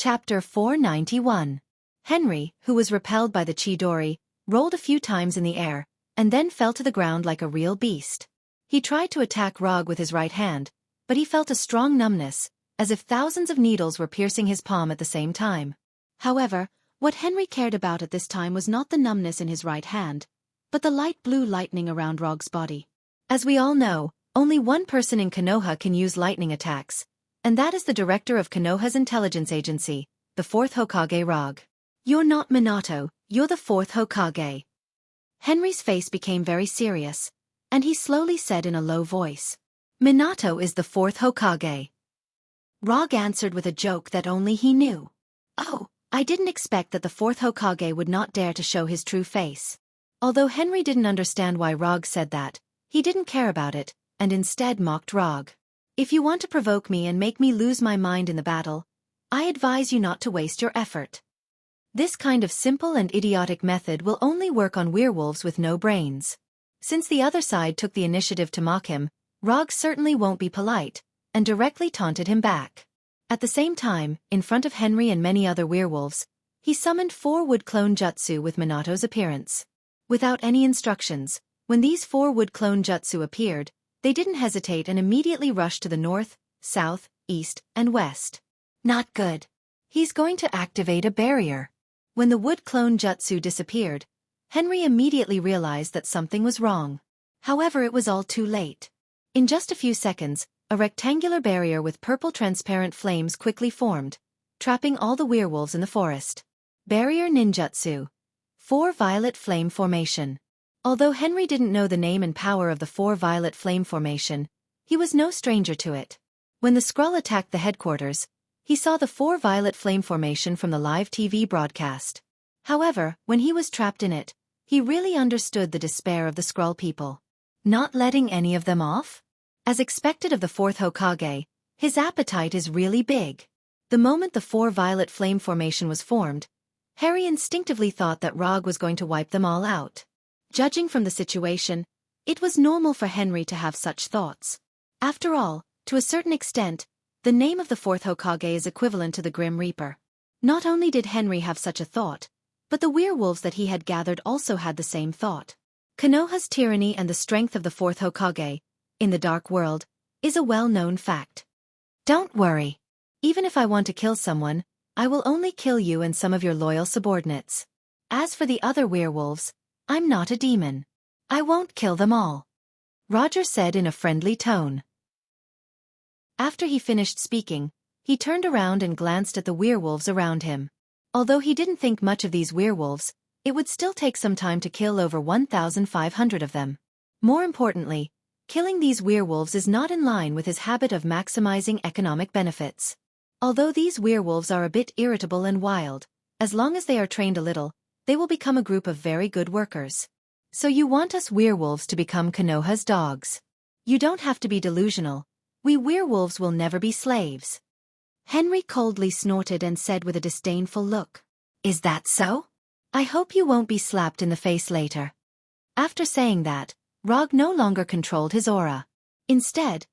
Chapter 491. Henry, who was repelled by the Chidori, rolled a few times in the air, and then fell to the ground like a real beast. He tried to attack Rog with his right hand, but he felt a strong numbness, as if thousands of needles were piercing his palm at the same time. However, what Henry cared about at this time was not the numbness in his right hand, but the light blue lightning around Rog's body. As we all know, only one person in Konoha can use lightning attacks, and that is the director of Konoha's intelligence agency, the 4th Hokage Rog. You're not Minato, you're the 4th Hokage. Henry's face became very serious, and he slowly said in a low voice, Minato is the 4th Hokage. Rog answered with a joke that only he knew. Oh, I didn't expect that the 4th Hokage would not dare to show his true face. Although Henry didn't understand why Rog said that, he didn't care about it, and instead mocked Rog. If you want to provoke me and make me lose my mind in the battle, I advise you not to waste your effort. This kind of simple and idiotic method will only work on werewolves with no brains. Since the other side took the initiative to mock him, Rog certainly won't be polite, and directly taunted him back. At the same time, in front of Henry and many other werewolves, he summoned 4 wood clone jutsu with Minato's appearance. Without any instructions, when these 4 wood clone jutsu appeared, they didn't hesitate and immediately rushed to the north, south, east, and west. Not good. He's going to activate a barrier. When the wood clone jutsu disappeared, Henry immediately realized that something was wrong. However, it was all too late. In just a few seconds, a rectangular barrier with purple transparent flames quickly formed, trapping all the werewolves in the forest. Barrier ninjutsu. 4 violet flame formation. Although Henry didn't know the name and power of the 4 violet flame formation, he was no stranger to it. When the Skrull attacked the headquarters, he saw the 4 violet flame formation from the live TV broadcast. However, when he was trapped in it, he really understood the despair of the Skrull people. Not letting any of them off? As expected of the 4th Hokage, his appetite is really big. The moment the 4 violet flame formation was formed, Harry instinctively thought that Rog was going to wipe them all out. Judging from the situation, it was normal for Henry to have such thoughts. After all, to a certain extent, the name of the 4th Hokage is equivalent to the Grim Reaper. Not only did Henry have such a thought, but the werewolves that he had gathered also had the same thought. Konoha's tyranny and the strength of the 4th Hokage, in the dark world, is a well-known fact. Don't worry. Even if I want to kill someone, I will only kill you and some of your loyal subordinates. As for the other werewolves, I'm not a demon. I won't kill them all. Roger said in a friendly tone. After he finished speaking, he turned around and glanced at the werewolves around him. Although he didn't think much of these werewolves, it would still take some time to kill over 1,500 of them. More importantly, killing these werewolves is not in line with his habit of maximizing economic benefits. Although these werewolves are a bit irritable and wild, as long as they are trained a little, they will become a group of very good workers. So you want us werewolves to become Konoha's dogs. You don't have to be delusional. We werewolves will never be slaves. Henry coldly snorted and said with a disdainful look, Is that so? I hope you won't be slapped in the face later. After saying that, Rog no longer controlled his aura. Instead,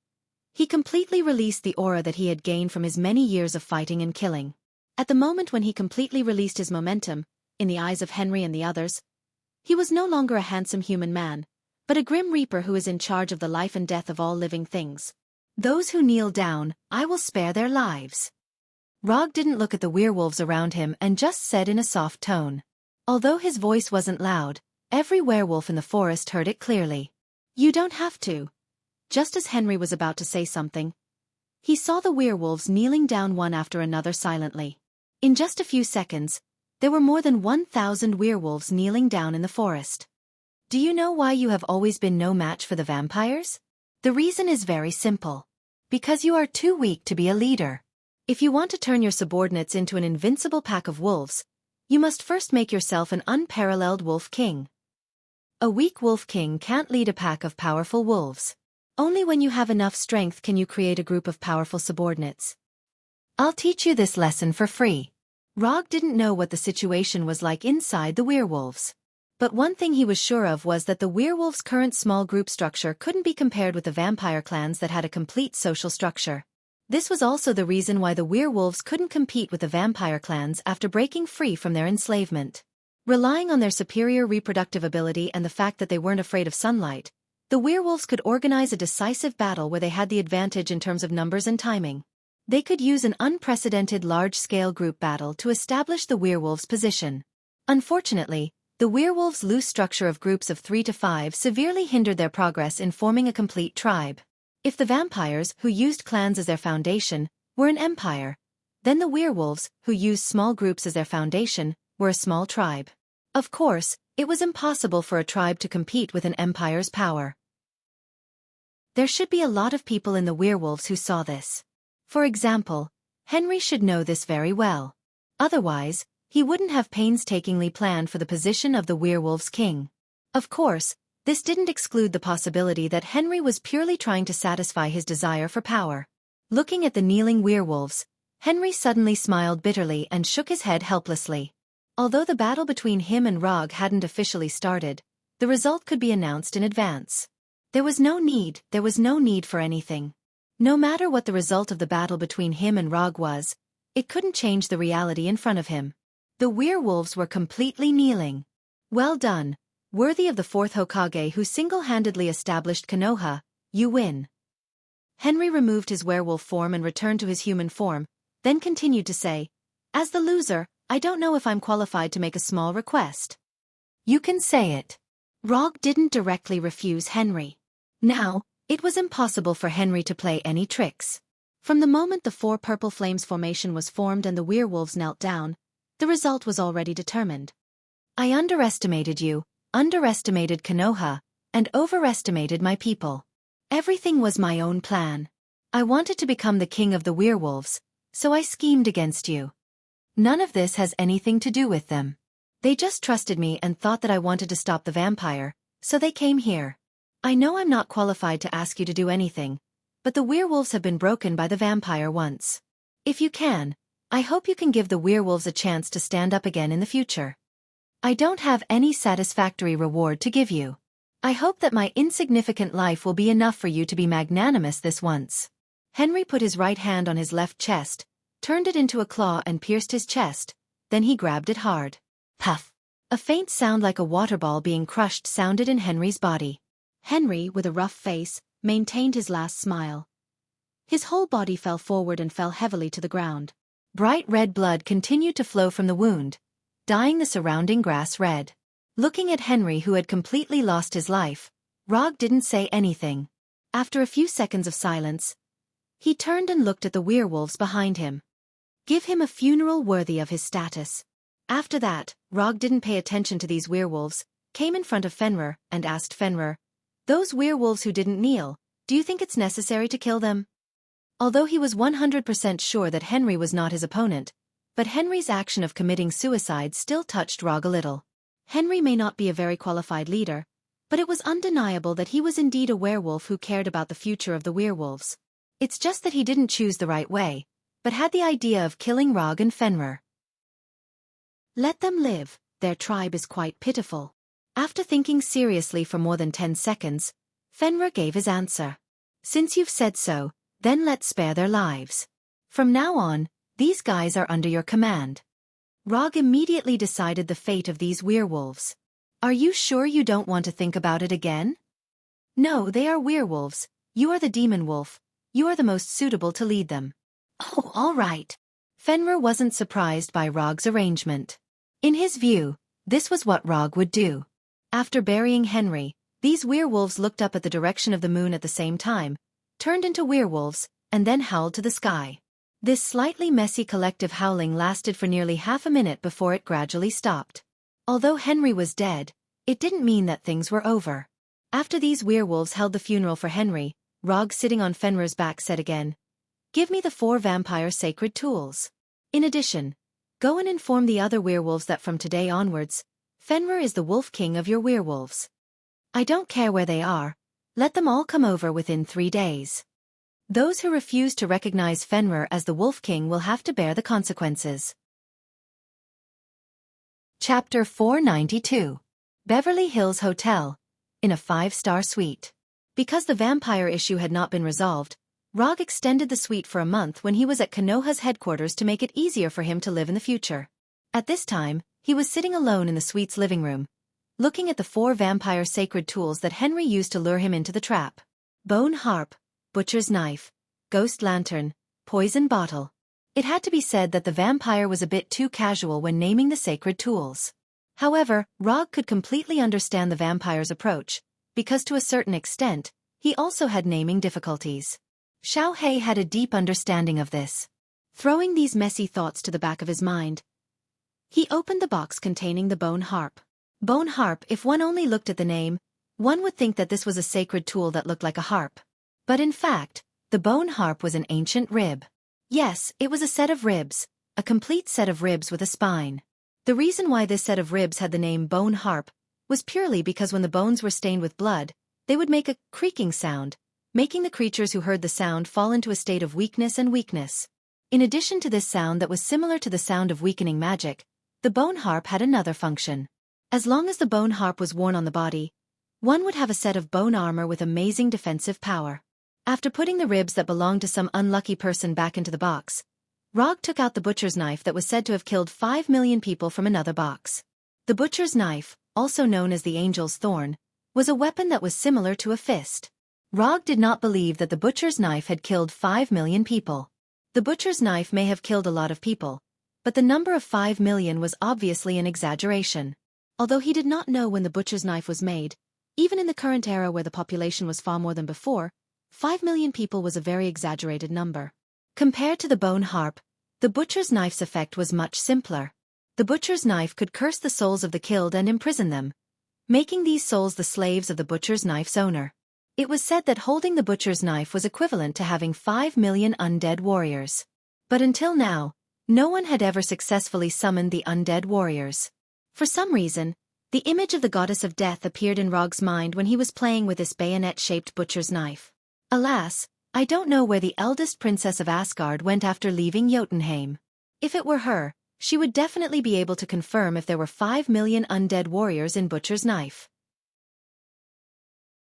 he completely released the aura that he had gained from his many years of fighting and killing. At the moment when he completely released his momentum, in the eyes of Henry and the others, he was no longer a handsome human man, but a Grim Reaper who is in charge of the life and death of all living things. Those who kneel down, I will spare their lives. Rog didn't look at the werewolves around him and just said in a soft tone. Although his voice wasn't loud, every werewolf in the forest heard it clearly. You don't have to. Just as Henry was about to say something, he saw the werewolves kneeling down one after another silently. In just a few seconds, there were more than 1,000 werewolves kneeling down in the forest. Do you know why you have always been no match for the vampires? The reason is very simple. Because you are too weak to be a leader. If you want to turn your subordinates into an invincible pack of wolves, you must first make yourself an unparalleled wolf king. A weak wolf king can't lead a pack of powerful wolves. Only when you have enough strength can you create a group of powerful subordinates. I'll teach you this lesson for free. Rog didn't know what the situation was like inside the werewolves. But one thing he was sure of was that the werewolves' current small group structure couldn't be compared with the vampire clans that had a complete social structure. This was also the reason why the werewolves couldn't compete with the vampire clans after breaking free from their enslavement. Relying on their superior reproductive ability and the fact that they weren't afraid of sunlight, the werewolves could organize a decisive battle where they had the advantage in terms of numbers and timing. They could use an unprecedented large-scale group battle to establish the werewolves' position. Unfortunately, the werewolves' loose structure of groups of 3 to 5 severely hindered their progress in forming a complete tribe. If the vampires, who used clans as their foundation, were an empire, then the werewolves, who used small groups as their foundation, were a small tribe. Of course, it was impossible for a tribe to compete with an empire's power. There should be a lot of people in the werewolves who saw this. For example, Henry should know this very well. Otherwise, he wouldn't have painstakingly planned for the position of the werewolves' king. Of course, this didn't exclude the possibility that Henry was purely trying to satisfy his desire for power. Looking at the kneeling werewolves, Henry suddenly smiled bitterly and shook his head helplessly. Although the battle between him and Rog hadn't officially started, the result could be announced in advance. There was no need for anything. No matter what the result of the battle between him and Rog was, it couldn't change the reality in front of him. The werewolves were completely kneeling. Well done, worthy of the fourth Hokage who single-handedly established Konoha, you win. Henry removed his werewolf form and returned to his human form, then continued to say, as the loser, I don't know if I'm qualified to make a small request. You can say it. Rog didn't directly refuse Henry. Now, it was impossible for Henry to play any tricks. From the moment the 4 purple flames formation was formed and the werewolves knelt down, the result was already determined. I underestimated you, underestimated Konoha, and overestimated my people. Everything was my own plan. I wanted to become the king of the werewolves, so I schemed against you. None of this has anything to do with them. They just trusted me and thought that I wanted to stop the vampire, so they came here. I know I'm not qualified to ask you to do anything, but the werewolves have been broken by the vampire once. If you can, I hope you can give the werewolves a chance to stand up again in the future. I don't have any satisfactory reward to give you. I hope that my insignificant life will be enough for you to be magnanimous this once. Henry put his right hand on his left chest, turned it into a claw and pierced his chest, then he grabbed it hard. Puff! A faint sound like a water ball being crushed sounded in Henry's body. Henry, with a rough face, maintained his last smile. His whole body fell forward and fell heavily to the ground. Bright red blood continued to flow from the wound, dyeing the surrounding grass red. Looking at Henry, who had completely lost his life, Rog didn't say anything. After a few seconds of silence, he turned and looked at the werewolves behind him. Give him a funeral worthy of his status. After that, Rog didn't pay attention to these werewolves, came in front of Fenrir, and asked Fenrir, those werewolves who didn't kneel, do you think it's necessary to kill them? Although he was 100% sure that Henry was not his opponent, but Henry's action of committing suicide still touched Rog a little. Henry may not be a very qualified leader, but it was undeniable that he was indeed a werewolf who cared about the future of the werewolves. It's just that he didn't choose the right way, but had the idea of killing Rog and Fenrir. Let them live, their tribe is quite pitiful. After thinking seriously for more than 10 seconds, Fenrir gave his answer. Since you've said so, then let's spare their lives. From now on, these guys are under your command. Rog immediately decided the fate of these werewolves. Are you sure you don't want to think about it again? No, they are werewolves. You are the demon wolf. You are the most suitable to lead them. Oh, all right. Fenrir wasn't surprised by Rog's arrangement. In his view, this was what Rog would do. After burying Henry, these werewolves looked up at the direction of the moon at the same time, turned into werewolves, and then howled to the sky. This slightly messy collective howling lasted for nearly half a minute before it gradually stopped. Although Henry was dead, it didn't mean that things were over. After these werewolves held the funeral for Henry, Rog, sitting on Fenrir's back, said again, "Give me the 4 vampire sacred tools. In addition, go and inform the other werewolves that from today onwards, Fenrir is the wolf king of your werewolves. I don't care where they are, let them all come over within 3 days. Those who refuse to recognize Fenrir as the wolf king will have to bear the consequences." Chapter 492. Beverly Hills Hotel. In a 5-star suite. Because the vampire issue had not been resolved, Rog extended the suite for a month when he was at Konoha's headquarters to make it easier for him to live in the future. At this time, he was sitting alone in the suite's living room, looking at the 4 vampire sacred tools that Henry used to lure him into the trap. Bone harp, butcher's knife, ghost lantern, poison bottle. It had to be said that the vampire was a bit too casual when naming the sacred tools. However, Rog could completely understand the vampire's approach, because to a certain extent, he also had naming difficulties. Xiao Hei had a deep understanding of this. Throwing these messy thoughts to the back of his mind, he opened the box containing the bone harp. Bone harp, if one only looked at the name, one would think that this was a sacred tool that looked like a harp. But in fact, the bone harp was an ancient rib. Yes, it was a set of ribs, a complete set of ribs with a spine. The reason why this set of ribs had the name bone harp was purely because when the bones were stained with blood, they would make a creaking sound, making the creatures who heard the sound fall into a state of weakness. In addition to this sound that was similar to the sound of weakening magic, the bone harp had another function. As long as the bone harp was worn on the body, one would have a set of bone armor with amazing defensive power. After putting the ribs that belonged to some unlucky person back into the box, Rog took out the butcher's knife that was said to have killed 5 million people from another box. The butcher's knife, also known as the angel's thorn, was a weapon that was similar to a fist. Rog did not believe that the butcher's knife had killed 5 million people. The butcher's knife may have killed a lot of people, but the number of 5 million was obviously an exaggeration. Although he did not know when the butcher's knife was made, even in the current era where the population was far more than before, 5 million people was a very exaggerated number. Compared to the bone harp, the butcher's knife's effect was much simpler. The butcher's knife could curse the souls of the killed and imprison them, making these souls the slaves of the butcher's knife's owner. It was said that holding the butcher's knife was equivalent to having 5 million undead warriors. But until now, no one had ever successfully summoned the undead warriors. For some reason, the image of the goddess of death appeared in Rog's mind when he was playing with this bayonet-shaped butcher's knife. Alas, I don't know where the eldest princess of Asgard went after leaving Jotunheim. If it were her, she would definitely be able to confirm if there were 5 million undead warriors in butcher's knife.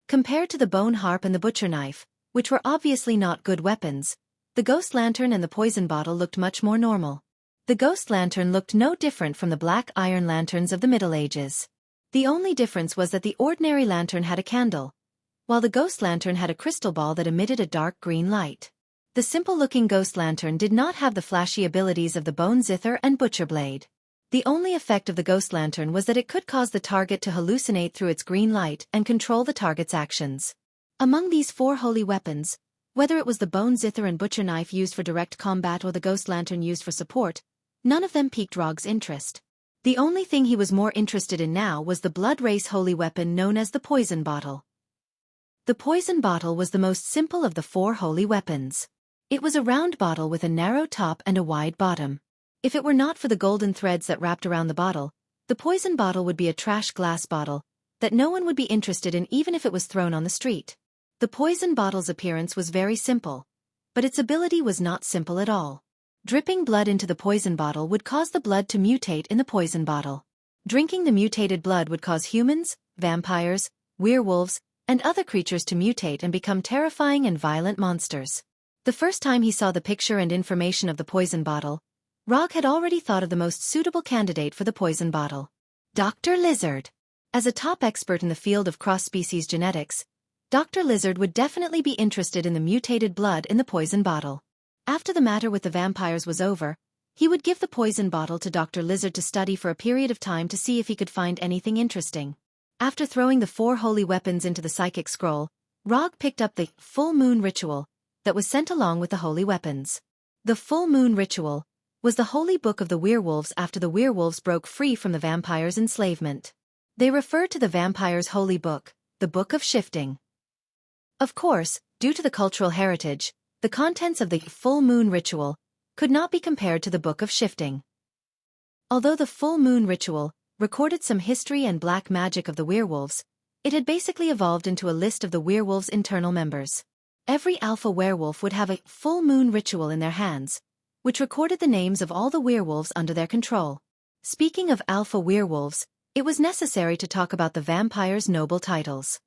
Compared to the bone harp and the butcher knife, which were obviously not good weapons, the ghost lantern and the poison bottle looked much more normal. The ghost lantern looked no different from the black iron lanterns of the Middle Ages. The only difference was that the ordinary lantern had a candle, while the ghost lantern had a crystal ball that emitted a dark green light. The simple-looking ghost lantern did not have the flashy abilities of the bone zither and butcher blade. The only effect of the ghost lantern was that it could cause the target to hallucinate through its green light and control the target's actions. Among these 4 holy weapons, whether it was the bone zither and butcher knife used for direct combat or the ghost lantern used for support, none of them piqued Rog's interest. The only thing he was more interested in now was the blood race holy weapon known as the poison bottle. The poison bottle was the most simple of the 4 holy weapons. It was a round bottle with a narrow top and a wide bottom. If it were not for the golden threads that wrapped around the bottle, the poison bottle would be a trash glass bottle that no one would be interested in even if it was thrown on the street. The poison bottle's appearance was very simple, but its ability was not simple at all. Dripping blood into the poison bottle would cause the blood to mutate in the poison bottle. Drinking the mutated blood would cause humans, vampires, werewolves, and other creatures to mutate and become terrifying and violent monsters. The first time he saw the picture and information of the poison bottle, Rog had already thought of the most suitable candidate for the poison bottle. Dr. Lizard. As a top expert in the field of cross-species genetics, Dr. Lizard would definitely be interested in the mutated blood in the poison bottle. After the matter with the vampires was over, he would give the poison bottle to Dr. Lizard to study for a period of time to see if he could find anything interesting. After throwing the 4 holy weapons into the psychic scroll, Rog picked up the full moon ritual that was sent along with the holy weapons. The full moon ritual was the holy book of the werewolves after the werewolves broke free from the vampires' enslavement. They referred to the vampires' holy book, the Book of Shifting. Of course, due to the cultural heritage, the contents of the full moon ritual could not be compared to the Book of Shifting. Although the full moon ritual recorded some history and black magic of the werewolves, it had basically evolved into a list of the werewolves' internal members. Every alpha werewolf would have a full moon ritual in their hands, which recorded the names of all the werewolves under their control. Speaking of alpha werewolves, it was necessary to talk about the vampires' noble titles.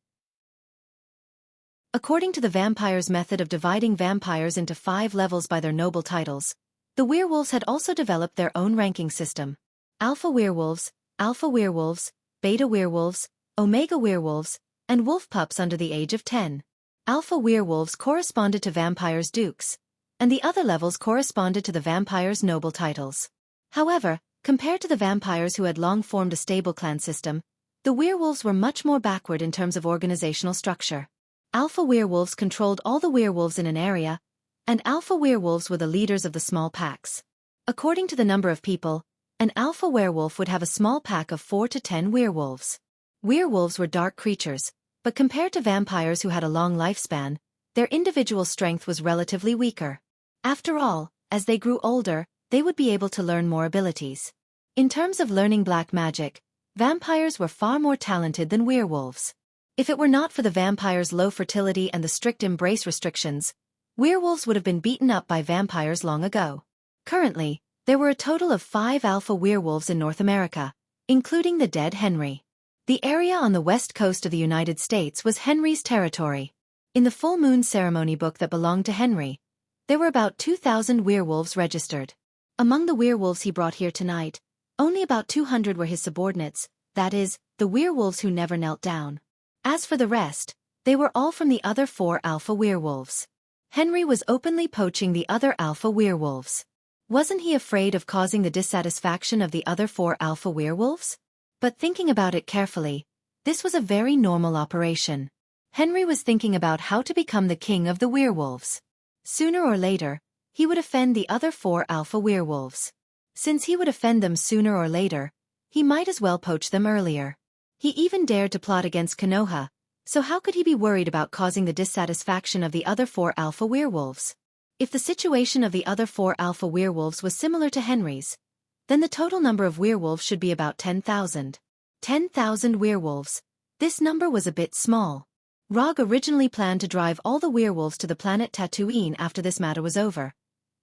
According to the vampires' method of dividing vampires into 5 levels by their noble titles, the werewolves had also developed their own ranking system. Alpha werewolves, beta werewolves, omega werewolves, and wolf pups under the age of 10. Alpha werewolves corresponded to vampires' dukes, and the other levels corresponded to the vampires' noble titles. However, compared to the vampires who had long formed a stable clan system, the werewolves were much more backward in terms of organizational structure. Alpha werewolves controlled all the werewolves in an area, and alpha werewolves were the leaders of the small packs. According to the number of people, an alpha werewolf would have a small pack of 4 to 10 werewolves. Werewolves were dark creatures, but compared to vampires who had a long lifespan, their individual strength was relatively weaker. After all, as they grew older, they would be able to learn more abilities. In terms of learning black magic, vampires were far more talented than werewolves. If it were not for the vampires' low fertility and the strict embrace restrictions, werewolves would have been beaten up by vampires long ago. Currently, there were a total of 5 alpha werewolves in North America, including the dead Henry. The area on the west coast of the United States was Henry's territory. In the full moon ceremony book that belonged to Henry, there were about 2,000 werewolves registered. Among the werewolves he brought here tonight, only about 200 were his subordinates, that is, the werewolves who never knelt down. As for the rest, they were all from the other 4 alpha werewolves. Henry was openly poaching the other alpha werewolves. Wasn't he afraid of causing the dissatisfaction of the other 4 alpha werewolves? But thinking about it carefully, this was a very normal operation. Henry was thinking about how to become the king of the werewolves. Sooner or later, he would offend the other 4 alpha werewolves. Since he would offend them sooner or later, he might as well poach them earlier. He even dared to plot against Konoha, so how could he be worried about causing the dissatisfaction of the other 4 alpha werewolves? If the situation of the other 4 alpha werewolves was similar to Henry's, then the total number of werewolves should be about 10,000. 10,000 werewolves. This number was a bit small. Rog originally planned to drive all the werewolves to the planet Tatooine after this matter was over,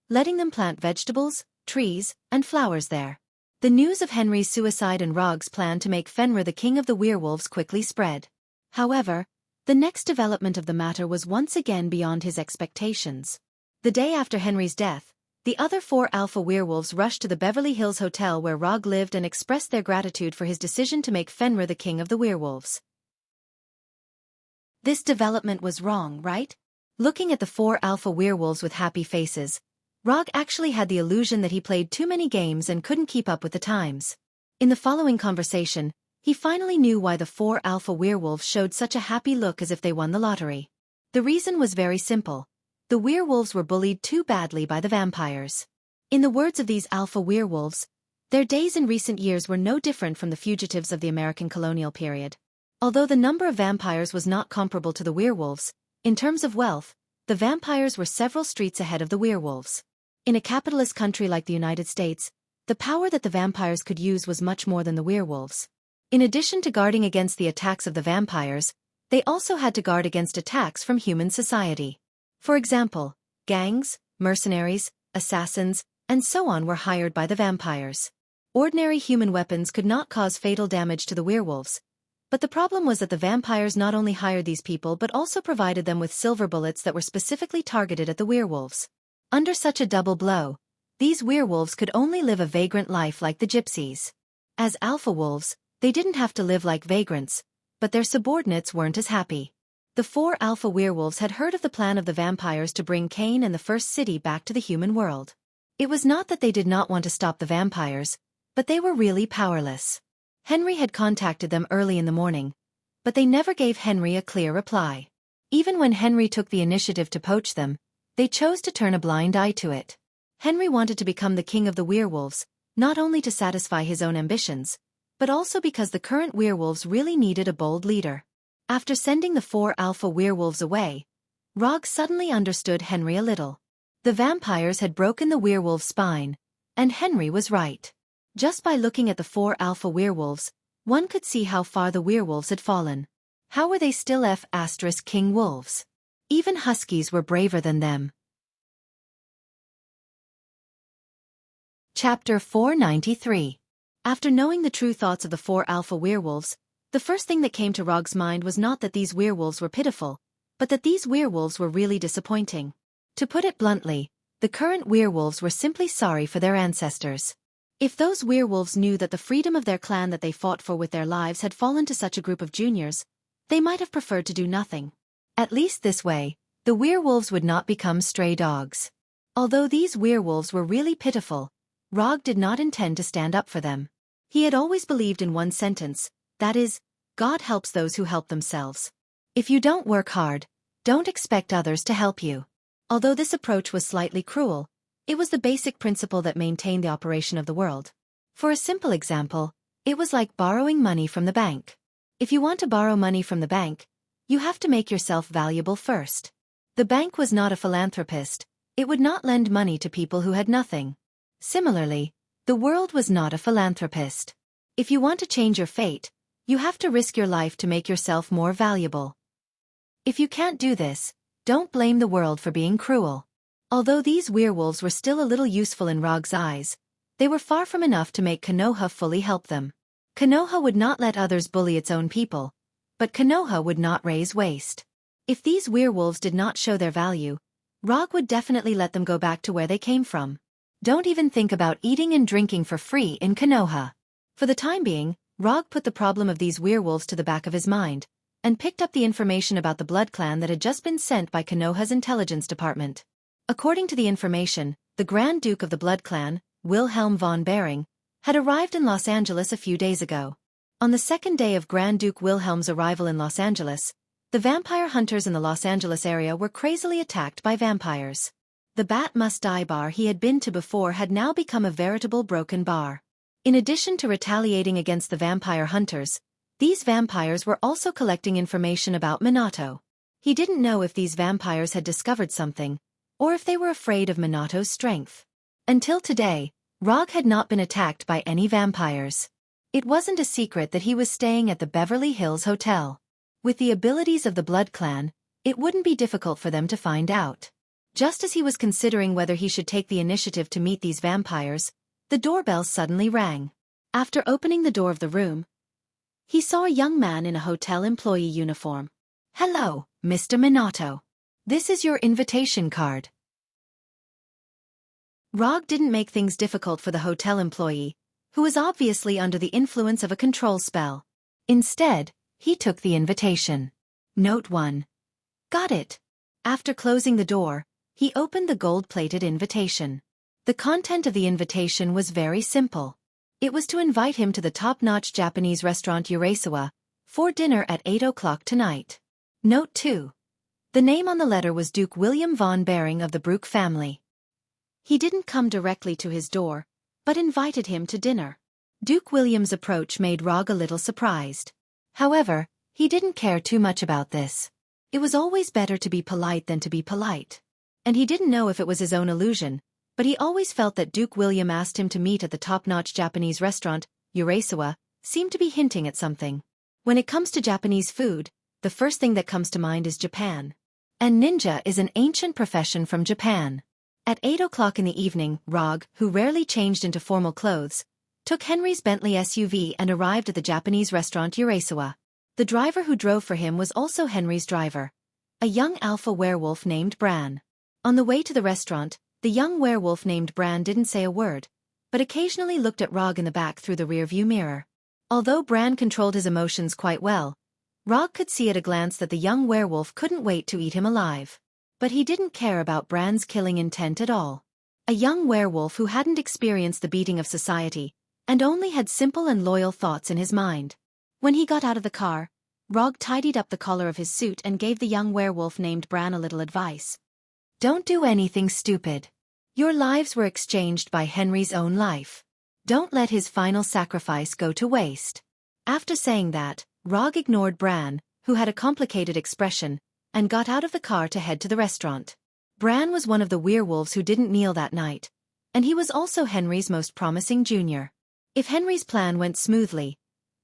letting them plant vegetables, trees, and flowers there. The news of Henry's suicide and Rog's plan to make Fenrir the king of the werewolves quickly spread. However, the next development of the matter was once again beyond his expectations. The day after Henry's death, the other 4 alpha werewolves rushed to the Beverly Hills Hotel where Rog lived and expressed their gratitude for his decision to make Fenrir the king of the werewolves. This development was wrong, right? Looking at the 4 alpha werewolves with happy faces, Rog actually had the illusion that he played too many games and couldn't keep up with the times. In the following conversation, he finally knew why the 4 alpha werewolves showed such a happy look as if they won the lottery. The reason was very simple. The werewolves were bullied too badly by the vampires. In the words of these alpha werewolves, their days in recent years were no different from the fugitives of the American colonial period. Although the number of vampires was not comparable to the werewolves, in terms of wealth, the vampires were several streets ahead of the werewolves. In a capitalist country like the United States, the power that the vampires could use was much more than the werewolves. In addition to guarding against the attacks of the vampires, they also had to guard against attacks from human society. For example, gangs, mercenaries, assassins, and so on were hired by the vampires. Ordinary human weapons could not cause fatal damage to the werewolves, but the problem was that the vampires not only hired these people but also provided them with silver bullets that were specifically targeted at the werewolves. Under such a double blow, these werewolves could only live a vagrant life like the gypsies. As alpha wolves, they didn't have to live like vagrants, but their subordinates weren't as happy. The 4 alpha werewolves had heard of the plan of the vampires to bring Cain and the First City back to the human world. It was not that they did not want to stop the vampires, but they were really powerless. Henry had contacted them early in the morning, but they never gave Henry a clear reply. Even when Henry took the initiative to poach them, they chose to turn a blind eye to it. Henry wanted to become the king of the werewolves, not only to satisfy his own ambitions, but also because the current werewolves really needed a bold leader. After sending the 4 alpha werewolves away, Rog suddenly understood Henry a little. The vampires had broken the werewolf's spine, and Henry was right. Just by looking at the 4 alpha werewolves, one could see how far the werewolves had fallen. How were they still king wolves? Even huskies were braver than them. Chapter 493. After knowing the true thoughts of the 4 alpha werewolves, the first thing that came to Rog's mind was not that these werewolves were pitiful, but that these werewolves were really disappointing. To put it bluntly, the current werewolves were simply sorry for their ancestors. If those werewolves knew that the freedom of their clan that they fought for with their lives had fallen to such a group of juniors, they might have preferred to do nothing. At least this way, the werewolves would not become stray dogs. Although these werewolves were really pitiful, Rog did not intend to stand up for them. He had always believed in one sentence, that is, God helps those who help themselves. If you don't work hard, don't expect others to help you. Although this approach was slightly cruel, it was the basic principle that maintained the operation of the world. For a simple example, it was like borrowing money from the bank. If you want to borrow money from the bank, you have to make yourself valuable first. The bank was not a philanthropist, it would not lend money to people who had nothing. Similarly, the world was not a philanthropist. If you want to change your fate, you have to risk your life to make yourself more valuable. If you can't do this, don't blame the world for being cruel. Although these werewolves were still a little useful in Rog's eyes, they were far from enough to make Konoha fully help them. Konoha would not let others bully its own people, but Konoha would not raise waste. If these werewolves did not show their value, Rog would definitely let them go back to where they came from. Don't even think about eating and drinking for free in Konoha. For the time being, Rog put the problem of these werewolves to the back of his mind, and picked up the information about the blood clan that had just been sent by Konoha's intelligence department. According to the information, the Grand Duke of the blood clan, Wilhelm von Behring, had arrived in Los Angeles a few days ago. On the second day of Grand Duke Wilhelm's arrival in Los Angeles, the vampire hunters in the Los Angeles area were crazily attacked by vampires. The Bat Must Die bar he had been to before had now become a veritable broken bar. In addition to retaliating against the vampire hunters, these vampires were also collecting information about Minato. He didn't know if these vampires had discovered something, or if they were afraid of Minato's strength. Until today, Rog had not been attacked by any vampires. It wasn't a secret that he was staying at the Beverly Hills Hotel. With the abilities of the Blood Clan, it wouldn't be difficult for them to find out. Just as he was considering whether he should take the initiative to meet these vampires, the doorbell suddenly rang. After opening the door of the room, he saw a young man in a hotel employee uniform. "Hello, Mr. Minato. This is your invitation card." Rog didn't make things difficult for the hotel employee, who was obviously under the influence of a control spell. Instead, he took the invitation. Note 1. Got it. After closing the door, he opened the gold-plated invitation. The content of the invitation was very simple. It was to invite him to the top-notch Japanese restaurant Urasawa for dinner at 8 o'clock tonight. Note 2. The name on the letter was Duke William von Behring of the Brooke family. He didn't come directly to his door, but invited him to dinner. Duke William's approach made Rog a little surprised. However, he didn't care too much about this. It was always better to be polite than to be polite. And he didn't know if it was his own illusion, but he always felt that Duke William asked him to meet at the top-notch Japanese restaurant, Urasawa, seemed to be hinting at something. When it comes to Japanese food, the first thing that comes to mind is Japan. And ninja is an ancient profession from Japan. At 8 o'clock in the evening, Rog, who rarely changed into formal clothes, took Henry's Bentley SUV and arrived at the Japanese restaurant Urasawa. The driver who drove for him was also Henry's driver, a young alpha werewolf named Bran. On the way to the restaurant, the young werewolf named Bran didn't say a word, but occasionally looked at Rog in the back through the rearview mirror. Although Bran controlled his emotions quite well, Rog could see at a glance that the young werewolf couldn't wait to eat him alive. But he didn't care about Bran's killing intent at all. A young werewolf who hadn't experienced the beating of society, and only had simple and loyal thoughts in his mind. When he got out of the car, Rog tidied up the collar of his suit and gave the young werewolf named Bran a little advice. Don't do anything stupid. Your lives were exchanged by Henry's own life. Don't let his final sacrifice go to waste. After saying that, Rog ignored Bran, who had a complicated expression, and got out of the car to head to the restaurant. Bran was one of the werewolves who didn't kneel that night, and he was also Henry's most promising junior. If Henry's plan went smoothly,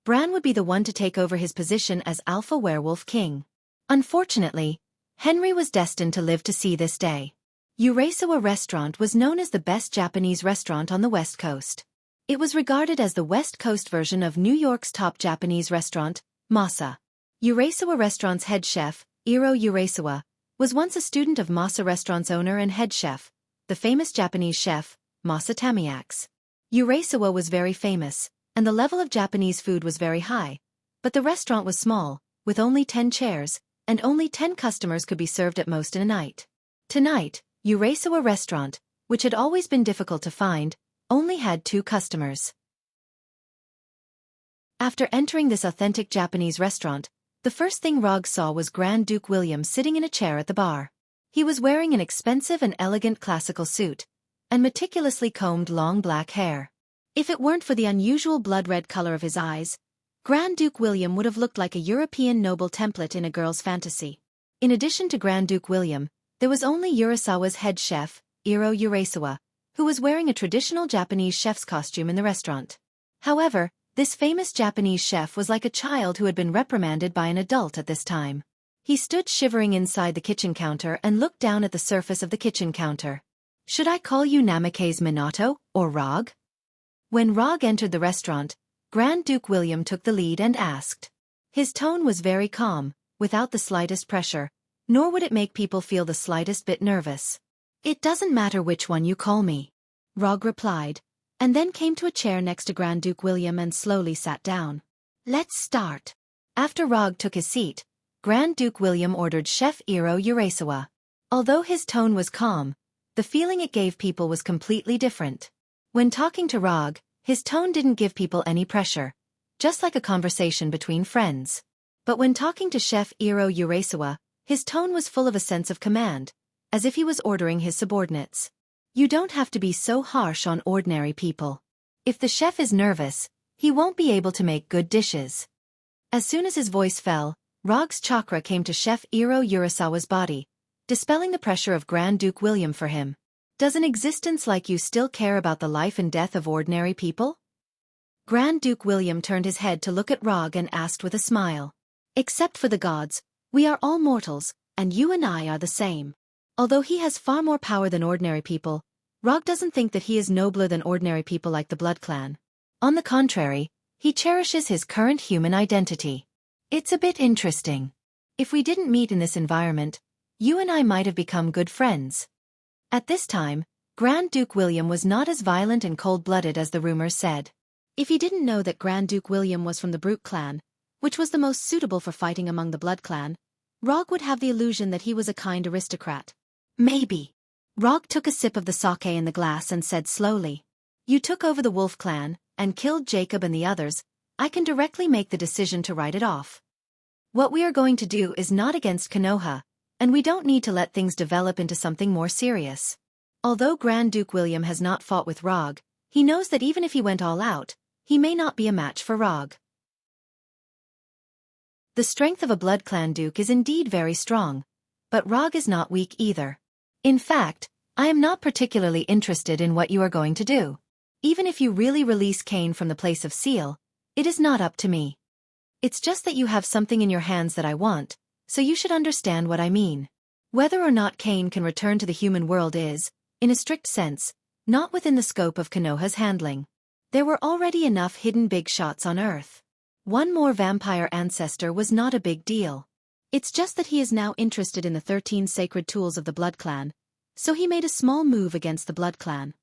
Bran would be the one to take over his position as Alpha Werewolf King. Unfortunately, Henry was destined to live to see this day. Urasawa Restaurant was known as the best Japanese restaurant on the West Coast. It was regarded as the West Coast version of New York's top Japanese restaurant, Masa. Urasawa Restaurant's head chef, Iro Urasawa, was once a student of Masa Restaurant's owner and head chef, the famous Japanese chef, Masa Tamiyax. Urasawa was very famous, and the level of Japanese food was very high, but the restaurant was small, with only 10 chairs, and only 10 customers could be served at most in a night. Tonight, Urasawa restaurant, which had always been difficult to find, only had 2 customers. After entering this authentic Japanese restaurant, the first thing Rog saw was Grand Duke William sitting in a chair at the bar. He was wearing an expensive and elegant classical suit, and meticulously combed long black hair. If it weren't for the unusual blood-red color of his eyes, Grand Duke William would have looked like a European noble template in a girl's fantasy. In addition to Grand Duke William, there was only Urasawa's head chef, Iro Urasawa, who was wearing a traditional Japanese chef's costume in the restaurant. However, this famous Japanese chef was like a child who had been reprimanded by an adult at this time. He stood shivering inside the kitchen counter and looked down at the surface of the kitchen counter. Should I call you Namikaze Minato, or Rog? When Rog entered the restaurant, Grand Duke William took the lead and asked. His tone was very calm, without the slightest pressure, nor would it make people feel the slightest bit nervous. It doesn't matter which one you call me, Rog replied, and then came to a chair next to Grand Duke William and slowly sat down. Let's start. After Rog took his seat, Grand Duke William ordered Chef Iro Urasawa. Although his tone was calm, the feeling it gave people was completely different. When talking to Rog, his tone didn't give people any pressure, just like a conversation between friends. But when talking to Chef Iro Urasawa, his tone was full of a sense of command, as if he was ordering his subordinates. You don't have to be so harsh on ordinary people. If the chef is nervous, he won't be able to make good dishes. As soon as his voice fell, Rog's chakra came to Chef Iro Urasawa's body, dispelling the pressure of Grand Duke William for him. Does an existence like you still care about the life and death of ordinary people? Grand Duke William turned his head to look at Rog and asked with a smile. Except for the gods, we are all mortals, and you and I are the same. Although he has far more power than ordinary people, Rog doesn't think that he is nobler than ordinary people like the Blood Clan. On the contrary, he cherishes his current human identity. It's a bit interesting. If we didn't meet in this environment, you and I might have become good friends. At this time, Grand Duke William was not as violent and cold-blooded as the rumors said. If he didn't know that Grand Duke William was from the Brute clan, which was the most suitable for fighting among the Blood Clan, Rog would have the illusion that he was a kind aristocrat. Maybe. Rog took a sip of the sake in the glass and said slowly, You took over the Wolf clan, and killed Jacob and the others. I can directly make the decision to write it off. What we are going to do is not against Konoha, and we don't need to let things develop into something more serious. Although Grand Duke William has not fought with Rog, he knows that even if he went all out, he may not be a match for Rog. The strength of a Blood Clan Duke is indeed very strong, but Rog is not weak either. In fact, I am not particularly interested in what you are going to do. Even if you really release Cain from the place of seal, it is not up to me. It's just that you have something in your hands that I want, so you should understand what I mean. Whether or not Cain can return to the human world is, in a strict sense, not within the scope of Konoha's handling. There were already enough hidden big shots on Earth. One more vampire ancestor was not a big deal. It's just that he is now interested in the 13 sacred tools of the Blood Clan, so he made a small move against the Blood Clan.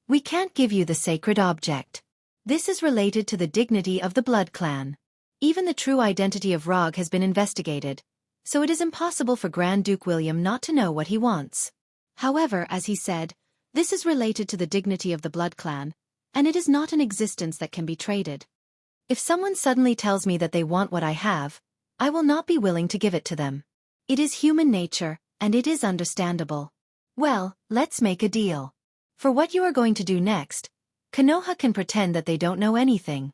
We can't give you the sacred object. This is related to the dignity of the Blood Clan. Even the true identity of Rog has been investigated, so it is impossible for Grand Duke William not to know what he wants. However, as he said, this is related to the dignity of the Blood Clan, and it is not an existence that can be traded. If someone suddenly tells me that they want what I have, I will not be willing to give it to them. It is human nature, and it is understandable. Well, let's make a deal. For what you are going to do next, Konoha can pretend that they don't know anything.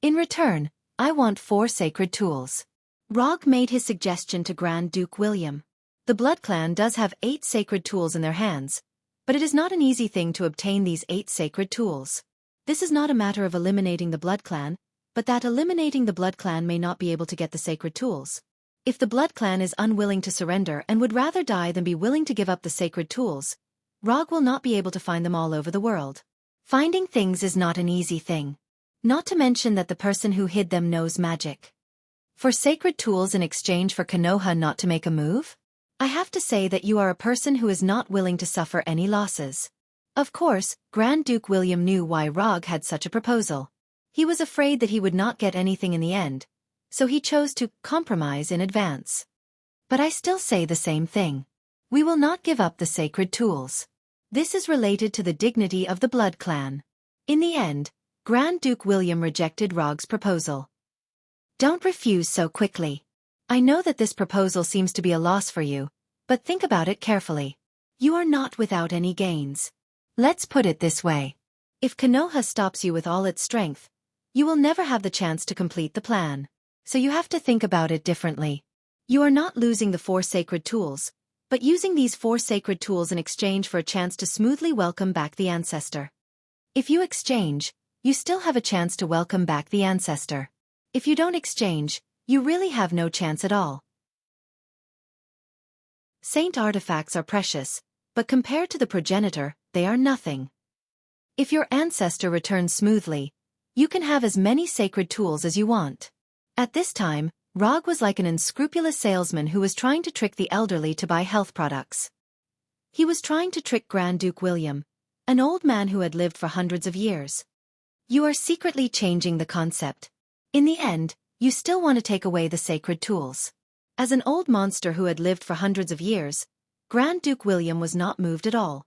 In return, I want 4 sacred tools. Rog made his suggestion to Grand Duke William. The Blood Clan does have 8 sacred tools in their hands, but it is not an easy thing to obtain these 8 sacred tools. This is not a matter of eliminating the Blood Clan, but that eliminating the Blood Clan may not be able to get the sacred tools. If the Blood Clan is unwilling to surrender and would rather die than be willing to give up the sacred tools, Rog will not be able to find them all over the world. Finding things is not an easy thing. Not to mention that the person who hid them knows magic. For sacred tools in exchange for Konoha not to make a move? I have to say that you are a person who is not willing to suffer any losses. Of course, Grand Duke William knew why Rog had such a proposal. He was afraid that he would not get anything in the end, so he chose to compromise in advance. But I still say the same thing. We will not give up the sacred tools. This is related to the dignity of the blood clan. In the end, Grand Duke William rejected Rog's proposal. Don't refuse so quickly. I know that this proposal seems to be a loss for you, but think about it carefully. You are not without any gains. Let's put it this way. If Konoha stops you with all its strength, you will never have the chance to complete the plan. So you have to think about it differently. You are not losing the 4 sacred tools, but using these 4 sacred tools in exchange for a chance to smoothly welcome back the ancestor. If you exchange, you still have a chance to welcome back the ancestor. If you don't exchange, you really have no chance at all. Saint artifacts are precious, but compared to the progenitor, they are nothing. If your ancestor returns smoothly, you can have as many sacred tools as you want. At this time, Rog was like an unscrupulous salesman who was trying to trick the elderly to buy health products. He was trying to trick Grand Duke William, an old man who had lived for hundreds of years. You are secretly changing the concept. In the end, you still want to take away the sacred tools. As an old monster who had lived for hundreds of years, Grand Duke William was not moved at all.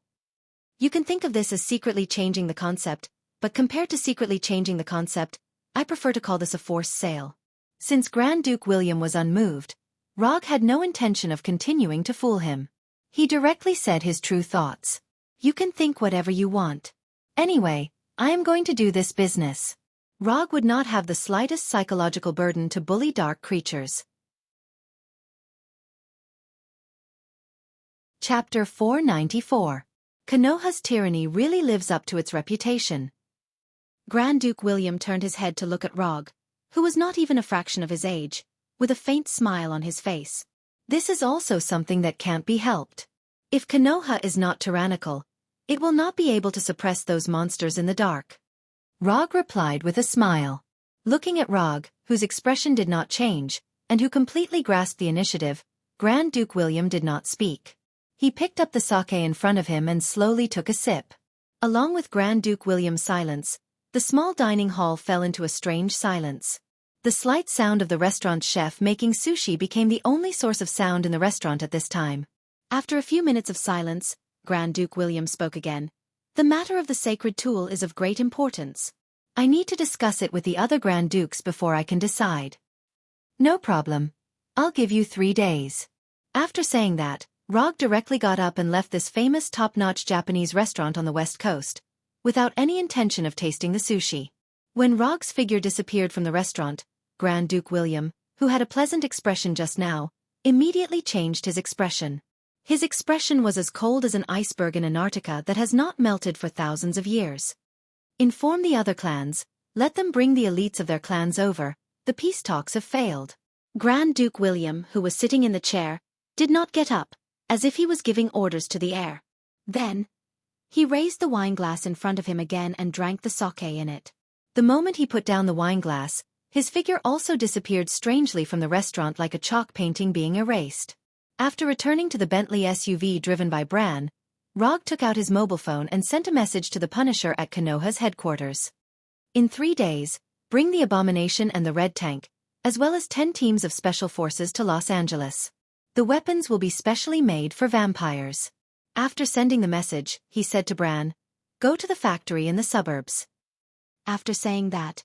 You can think of this as secretly changing the concept, but compared to secretly changing the concept, I prefer to call this a forced sale. Since Grand Duke William was unmoved, Rog had no intention of continuing to fool him. He directly said his true thoughts. You can think whatever you want. Anyway, I am going to do this business. Rog would not have the slightest psychological burden to bully dark creatures. Chapter 494. Konoha's tyranny really lives up to its reputation. Grand Duke William turned his head to look at Rog, who was not even a fraction of his age, with a faint smile on his face. This is also something that can't be helped. If Konoha is not tyrannical, it will not be able to suppress those monsters in the dark. Rog replied with a smile. Looking at Rog, whose expression did not change, and who completely grasped the initiative, Grand Duke William did not speak. He picked up the sake in front of him and slowly took a sip. Along with Grand Duke William's silence, the small dining hall fell into a strange silence. The slight sound of the restaurant chef making sushi became the only source of sound in the restaurant at this time. After a few minutes of silence, Grand Duke William spoke again. The matter of the sacred tool is of great importance. I need to discuss it with the other Grand Dukes before I can decide. No problem. I'll give you 3 days. After saying that, Rog directly got up and left this famous top-notch Japanese restaurant on the west coast, without any intention of tasting the sushi. When Rog's figure disappeared from the restaurant, Grand Duke William, who had a pleasant expression just now, immediately changed his expression. His expression was as cold as an iceberg in Antarctica that has not melted for thousands of years. Inform the other clans, let them bring the elites of their clans over, the peace talks have failed. Grand Duke William, who was sitting in the chair, did not get up, as if he was giving orders to the air. Then, he raised the wineglass in front of him again and drank the sake in it. The moment he put down the wineglass, his figure also disappeared strangely from the restaurant like a chalk painting being erased. After returning to the Bentley SUV driven by Bran, Rog took out his mobile phone and sent a message to the Punisher at Konoha's headquarters. In 3 days, bring the Abomination and the Red Tank, as well as 10 teams of special forces to Los Angeles. The weapons will be specially made for vampires. After sending the message, he said to Bran, "Go to the factory in the suburbs." After saying that,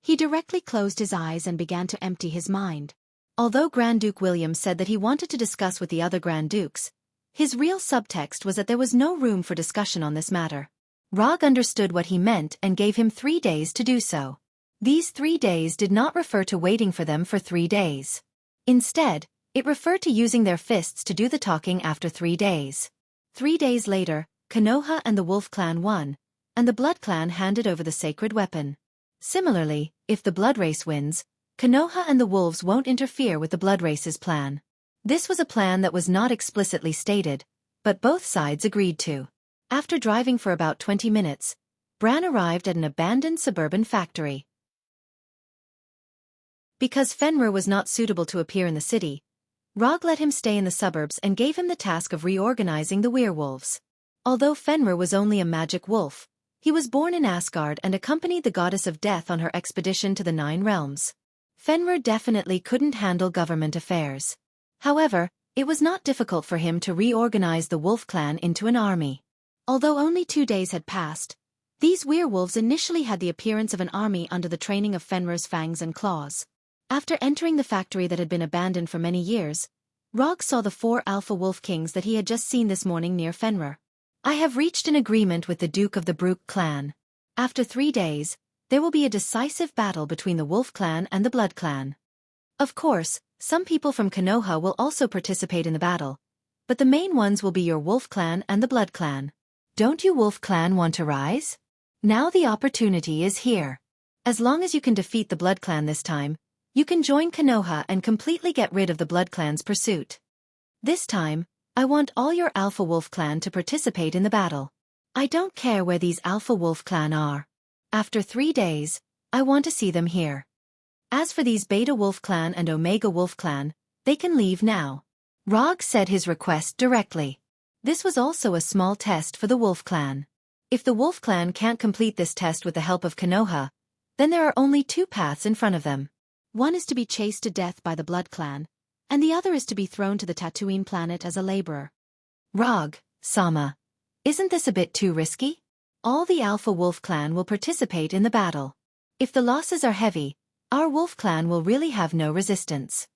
he directly closed his eyes and began to empty his mind. Although Grand Duke William said that he wanted to discuss with the other Grand Dukes, his real subtext was that there was no room for discussion on this matter. Rog understood what he meant and gave him 3 days to do so. These 3 days did not refer to waiting for them for 3 days. Instead, it referred to using their fists to do the talking after 3 days. 3 days later, Konoha and the Wolf Clan won, and the Blood Clan handed over the sacred weapon. Similarly, if the Blood Race wins, Konoha and the Wolves won't interfere with the Blood Race's plan. This was a plan that was not explicitly stated, but both sides agreed to. After driving for about 20 minutes, Bran arrived at an abandoned suburban factory. Because Fenrir was not suitable to appear in the city, Rog let him stay in the suburbs and gave him the task of reorganizing the werewolves. Although Fenrir was only a magic wolf, he was born in Asgard and accompanied the goddess of death on her expedition to the Nine Realms. Fenrir definitely couldn't handle government affairs. However, it was not difficult for him to reorganize the wolf clan into an army. Although only 2 days had passed, these werewolves initially had the appearance of an army under the training of Fenrir's fangs and claws. After entering the factory that had been abandoned for many years, Rog saw the 4 alpha wolf kings that he had just seen this morning near Fenrir. I have reached an agreement with the Duke of the Brook clan. After 3 days, there will be a decisive battle between the Wolf clan and the Blood clan. Of course, some people from Konoha will also participate in the battle, but the main ones will be your Wolf clan and the Blood clan. Don't you Wolf clan want to rise? Now the opportunity is here. As long as you can defeat the Blood clan this time, you can join Konoha and completely get rid of the Blood clan's pursuit. This time, I want all your Alpha Wolf clan to participate in the battle. I don't care where these Alpha Wolf clan are. After 3 days, I want to see them here. As for these Beta Wolf clan and Omega Wolf clan, they can leave now. Rog said his request directly. This was also a small test for the Wolf clan. If the Wolf clan can't complete this test with the help of Konoha, then there are only 2 paths in front of them. One is to be chased to death by the Blood clan, and the other is to be thrown to the Tatooine planet as a laborer. Rog, Sama, isn't this a bit too risky? All the Alpha Wolf clan will participate in the battle. If the losses are heavy, our Wolf clan will really have no resistance.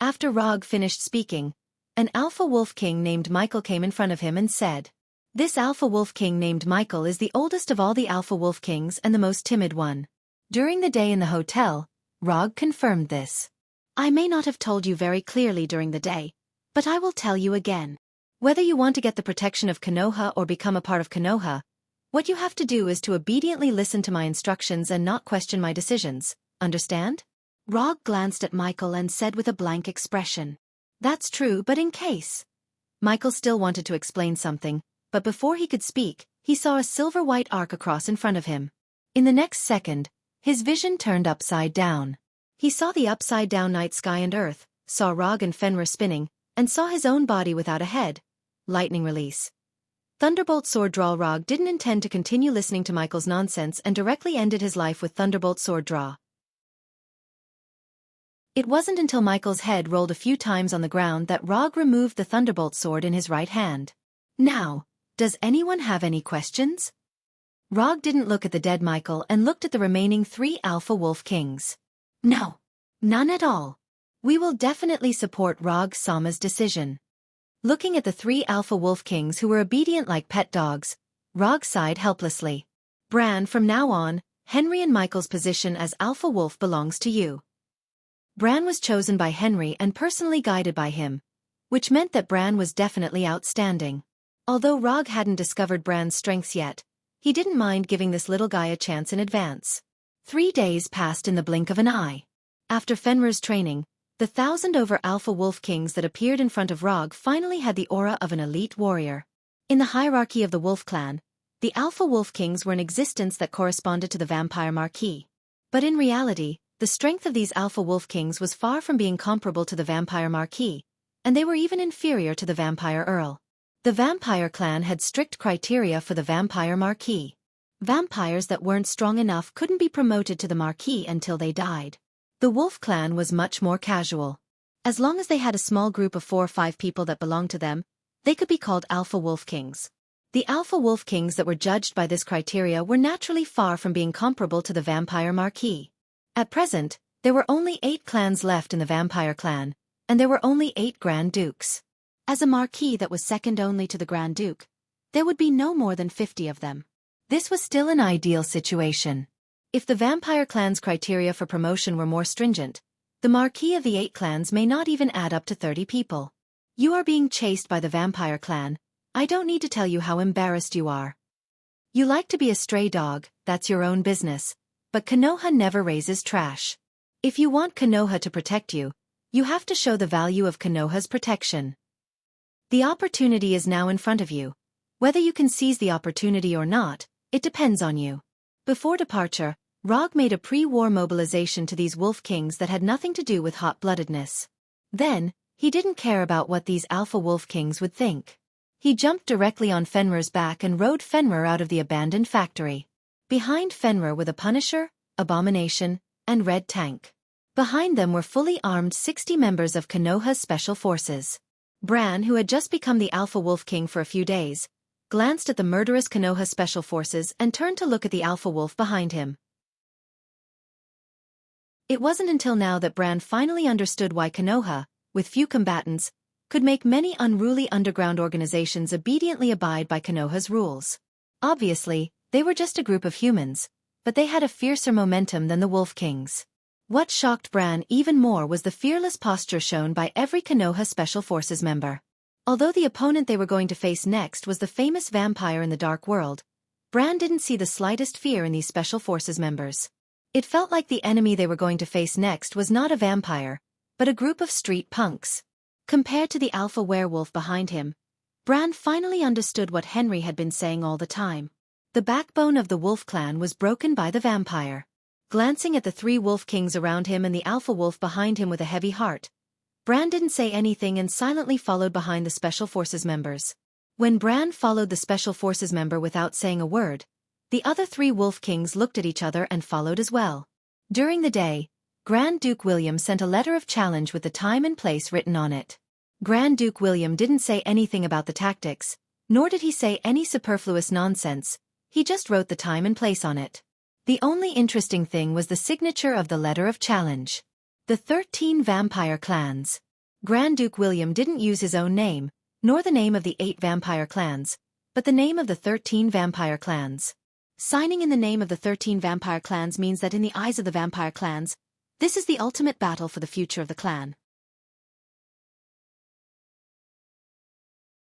After Rog finished speaking, an Alpha Wolf king named Michael came in front of him and said, "This Alpha Wolf king named Michael is the oldest of all the Alpha Wolf kings and the most timid one." During the day in the hotel, Rog confirmed this. "I may not have told you very clearly during the day, but I will tell you again. Whether you want to get the protection of Konoha or become a part of Konoha, what you have to do is to obediently listen to my instructions and not question my decisions, understand?" Rog glanced at Michael and said with a blank expression, "That's true, but in case." Michael still wanted to explain something, but before he could speak, he saw a silver-white arc across in front of him. In the next second, his vision turned upside down. He saw the upside-down night sky and earth, saw Rog and Fenrir spinning, and saw his own body without a head. Lightning release. Thunderbolt Sword Draw. Rog didn't intend to continue listening to Michael's nonsense and directly ended his life with Thunderbolt Sword Draw. It wasn't until Michael's head rolled a few times on the ground that Rog removed the Thunderbolt Sword in his right hand. Now, does anyone have any questions? Rog didn't look at the dead Michael and looked at the remaining 3 Alpha Wolf Kings. No. None at all. We will definitely support Rog Sama's decision. Looking at the 3 Alpha Wolf Kings who were obedient like pet dogs, Rog sighed helplessly. Bran, from now on, Henry and Michael's position as Alpha Wolf belongs to you. Bran was chosen by Henry and personally guided by him, which meant that Bran was definitely outstanding. Although Rog hadn't discovered Bran's strengths yet, he didn't mind giving this little guy a chance in advance. 3 days passed in the blink of an eye. After Fenrir's training, the 1,000 over Alpha Wolf Kings that appeared in front of Rog finally had the aura of an elite warrior. In the hierarchy of the Wolf clan, the Alpha Wolf Kings were an existence that corresponded to the Vampire Marquis. But in reality, the strength of these Alpha Wolf Kings was far from being comparable to the Vampire Marquis, and they were even inferior to the Vampire Earl. The Vampire clan had strict criteria for the Vampire Marquis. Vampires that weren't strong enough couldn't be promoted to the Marquis until they died. The Wolf clan was much more casual. As long as they had a small group of 4 or 5 people that belonged to them, they could be called Alpha Wolf Kings. The Alpha Wolf Kings that were judged by this criteria were naturally far from being comparable to the Vampire Marquis. At present, there were only 8 clans left in the Vampire clan, and there were only 8 Grand Dukes. As a Marquis that was second only to the Grand Duke, there would be no more than 50 of them. This was still an ideal situation. If the Vampire clan's criteria for promotion were more stringent, the Marquis of the 8 clans may not even add up to 30 people. You are being chased by the Vampire clan. I don't need to tell you how embarrassed you are. You like to be a stray dog, that's your own business. But Konoha never raises trash. If you want Konoha to protect you, you have to show the value of Konoha's protection. The opportunity is now in front of you. Whether you can seize the opportunity or not, it depends on you. Before departure, Rog made a pre-war mobilization to these wolf kings that had nothing to do with hot-bloodedness. Then, he didn't care about what these alpha wolf kings would think. He jumped directly on Fenrir's back and rode Fenrir out of the abandoned factory. Behind Fenrir were the Punisher, Abomination, and Red Tank. Behind them were fully armed 60 members of Konoha's special forces. Bran, who had just become the Alpha Wolf King for a few days, glanced at the murderous Konoha special forces and turned to look at the Alpha Wolf behind him. It wasn't until now that Bran finally understood why Konoha, with few combatants, could make many unruly underground organizations obediently abide by Konoha's rules. Obviously, they were just a group of humans, but they had a fiercer momentum than the Wolf Kings. What shocked Bran even more was the fearless posture shown by every Konoha Special Forces member. Although the opponent they were going to face next was the famous vampire in the Dark World, Bran didn't see the slightest fear in these Special Forces members. It felt like the enemy they were going to face next was not a vampire, but a group of street punks. Compared to the alpha werewolf behind him, Bran finally understood what Henry had been saying all the time. The backbone of the wolf clan was broken by the vampire. Glancing at the 3 wolf kings around him and the alpha wolf behind him with a heavy heart, Bran didn't say anything and silently followed behind the Special Forces members. When Bran followed the Special Forces member without saying a word, the other 3 wolf kings looked at each other and followed as well. During the day, Grand Duke William sent a letter of challenge with the time and place written on it. Grand Duke William didn't say anything about the tactics, nor did he say any superfluous nonsense, he just wrote the time and place on it. The only interesting thing was the signature of the letter of challenge. The 13 vampire clans. Grand Duke William didn't use his own name, nor the name of the 8 vampire clans, but the name of the 13 vampire clans. Signing in the name of the 13 vampire clans means that in the eyes of the vampire clans, this is the ultimate battle for the future of the clan.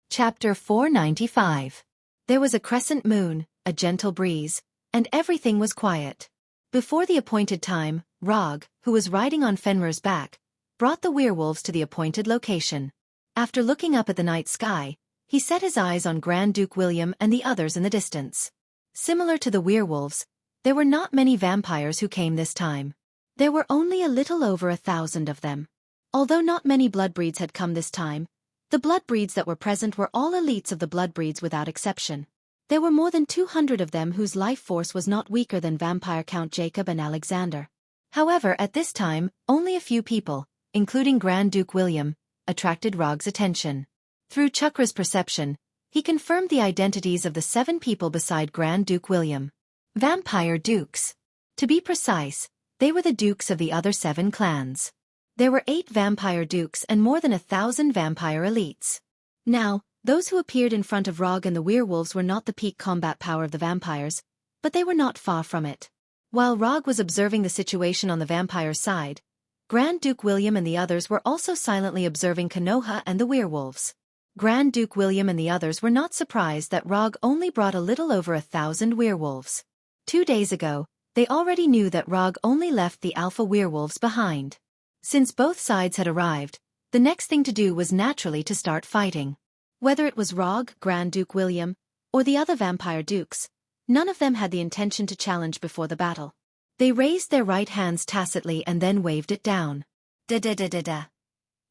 Chapter 495. There was a crescent moon, a gentle breeze, and everything was quiet. Before the appointed time, Rog, who was riding on Fenrir's back, brought the werewolves to the appointed location. After looking up at the night sky, he set his eyes on Grand Duke William and the others in the distance. Similar to the werewolves, there were not many vampires who came this time. There were only a little over 1,000 of them. Although not many bloodbreeds had come this time, the bloodbreeds that were present were all elites of the bloodbreeds without exception. There were more than 200 of them whose life force was not weaker than vampire Count Jacob and Alexander. However, at this time, only a few people, including Grand Duke William, attracted Rog's attention. Through Chakra's perception, he confirmed the identities of the 7 people beside Grand Duke William. Vampire Dukes. To be precise, they were the dukes of the other 7 clans. There were 8 vampire dukes and more than 1,000 vampire elites. Now, those who appeared in front of Rog and the werewolves were not the peak combat power of the vampires, but they were not far from it. While Rog was observing the situation on the vampire side, Grand Duke William and the others were also silently observing Konoha and the werewolves. Grand Duke William and the others were not surprised that Rog only brought a little over 1,000 werewolves. 2 days ago, they already knew that Rog only left the alpha werewolves behind. Since both sides had arrived, the next thing to do was naturally to start fighting. Whether it was Rog, Grand Duke William, or the other vampire dukes, none of them had the intention to challenge before the battle. They raised their right hands tacitly and then waved it down. Da-da-da-da-da.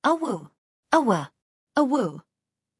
A-woo. A-wah. A-woo.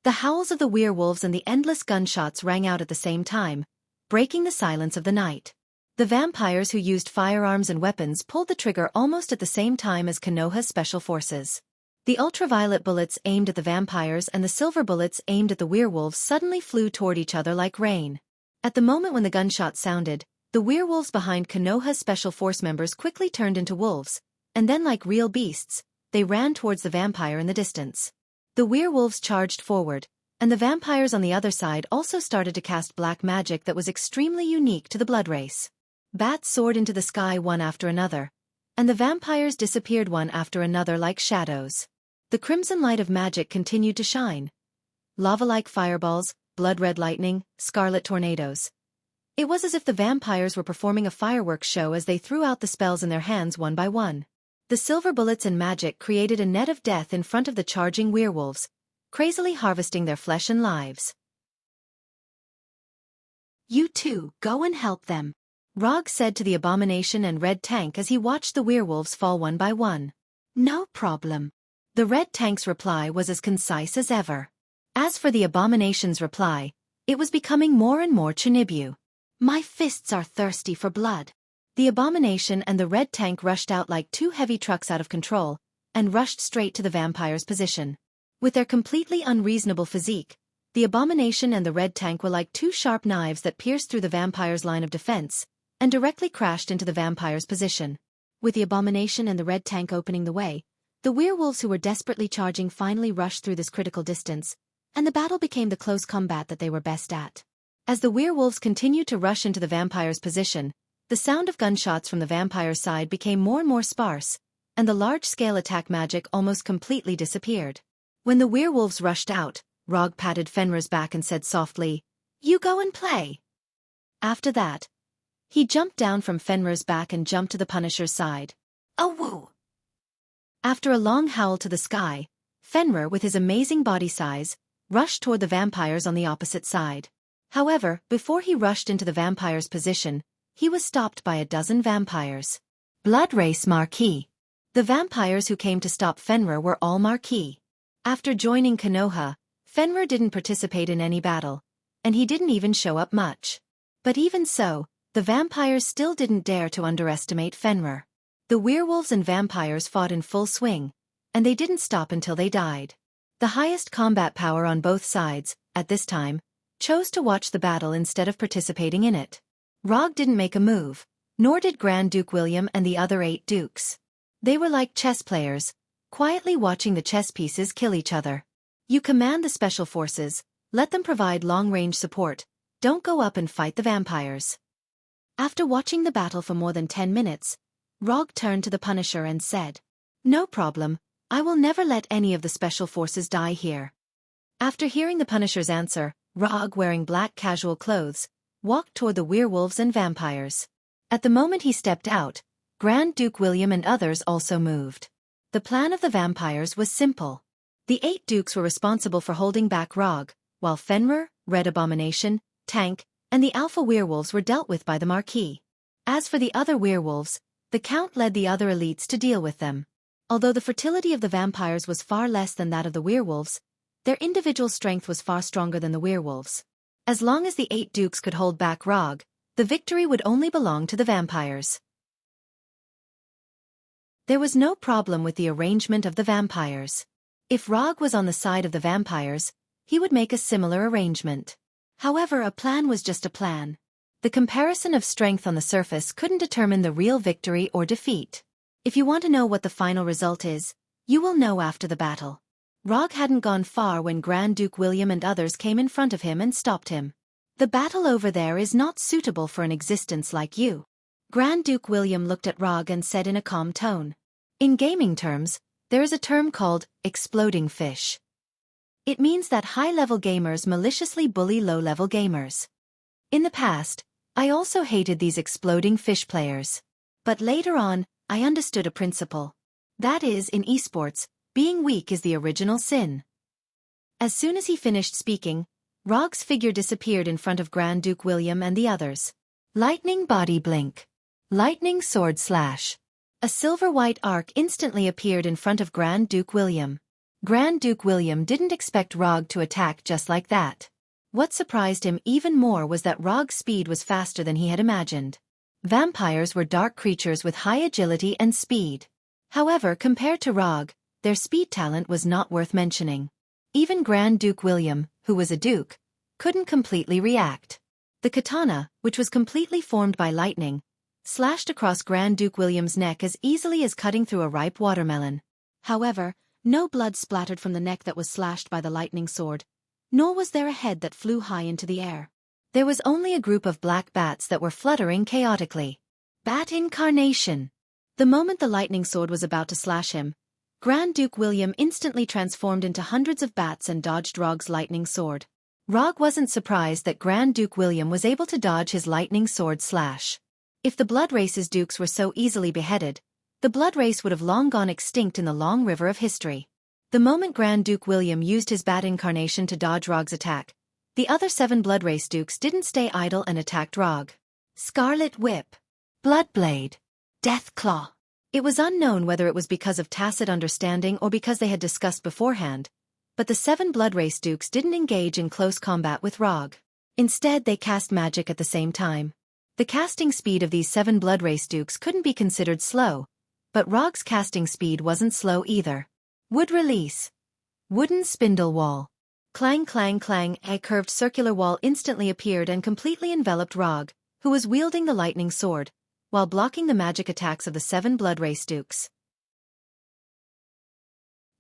The howls of the werewolves and the endless gunshots rang out at the same time, breaking the silence of the night. The vampires who used firearms and weapons pulled the trigger almost at the same time as Konoha's special forces. The ultraviolet bullets aimed at the vampires and the silver bullets aimed at the werewolves suddenly flew toward each other like rain. At the moment when the gunshot sounded, the werewolves behind Konoha's special force members quickly turned into wolves, and then like real beasts, they ran towards the vampire in the distance. The werewolves charged forward, and the vampires on the other side also started to cast black magic that was extremely unique to the blood race. Bats soared into the sky one after another, and the vampires disappeared one after another like shadows. The crimson light of magic continued to shine. Lava-like fireballs, blood-red lightning, scarlet tornadoes. It was as if the vampires were performing a fireworks show as they threw out the spells in their hands one by one. The silver bullets and magic created a net of death in front of the charging werewolves, crazily harvesting their flesh and lives. You two, go and help them. Rog said to the abomination and red tank as he watched the werewolves fall one by one. No problem. The red tank's reply was as concise as ever. As for the abomination's reply, it was becoming more and more Chinibu. My fists are thirsty for blood. The abomination and the red tank rushed out like two heavy trucks out of control, and rushed straight to the vampire's position. With their completely unreasonable physique, the abomination and the red tank were like two sharp knives that pierced through the vampire's line of defense, and directly crashed into the vampire's position. With the abomination and the red tank opening the way, the werewolves who were desperately charging finally rushed through this critical distance, and the battle became the close combat that they were best at. As the werewolves continued to rush into the vampire's position, the sound of gunshots from the vampire's side became more and more sparse, and the large-scale attack magic almost completely disappeared. When the werewolves rushed out, Rog patted Fenrir's back and said softly, "You go and play." After that, he jumped down from Fenrir's back and jumped to the Punisher's side. "Oh woo!" After a long howl to the sky, Fenrir, with his amazing body size, rushed toward the vampires on the opposite side. However, before he rushed into the vampire's position, he was stopped by a dozen vampires. Blood Race Marquis. The vampires who came to stop Fenrir were all Marquis. After joining Konoha, Fenrir didn't participate in any battle, and he didn't even show up much. But even so, the vampires still didn't dare to underestimate Fenrir. The werewolves and vampires fought in full swing, and they didn't stop until they died. The highest combat power on both sides, at this time, chose to watch the battle instead of participating in it. Rog didn't make a move, nor did Grand Duke William and the other 8 dukes. They were like chess players, quietly watching the chess pieces kill each other. You command the special forces, let them provide long-range support, don't go up and fight the vampires. After watching the battle for more than 10 minutes, Rog turned to the Punisher and said, "No problem, I will never let any of the special forces die here." After hearing the Punisher's answer, Rog, wearing black casual clothes, walked toward the werewolves and vampires. At the moment he stepped out, Grand Duke William and others also moved. The plan of the vampires was simple. The 8 dukes were responsible for holding back Rog, while Fenrir, Red Abomination, Tank, and the alpha werewolves were dealt with by the Marquis. As for the other werewolves, the Count led the other elites to deal with them. Although the fertility of the vampires was far less than that of the werewolves, their individual strength was far stronger than the werewolves. As long as the 8 dukes could hold back Rog, the victory would only belong to the vampires. There was no problem with the arrangement of the vampires. If Rog was on the side of the vampires, he would make a similar arrangement. However, a plan was just a plan. The comparison of strength on the surface couldn't determine the real victory or defeat. If you want to know what the final result is, you will know after the battle. Rog hadn't gone far when Grand Duke William and others came in front of him and stopped him. "The battle over there is not suitable for an existence like you." Grand Duke William looked at Rog and said in a calm tone. In gaming terms, there is a term called exploding fish. It means that high-level gamers maliciously bully low-level gamers. In the past, I also hated these exploding fish players. But later on, I understood a principle. That is, in esports, being weak is the original sin. As soon as he finished speaking, Rog's figure disappeared in front of Grand Duke William and the others. Lightning body blink. Lightning sword slash. A silver-white arc instantly appeared in front of Grand Duke William. Grand Duke William didn't expect Rog to attack just like that. What surprised him even more was that Rog's speed was faster than he had imagined. Vampires were dark creatures with high agility and speed. However, compared to Rog, their speed talent was not worth mentioning. Even Grand Duke William, who was a duke, couldn't completely react. The katana, which was completely formed by lightning, slashed across Grand Duke William's neck as easily as cutting through a ripe watermelon. However, no blood splattered from the neck that was slashed by the lightning sword, nor was there a head that flew high into the air. There was only a group of black bats that were fluttering chaotically. Bat incarnation! The moment the lightning sword was about to slash him, Grand Duke William instantly transformed into hundreds of bats and dodged Rog's lightning sword. Rog wasn't surprised that Grand Duke William was able to dodge his lightning sword slash. If the Blood Race's dukes were so easily beheaded, the Blood Race would have long gone extinct in the long river of history. The moment Grand Duke William used his bat incarnation to dodge Rog's attack, the other 7 Blood Race dukes didn't stay idle and attacked Rog. Scarlet Whip, Bloodblade, Deathclaw. It was unknown whether it was because of tacit understanding or because they had discussed beforehand, but the 7 Bloodrace Dukes didn't engage in close combat with Rog. Instead, they cast magic at the same time. The casting speed of these 7 Bloodrace Dukes couldn't be considered slow, but Rog's casting speed wasn't slow either. Wood Release, Wooden Spindle Wall. Clang clang clang, a curved circular wall instantly appeared and completely enveloped Rog, who was wielding the lightning sword, while blocking the magic attacks of the 7 Bloodrace Dukes.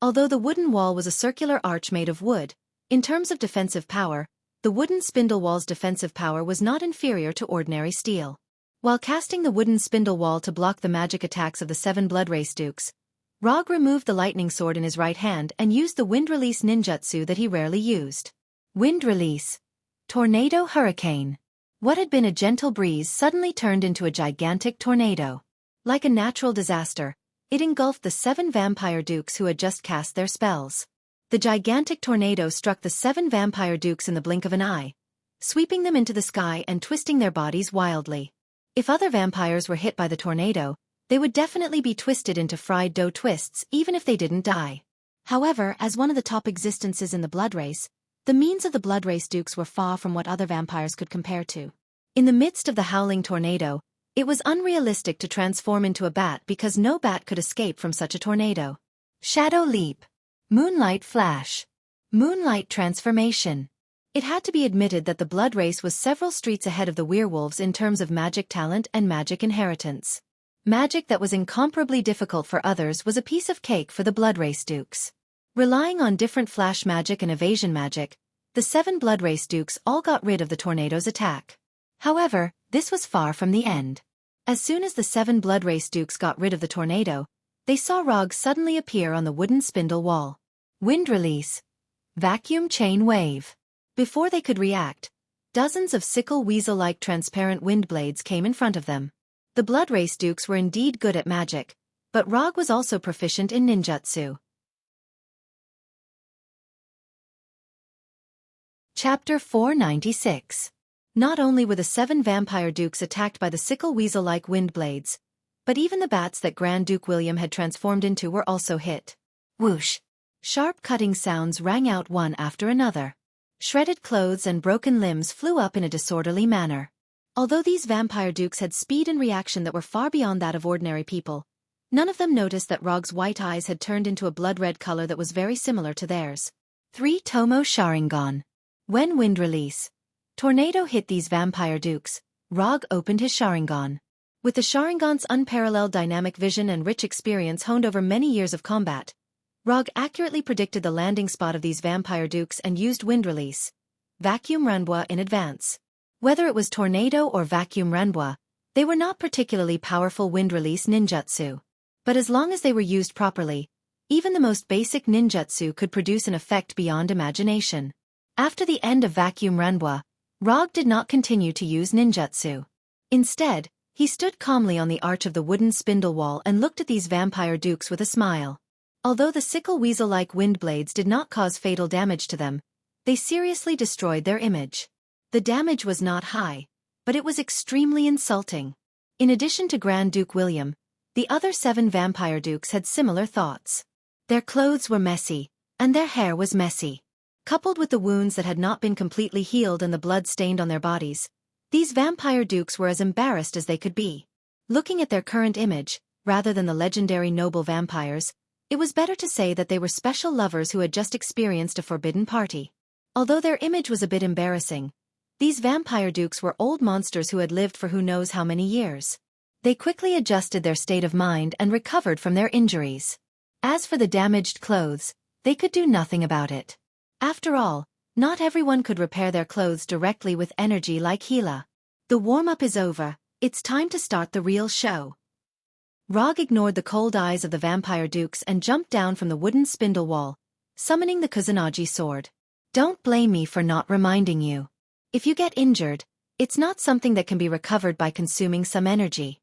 Although the wooden wall was a circular arch made of wood, in terms of defensive power, the wooden spindle wall's defensive power was not inferior to ordinary steel. While casting the wooden spindle wall to block the magic attacks of the 7 Bloodrace Dukes, Rog removed the lightning sword in his right hand and used the wind release ninjutsu that he rarely used. Wind Release, Tornado Hurricane. What had been a gentle breeze suddenly turned into a gigantic tornado. Like a natural disaster, it engulfed the 7 Vampire Dukes who had just cast their spells. The gigantic tornado struck the 7 Vampire Dukes in the blink of an eye, sweeping them into the sky and twisting their bodies wildly. If other vampires were hit by the tornado, they would definitely be twisted into fried dough twists even if they didn't die. However, as one of the top existences in the Blood Race, the means of the Bloodrace Dukes were far from what other vampires could compare to. In the midst of the howling tornado, it was unrealistic to transform into a bat because no bat could escape from such a tornado. Shadow Leap, Moonlight Flash, Moonlight Transformation. It had to be admitted that the Blood Race was several streets ahead of the werewolves in terms of magic talent and magic inheritance. Magic that was incomparably difficult for others was a piece of cake for the Bloodrace Dukes. Relying on different flash magic and evasion magic, the 7 Bloodrace Dukes all got rid of the tornado's attack. However, this was far from the end. As soon as the 7 Bloodrace Dukes got rid of the tornado, they saw Rog suddenly appear on the wooden spindle wall. Wind Release, Vacuum Chain Wave. Before they could react, dozens of sickle weasel-like transparent wind blades came in front of them. The Bloodrace Dukes were indeed good at magic, but Rog was also proficient in ninjutsu. Chapter 496. Not only were the 7 Vampire Dukes attacked by the sickle weasel-like wind blades, but even the bats that Grand Duke William had transformed into were also hit. Whoosh! Sharp cutting sounds rang out one after another. Shredded clothes and broken limbs flew up in a disorderly manner. Although these Vampire Dukes had speed and reaction that were far beyond that of ordinary people, none of them noticed that Rog's white eyes had turned into a blood-red color that was very similar to theirs. 3 Tomo Sharingan. When Wind Release, Tornado hit these Vampire Dukes, Rog opened his Sharingan. With the Sharingan's unparalleled dynamic vision and rich experience honed over many years of combat, Rog accurately predicted the landing spot of these Vampire Dukes and used Wind Release, Vacuum Renbwa in advance. Whether it was Tornado or Vacuum Renbwa, they were not particularly powerful wind release ninjutsu. But as long as they were used properly, even the most basic ninjutsu could produce an effect beyond imagination. After the end of Vacuum Renbwa, Rog did not continue to use ninjutsu. Instead, he stood calmly on the arch of the wooden spindle wall and looked at these Vampire Dukes with a smile. Although the sickle weasel-like wind blades did not cause fatal damage to them, they seriously destroyed their image. The damage was not high, but it was extremely insulting. In addition to Grand Duke William, the other 7 Vampire Dukes had similar thoughts. Their clothes were messy, and their hair was messy. Coupled with the wounds that had not been completely healed and the blood stained on their bodies, these Vampire Dukes were as embarrassed as they could be. Looking at their current image, rather than the legendary noble vampires, it was better to say that they were special lovers who had just experienced a forbidden party. Although their image was a bit embarrassing, these Vampire Dukes were old monsters who had lived for who knows how many years. They quickly adjusted their state of mind and recovered from their injuries. As for the damaged clothes, they could do nothing about it. After all, not everyone could repair their clothes directly with energy like Gila. The warm-up is over, it's time to start the real show. Rog ignored the cold eyes of the Vampire Dukes and jumped down from the wooden spindle wall, summoning the Kusanagi sword. Don't blame me for not reminding you. If you get injured, it's not something that can be recovered by consuming some energy.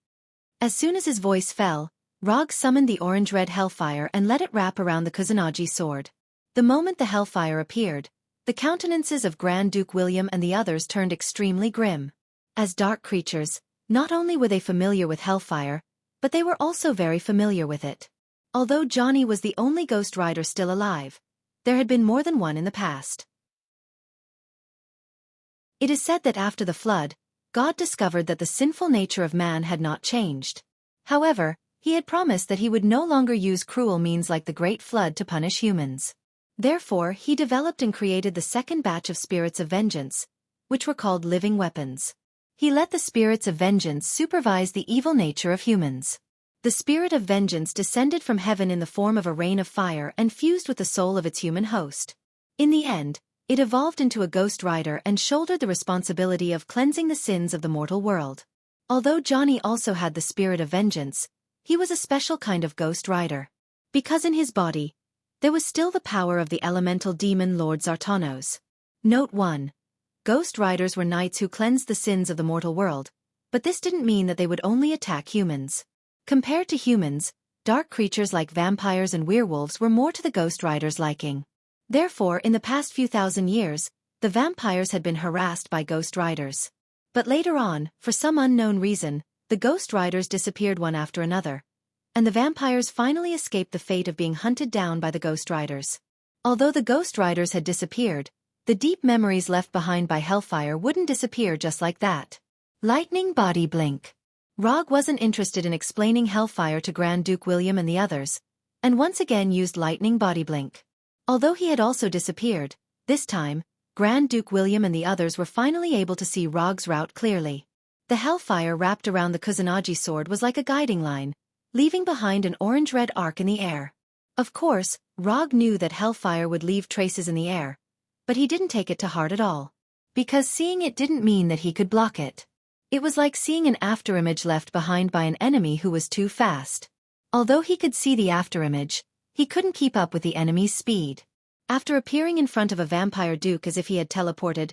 As soon as his voice fell, Rog summoned the orange-red hellfire and let it wrap around the Kusanagi sword. The moment the hellfire appeared, the countenances of Grand Duke William and the others turned extremely grim. As dark creatures, Not only were they familiar with hellfire, but they were also very familiar with it. Although Johnny was the only ghost rider still alive, there had been more than one in the past. It is said that after the flood, God discovered that the sinful nature of man had not changed. However, he had promised that he would no longer use cruel means like the Great Flood to punish humans. Therefore, he developed and created the second batch of spirits of vengeance, which were called living weapons. He let the spirits of vengeance supervise the evil nature of humans. The spirit of vengeance descended from heaven in the form of a rain of fire and fused with the soul of its human host. In the end, it evolved into a ghost rider and shouldered the responsibility of cleansing the sins of the mortal world. Although Johnny also had the spirit of vengeance, he was a special kind of ghost rider. Because in his body, there was still the power of the elemental demon Lord Zartanos. Note 1. Ghost riders were knights who cleansed the sins of the mortal world, but this didn't mean that they would only attack humans. Compared to humans, dark creatures like vampires and werewolves were more to the ghost riders' liking. Therefore, in the past few thousand years, the vampires had been harassed by ghost riders. But later on, for some unknown reason, the ghost riders disappeared one after another, and the vampires finally escaped the fate of being hunted down by the ghost riders. Although the ghost riders had disappeared, the deep memories left behind by hellfire wouldn't disappear just like that. Lightning body blink. Rog wasn't interested in explaining hellfire to Grand Duke William and the others, and once again used lightning body blink. Although he had also disappeared, this time, Grand Duke William and the others were finally able to see Rog's route clearly. The hellfire wrapped around the Kusanagi sword was like a guiding line, leaving behind an orange-red arc in the air. Of course, Rog knew that hellfire would leave traces in the air, but he didn't take it to heart at all. Because seeing it didn't mean that he could block it. It was like seeing an afterimage left behind by an enemy who was too fast. Although he could see the afterimage, he couldn't keep up with the enemy's speed. After appearing in front of a vampire duke as if he had teleported,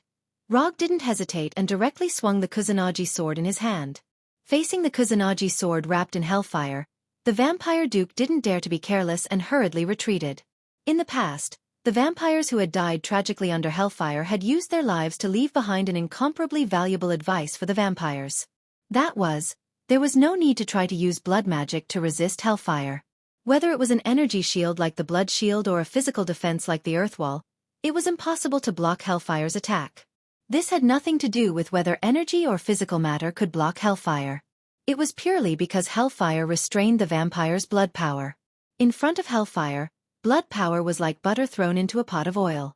Rog didn't hesitate and directly swung the Kusanagi sword in his hand. Facing the Kusanagi sword wrapped in hellfire, the vampire duke didn't dare to be careless and hurriedly retreated. In the past, the vampires who had died tragically under hellfire had used their lives to leave behind an incomparably valuable advice for the vampires. That was, there was no need to try to use blood magic to resist hellfire. Whether it was an energy shield like the blood shield or a physical defense like the earth wall, it was impossible to block hellfire's attack. This had nothing to do with whether energy or physical matter could block hellfire. It was purely because hellfire restrained the vampire's blood power. In front of hellfire, blood power was like butter thrown into a pot of oil.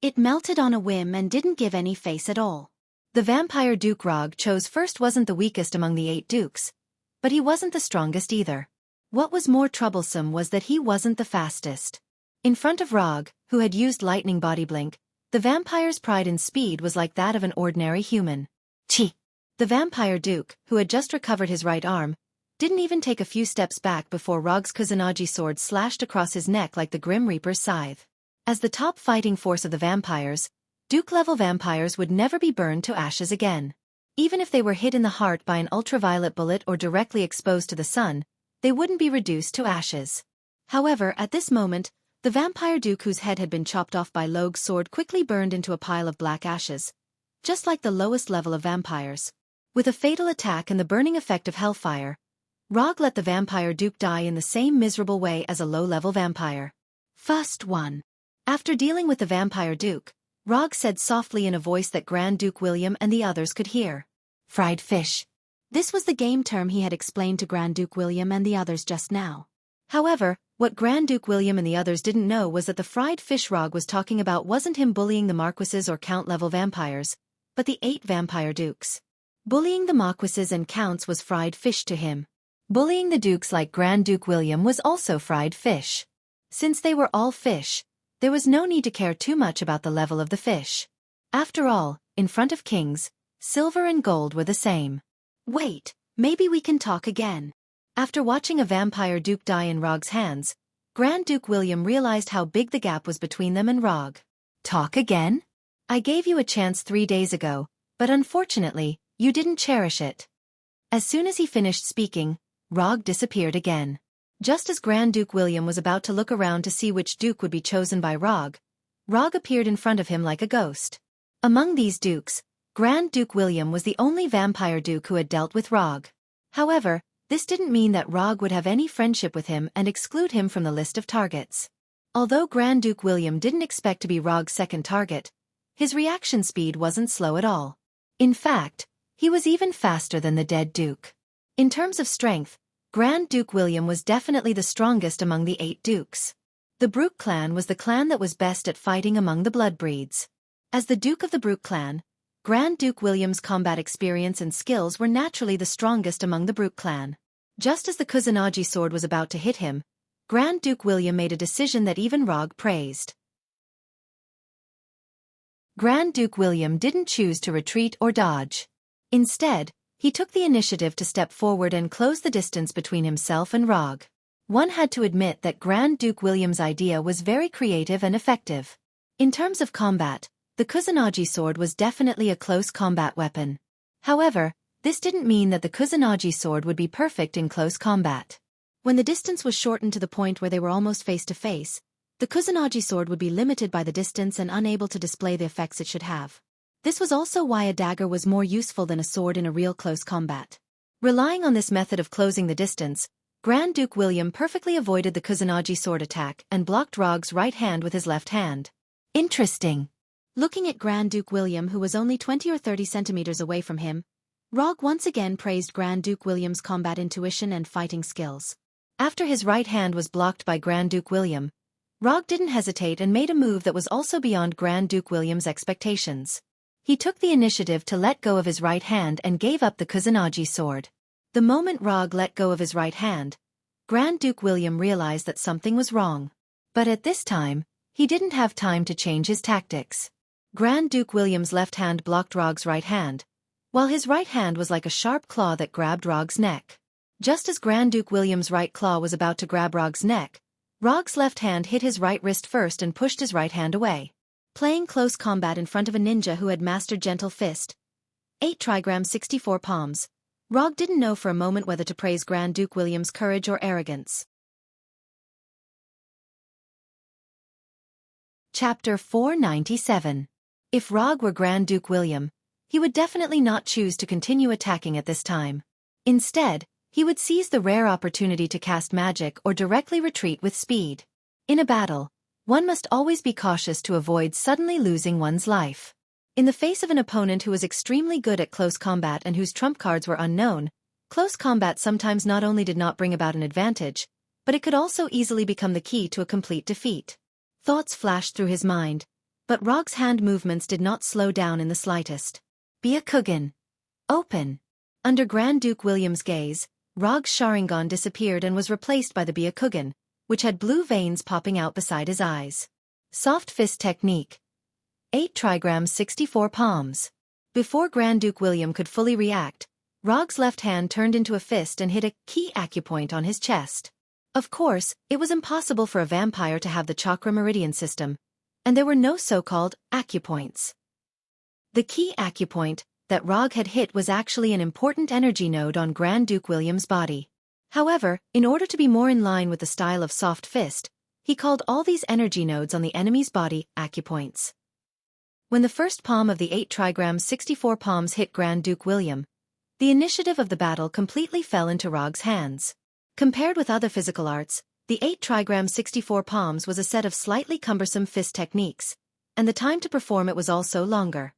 It melted on a whim and didn't give any face at all. The vampire Duke Rog chose first wasn't the weakest among the 8 dukes, but he wasn't the strongest either. What was more troublesome was that he wasn't the fastest. In front of Rog, who had used lightning body blink, the vampire's pride in speed was like that of an ordinary human. Chi! The vampire duke, who had just recovered his right arm, didn't even take a few steps back before Rog's Kusanagi sword slashed across his neck like the Grim Reaper's scythe. As the top fighting force of the vampires, Duke-level vampires would never be burned to ashes again. Even if they were hit in the heart by an ultraviolet bullet or directly exposed to the sun, they wouldn't be reduced to ashes. However, at this moment, the vampire duke whose head had been chopped off by Logue's sword quickly burned into a pile of black ashes, just like the lowest level of vampires. With a fatal attack and the burning effect of hellfire, Rog let the vampire duke die in the same miserable way as a low-level vampire. First one. After dealing with the vampire duke, Rog said softly in a voice that Grand Duke William and the others could hear. Fried fish. This was the game term he had explained to Grand Duke William and the others just now. However, what Grand Duke William and the others didn't know was that the fried fish Rog was talking about wasn't him bullying the marquises or count-level vampires, but the 8 vampire dukes. Bullying the marquises and counts was fried fish to him. Bullying the dukes like Grand Duke William was also fried fish. Since they were all fish, there was no need to care too much about the level of the fish. After all, in front of kings, silver and gold were the same. Wait, maybe we can talk again. After watching a vampire duke die in Rog's hands, Grand Duke William realized how big the gap was between them and Rog. Talk again? I gave you a chance 3 days ago, but unfortunately, you didn't cherish it. As soon as he finished speaking, Rog disappeared again. Just as Grand Duke William was about to look around to see which duke would be chosen by Rog, Rog appeared in front of him like a ghost. Among these dukes, Grand Duke William was the only vampire duke who had dealt with Rog. However, this didn't mean that Rog would have any friendship with him and exclude him from the list of targets. Although Grand Duke William didn't expect to be Rog's second target, his reaction speed wasn't slow at all. In fact, he was even faster than the dead duke. In terms of strength, Grand Duke William was definitely the strongest among the 8 dukes. The Brooke clan was the clan that was best at fighting among the bloodbreeds. As the Duke of the Brooke clan, Grand Duke William's combat experience and skills were naturally the strongest among the Brooke clan. Just as the Kusanagi sword was about to hit him, Grand Duke William made a decision that even Rog praised. Grand Duke William didn't choose to retreat or dodge. Instead, he took the initiative to step forward and close the distance between himself and Rog. One had to admit that Grand Duke William's idea was very creative and effective. In terms of combat, the Kusanagi sword was definitely a close combat weapon. However, this didn't mean that the Kusanagi sword would be perfect in close combat. When the distance was shortened to the point where they were almost face to face, the Kusanagi sword would be limited by the distance and unable to display the effects it should have. This was also why a dagger was more useful than a sword in a real close combat. Relying on this method of closing the distance, Grand Duke William perfectly avoided the Kusanagi sword attack and blocked Rog's right hand with his left hand. Interesting. Looking at Grand Duke William, who was only 20 or 30 centimeters away from him, Rog once again praised Grand Duke William's combat intuition and fighting skills. After his right hand was blocked by Grand Duke William, Rog didn't hesitate and made a move that was also beyond Grand Duke William's expectations. He took the initiative to let go of his right hand and gave up the Kusanagi sword. The moment Rog let go of his right hand, Grand Duke William realized that something was wrong. But at this time, he didn't have time to change his tactics. Grand Duke William's left hand blocked Rog's right hand, while his right hand was like a sharp claw that grabbed Rog's neck. Just as Grand Duke William's right claw was about to grab Rog's neck, Rog's left hand hit his right wrist first and pushed his right hand away. Playing close combat in front of a ninja who had mastered Gentle Fist, 8 trigrams 64 palms, Rog didn't know for a moment whether to praise Grand Duke William's courage or arrogance. Chapter 497. If Rog were Grand Duke William, he would definitely not choose to continue attacking at this time. Instead, he would seize the rare opportunity to cast magic or directly retreat with speed. In a battle, one must always be cautious to avoid suddenly losing one's life. In the face of an opponent who was extremely good at close combat and whose trump cards were unknown, close combat sometimes not only did not bring about an advantage, but it could also easily become the key to a complete defeat. Thoughts flashed through his mind, but Rog's hand movements did not slow down in the slightest. Byakugan. Open. Under Grand Duke William's gaze, Rog's Sharingan disappeared and was replaced by the Byakugan, which had blue veins popping out beside his eyes. Soft Fist Technique. 8 trigrams 64 palms. Before Grand Duke William could fully react, Rog's left hand turned into a fist and hit a key acupoint on his chest. Of course, it was impossible for a vampire to have the chakra meridian system, and there were no so-called acupoints. The key acupoint that Rog had hit was actually an important energy node on Grand Duke William's body. However, in order to be more in line with the style of Soft Fist, he called all these energy nodes on the enemy's body acupoints. When the first palm of the 8 trigrams 64 palms hit Grand Duke William, the initiative of the battle completely fell into Rog's hands. Compared with other physical arts, the 8 trigrams 64 palms was a set of slightly cumbersome fist techniques, and the time to perform it was also longer.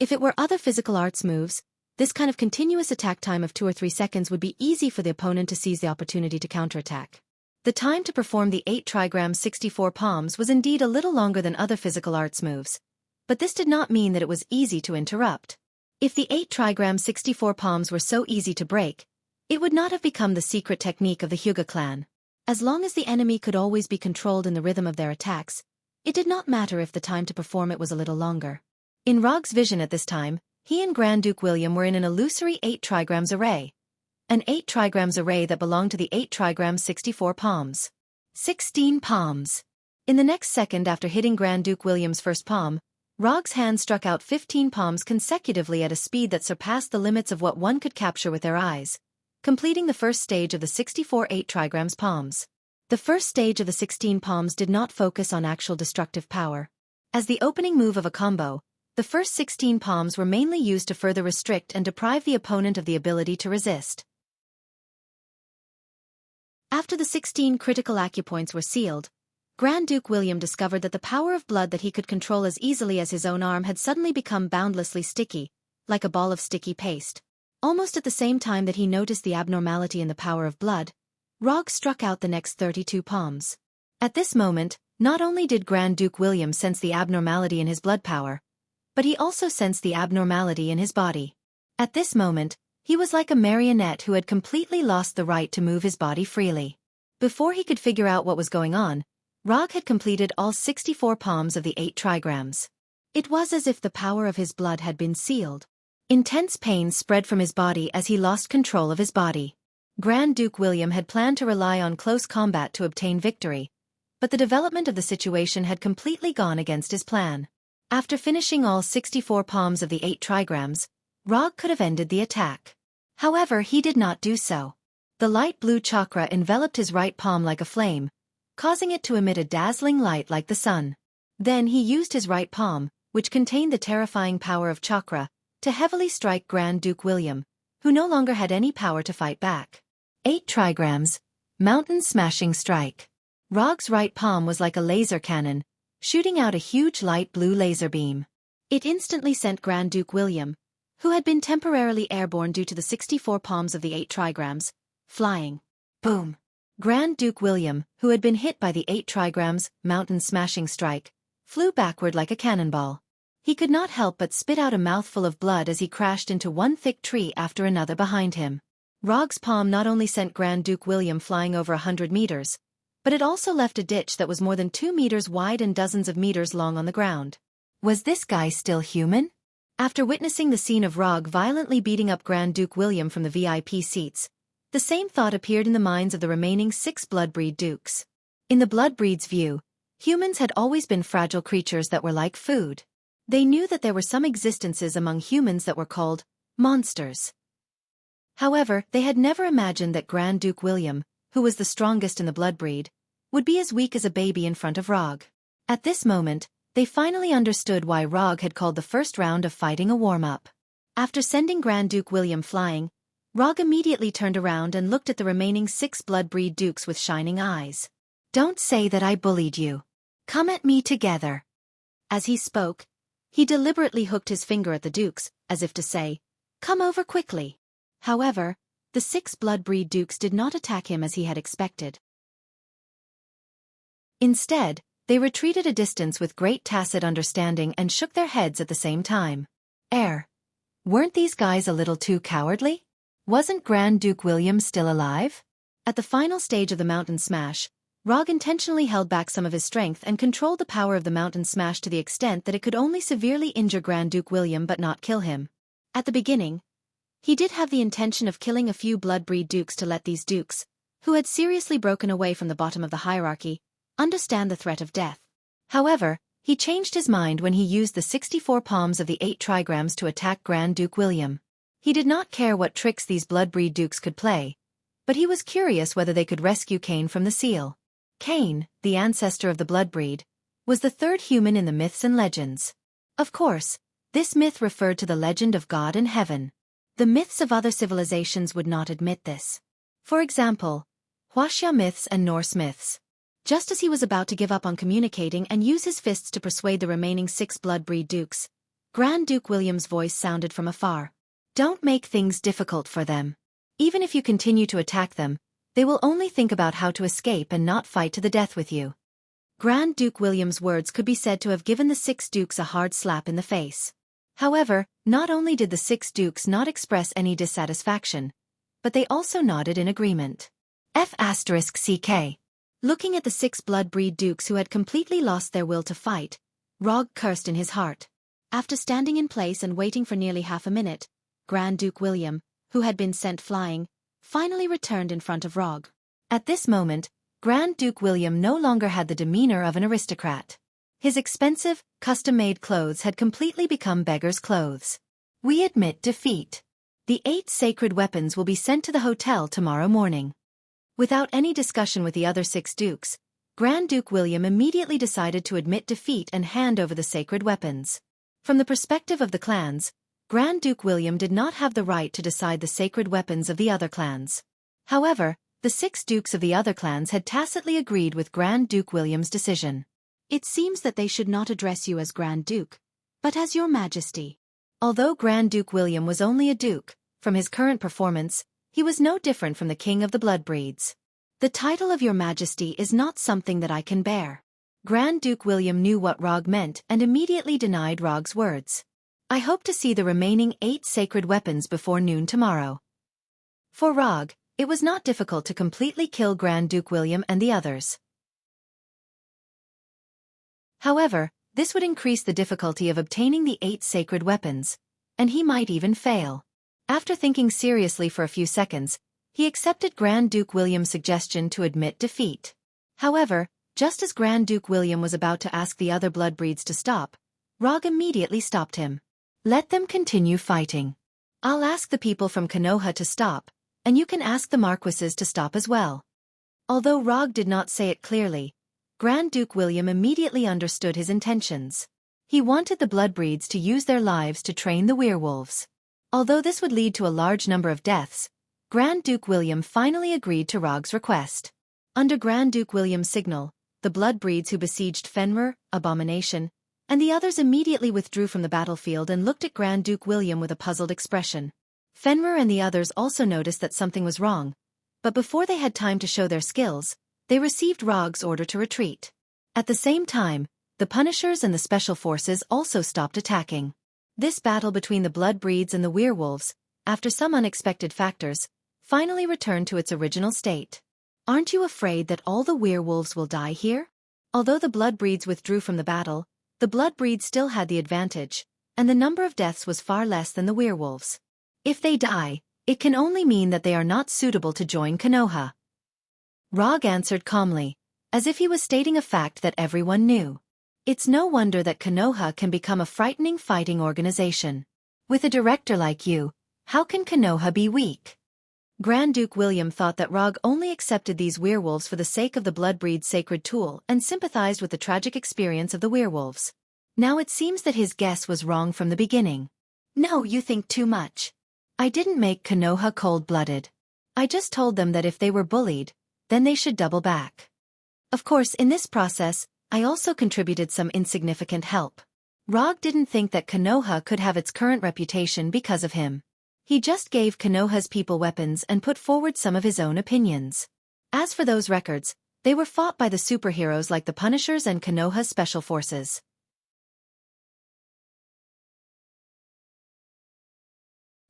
If it were other physical arts moves, this kind of continuous attack time of 2 or 3 seconds would be easy for the opponent to seize the opportunity to counterattack. The time to perform the 8 trigrams 64 palms was indeed a little longer than other physical arts moves, but this did not mean that it was easy to interrupt. If the 8 trigrams 64 palms were so easy to break, it would not have become the secret technique of the Hyuga clan. As long as the enemy could always be controlled in the rhythm of their attacks, it did not matter if the time to perform it was a little longer. In Rog's vision at this time, he and Grand Duke William were in an illusory 8 trigrams array. An 8 trigrams array that belonged to the 8 trigrams 64 palms. 16 palms. In the next second after hitting Grand Duke William's first palm, Rog's hand struck out 15 palms consecutively at a speed that surpassed the limits of what one could capture with their eyes, completing the first stage of the 64 8 trigrams palms. The first stage of the 16 palms did not focus on actual destructive power. As the opening move of a combo, The first 16 palms were mainly used to further restrict and deprive the opponent of the ability to resist. After the 16 critical acupoints were sealed, Grand Duke William discovered that the power of blood that he could control as easily as his own arm had suddenly become boundlessly sticky, like a ball of sticky paste. Almost at the same time that he noticed the abnormality in the power of blood, Rog struck out the next 32 palms. At this moment, not only did Grand Duke William sense the abnormality in his blood power, but he also sensed the abnormality in his body. At this moment, he was like a marionette who had completely lost the right to move his body freely. Before he could figure out what was going on, Rog had completed all 64 palms of the 8 trigrams. It was as if the power of his blood had been sealed. Intense pain spread from his body as he lost control of his body. Grand Duke William had planned to rely on close combat to obtain victory, but the development of the situation had completely gone against his plan. After finishing all 64 palms of the 8 trigrams, Rog could have ended the attack. However, he did not do so. The light blue chakra enveloped his right palm like a flame, causing it to emit a dazzling light like the sun. Then he used his right palm, which contained the terrifying power of chakra, to heavily strike Grand Duke William, who no longer had any power to fight back. 8 trigrams, mountain smashing strike. Rog's right palm was like a laser cannon, shooting out a huge light blue laser beam. It instantly sent Grand Duke William, who had been temporarily airborne due to the 64 palms of the 8 trigrams, flying. Boom! Grand Duke William, who had been hit by the 8 trigrams, mountain smashing strike, flew backward like a cannonball. He could not help but spit out a mouthful of blood as he crashed into one thick tree after another behind him. Rog's palm not only sent Grand Duke William flying over 100 meters, but it also left a ditch that was more than 2 meters wide and dozens of meters long on the ground. Was this guy still human? After witnessing the scene of Rog violently beating up Grand Duke William from the VIP seats, the same thought appeared in the minds of the remaining 6 bloodbreed dukes. In the bloodbreed's view, humans had always been fragile creatures that were like food. They knew that there were some existences among humans that were called monsters. However, they had never imagined that Grand Duke William, who was the strongest in the bloodbreed, would be as weak as a baby in front of Rog. At this moment, they finally understood why Rog had called the first round of fighting a warm-up. After sending Grand Duke William flying, Rog immediately turned around and looked at the remaining 6 bloodbreed dukes with shining eyes. "Don't say that I bullied you. Come at me together." As he spoke, he deliberately hooked his finger at the dukes, as if to say, "Come over quickly." However, the 6 bloodbreed dukes did not attack him as he had expected. Instead, they retreated a distance with great tacit understanding and shook their heads at the same time. Weren't these guys a little too cowardly? Wasn't Grand Duke William still alive? At the final stage of the mountain smash, Rog intentionally held back some of his strength and controlled the power of the mountain smash to the extent that it could only severely injure Grand Duke William but not kill him. At the beginning, he did have the intention of killing a few bloodbreed dukes to let these dukes, who had seriously broken away from the bottom of the hierarchy, understand the threat of death. However, he changed his mind when he used the 64 palms of the 8 trigrams to attack Grand Duke William. He did not care what tricks these bloodbreed dukes could play, but he was curious whether they could rescue Cain from the seal. Cain, the ancestor of the bloodbreed, was the 3rd human in the myths and legends. Of course, this myth referred to the legend of God in heaven. The myths of other civilizations would not admit this. For example, Wuxia myths and Norse myths. Just as he was about to give up on communicating and use his fists to persuade the remaining 6 bloodbreed dukes, Grand Duke William's voice sounded from afar. "Don't make things difficult for them. Even if you continue to attack them, they will only think about how to escape and not fight to the death with you." Grand Duke William's words could be said to have given the 6 dukes a hard slap in the face. However, not only did the 6 dukes not express any dissatisfaction, but they also nodded in agreement. F***CK. Looking at the 6 bloodbreed dukes who had completely lost their will to fight, Rog cursed in his heart. After standing in place and waiting for nearly half a minute, Grand Duke William, who had been sent flying, finally returned in front of Rog. At this moment, Grand Duke William no longer had the demeanor of an aristocrat. His expensive, custom-made clothes had completely become beggar's clothes. "We admit defeat. The 8 sacred weapons will be sent to the hotel tomorrow morning." Without any discussion with the other 6 dukes, Grand Duke William immediately decided to admit defeat and hand over the sacred weapons. From the perspective of the clans, Grand Duke William did not have the right to decide the sacred weapons of the other clans. However, the 6 dukes of the other clans had tacitly agreed with Grand Duke William's decision. It seems that they should not address you as Grand Duke, but as Your Majesty. Although Grand Duke William was only a duke, from his current performance, he was no different from the king of the bloodbreeds. The title of Your Majesty is not something that I can bear. Grand Duke William knew what Rog meant and immediately denied Rog's words. I hope to see the remaining 8 sacred weapons before noon tomorrow. For Rog, it was not difficult to completely kill Grand Duke William and the others. However, this would increase the difficulty of obtaining the 8 sacred weapons, and he might even fail. After thinking seriously for a few seconds, he accepted Grand Duke William's suggestion to admit defeat. However, just as Grand Duke William was about to ask the other bloodbreeds to stop, Rog immediately stopped him. Let them continue fighting. I'll ask the people from Konoha to stop, and you can ask the marquises to stop as well. Although Rog did not say it clearly, Grand Duke William immediately understood his intentions. He wanted the bloodbreeds to use their lives to train the werewolves. Although this would lead to a large number of deaths, Grand Duke William finally agreed to Rog's request. Under Grand Duke William's signal, the bloodbreeds who besieged Fenrir, Abomination, and the others immediately withdrew from the battlefield and looked at Grand Duke William with a puzzled expression. Fenrir and the others also noticed that something was wrong, but before they had time to show their skills, they received Rog's order to retreat. At the same time, the Punishers and the Special Forces also stopped attacking. This battle between the bloodbreeds and the werewolves, after some unexpected factors, finally returned to its original state. Aren't you afraid that all the werewolves will die here? Although the bloodbreeds withdrew from the battle, the bloodbreeds still had the advantage, and the number of deaths was far less than the werewolves. If they die, it can only mean that they are not suitable to join Konoha. Rog answered calmly, as if he was stating a fact that everyone knew. It's no wonder that Konoha can become a frightening fighting organization. With a director like you, how can Konoha be weak? Grand Duke William thought that Rog only accepted these werewolves for the sake of the bloodbreed's sacred tool and sympathized with the tragic experience of the werewolves. Now it seems that his guess was wrong from the beginning. No, you think too much. I didn't make Konoha cold-blooded. I just told them that if they were bullied, then they should double back. Of course, in this process, I also contributed some insignificant help. Rog didn't think that Konoha could have its current reputation because of him. He just gave Konoha's people weapons and put forward some of his own opinions. As for those records, they were fought by the superheroes like the Punishers and Konoha's Special Forces.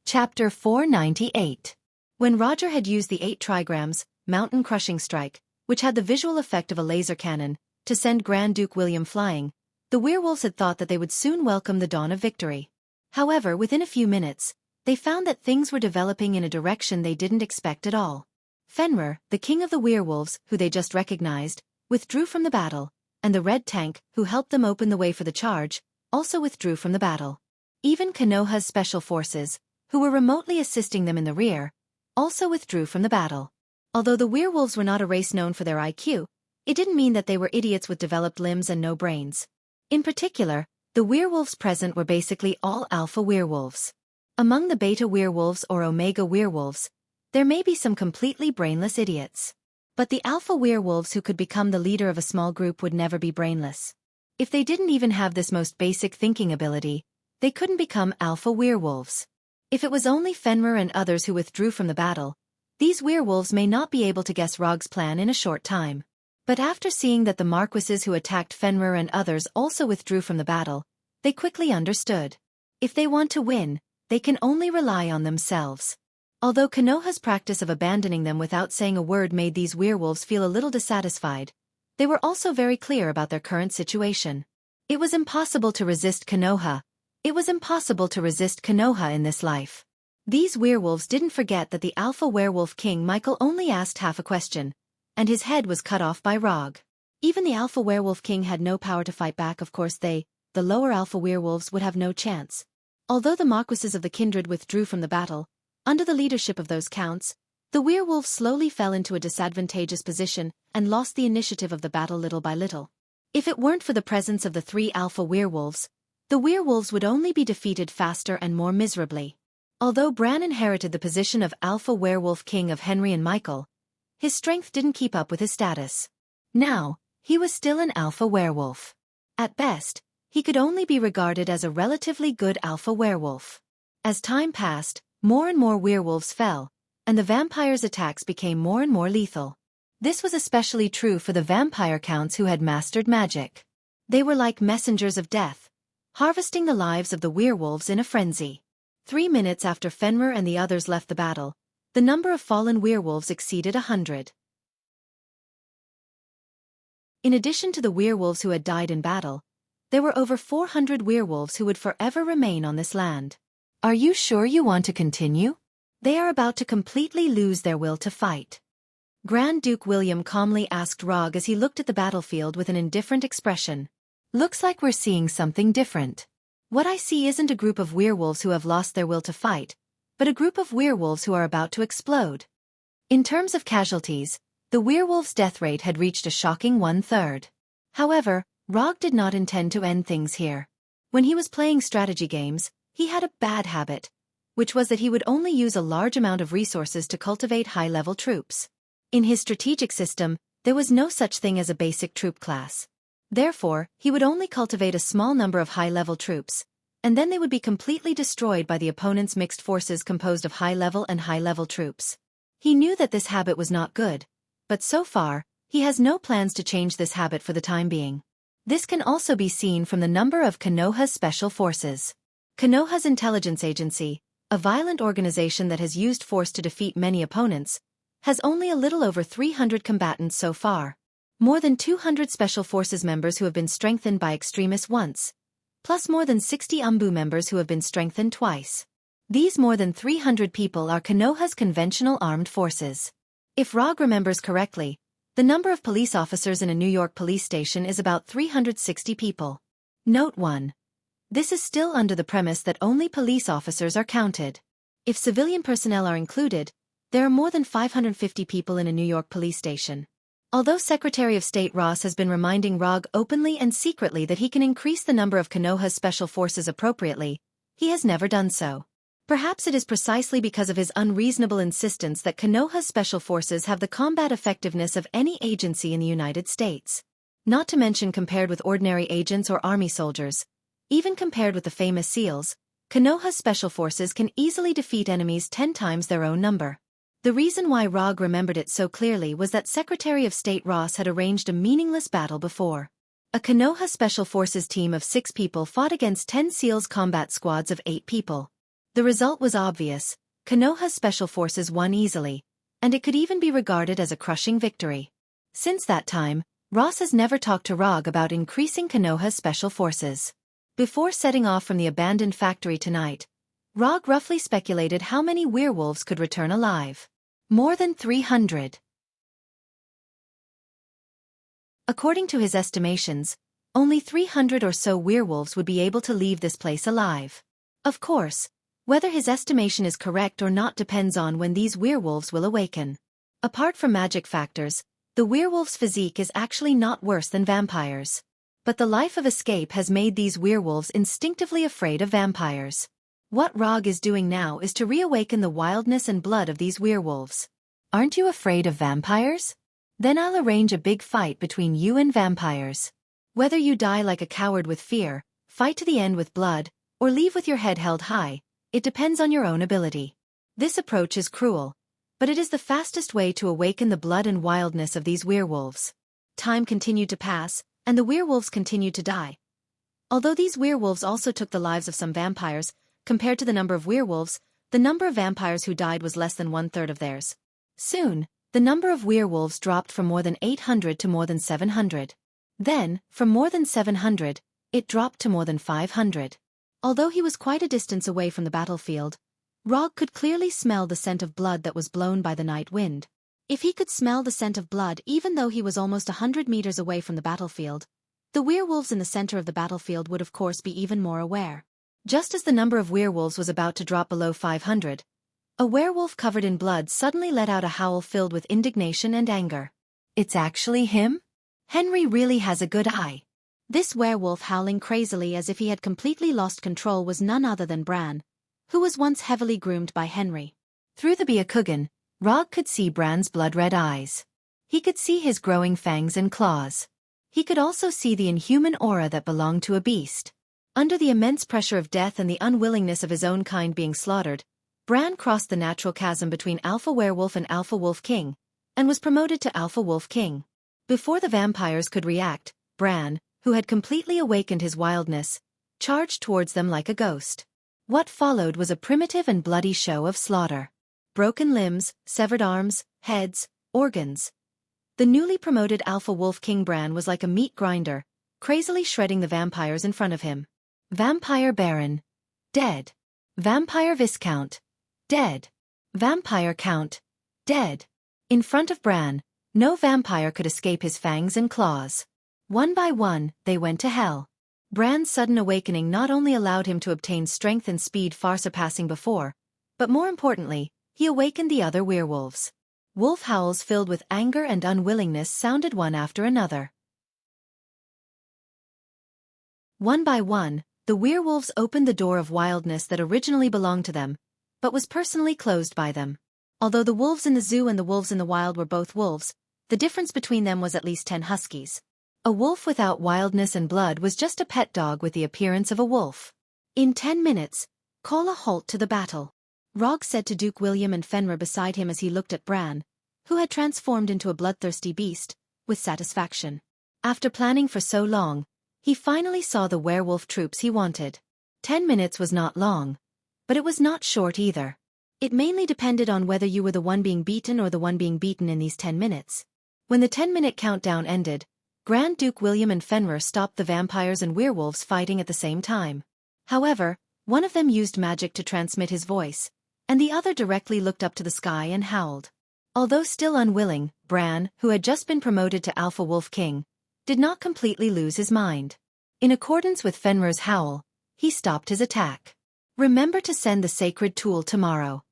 Chapter 498. When Roger had used the 8 trigrams, Mountain Crushing Strike, which had the visual effect of a laser cannon, to send Grand Duke William flying, the werewolves had thought that they would soon welcome the dawn of victory. However, within a few minutes, they found that things were developing in a direction they didn't expect at all. Fenrir, the king of the werewolves, who they just recognized, withdrew from the battle, and the Red Tank, who helped them open the way for the charge, also withdrew from the battle. Even Konoha's Special Forces, who were remotely assisting them in the rear, also withdrew from the battle. Although the werewolves were not a race known for their IQ, it didn't mean that they were idiots with developed limbs and no brains. In particular, the werewolves present were basically all alpha werewolves. Among the beta werewolves or omega werewolves, there may be some completely brainless idiots. But the alpha werewolves who could become the leader of a small group would never be brainless. If they didn't even have this most basic thinking ability, they couldn't become alpha werewolves. If it was only Fenrir and others who withdrew from the battle, these werewolves may not be able to guess Rog's plan in a short time. But after seeing that the marquises who attacked Fenrir and others also withdrew from the battle, they quickly understood. If they want to win, they can only rely on themselves. Although Konoha's practice of abandoning them without saying a word made these werewolves feel a little dissatisfied, they were also very clear about their current situation. It was impossible to resist Konoha. It was impossible to resist Konoha in this life. These werewolves didn't forget that the Alpha Werewolf King Michael only asked half a question, and his head was cut off by Rog. Even the Alpha Werewolf King had no power to fight back. Of course the lower Alpha Werewolves would have no chance. Although the marquises of the kindred withdrew from the battle, under the leadership of those counts, the werewolves slowly fell into a disadvantageous position and lost the initiative of the battle little by little. If it weren't for the presence of the 3 alpha werewolves, The werewolves would only be defeated faster and more miserably. Although Bran inherited the position of Alpha Werewolf King of Henry and Michael, his strength didn't keep up with his status. Now, he was still an alpha werewolf. At best, he could only be regarded as a relatively good alpha werewolf. As time passed, more and more werewolves fell, and the vampires' attacks became more and more lethal. This was especially true for the vampire counts who had mastered magic. They were like messengers of death, harvesting the lives of the werewolves in a frenzy. 3 minutes after Fenrir and the others left the battle, the number of fallen werewolves exceeded 100. In addition to the werewolves who had died in battle, there were over 400 werewolves who would forever remain on this land. Are you sure you want to continue? They are about to completely lose their will to fight. Grand Duke William calmly asked Rog as he looked at the battlefield with an indifferent expression. Looks like we're seeing something different. What I see isn't a group of werewolves who have lost their will to fight, but a group of werewolves who are about to explode. In terms of casualties, the werewolves' death rate had reached a shocking 1/3. However, Rog did not intend to end things here. When he was playing strategy games, he had a bad habit, which was that he would only use a large amount of resources to cultivate high-level troops. In his strategic system, there was no such thing as a basic troop class. Therefore, he would only cultivate a small number of high-level troops, and then they would be completely destroyed by the opponent's mixed forces composed of high-level and high-level troops. He knew that this habit was not good, but so far, he has no plans to change this habit for the time being. This can also be seen from the number of Konoha's special forces. Konoha's intelligence agency, a violent organization that has used force to defeat many opponents, has only a little over 300 combatants so far. More than 200 special forces members who have been strengthened by extremists once, plus more than 60 Umbu members who have been strengthened twice. These more than 300 people are Konoha's conventional armed forces. If Rog remembers correctly, the number of police officers in a New York police station is about 360 people. Note 1. This is still under the premise that only police officers are counted. If civilian personnel are included, there are more than 550 people in a New York police station. Although Secretary of State Ross has been reminding Rog openly and secretly that he can increase the number of Konoha's special forces appropriately, he has never done so. Perhaps it is precisely because of his unreasonable insistence that Konoha's special forces have the combat effectiveness of any agency in the United States. Not to mention compared with ordinary agents or army soldiers, even compared with the famous SEALs, Konoha's special forces can easily defeat enemies 10 times their own number. The reason why Rog remembered it so clearly was that Secretary of State Ross had arranged a meaningless battle before. A Konoha Special Forces team of 6 people fought against 10 SEALs combat squads of 8 people. The result was obvious: Konoha's Special Forces won easily, and it could even be regarded as a crushing victory. Since that time, Ross has never talked to Rog about increasing Konoha's Special Forces. Before setting off from the abandoned factory tonight, Rog roughly speculated how many werewolves could return alive. More than 300. According to his estimations, only 300 or so werewolves would be able to leave this place alive. Of course, whether his estimation is correct or not depends on when these werewolves will awaken. Apart from magic factors, the werewolf's physique is actually not worse than vampires. But the life of escape has made these werewolves instinctively afraid of vampires. What Rog is doing now is to reawaken the wildness and blood of these werewolves. Aren't you afraid of vampires? Then I'll arrange a big fight between you and vampires. Whether you die like a coward with fear, fight to the end with blood, or leave with your head held high, it depends on your own ability. This approach is cruel, but it is the fastest way to awaken the blood and wildness of these werewolves. Time continued to pass, and the werewolves continued to die. Although these werewolves also took the lives of some vampires, compared to the number of werewolves, the number of vampires who died was less than 1/3 of theirs. Soon, the number of werewolves dropped from more than 800 to more than 700. Then, from more than 700, it dropped to more than 500. Although he was quite a distance away from the battlefield, Rog could clearly smell the scent of blood that was blown by the night wind. If he could smell the scent of blood even though he was almost 100 meters away from the battlefield, the werewolves in the center of the battlefield would of course be even more aware. Just as the number of werewolves was about to drop below 500, a werewolf covered in blood suddenly let out a howl filled with indignation and anger. It's actually him? Henry really has a good eye. This werewolf howling crazily as if he had completely lost control was none other than Bran, who was once heavily groomed by Henry. Through the Byakugan, Rog could see Bran's blood-red eyes. He could see his growing fangs and claws. He could also see the inhuman aura that belonged to a beast. Under the immense pressure of death and the unwillingness of his own kind being slaughtered, Bran crossed the natural chasm between Alpha Werewolf and Alpha Wolf King, and was promoted to Alpha Wolf King. Before the vampires could react, Bran, who had completely awakened his wildness, charged towards them like a ghost. What followed was a primitive and bloody show of slaughter. Broken limbs, severed arms, heads, organs. The newly promoted Alpha Wolf King Bran was like a meat grinder, crazily shredding the vampires in front of him. Vampire Baron. Dead. Vampire Viscount. Dead. Vampire Count. Dead. In front of Bran, no vampire could escape his fangs and claws. One by one, they went to hell. Bran's sudden awakening not only allowed him to obtain strength and speed far surpassing before, but more importantly, he awakened the other werewolves. Wolf howls filled with anger and unwillingness sounded one after another. One by one, the werewolves opened the door of wildness that originally belonged to them, but was personally closed by them. Although the wolves in the zoo and the wolves in the wild were both wolves, the difference between them was at least 10 huskies. A wolf without wildness and blood was just a pet dog with the appearance of a wolf. In 10 minutes, call a halt to the battle, Rog said to Duke William and Fenrir beside him as he looked at Bran, who had transformed into a bloodthirsty beast, with satisfaction. After planning for so long, he finally saw the werewolf troops he wanted. 10 minutes was not long, but it was not short either. It mainly depended on whether you were the one being beaten or the one being beaten in these 10 minutes. When the 10-minute countdown ended, Grand Duke William and Fenrir stopped the vampires and werewolves fighting at the same time. However, one of them used magic to transmit his voice, and the other directly looked up to the sky and howled. Although still unwilling, Bran, who had just been promoted to Alpha Wolf King, did not completely lose his mind. In accordance with Fenrir's howl, he stopped his attack. Remember to send the sacred tool tomorrow.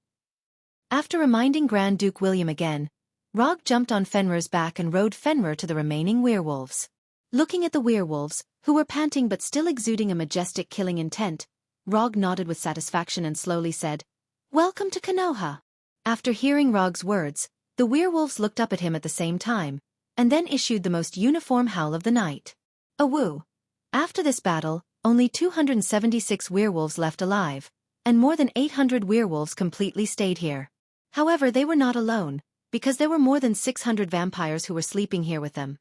After reminding Grand Duke William again, Rog jumped on Fenrir's back and rode Fenrir to the remaining werewolves. Looking at the werewolves, who were panting but still exuding a majestic killing intent, Rog nodded with satisfaction and slowly said, "Welcome to Konoha." After hearing Rog's words, the werewolves looked up at him at the same time, and then issued the most uniform howl of the night. A woo. After this battle, only 276 werewolves left alive, and more than 800 werewolves completely stayed here. However, they were not alone, because there were more than 600 vampires who were sleeping here with them.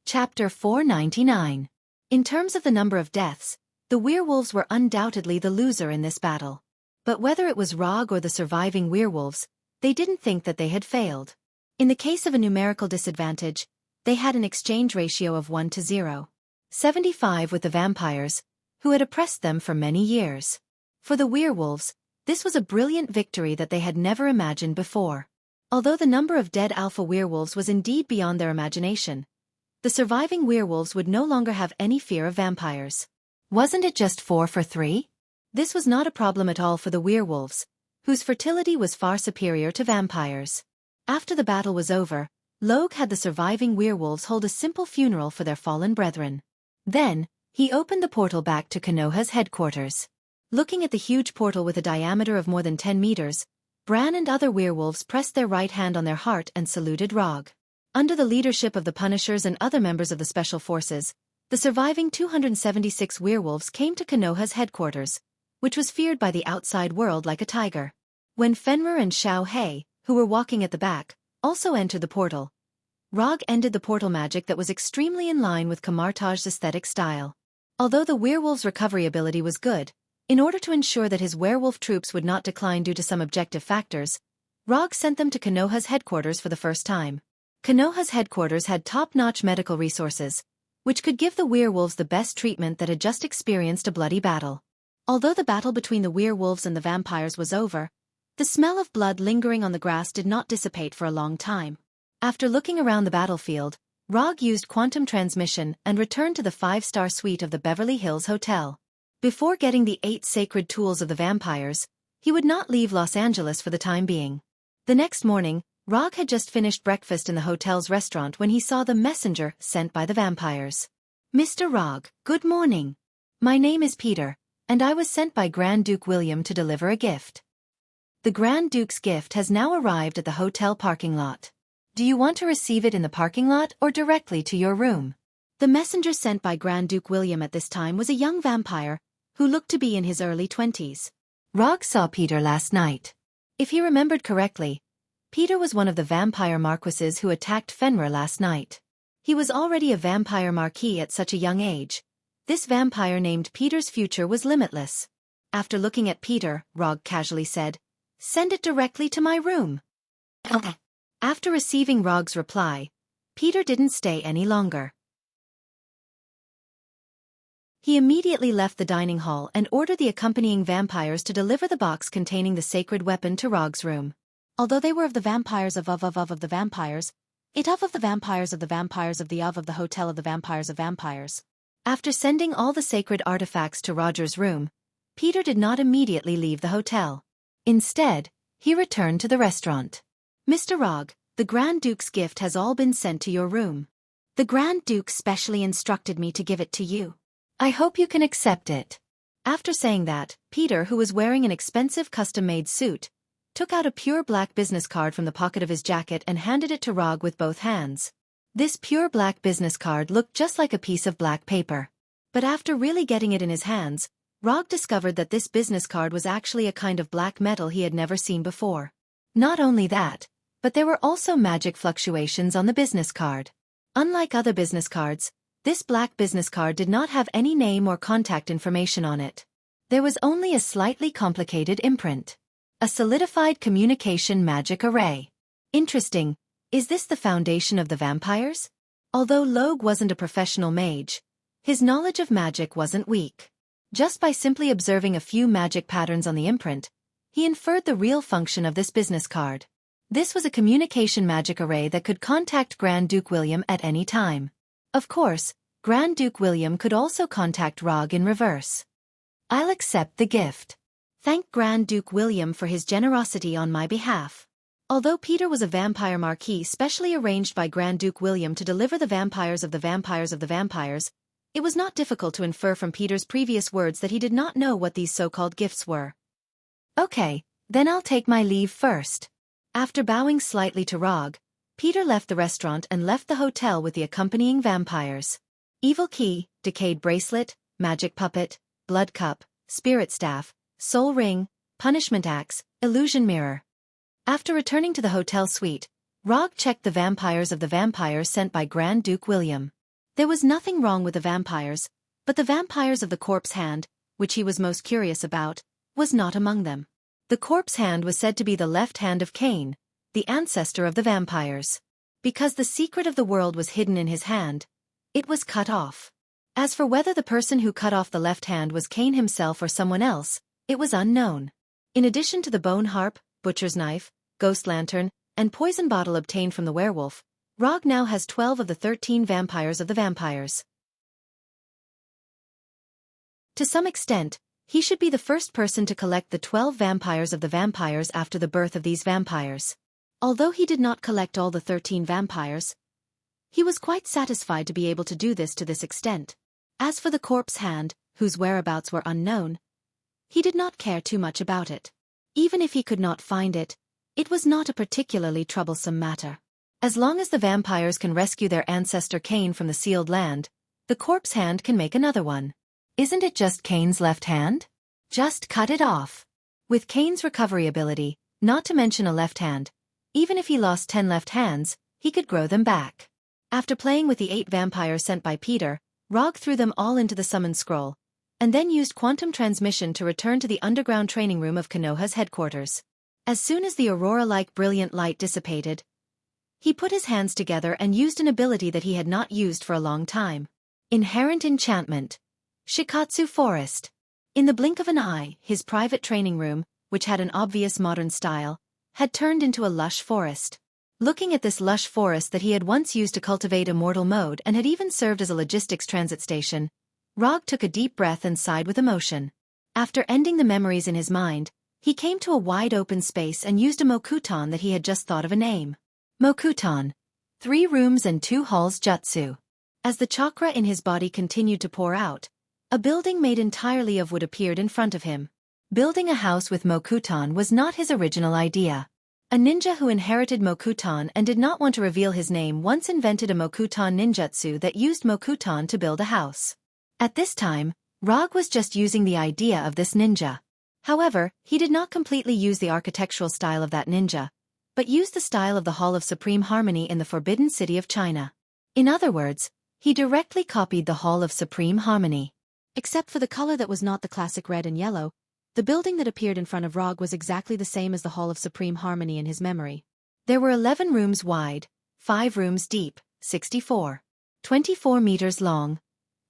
Chapter 499. In terms of the number of deaths, the werewolves were undoubtedly the loser in this battle. But whether it was Rog or the surviving werewolves, they didn't think that they had failed. In the case of a numerical disadvantage, they had an exchange ratio of 1 to 0. 75 with the vampires, who had oppressed them for many years. For the werewolves, this was a brilliant victory that they had never imagined before. Although the number of dead alpha werewolves was indeed beyond their imagination, the surviving werewolves would no longer have any fear of vampires. Wasn't it just 4 for 3? This was not a problem at all for the werewolves, whose fertility was far superior to vampires. After the battle was over, Logue had the surviving werewolves hold a simple funeral for their fallen brethren. Then, he opened the portal back to Konoha's headquarters. Looking at the huge portal with a diameter of more than 10 meters, Bran and other werewolves pressed their right hand on their heart and saluted Rog. Under the leadership of the Punishers and other members of the Special Forces, the surviving 276 werewolves came to Konoha's headquarters, which was feared by the outside world like a tiger. When Fenrir and Xiao Hei, who were walking at the back, also entered the portal, Rog ended the portal magic that was extremely in line with Kamartaj's aesthetic style. Although the werewolf's recovery ability was good, in order to ensure that his werewolf troops would not decline due to some objective factors, Rog sent them to Konoha's headquarters for the first time. Konoha's headquarters had top-notch medical resources, which could give the werewolves the best treatment that had just experienced a bloody battle. Although the battle between the werewolves and the vampires was over, the smell of blood lingering on the grass did not dissipate for a long time. After looking around the battlefield, Rog used quantum transmission and returned to the 5-star suite of the Beverly Hills Hotel. Before getting the 8 sacred tools of the vampires, he would not leave Los Angeles for the time being. The next morning, Rog had just finished breakfast in the hotel's restaurant when he saw the messenger sent by the vampires. Mr. Rog, good morning. My name is Peter, and I was sent by Grand Duke William to deliver a gift. The Grand Duke's gift has now arrived at the hotel parking lot. Do you want to receive it in the parking lot or directly to your room? The messenger sent by Grand Duke William at this time was a young vampire, who looked to be in his early 20s. Rog saw Peter last night. If he remembered correctly, Peter was one of the vampire marquises who attacked Fenrir last night. He was already a vampire marquis at such a young age. This vampire named Peter's future was limitless. After looking at Peter, Rog casually said, "Send it directly to my room." After receiving Rog's reply, Peter didn't stay any longer. He immediately left the dining hall and ordered the accompanying vampires to deliver the box containing the sacred weapon to Rog's room. Although they were of the vampires of the vampires, it of the vampires of the vampires of the hotel of the vampires of vampires. After sending all the sacred artifacts to Roger's room, Peter did not immediately leave the hotel. Instead, he returned to the restaurant. Mr. Rog, the Grand Duke's gift has all been sent to your room. The Grand Duke specially instructed me to give it to you. I hope you can accept it. After saying that, Peter, who was wearing an expensive custom-made suit, took out a pure black business card from the pocket of his jacket and handed it to Rog with both hands. This pure black business card looked just like a piece of black paper. But after really getting it in his hands, Rog discovered that this business card was actually a kind of black metal he had never seen before. Not only that, but there were also magic fluctuations on the business card. Unlike other business cards, this black business card did not have any name or contact information on it. There was only a slightly complicated imprint. A solidified communication magic array. Interesting, is this the foundation of the vampires? Although Logue wasn't a professional mage, his knowledge of magic wasn't weak. Just by simply observing a few magic patterns on the imprint, he inferred the real function of this business card. This was a communication magic array that could contact Grand Duke William at any time. Of course, Grand Duke William could also contact Rog in reverse. I'll accept the gift. Thank Grand Duke William for his generosity on my behalf. Although Peter was a vampire marquis specially arranged by Grand Duke William to deliver the vampires of the vampires of the vampires, it was not difficult to infer from Peter's previous words that he did not know what these so-called gifts were. Okay, then I'll take my leave first. After bowing slightly to Rog, Peter left the restaurant and left the hotel with the accompanying vampires. Evil Key, Decayed Bracelet, Magic Puppet, Blood Cup, Spirit Staff, Soul Ring, Punishment Axe, Illusion Mirror. After returning to the hotel suite, Rog checked the vampires of the vampires sent by Grand Duke William. There was nothing wrong with the vampires, but the vampires of the corpse hand, which he was most curious about, was not among them. The corpse hand was said to be the left hand of Cain, the ancestor of the vampires. Because the secret of the world was hidden in his hand, it was cut off. As for whether the person who cut off the left hand was Cain himself or someone else, it was unknown. In addition to the bone harp, butcher's knife, ghost lantern, and poison bottle obtained from the werewolf, Rog now has 12 of the 13 vampires of the vampires. To some extent, he should be the first person to collect the 12 vampires of the vampires after the birth of these vampires. Although he did not collect all the 13 vampires, he was quite satisfied to be able to do this to this extent. As for the corpse hand, whose whereabouts were unknown, he did not care too much about it. Even if he could not find it, it was not a particularly troublesome matter. As long as the vampires can rescue their ancestor Cain from the sealed land, the corpse hand can make another one. Isn't it just Cain's left hand? Just cut it off. With Cain's recovery ability, not to mention a left hand, even if he lost 10 left hands, he could grow them back. After playing with the 8 vampires sent by Peter, Rog threw them all into the summon scroll, and then used quantum transmission to return to the underground training room of Konoha's headquarters. As soon as the aurora-like brilliant light dissipated, he put his hands together and used an ability that he had not used for a long time. Inherent Enchantment. Shikatsu Forest. In the blink of an eye, his private training room, which had an obvious modern style, had turned into a lush forest. Looking at this lush forest that he had once used to cultivate immortal mode and had even served as a logistics transit station, Rog took a deep breath and sighed with emotion. After ending the memories in his mind, he came to a wide open space and used a Mokuton that he had just thought of a name. Mokuton. 3 rooms and 2 halls jutsu. As the chakra in his body continued to pour out, a building made entirely of wood appeared in front of him. Building a house with Mokuton was not his original idea. A ninja who inherited Mokuton and did not want to reveal his name once invented a Mokuton ninjutsu that used Mokuton to build a house. At this time, Rog was just using the idea of this ninja. However, he did not completely use the architectural style of that ninja, but used the style of the Hall of Supreme Harmony in the Forbidden City of China. In other words, he directly copied the Hall of Supreme Harmony. Except for the color that was not the classic red and yellow, the building that appeared in front of Rog was exactly the same as the Hall of Supreme Harmony in his memory. There were 11 rooms wide, 5 rooms deep, 64. 24 meters long,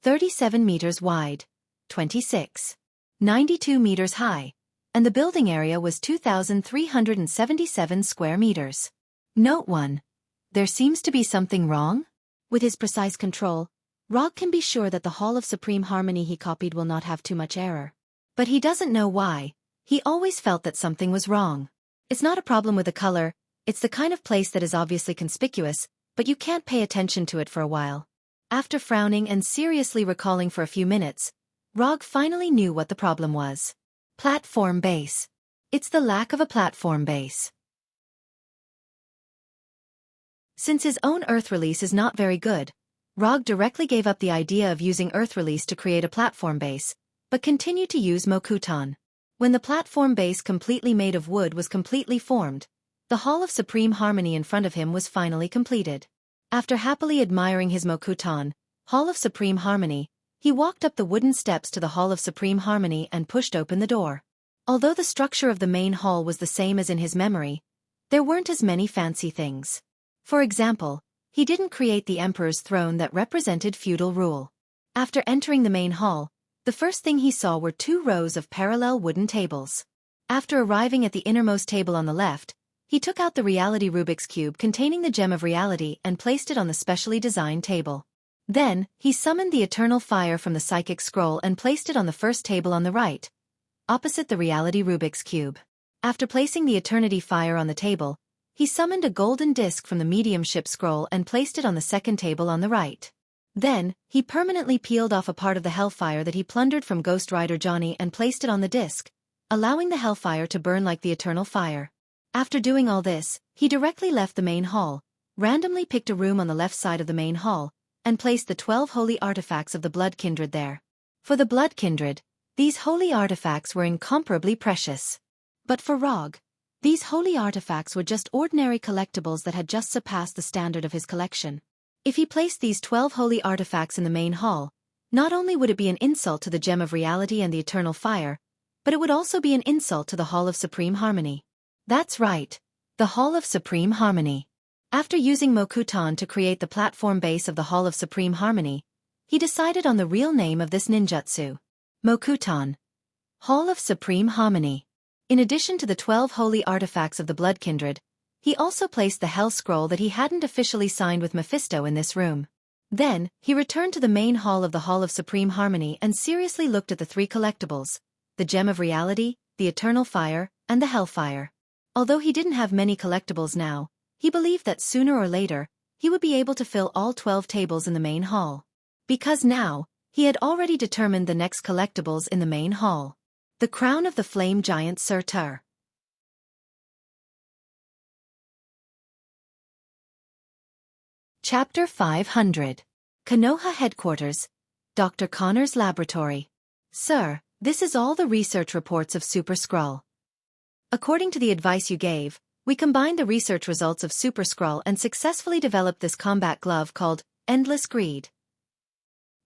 37 meters wide, 26. 92 meters high, and the building area was 2,377 square meters. Note 1. There seems to be something wrong? With his precise control, Rog can be sure that the Hall of Supreme Harmony he copied will not have too much error. But he doesn't know why. He always felt that something was wrong. It's not a problem with the color, it's the kind of place that is obviously conspicuous, but you can't pay attention to it for a while. After frowning and seriously recalling for a few minutes, Rog finally knew what the problem was. Platform base. It's the lack of a platform base. Since his own Earth release is not very good, Rog directly gave up the idea of using Earth release to create a platform base, but continued to use Mokuton. When the platform base completely made of wood was completely formed, the Hall of Supreme Harmony in front of him was finally completed. After happily admiring his Mokuton, Hall of Supreme Harmony, he walked up the wooden steps to the Hall of Supreme Harmony and pushed open the door. Although the structure of the main hall was the same as in his memory, there weren't as many fancy things. For example, he didn't create the emperor's throne that represented feudal rule. After entering the main hall, the first thing he saw were 2 rows of parallel wooden tables. After arriving at the innermost table on the left, he took out the reality Rubik's Cube containing the gem of reality and placed it on the specially designed table. Then, he summoned the eternal fire from the psychic scroll and placed it on the first table on the right, opposite the reality Rubik's Cube. After placing the eternity fire on the table, he summoned a golden disc from the mediumship scroll and placed it on the second table on the right. Then, he permanently peeled off a part of the hellfire that he plundered from Ghost Rider Johnny and placed it on the disc, allowing the hellfire to burn like the eternal fire. After doing all this, he directly left the main hall, randomly picked a room on the left side of the main hall, and placed the 12 holy artifacts of the Blood Kindred there. For the Blood Kindred, these holy artifacts were incomparably precious. But for Rog, these holy artifacts were just ordinary collectibles that had just surpassed the standard of his collection. If he placed these 12 holy artifacts in the main hall, not only would it be an insult to the Gem of Reality and the Eternal Fire, but it would also be an insult to the Hall of Supreme Harmony. That's right, the Hall of Supreme Harmony. After using Mokuton to create the platform base of the Hall of Supreme Harmony, he decided on the real name of this ninjutsu. Mokuton. Hall of Supreme Harmony. In addition to the 12 holy artifacts of the Blood Kindred, he also placed the Hell Scroll that he hadn't officially signed with Mephisto in this room. Then, he returned to the main hall of the Hall of Supreme Harmony and seriously looked at the 3 collectibles, the Gem of Reality, the Eternal Fire, and the Hellfire. Although he didn't have many collectibles now, he believed that sooner or later, he would be able to fill all 12 tables in the main hall. Because now, he had already determined the next collectibles in the main hall. The Crown of the Flame Giant Surtur. Chapter 500. Konoha Headquarters. Dr. Connor's Laboratory. Sir, this is all the research reports of Super Skrull. According to the advice you gave, we combined the research results of Super Skrull and successfully developed this combat glove called Endless Greed.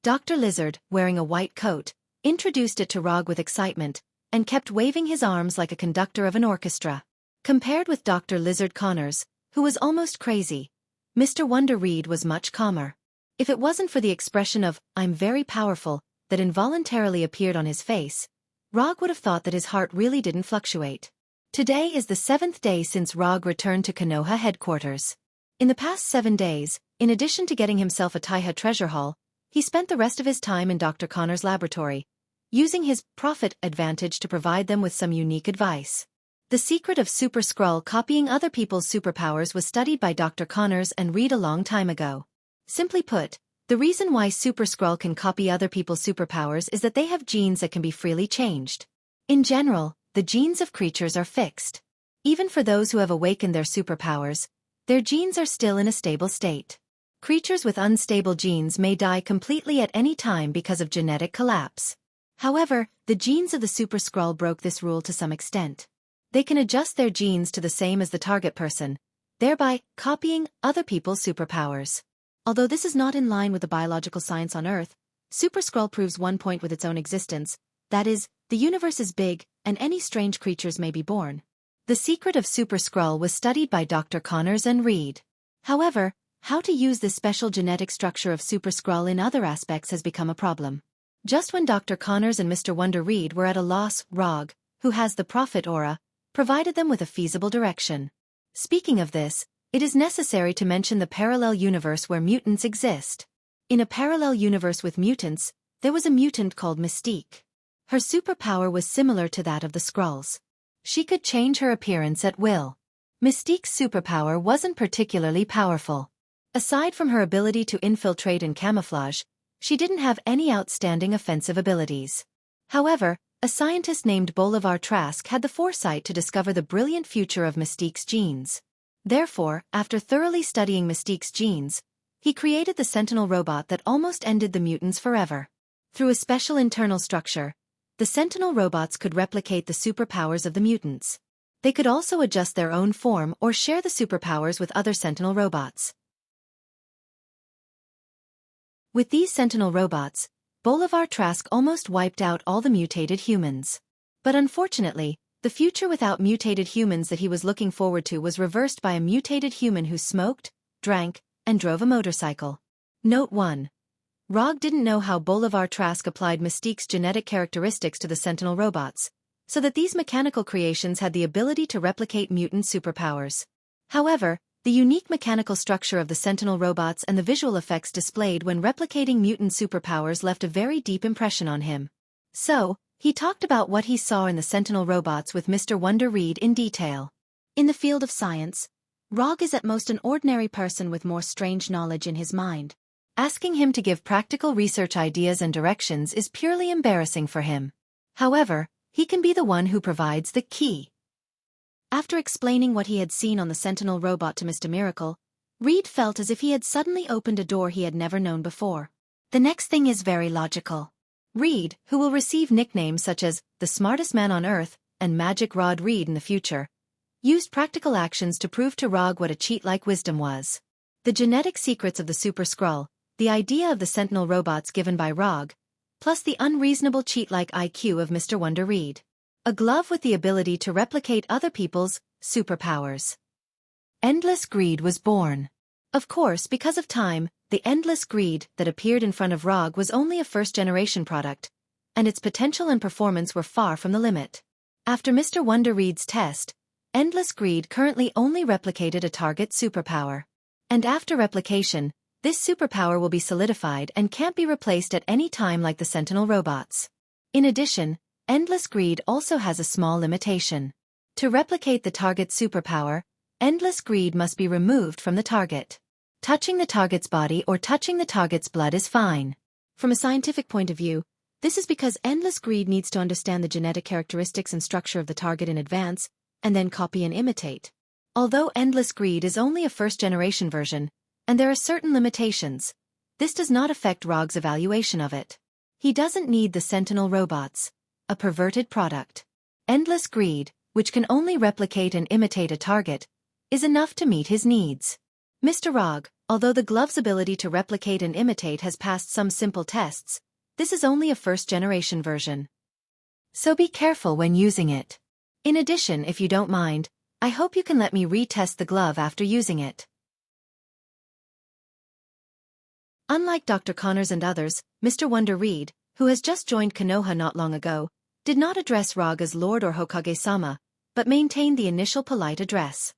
Dr. Lizard, wearing a white coat, introduced it to Rog with excitement, and kept waving his arms like a conductor of an orchestra. Compared with Dr. Lizard Connors, who was almost crazy, Mr. Wonder Reed was much calmer. If it wasn't for the expression of, "I'm very powerful," that involuntarily appeared on his face, Rog would have thought that his heart really didn't fluctuate. Today is the 7th day since Rog returned to Konoha headquarters. In the past 7 days, in addition to getting himself a Taiha treasure haul, he spent the rest of his time in Dr. Connor's laboratory, using his profit advantage to provide them with some unique advice. The secret of Super Skrull copying other people's superpowers was studied by Dr. Connors and Reed a long time ago. Simply put, the reason why Super Skrull can copy other people's superpowers is that they have genes that can be freely changed. In general, the genes of creatures are fixed. Even for those who have awakened their superpowers, their genes are still in a stable state. Creatures with unstable genes may die completely at any time because of genetic collapse. However, the genes of the Super Skrull broke this rule to some extent. They can adjust their genes to the same as the target person, thereby copying other people's superpowers. Although this is not in line with the biological science on Earth, Super Skrull proves one point with its own existence, that is, the universe is big, and any strange creatures may be born. The secret of Super Skrull was studied by Dr. Connors and Reed. However, how to use this special genetic structure of Super Skrull in other aspects has become a problem. Just when Dr. Connors and Mr. Wonder Reed were at a loss, Rog, who has the prophet aura, provided them with a feasible direction. Speaking of this, it is necessary to mention the parallel universe where mutants exist. In a parallel universe with mutants, there was a mutant called Mystique. Her superpower was similar to that of the Skrulls. She could change her appearance at will. Mystique's superpower wasn't particularly powerful. Aside from her ability to infiltrate and camouflage, she didn't have any outstanding offensive abilities. However, a scientist named Bolivar Trask had the foresight to discover the brilliant future of Mystique's genes. Therefore, after thoroughly studying Mystique's genes, he created the Sentinel robot that almost ended the mutants forever. Through a special internal structure, the Sentinel robots could replicate the superpowers of the mutants. They could also adjust their own form or share the superpowers with other Sentinel robots. With these Sentinel robots, Bolivar Trask almost wiped out all the mutated humans. But unfortunately, the future without mutated humans that he was looking forward to was reversed by a mutated human who smoked, drank, and drove a motorcycle. Note 1. Rog didn't know how Bolivar Trask applied Mystique's genetic characteristics to the Sentinel robots, so that these mechanical creations had the ability to replicate mutant superpowers. However, the unique mechanical structure of the Sentinel robots and the visual effects displayed when replicating mutant superpowers left a very deep impression on him. So, he talked about what he saw in the Sentinel robots with Mr. Wonder Reed in detail. In the field of science, Rog is at most an ordinary person with more strange knowledge in his mind. Asking him to give practical research ideas and directions is purely embarrassing for him. However, he can be the one who provides the key. After explaining what he had seen on the Sentinel robot to Mr. Miracle, Reed felt as if he had suddenly opened a door he had never known before. The next thing is very logical. Reed, who will receive nicknames such as the smartest man on Earth and Magic Rod Reed in the future, used practical actions to prove to Rog what a cheat-like wisdom was. The genetic secrets of the Super Skrull, the idea of the Sentinel robots given by Rog, plus the unreasonable cheat-like IQ of Mr. Wonder Reed. A glove with the ability to replicate other people's superpowers. Endless Greed was born. Of course, because of time, the Endless Greed that appeared in front of Rog was only a first-generation product, and its potential and performance were far from the limit. After Mr. Wonder Reed's test, Endless Greed currently only replicated a target superpower. And after replication, this superpower will be solidified and can't be replaced at any time like the Sentinel robots. In addition, Endless Greed also has a small limitation. To replicate the target superpower, Endless Greed must be removed from the target. Touching the target's body or touching the target's blood is fine. From a scientific point of view, this is because Endless Greed needs to understand the genetic characteristics and structure of the target in advance, and then copy and imitate. Although Endless Greed is only a first-generation version, and there are certain limitations, this does not affect Rog's evaluation of it. He doesn't need the Sentinel robots, a perverted product. Endless Greed, which can only replicate and imitate a target, is enough to meet his needs. Mr. Rog, although the glove's ability to replicate and imitate has passed some simple tests, this is only a first-generation version. So be careful when using it. In addition, if you don't mind, I hope you can let me retest the glove after using it. Unlike Dr. Connors and others, Mr. Wonder Reed, who has just joined Konoha not long ago, did not address Rog as Lord or Hokage-sama, but maintained the initial polite address.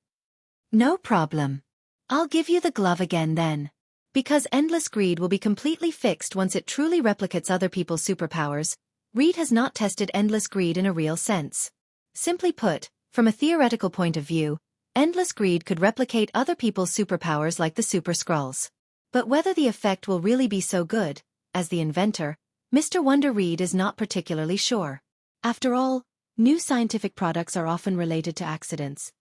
No problem. I'll give you the glove again then. Because Endless Greed will be completely fixed once it truly replicates other people's superpowers, Reed has not tested Endless Greed in a real sense. Simply put, From a theoretical point of view, endless greed could replicate other people's superpowers like the Super Skrulls. But whether the effect will really be so good, as the inventor, Mr. Wonder Reed is not particularly sure. After all, new scientific products are often related to accidents.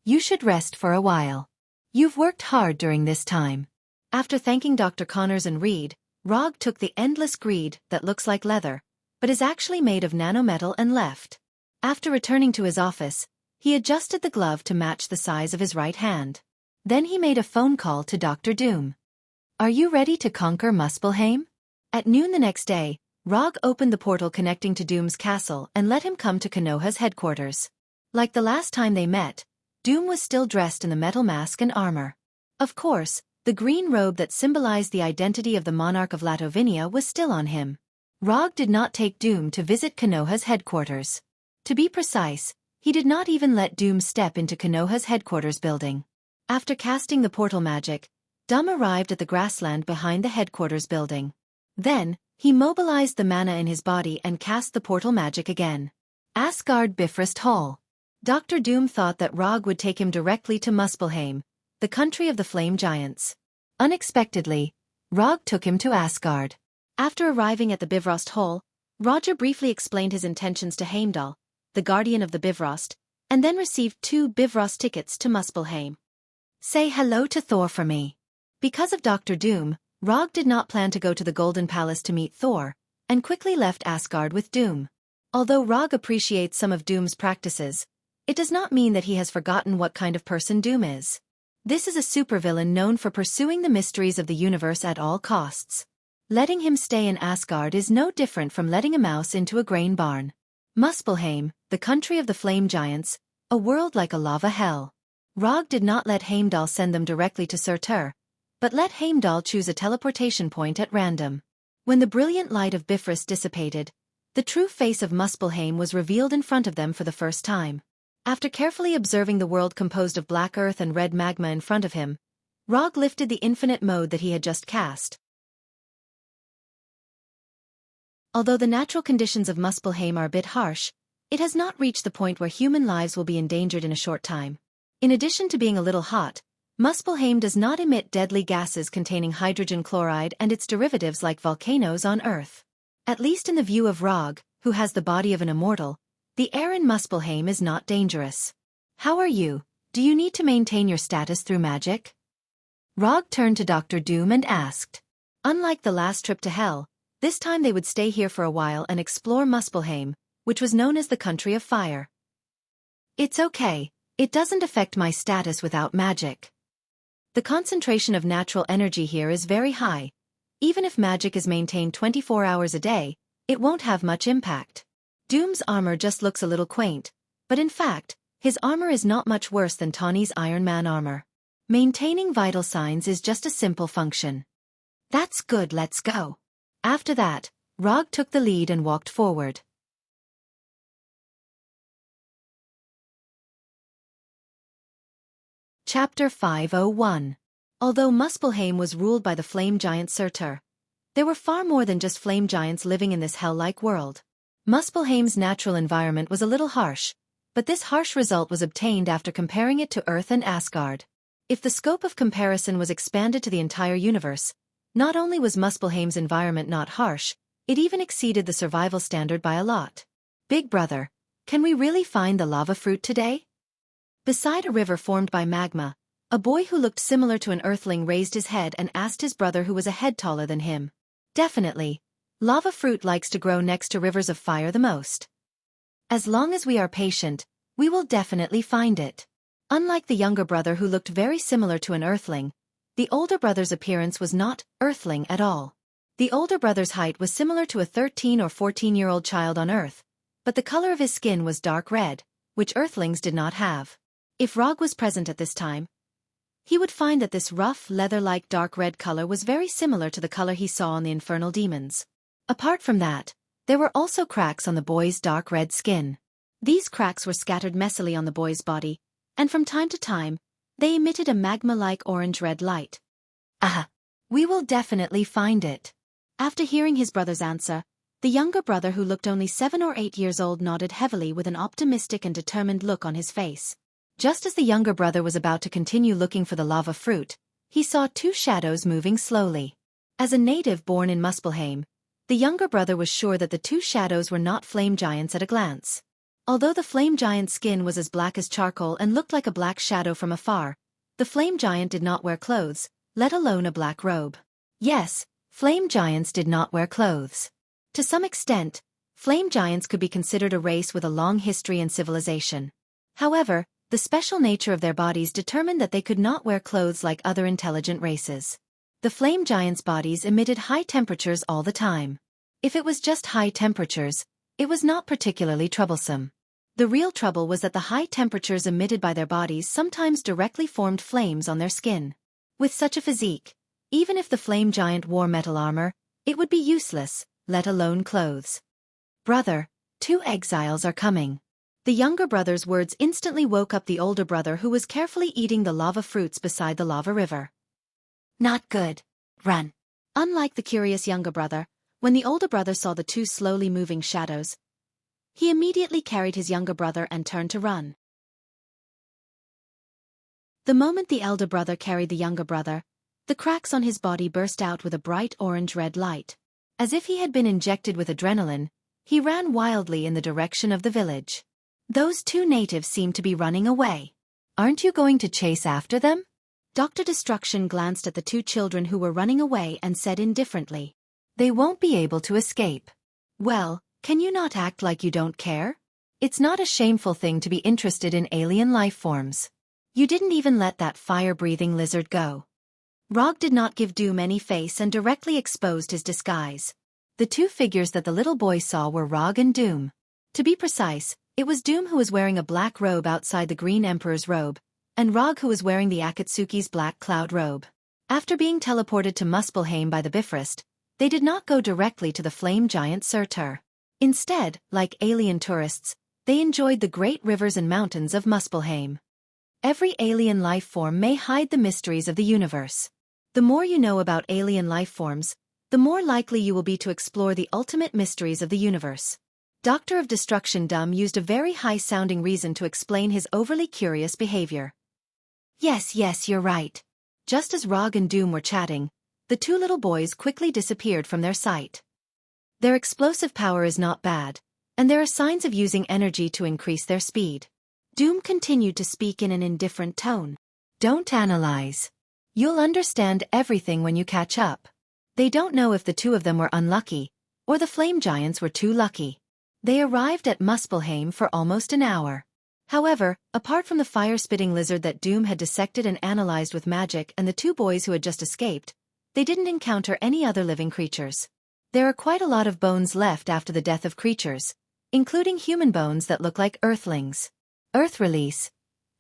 You should rest for a while. You've worked hard during this time. After thanking Dr. Connors and Reed, Rog took the endless greed that looks like leather, but is actually made of nanometal and left. After returning to his office, he adjusted the glove to match the size of his right hand. Then he made a phone call to Dr. Doom. Are you ready to conquer Muspelheim? At noon the next day, Rog opened the portal connecting to Doom's castle and let him come to Konoha's headquarters. Like the last time they met, Doom was still dressed in the metal mask and armor. Of course, the green robe that symbolized the identity of the monarch of Latovinia was still on him. Rog did not take Doom to visit Konoha's headquarters. To be precise, he did not even let Doom step into Konoha's headquarters building. After casting the portal magic, Doom arrived at the grassland behind the headquarters building. Then, he mobilized the mana in his body and cast the portal magic again. Asgard Bifrost Hall. Dr. Doom thought that Rog would take him directly to Muspelheim, the country of the flame giants. Unexpectedly, Rog took him to Asgard. After arriving at the Bifrost Hall, Roger briefly explained his intentions to Heimdall, the guardian of the Bifrost, and then received 2 Bifrost tickets to Muspelheim. Say hello to Thor for me. Because of Dr. Doom, Rog did not plan to go to the Golden Palace to meet Thor, and quickly left Asgard with Doom. Although Rog appreciates some of Doom's practices, it does not mean that he has forgotten what kind of person Doom is. This is a supervillain known for pursuing the mysteries of the universe at all costs. Letting him stay in Asgard is no different from letting a mouse into a grain barn. Muspelheim, the country of the flame giants, a world like a lava hell. Rog did not let Heimdall send them directly to Surtur, but let Heimdall choose a teleportation point at random. When the brilliant light of Bifrost dissipated, the true face of Muspelheim was revealed in front of them for the first time. After carefully observing the world composed of black earth and red magma in front of him, Rog lifted the infinite mode that he had just cast. Although the natural conditions of Muspelheim are a bit harsh, it has not reached the point where human lives will be endangered in a short time. In addition to being a little hot, Muspelheim does not emit deadly gases containing hydrogen chloride and its derivatives like volcanoes on Earth. At least in the view of Rog, who has the body of an immortal, the air in Muspelheim is not dangerous. How are you? Do you need to maintain your status through magic? Rog turned to Dr. Doom and asked. Unlike the last trip to Hell, this time they would stay here for a while and explore Muspelheim, which was known as the Country of Fire. It's okay, it doesn't affect my status without magic. The concentration of natural energy here is very high. Even if magic is maintained 24 hours a day, it won't have much impact. Doom's armor just looks a little quaint, but in fact, his armor is not much worse than Tawny's Iron Man armor. Maintaining vital signs is just a simple function. That's good, let's go. After that, Rog took the lead and walked forward. Chapter 501. Although Muspelheim was ruled by the flame giant Surtur, there were far more than just flame giants living in this hell-like world. Muspelheim's natural environment was a little harsh, but this harsh result was obtained after comparing it to Earth and Asgard. If the scope of comparison was expanded to the entire universe, not only was Muspelheim's environment not harsh, it even exceeded the survival standard by a lot. Big brother, can we really find the lava fruit today? Beside a river formed by magma, a boy who looked similar to an earthling raised his head and asked his brother who was a head taller than him. Definitely. Lava fruit likes to grow next to rivers of fire the most. As long as we are patient, we will definitely find it. Unlike the younger brother who looked very similar to an earthling, the older brother's appearance was not earthling at all. The older brother's height was similar to a 13 or 14-year-old child on Earth, but the color of his skin was dark red, which earthlings did not have. If Rog was present at this time, he would find that this rough, leather-like dark red color was very similar to the color he saw on the infernal demons. Apart from that, there were also cracks on the boy's dark red skin. These cracks were scattered messily on the boy's body, and from time to time, they emitted a magma-like orange-red light. We will definitely find it. After hearing his brother's answer, The younger brother, who looked only 7 or 8 years old, nodded heavily with an optimistic and determined look on his face. Just as the younger brother was about to continue looking for the lava fruit, he saw 2 shadows moving slowly. As a native born in Muspelheim, the younger brother was sure that the 2 shadows were not flame giants at a glance. Although the flame giant's skin was as black as charcoal and looked like a black shadow from afar, the flame giant did not wear clothes, let alone a black robe. Yes, flame giants did not wear clothes. To some extent, flame giants could be considered a race with a long history and civilization. However, the special nature of their bodies determined that they could not wear clothes like other intelligent races. The flame giants' bodies emitted high temperatures all the time. If it was just high temperatures, it was not particularly troublesome. The real trouble was that the high temperatures emitted by their bodies sometimes directly formed flames on their skin. With such a physique, even if the flame giant wore metal armor, it would be useless, let alone clothes. "Brother, 2 exiles are coming." The younger brother's words instantly woke up the older brother, who was carefully eating the lava fruits beside the lava river. "Not good. Run." Unlike the curious younger brother, when the older brother saw the 2 slowly moving shadows, he immediately carried his younger brother and turned to run. The moment the elder brother carried the younger brother, the cracks on his body burst out with a bright orange-red light. As if he had been injected with adrenaline, he ran wildly in the direction of the village. "Those 2 natives seem to be running away. Aren't you going to chase after them?" Dr. Destruction glanced at the 2 children who were running away and said indifferently, "They won't be able to escape." "Well, can you not act like you don't care? It's not a shameful thing to be interested in alien life forms. You didn't even let that fire-breathing lizard go." Rog did not give Doom any face and directly exposed his disguise. The 2 figures that the little boy saw were Rog and Doom. To be precise, it was Doom who was wearing a black robe outside the Green Emperor's robe, and Rog who was wearing the Akatsuki's black cloud robe. After being teleported to Muspelheim by the Bifrost, they did not go directly to the flame giant Surtur. Instead, like alien tourists, they enjoyed the great rivers and mountains of Muspelheim. Every alien life form may hide the mysteries of the universe. The more you know about alien life forms, the more likely you will be to explore the ultimate mysteries of the universe. Doctor of Destruction Dumb used a very high-sounding reason to explain his overly curious behavior. Yes, you're right." Just as Rog and Doom were chatting, the 2 little boys quickly disappeared from their sight. Their explosive power is not bad, and there are signs of using energy to increase their speed. Doom continued to speak in an indifferent tone. "Don't analyze. You'll understand everything when you catch up." They don't know if the 2 of them were unlucky, or the flame giants were too lucky. They arrived at Muspelheim for almost an hour. However, apart from the fire-spitting lizard that Doom had dissected and analyzed with magic and the 2 boys who had just escaped, they didn't encounter any other living creatures. There are quite a lot of bones left after the death of creatures, including human bones that look like earthlings. Earth release.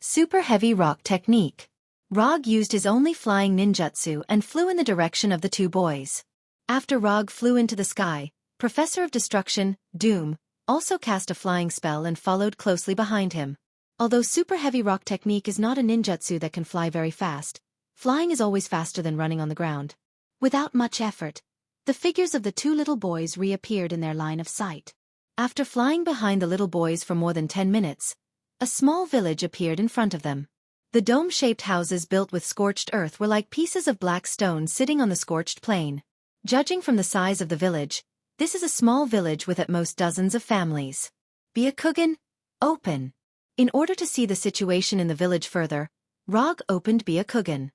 Super heavy rock technique. Rog used his only flying ninjutsu and flew in the direction of the 2 boys. After Rog flew into the sky, Professor of Destruction, Doom, also cast a flying spell and followed closely behind him. Although super heavy rock technique is not a ninjutsu that can fly very fast, flying is always faster than running on the ground. Without much effort, the figures of the 2 little boys reappeared in their line of sight. After flying behind the little boys for more than 10 minutes, a small village appeared in front of them. The dome-shaped houses built with scorched earth were like pieces of black stone sitting on the scorched plain. Judging from the size of the village, this is a small village with at most dozens of families. Byakugan, open. In order to see the situation in the village further, Rog opened Byakugan.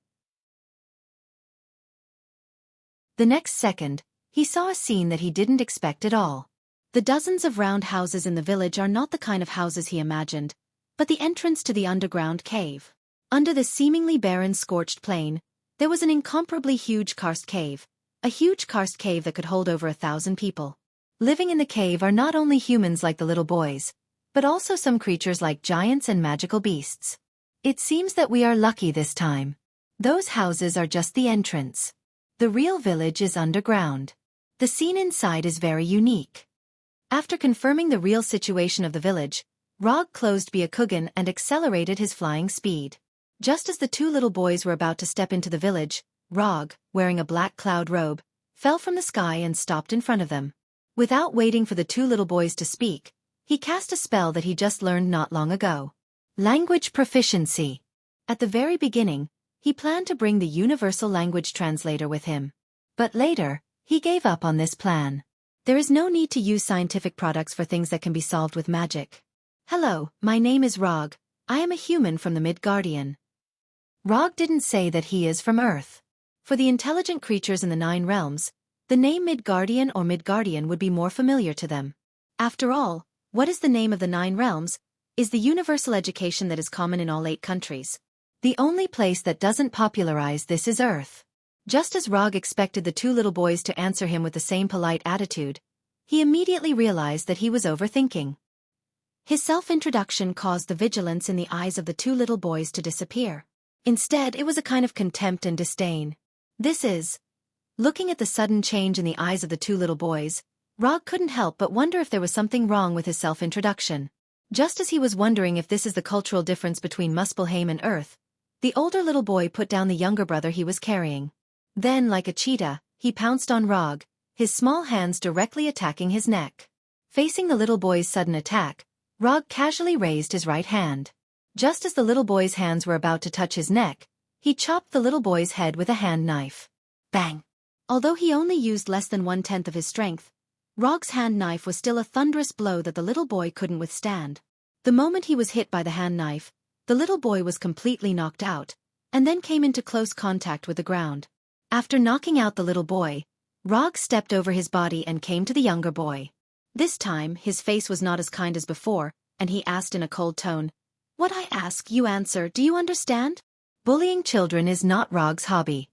The next second, he saw a scene that he didn't expect at all. The dozens of round houses in the village are not the kind of houses he imagined, but the entrance to the underground cave. Under the seemingly barren scorched plain, there was an incomparably huge karst cave, a huge karst cave that could hold over 1,000 people. Living in the cave are not only humans like the little boys, but also some creatures like giants and magical beasts. It seems that we are lucky this time. Those houses are just the entrance. The real village is underground. The scene inside is very unique. After confirming the real situation of the village, Rog closed Byakugan and accelerated his flying speed. Just as the 2 little boys were about to step into the village, Rog, wearing a black cloud robe, fell from the sky and stopped in front of them. Without waiting for the two little boys to speak, he cast a spell that he just learned not long ago. Language proficiency. At the very beginning, he planned to bring the universal language translator with him. But later, he gave up on this plan. There is no need to use scientific products for things that can be solved with magic. Hello, my name is Rog. I am a human from the Midgardian. Rog didn't say that he is from Earth. For the intelligent creatures in the 9 realms, the name Midgardian or Midgardian would be more familiar to them. After all, what is the name of the 9 realms is the universal education that is common in all 8 countries. The only place that doesn't popularize this is Earth. Just as Rog expected the two little boys to answer him with the same polite attitude, he immediately realized that he was overthinking. His self-introduction caused the vigilance in the eyes of the two little boys to disappear. Instead, it was a kind of contempt and disdain. Looking at the sudden change in the eyes of the two little boys, Rog couldn't help but wonder if there was something wrong with his self-introduction. Just as he was wondering if this is the cultural difference between Muspelheim and Earth, the older little boy put down the younger brother he was carrying. Then, like a cheetah, he pounced on Rog, his small hands directly attacking his neck. Facing the little boy's sudden attack, Rog casually raised his right hand. Just as the little boy's hands were about to touch his neck, he chopped the little boy's head with a hand knife. Bang! Although he only used less than 1/10 of his strength, Rog's hand knife was still a thunderous blow that the little boy couldn't withstand. The moment he was hit by the hand knife, the little boy was completely knocked out, and then came into close contact with the ground. After knocking out the little boy, Rog stepped over his body and came to the younger boy. This time, his face was not as kind as before, and he asked in a cold tone, "What I ask, you answer, do you understand?" Bullying children is not Rog's hobby.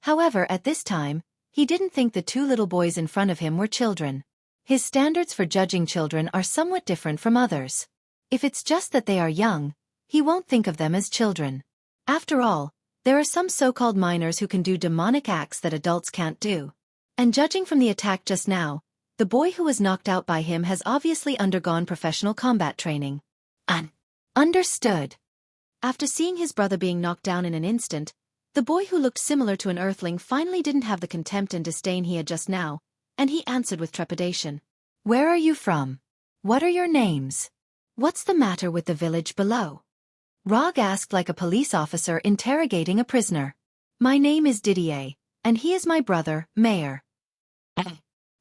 However, at this time, he didn't think the two little boys in front of him were children. His standards for judging children are somewhat different from others. If it's just that they are young, he won't think of them as children. After all, there are some so-called minors who can do demonic acts that adults can't do. And judging from the attack just now, the boy who was knocked out by him has obviously undergone professional combat training. Understood. After seeing his brother being knocked down in an instant, the boy who looked similar to an earthling finally didn't have the contempt and disdain he had just now, and he answered with trepidation. "Where are you from? What are your names? What's the matter with the village below?" Rog asked like a police officer interrogating a prisoner. "My name is Didier, and he is my brother, Mayor.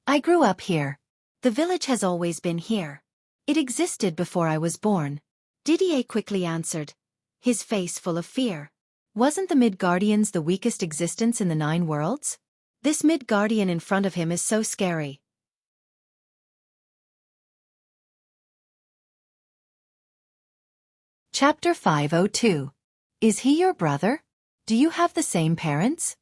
I grew up here. The village has always been here. It existed before I was born," Didier quickly answered, his face full of fear. Wasn't the Midgardians the weakest existence in the 9 worlds? This Midgardian in front of him is so scary. Chapter 502. Is he your brother? Do you have the same parents?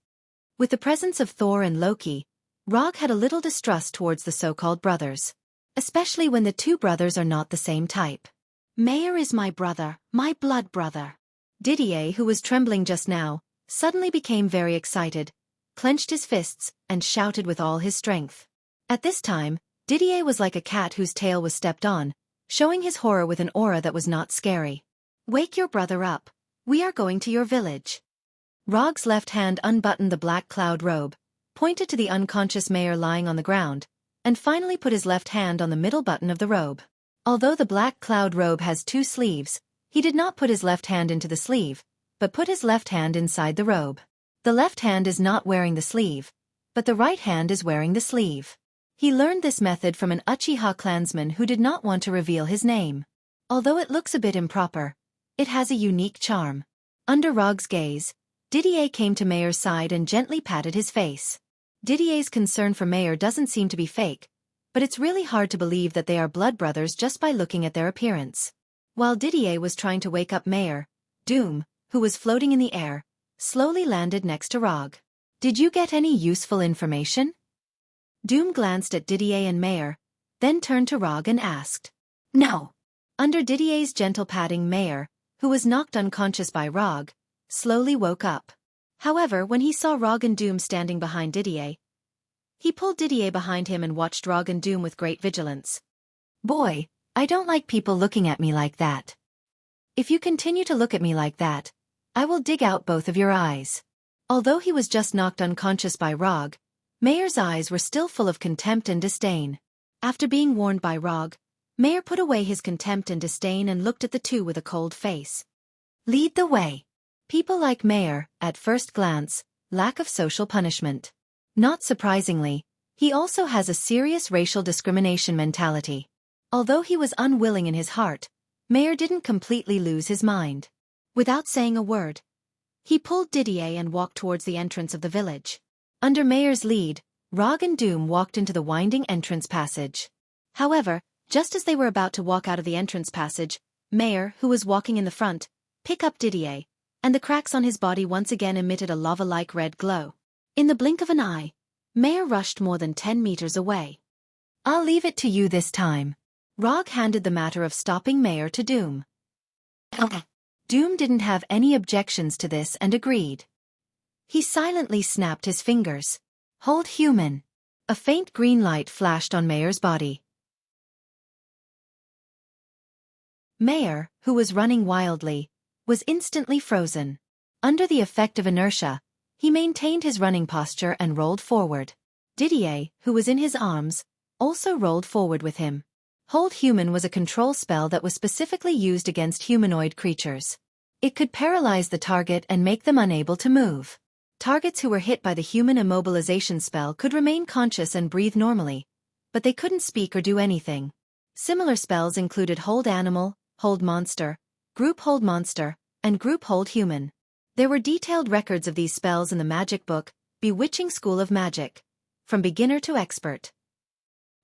With the presence of Thor and Loki, Rog had a little distrust towards the so-called brothers. Especially when the two brothers are not the same type. "Mayor is my brother, my blood brother." Didier, who was trembling just now, suddenly became very excited, clenched his fists, and shouted with all his strength. At this time, Didier was like a cat whose tail was stepped on, showing his horror with an aura that was not scary. "Wake your brother up. We are going to your village." Rog's left hand unbuttoned the black cloud robe, pointed to the unconscious mayor lying on the ground, and finally put his left hand on the middle button of the robe. Although the black cloud robe has 2 sleeves, he did not put his left hand into the sleeve, but put his left hand inside the robe. The left hand is not wearing the sleeve, but the right hand is wearing the sleeve. He learned this method from an Uchiha clansman who did not want to reveal his name. Although it looks a bit improper, it has a unique charm. Under Rog's gaze, Didier came to Mayor's side and gently patted his face. Didier's concern for Mayor doesn't seem to be fake, but it's really hard to believe that they are blood brothers just by looking at their appearance. While Didier was trying to wake up Mayor, Doom, who was floating in the air, slowly landed next to Rog. "Did you get any useful information?" Doom glanced at Didier and Mayor, then turned to Rog and asked. "No." Under Didier's gentle patting, Mayor, who was knocked unconscious by Rog, slowly woke up. However, when he saw Rog and Doom standing behind Didier, he pulled Didier behind him and watched Rog and Doom with great vigilance. "Boy, I don't like people looking at me like that. If you continue to look at me like that, I will dig out both of your eyes." Although he was just knocked unconscious by Rog, Mayor's eyes were still full of contempt and disdain. After being warned by Rog, Mayor put away his contempt and disdain and looked at the two with a cold face. Lead the way. People like Mayor, at first glance, lack of social punishment. Not surprisingly, he also has a serious racial discrimination mentality. Although he was unwilling in his heart, Mayor didn't completely lose his mind. Without saying a word, he pulled Didier and walked towards the entrance of the village. Under Mayor's lead, Rog and Doom walked into the winding entrance passage. However, just as they were about to walk out of the entrance passage, Mayor, who was walking in the front, picked up Didier, and the cracks on his body once again emitted a lava-like red glow. In the blink of an eye, Mayor rushed more than 10 meters away. I'll leave it to you this time. Rog handed the matter of stopping Mayor to Doom. Doom didn't have any objections to this and agreed. He silently snapped his fingers. Hold human. A faint green light flashed on Mayor's body. Mayor, who was running wildly, was instantly frozen. Under the effect of inertia, he maintained his running posture and rolled forward. Didier, who was in his arms, also rolled forward with him. Hold Human was a control spell that was specifically used against humanoid creatures. It could paralyze the target and make them unable to move. Targets who were hit by the human immobilization spell could remain conscious and breathe normally, but they couldn't speak or do anything. Similar spells included Hold Animal, Hold Monster, Group Hold Monster, and Group Hold Human. There were detailed records of these spells in the magic book, Bewitching School of Magic, from beginner to expert.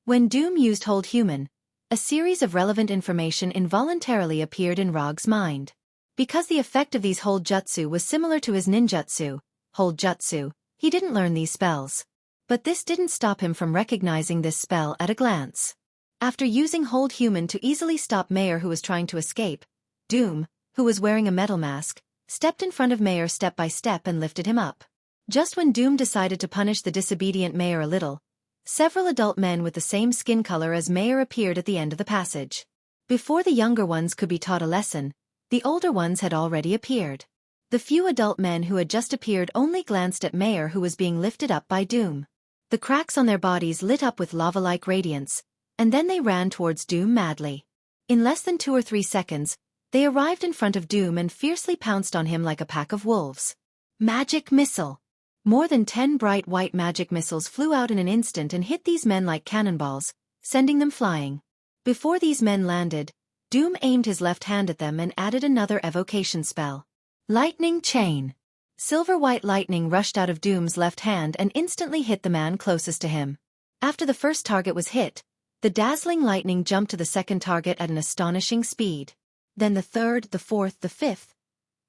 When Doom used Hold Human, a series of relevant information involuntarily appeared in Rog's mind. Because the effect of these Hold Jutsu was similar to his ninjutsu, Hold Jutsu, he didn't learn these spells. But this didn't stop him from recognizing this spell at a glance. After using Hold Human to easily stop Mayor who was trying to escape, Doom, who was wearing a metal mask, stepped in front of Mayor step by step and lifted him up. Just when Doom decided to punish the disobedient Mayor a little, several adult men with the same skin color as Mayor appeared at the end of the passage. Before the younger ones could be taught a lesson, the older ones had already appeared. The few adult men who had just appeared only glanced at Mayor who was being lifted up by Doom. The cracks on their bodies lit up with lava-like radiance, and then they ran towards Doom madly. In less than 2 or 3 seconds, they arrived in front of Doom and fiercely pounced on him like a pack of wolves. Magic Missile! More than 10 bright white magic missiles flew out in an instant and hit these men like cannonballs, sending them flying. Before these men landed, Doom aimed his left hand at them and added another evocation spell. Lightning Chain. Silver-white lightning rushed out of Doom's left hand and instantly hit the man closest to him. After the first target was hit, the dazzling lightning jumped to the second target at an astonishing speed. Then the third, the fourth, the fifth.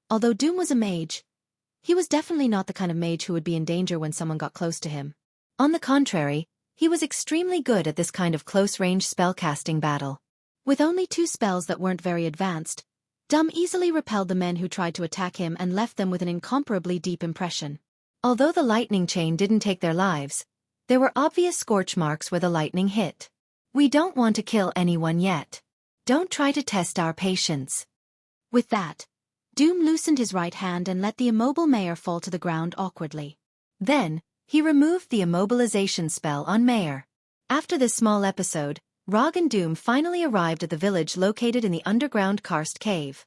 Although Doom was a mage, he was definitely not the kind of mage who would be in danger when someone got close to him. On the contrary, he was extremely good at this kind of close-range spellcasting battle. With only 2 spells that weren't very advanced, Doom easily repelled the men who tried to attack him and left them with an incomparably deep impression. Although the lightning chain didn't take their lives, there were obvious scorch marks where the lightning hit. We don't want to kill anyone yet. Don't try to test our patience. With that, Doom loosened his right hand and let the immobile Mayor fall to the ground awkwardly. Then, he removed the immobilization spell on Mayor. After this small episode, Rog and Doom finally arrived at the village located in the underground karst cave.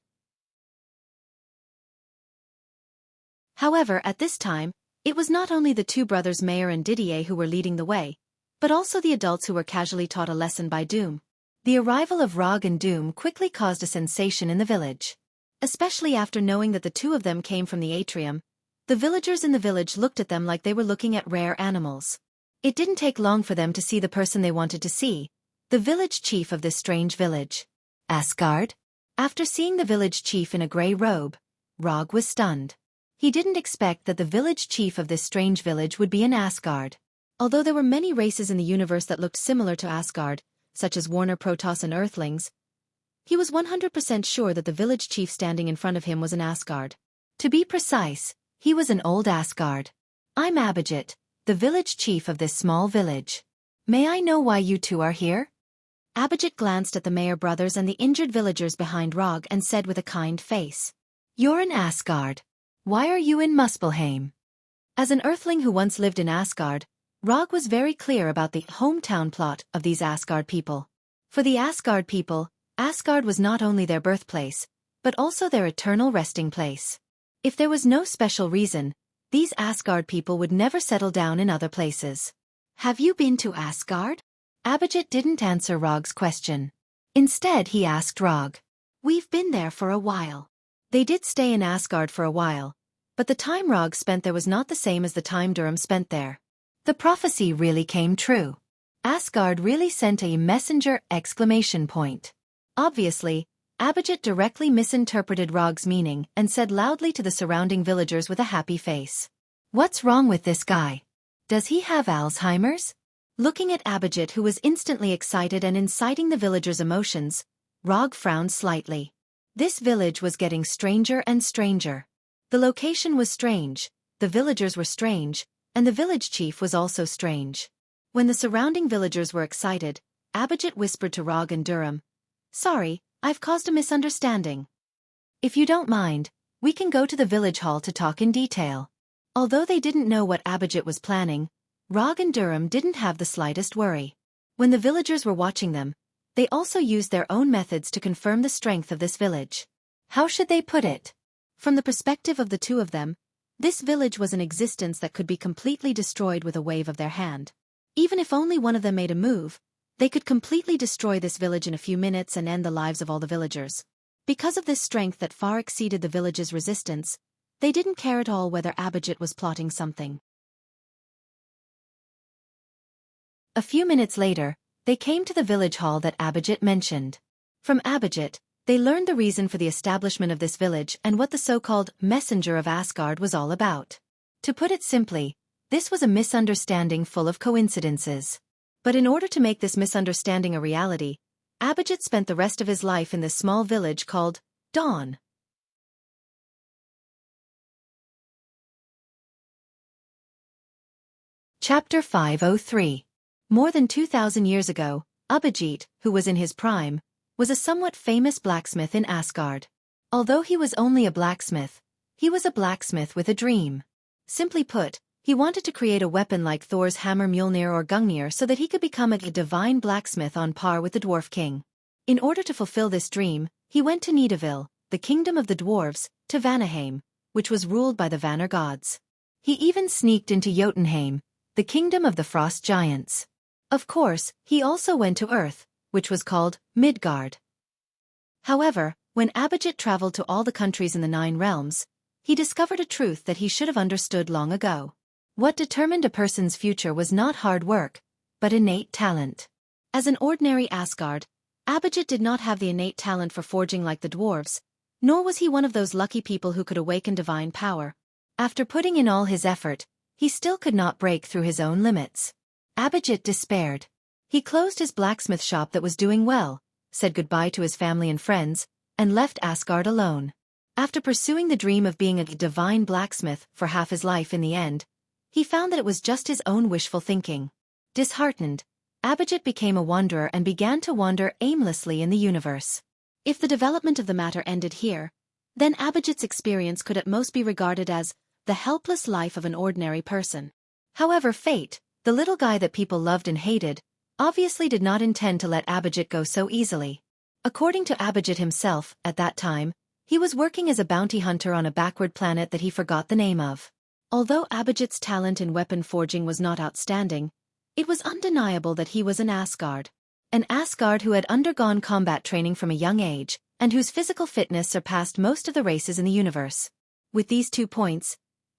However, at this time, it was not only the 2 brothers Mayor and Didier who were leading the way, but also the adults who were casually taught a lesson by Doom. The arrival of Rog and Doom quickly caused a sensation in the village. Especially after knowing that the 2 of them came from the atrium, the villagers in the village looked at them like they were looking at rare animals. It didn't take long for them to see the person they wanted to see, the village chief of this strange village. Asgard? After seeing the village chief in a grey robe, Rog was stunned. He didn't expect that the village chief of this strange village would be in Asgard. Although there were many races in the universe that looked similar to Asgard, such as Warner Protoss and Earthlings, he was 100% sure that the village chief standing in front of him was an Asgard. To be precise, he was an old Asgard. I'm Abhijit, the village chief of this small village. May I know why you 2 are here? Abhijit glanced at the Mayor brothers and the injured villagers behind Rog and said with a kind face. You're in Asgard. Why are you in Muspelheim? As an Earthling who once lived in Asgard, Rog was very clear about the hometown plot of these Asgard people. For the Asgard people, Asgard was not only their birthplace, but also their eternal resting place. If there was no special reason, these Asgard people would never settle down in other places. Have you been to Asgard? Abhijit didn't answer Rog's question. Instead he asked Rog. We've been there for a while. They did stay in Asgard for a while, but the time Rog spent there was not the same as the time Durham spent there. The prophecy really came true. Asgard really sent a messenger! Obviously, Abhijit directly misinterpreted Rog's meaning and said loudly to the surrounding villagers with a happy face. What's wrong with this guy? Does he have Alzheimer's? Looking at Abhijit, who was instantly excited and inciting the villagers' emotions, Rog frowned slightly. This village was getting stranger and stranger. The location was strange, the villagers were strange, and the village chief was also strange. When the surrounding villagers were excited, Abhijit whispered to Rog and Durham, "Sorry, I've caused a misunderstanding. If you don't mind, we can go to the village hall to talk in detail." Although they didn't know what Abhijit was planning, Rog and Durham didn't have the slightest worry. When the villagers were watching them, they also used their own methods to confirm the strength of this village. How should they put it? From the perspective of the two of them, this village was an existence that could be completely destroyed with a wave of their hand. Even if only one of them made a move, they could completely destroy this village in a few minutes and end the lives of all the villagers. Because of this strength that far exceeded the village's resistance, they didn't care at all whether Abhijit was plotting something. A few minutes later, they came to the village hall that Abhijit mentioned. From Abhijit, they learned the reason for the establishment of this village and what the so-called messenger of Asgard was all about. To put it simply, this was a misunderstanding full of coincidences. But in order to make this misunderstanding a reality, Abhijit spent the rest of his life in this small village called Dawn. Chapter 503. More than 2,000 years ago, Abhijit, who was in his prime, was a somewhat famous blacksmith in Asgard. Although he was only a blacksmith, he was a blacksmith with a dream. Simply put, he wanted to create a weapon like Thor's hammer Mjolnir or Gungnir so that he could become a divine blacksmith on par with the Dwarf King. In order to fulfill this dream, he went to Nidavel, the kingdom of the dwarves, to Vanaheim, which was ruled by the Vanir gods. He even sneaked into Jotunheim, the kingdom of the frost giants. Of course, he also went to Earth, which was called Midgard. However, when Abhijit traveled to all the countries in the 9 realms, he discovered a truth that he should have understood long ago. What determined a person's future was not hard work, but innate talent. As an ordinary Asgard, Abhijit did not have the innate talent for forging like the dwarves, nor was he one of those lucky people who could awaken divine power. After putting in all his effort, he still could not break through his own limits. Abhijit despaired. He closed his blacksmith shop that was doing well, said goodbye to his family and friends, and left Asgard alone. After pursuing the dream of being a divine blacksmith for half his life in the end, he found that it was just his own wishful thinking. Disheartened, Abhijit became a wanderer and began to wander aimlessly in the universe. If the development of the matter ended here, then Abhijit's experience could at most be regarded as the helpless life of an ordinary person. However, fate, the little guy that people loved and hated, obviously did not intend to let Abhijit go so easily. According to Abhijit himself, at that time, he was working as a bounty hunter on a backward planet that he forgot the name of. Although Abhijit's talent in weapon forging was not outstanding, it was undeniable that he was an Asgard who had undergone combat training from a young age, and whose physical fitness surpassed most of the races in the universe. With these 2 points,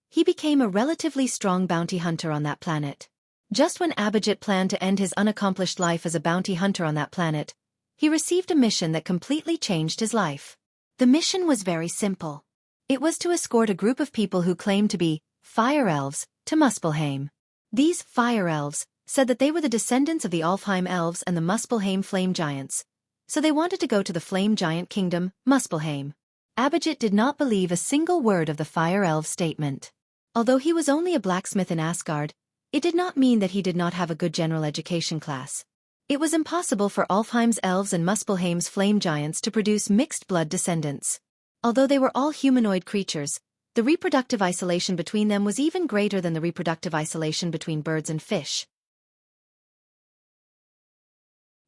he became a relatively strong bounty hunter on that planet. Just when Abhijit planned to end his unaccomplished life as a bounty hunter on that planet, he received a mission that completely changed his life. The mission was very simple. It was to escort a group of people who claimed to be fire elves to Muspelheim. These fire elves said that they were the descendants of the Alfheim elves and the Muspelheim flame giants, so they wanted to go to the flame giant kingdom, Muspelheim. Abhijit did not believe a single word of the fire elves' statement. Although he was only a blacksmith in Asgard, it did not mean that he did not have a good general education class. It was impossible for Alfheim's elves and Muspelheim's flame giants to produce mixed blood descendants. Although they were all humanoid creatures, The reproductive isolation between them was even greater than the reproductive isolation between birds and fish.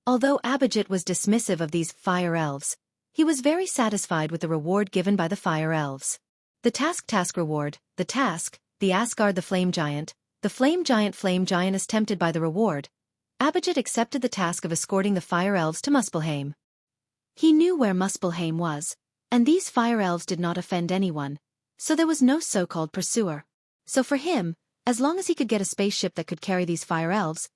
Although Abhijit was dismissive of these fire elves, he was very satisfied with the reward given by the fire elves. The task reward, the task, the Asgard the flame giant is tempted by the reward. Abhijit accepted the task of escorting the fire elves to Muspelheim. He knew where Muspelheim was, and these fire elves did not offend anyone, so there was no so-called pursuer. So for him, as long as he could get a spaceship that could carry these fire elves,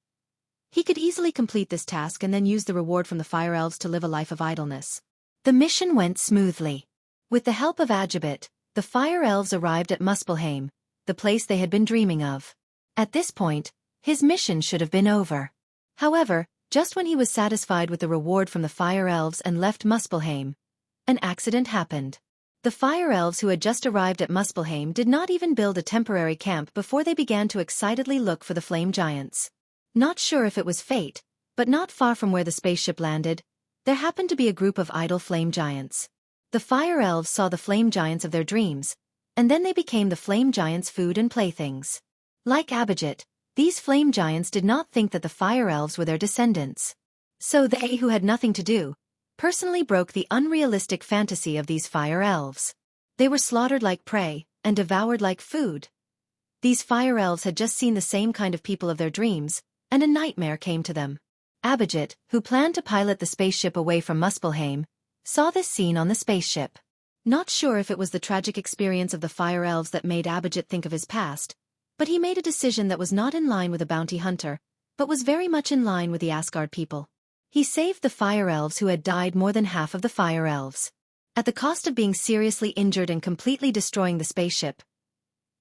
he could easily complete this task and then use the reward from the fire elves to live a life of idleness. The mission went smoothly. With the help of Abhijit, the fire elves arrived at Muspelheim, the place they had been dreaming of. At this point, his mission should have been over. However, just when he was satisfied with the reward from the fire elves and left Muspelheim, an accident happened. The fire elves who had just arrived at Muspelheim did not even build a temporary camp before they began to excitedly look for the flame giants. Not sure if it was fate, but not far from where the spaceship landed, there happened to be a group of idle flame giants. The fire elves saw the flame giants of their dreams, and then they became the flame giants' food and playthings. Like Abhijit, these flame giants did not think that the fire elves were their descendants. So they, who had nothing to do, personally broke the unrealistic fantasy of these fire elves. They were slaughtered like prey, and devoured like food. These fire elves had just seen the same kind of people of their dreams, and a nightmare came to them. Abhijit, who planned to pilot the spaceship away from Muspelheim, saw this scene on the spaceship. Not sure if it was the tragic experience of the fire elves that made Abhijit think of his past, but he made a decision that was not in line with a bounty hunter, but was very much in line with the Asgard people. He saved the fire elves who had died, more than half of the fire elves. At the cost of being seriously injured and completely destroying the spaceship,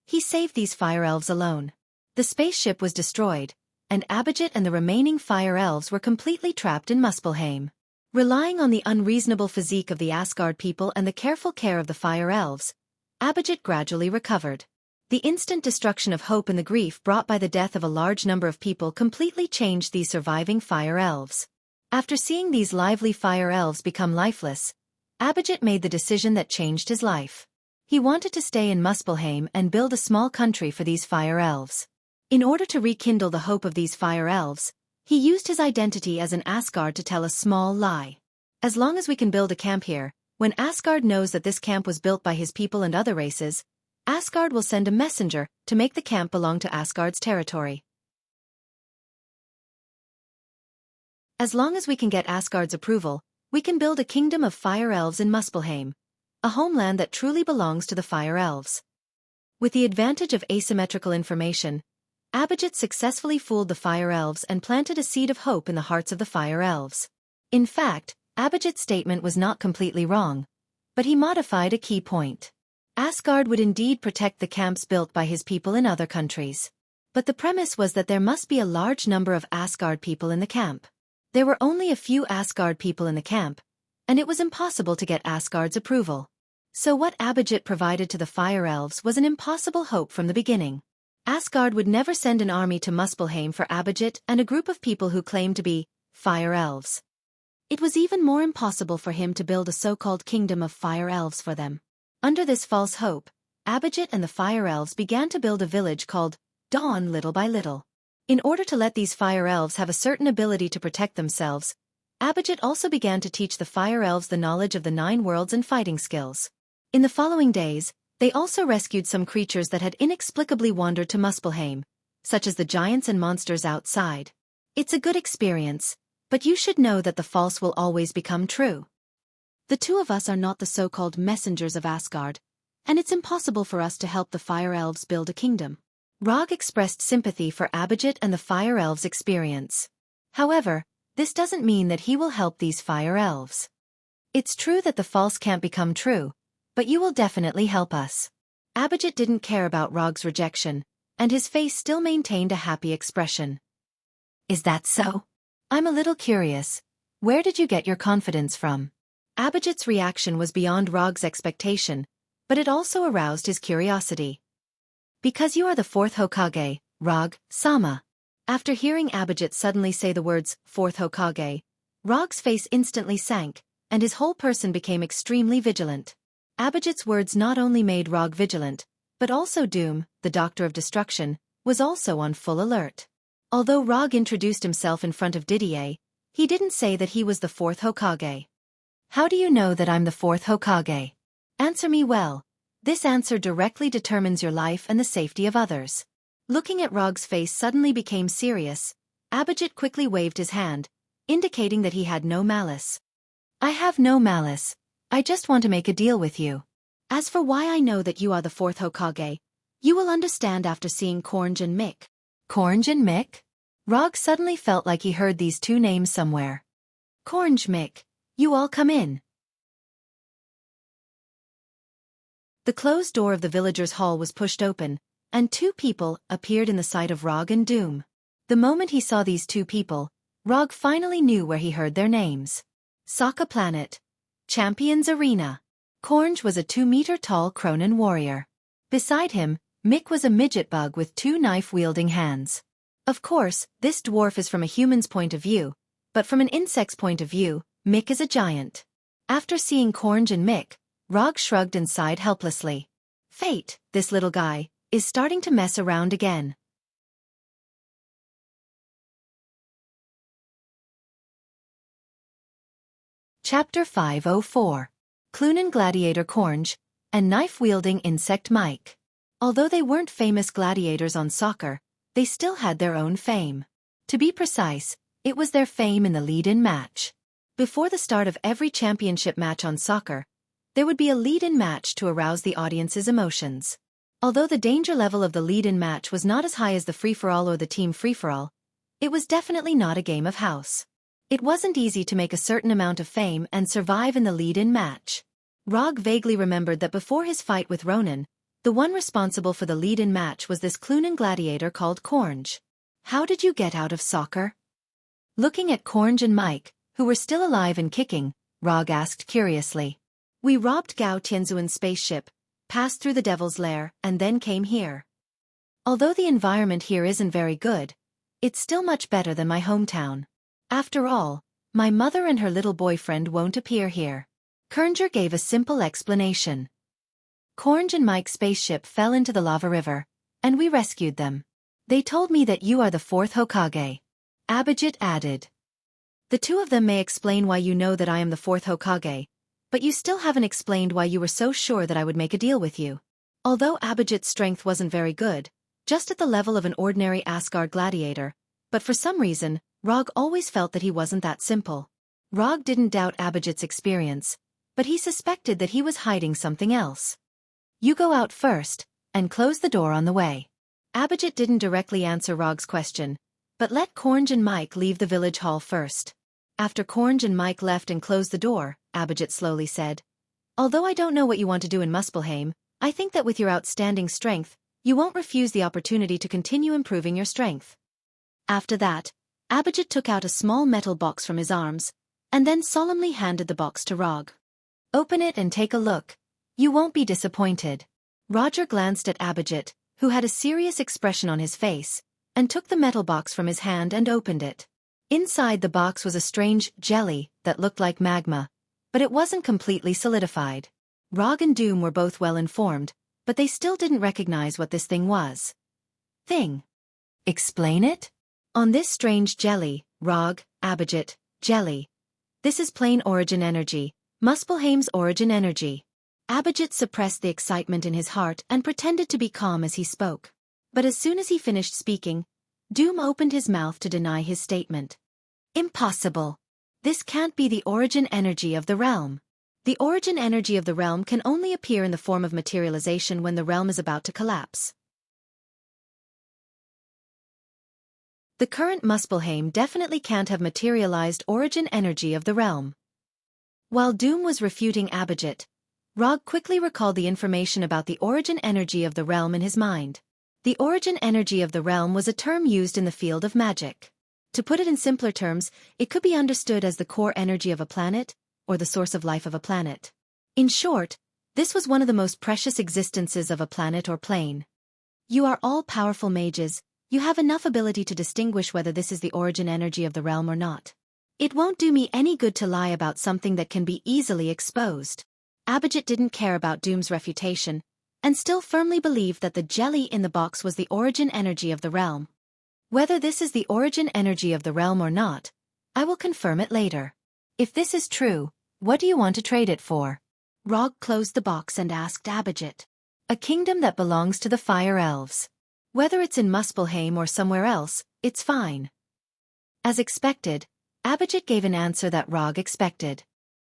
he saved these fire elves alone. The spaceship was destroyed, and Abhijit and the remaining fire elves were completely trapped in Muspelheim. Relying on the unreasonable physique of the Asgard people and the careful care of the fire elves, Abhijit gradually recovered. The instant destruction of hope and the grief brought by the death of a large number of people completely changed these surviving fire elves. After seeing these lively fire elves become lifeless, Abhijit made the decision that changed his life. He wanted to stay in Muspelheim and build a small country for these fire elves. In order to rekindle the hope of these fire elves, he used his identity as an Asgard to tell a small lie. As long as we can build a camp here, when Asgard knows that this camp was built by his people and other races, Asgard will send a messenger to make the camp belong to Asgard's territory. As long as we can get Asgard's approval, we can build a kingdom of fire elves in Muspelheim, a homeland that truly belongs to the fire elves. With the advantage of asymmetrical information, Abhijit successfully fooled the fire elves and planted a seed of hope in the hearts of the fire elves. In fact, Abhijit's statement was not completely wrong, but he modified a key point. Asgard would indeed protect the camps built by his people in other countries. But the premise was that there must be a large number of Asgard people in the camp. There were only a few Asgard people in the camp, and it was impossible to get Asgard's approval. So what Abhijit provided to the fire elves was an impossible hope from the beginning. Asgard would never send an army to Muspelheim for Abhijit and a group of people who claimed to be fire elves. It was even more impossible for him to build a so-called kingdom of fire elves for them. Under this false hope, Abhijit and the fire elves began to build a village called Dawn little by little. In order to let these fire elves have a certain ability to protect themselves, Abhijit also began to teach the fire elves the knowledge of the 9 worlds and fighting skills. In the following days, they also rescued some creatures that had inexplicably wandered to Muspelheim, such as the giants and monsters outside. It's a good experience, but you should know that the false will always become true. The two of us are not the so-called messengers of Asgard, and it's impossible for us to help the fire elves build a kingdom. Rog expressed sympathy for Abhijit and the fire elves' experience. However, this doesn't mean that he will help these fire elves. It's true that the false can't become true, but you will definitely help us. Abhijit didn't care about Rog's rejection, and his face still maintained a happy expression. Is that so? I'm a little curious. Where did you get your confidence from? Abhijit's reaction was beyond Rog's expectation, but it also aroused his curiosity. Because you are the 4th Hokage, Rog-sama. After hearing Abhijit suddenly say the words, 4th Hokage, Rog's face instantly sank, and his whole person became extremely vigilant. Abhijit's words not only made Rog vigilant, but also Doom, the Doctor of Destruction, was also on full alert. Although Rog introduced himself in front of Didier, he didn't say that he was the fourth Hokage. How do you know that I'm the fourth Hokage? Answer me well. This answer directly determines your life and the safety of others. Looking at Rog's face suddenly became serious. Abhijit quickly waved his hand, indicating that he had no malice. I have no malice. I just want to make a deal with you. As for why I know that you are the fourth Hokage, you will understand after seeing Kornj and Mick. Kornj and Mick? Rog suddenly felt like he heard these two names somewhere. Kornj, Mick, you all come in. The closed door of the villagers' hall was pushed open, and two people appeared in the sight of Rog and Doom. The moment he saw these two people, Rog finally knew where he heard their names. Saga Planet. Champions Arena. Kornj was a 2-meter-tall Cronin warrior. Beside him, Mick was a midget bug with 2 knife-wielding hands. Of course, this dwarf is from a human's point of view, but from an insect's point of view, Mick is a giant. After seeing Kornj and Mick, Rog shrugged and sighed helplessly. Fate, this little guy, is starting to mess around again. Chapter 504. Clunan Gladiator Kornj and Knife-Wielding Insect Mike. Although they weren't famous gladiators on soccer, they still had their own fame. To be precise, it was their fame in the lead-in match. Before the start of every championship match on soccer, there would be a lead-in match to arouse the audience's emotions. Although the danger level of the lead-in match was not as high as the free-for-all or the team free-for-all, it was definitely not a game of house. It wasn't easy to make a certain amount of fame and survive in the lead-in match. Rog vaguely remembered that before his fight with Ronan, the one responsible for the lead-in match was this Clunan gladiator called Kornj. How did you get out of soccer? Looking at Kornj and Mike, who were still alive and kicking, Rog asked curiously. We robbed Gao Tianzuan's spaceship, passed through the Devil's Lair, and then came here. Although the environment here isn't very good, it's still much better than my hometown. After all, my mother and her little boyfriend won't appear here. Kornj gave a simple explanation. Kornj and Mike's spaceship fell into the lava river, and we rescued them. They told me that you are the fourth Hokage. Abhijit added. The two of them may explain why you know that I am the fourth Hokage, but you still haven't explained why you were so sure that I would make a deal with you. Although Abhijit's strength wasn't very good, just at the level of an ordinary Asgard gladiator, but for some reason, Rog always felt that he wasn't that simple. Rog didn't doubt Abhijit's experience, but he suspected that he was hiding something else. You go out first, and close the door on the way. Abhijit didn't directly answer Rog's question, but let Kornj and Mike leave the village hall first. After Kornj and Mike left and closed the door, Abhijit slowly said, Although I don't know what you want to do in Muspelheim, I think that with your outstanding strength, you won't refuse the opportunity to continue improving your strength. After that, Abhijit took out a small metal box from his arms, and then solemnly handed the box to Rog. Open it and take a look. You won't be disappointed. Roger glanced at Abhijit, who had a serious expression on his face, and took the metal box from his hand and opened it. Inside the box was a strange jelly that looked like magma, but it wasn't completely solidified. Rog and Doom were both well informed, but they still didn't recognize what this thing was. Thing. Explain it? On this strange jelly, Rog, Abhijit, jelly. This is plain origin energy, Muspelheim's origin energy. Abhijit suppressed the excitement in his heart and pretended to be calm as he spoke. But as soon as he finished speaking, Doom opened his mouth to deny his statement. Impossible. This can't be the origin energy of the realm. The origin energy of the realm can only appear in the form of materialization when the realm is about to collapse. The current Muspelheim definitely can't have materialized origin energy of the realm. While Doom was refuting Abhijit, Rog quickly recalled the information about the origin energy of the realm in his mind. The origin energy of the realm was a term used in the field of magic. To put it in simpler terms, it could be understood as the core energy of a planet, or the source of life of a planet. In short, this was one of the most precious existences of a planet or plane. You are all powerful mages. You have enough ability to distinguish whether this is the origin energy of the realm or not. It won't do me any good to lie about something that can be easily exposed. Abhijit didn't care about Doom's refutation, and still firmly believed that the jelly in the box was the origin energy of the realm. Whether this is the origin energy of the realm or not, I will confirm it later. If this is true, what do you want to trade it for? Rog closed the box and asked Abhijit. A kingdom that belongs to the Fire Elves. Whether it's in Muspelheim or somewhere else, it's fine. As expected, Abhijit gave an answer that Rog expected.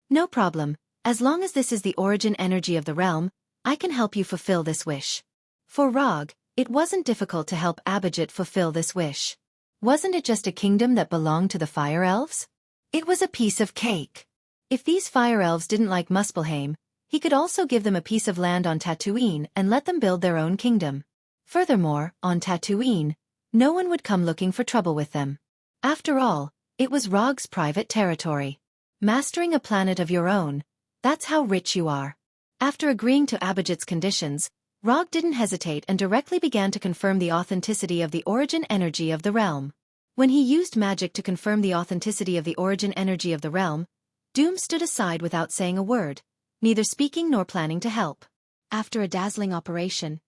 No problem, as long as this is the origin energy of the realm, I can help you fulfill this wish. For Rog, it wasn't difficult to help Abhijit fulfill this wish. Wasn't it just a kingdom that belonged to the Fire Elves? It was a piece of cake. If these Fire Elves didn't like Muspelheim, he could also give them a piece of land on Tatooine and let them build their own kingdom. Furthermore, on Tatooine, no one would come looking for trouble with them. After all, it was Rog's private territory. Mastering a planet of your own, that's how rich you are. After agreeing to Abhijit's conditions, Rog didn't hesitate and directly began to confirm the authenticity of the origin energy of the realm. When he used magic to confirm the authenticity of the origin energy of the realm, Doom stood aside without saying a word, neither speaking nor planning to help. After a dazzling operation,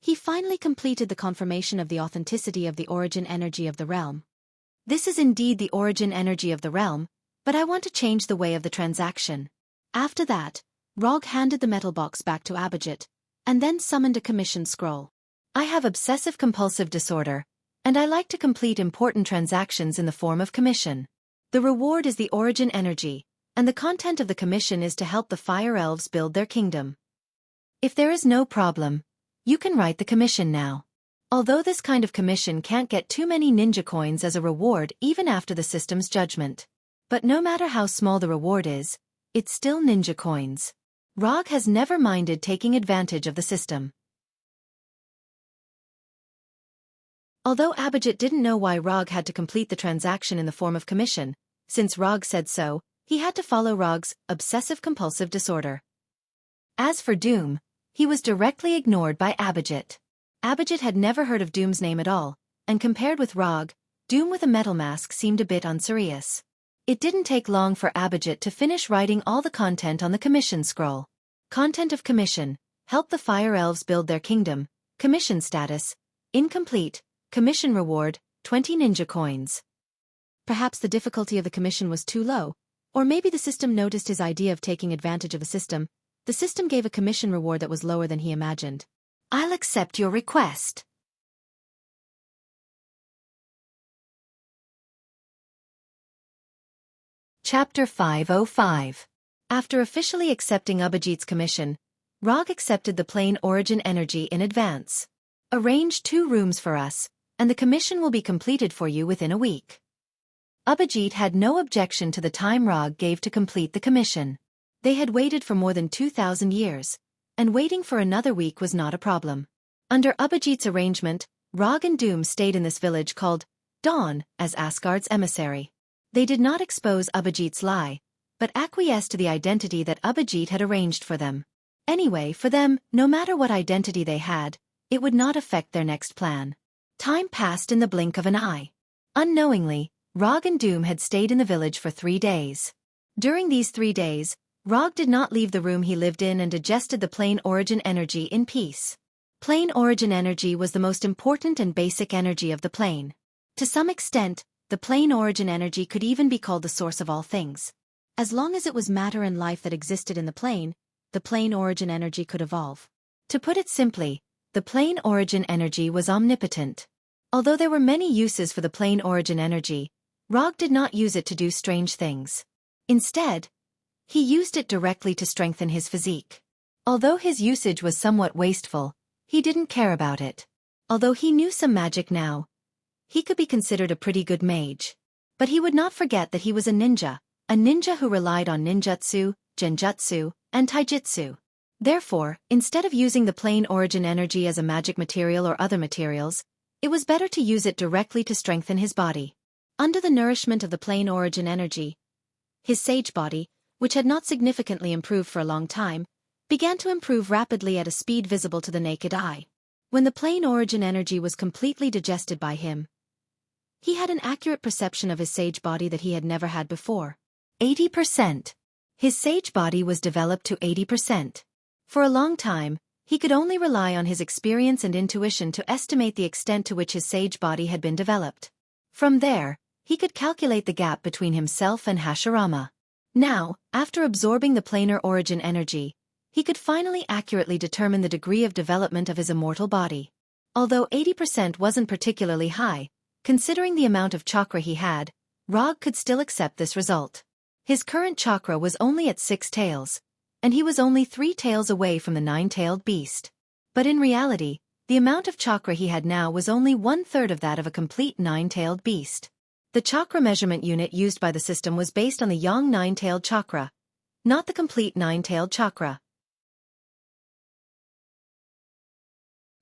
he finally completed the confirmation of the authenticity of the origin energy of the realm. This is indeed the origin energy of the realm, but I want to change the way of the transaction. After that, Rog handed the metal box back to Abhijit, and then summoned a commission scroll. I have obsessive-compulsive disorder, and I like to complete important transactions in the form of commission. The reward is the origin energy, and the content of the commission is to help the Fire Elves build their kingdom. If there is no problem, you can write the commission now. Although this kind of commission can't get too many ninja coins as a reward even after the system's judgment. But no matter how small the reward is, it's still ninja coins. Rog has never minded taking advantage of the system. Although Abhijit didn't know why Rog had to complete the transaction in the form of commission, since Rog said so, he had to follow Rog's obsessive-compulsive disorder. As for Doom, he was directly ignored by Abhijit. Abhijit had never heard of Doom's name at all, and compared with Rog, Doom with a metal mask seemed a bit unserious. It didn't take long for Abhijit to finish writing all the content on the commission scroll. Content of commission: help the Fire Elves build their kingdom. Commission status: incomplete. Commission reward: 20 ninja coins. Perhaps the difficulty of the commission was too low, or maybe the system noticed his idea of taking advantage of a system. The system gave a commission reward that was lower than he imagined. I'll accept your request. Chapter 505. After officially accepting Abhijit's commission, Rog accepted the plain origin energy in advance. Arrange 2 rooms for us, and the commission will be completed for you within a week. Abhijit had no objection to the time Rog gave to complete the commission. They had waited for more than 2,000 years, and waiting for another week was not a problem. Under Abhijit's arrangement, Rog and Doom stayed in this village called Dawn as Asgard's emissary. They did not expose Abhijit's lie, but acquiesced to the identity that Abhijit had arranged for them. Anyway, for them, no matter what identity they had, it would not affect their next plan. Time passed in the blink of an eye. Unknowingly, Rog and Doom had stayed in the village for 3 days. During these 3 days, Rog did not leave the room he lived in and digested the plain origin energy in peace. Plain origin energy was the most important and basic energy of the plane. To some extent, the plain origin energy could even be called the source of all things. As long as it was matter and life that existed in the plain origin energy could evolve. To put it simply, the plain origin energy was omnipotent. Although there were many uses for the plain origin energy, Rog did not use it to do strange things. Instead, he used it directly to strengthen his physique. Although his usage was somewhat wasteful, he didn't care about it. Although he knew some magic now, he could be considered a pretty good mage. But he would not forget that he was a ninja who relied on ninjutsu, genjutsu, and taijutsu. Therefore, instead of using the plain origin energy as a magic material or other materials, it was better to use it directly to strengthen his body. Under the nourishment of the plain origin energy, his sage body, which had not significantly improved for a long time, began to improve rapidly at a speed visible to the naked eye. When the plain origin energy was completely digested by him, he had an accurate perception of his sage body that he had never had before. 80%. His sage body was developed to 80%. For a long time, he could only rely on his experience and intuition to estimate the extent to which his sage body had been developed. From there, he could calculate the gap between himself and Hashirama. Now, after absorbing the planar origin energy, he could finally accurately determine the degree of development of his immortal body. Although 80% wasn't particularly high, considering the amount of chakra he had, Rog could still accept this result. His current chakra was only at 6 tails, and he was only 3 tails away from the 9-tailed beast. But in reality, the amount of chakra he had now was only 1/3 of that of a complete 9-tailed beast. The chakra measurement unit used by the system was based on the Yang 9-tailed chakra, not the complete 9-tailed chakra.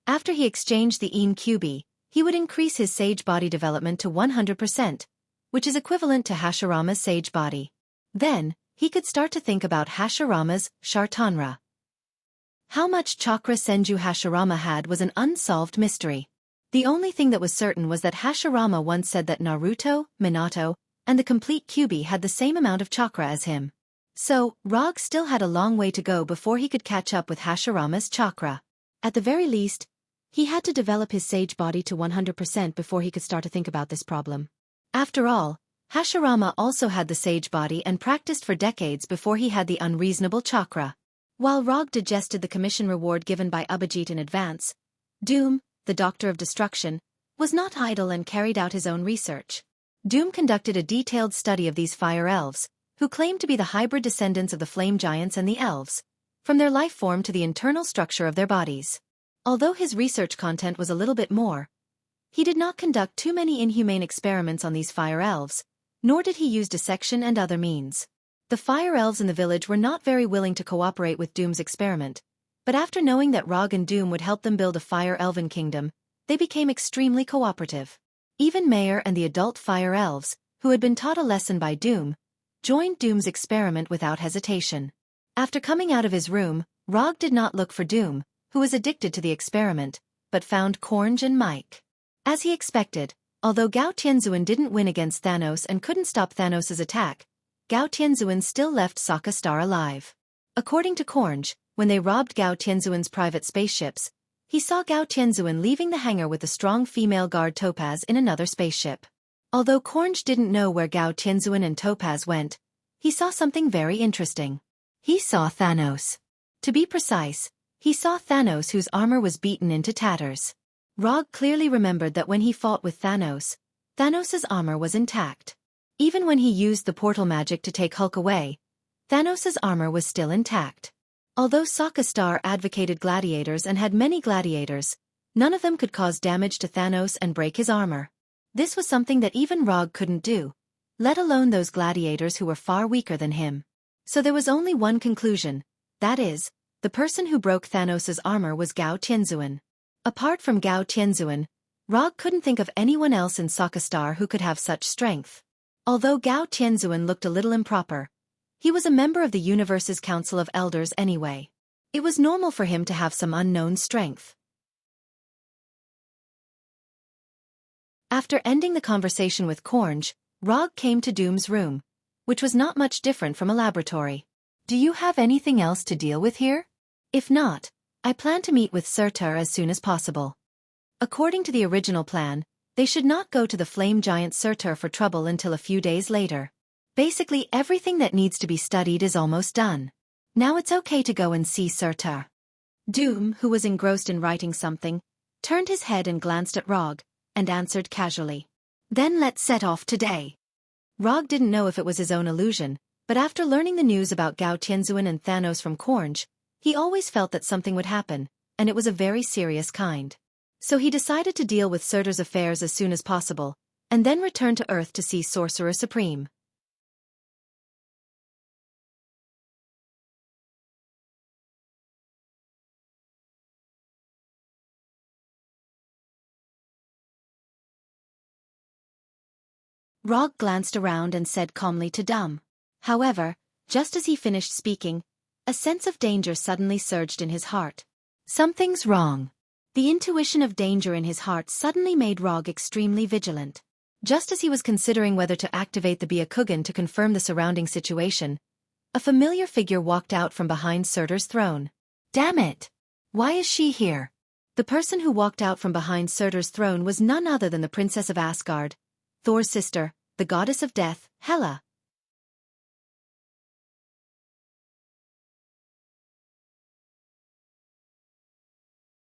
After he exchanged the ENQB, he would increase his sage body development to 100%, which is equivalent to Hashirama's sage body. Then, he could start to think about Hashirama's Shartanra. How much chakra Senju Hashirama had was an unsolved mystery. The only thing that was certain was that Hashirama once said that Naruto, Minato, and the complete Kyuubi had the same amount of chakra as him. So, Rog still had a long way to go before he could catch up with Hashirama's chakra. At the very least, he had to develop his sage body to 100% before he could start to think about this problem. After all, Hashirama also had the sage body and practiced for decades before he had the unreasonable chakra. While Rog digested the commission reward given by Abhijit in advance, Doom, the Doctor of Destruction, was not idle and carried out his own research. Doom conducted a detailed study of these fire elves, who claimed to be the hybrid descendants of the flame giants and the elves, from their life form to the internal structure of their bodies. Although his research content was a little bit more, he did not conduct too many inhumane experiments on these fire elves, nor did he use dissection and other means. The fire elves in the village were not very willing to cooperate with Doom's experiment, but after knowing that Rog and Doom would help them build a fire elven kingdom, they became extremely cooperative. Even Mayor and the adult fire elves, who had been taught a lesson by Doom, joined Doom's experiment without hesitation. After coming out of his room, Rog did not look for Doom, who was addicted to the experiment, but found Cornge and Mike. As he expected, although Gao Tianzuan didn't win against Thanos and couldn't stop Thanos' attack, Gao Tianzuan still left Sokka Star alive. According to Cornge, when they robbed Gao Tianzuan's private spaceships, he saw Gao Tianzuan leaving the hangar with a strong female guard Topaz in another spaceship. Although Cornge didn't know where Gao Tianzuan and Topaz went, he saw something very interesting. He saw Thanos. To be precise, he saw Thanos whose armor was beaten into tatters. Rog clearly remembered that when he fought with Thanos, Thanos' armor was intact. Even when he used the portal magic to take Hulk away, Thanos' armor was still intact. Although Sokka Star advocated gladiators and had many gladiators, none of them could cause damage to Thanos and break his armor. This was something that even Rog couldn't do, let alone those gladiators who were far weaker than him. So there was only one conclusion, that is, the person who broke Thanos' armor was Gao Tianzuan. Apart from Gao Tianzuan, Rog couldn't think of anyone else in Sokka Star who could have such strength. Although Gao Tianzuan looked a little improper, he was a member of the universe's Council of Elders anyway. It was normal for him to have some unknown strength. After ending the conversation with Cornge, Rog came to Doom's room, which was not much different from a laboratory. "Do you have anything else to deal with here? If not, I plan to meet with Surtur as soon as possible." According to the original plan, they should not go to the flame giant Surtur for trouble until a few days later. Basically everything that needs to be studied is almost done. Now it's okay to go and see Surtur. Doom, who was engrossed in writing something, turned his head and glanced at Rog, and answered casually, "Then let's set off today." Rog didn't know if it was his own illusion, but after learning the news about Gao Tianzuan and Thanos from Cornge, he always felt that something would happen, and it was a very serious kind. So he decided to deal with Surtur's affairs as soon as possible, and then return to Earth to see Sorcerer Supreme. Rog glanced around and said calmly to Dum. However, just as he finished speaking, a sense of danger suddenly surged in his heart. Something's wrong. The intuition of danger in his heart suddenly made Rog extremely vigilant. Just as he was considering whether to activate the Byakugan to confirm the surrounding situation, A familiar figure walked out from behind Surtur's throne. Damn it! Why is she here? The person who walked out from behind Surtur's throne was none other than the Princess of Asgard, Thor's sister, the goddess of death, Hela.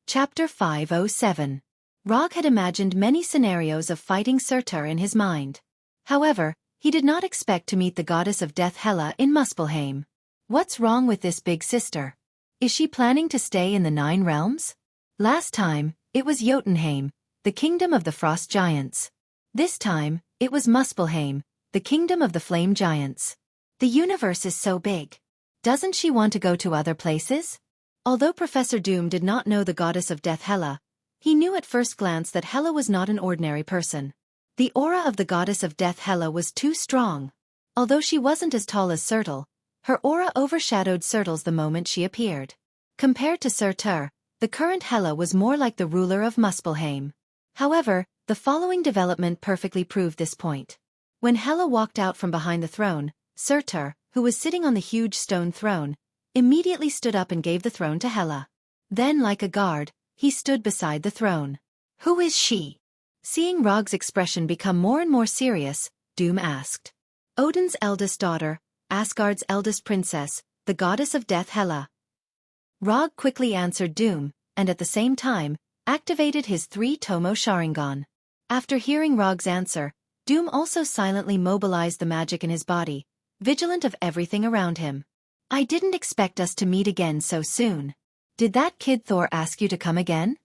Chapter 507. Rog had imagined many scenarios of fighting Surtur in his mind. However, he did not expect to meet the goddess of death Hela in Muspelheim. What's wrong with this big sister? Is she planning to stay in the 9 realms? Last time, it was Jotunheim, the kingdom of the frost giants. This time, it was Muspelheim, the kingdom of the flame giants. The universe is so big. Doesn't she want to go to other places? Although Professor Doom did not know the goddess of death Hela, he knew at first glance that Hela was not an ordinary person. The aura of the goddess of death Hela was too strong. Although she wasn't as tall as Surtur, her aura overshadowed Surtur's the moment she appeared. Compared to Surtur, the current Hela was more like the ruler of Muspelheim. However, the following development perfectly proved this point. When Hela walked out from behind the throne, Surtur, who was sitting on the huge stone throne, immediately stood up and gave the throne to Hela. Then, like a guard, he stood beside the throne. Who is she? Seeing Rog's expression become more and more serious, Doom asked. Odin's eldest daughter, Asgard's eldest princess, the goddess of death Hela. Rog quickly answered Doom, and at the same time, activated his 3-Tomo Sharingan. After hearing Rog's answer, Doom also silently mobilized the magic in his body, vigilant of everything around him. I didn't expect us to meet again so soon. Did that kid Thor ask you to come again?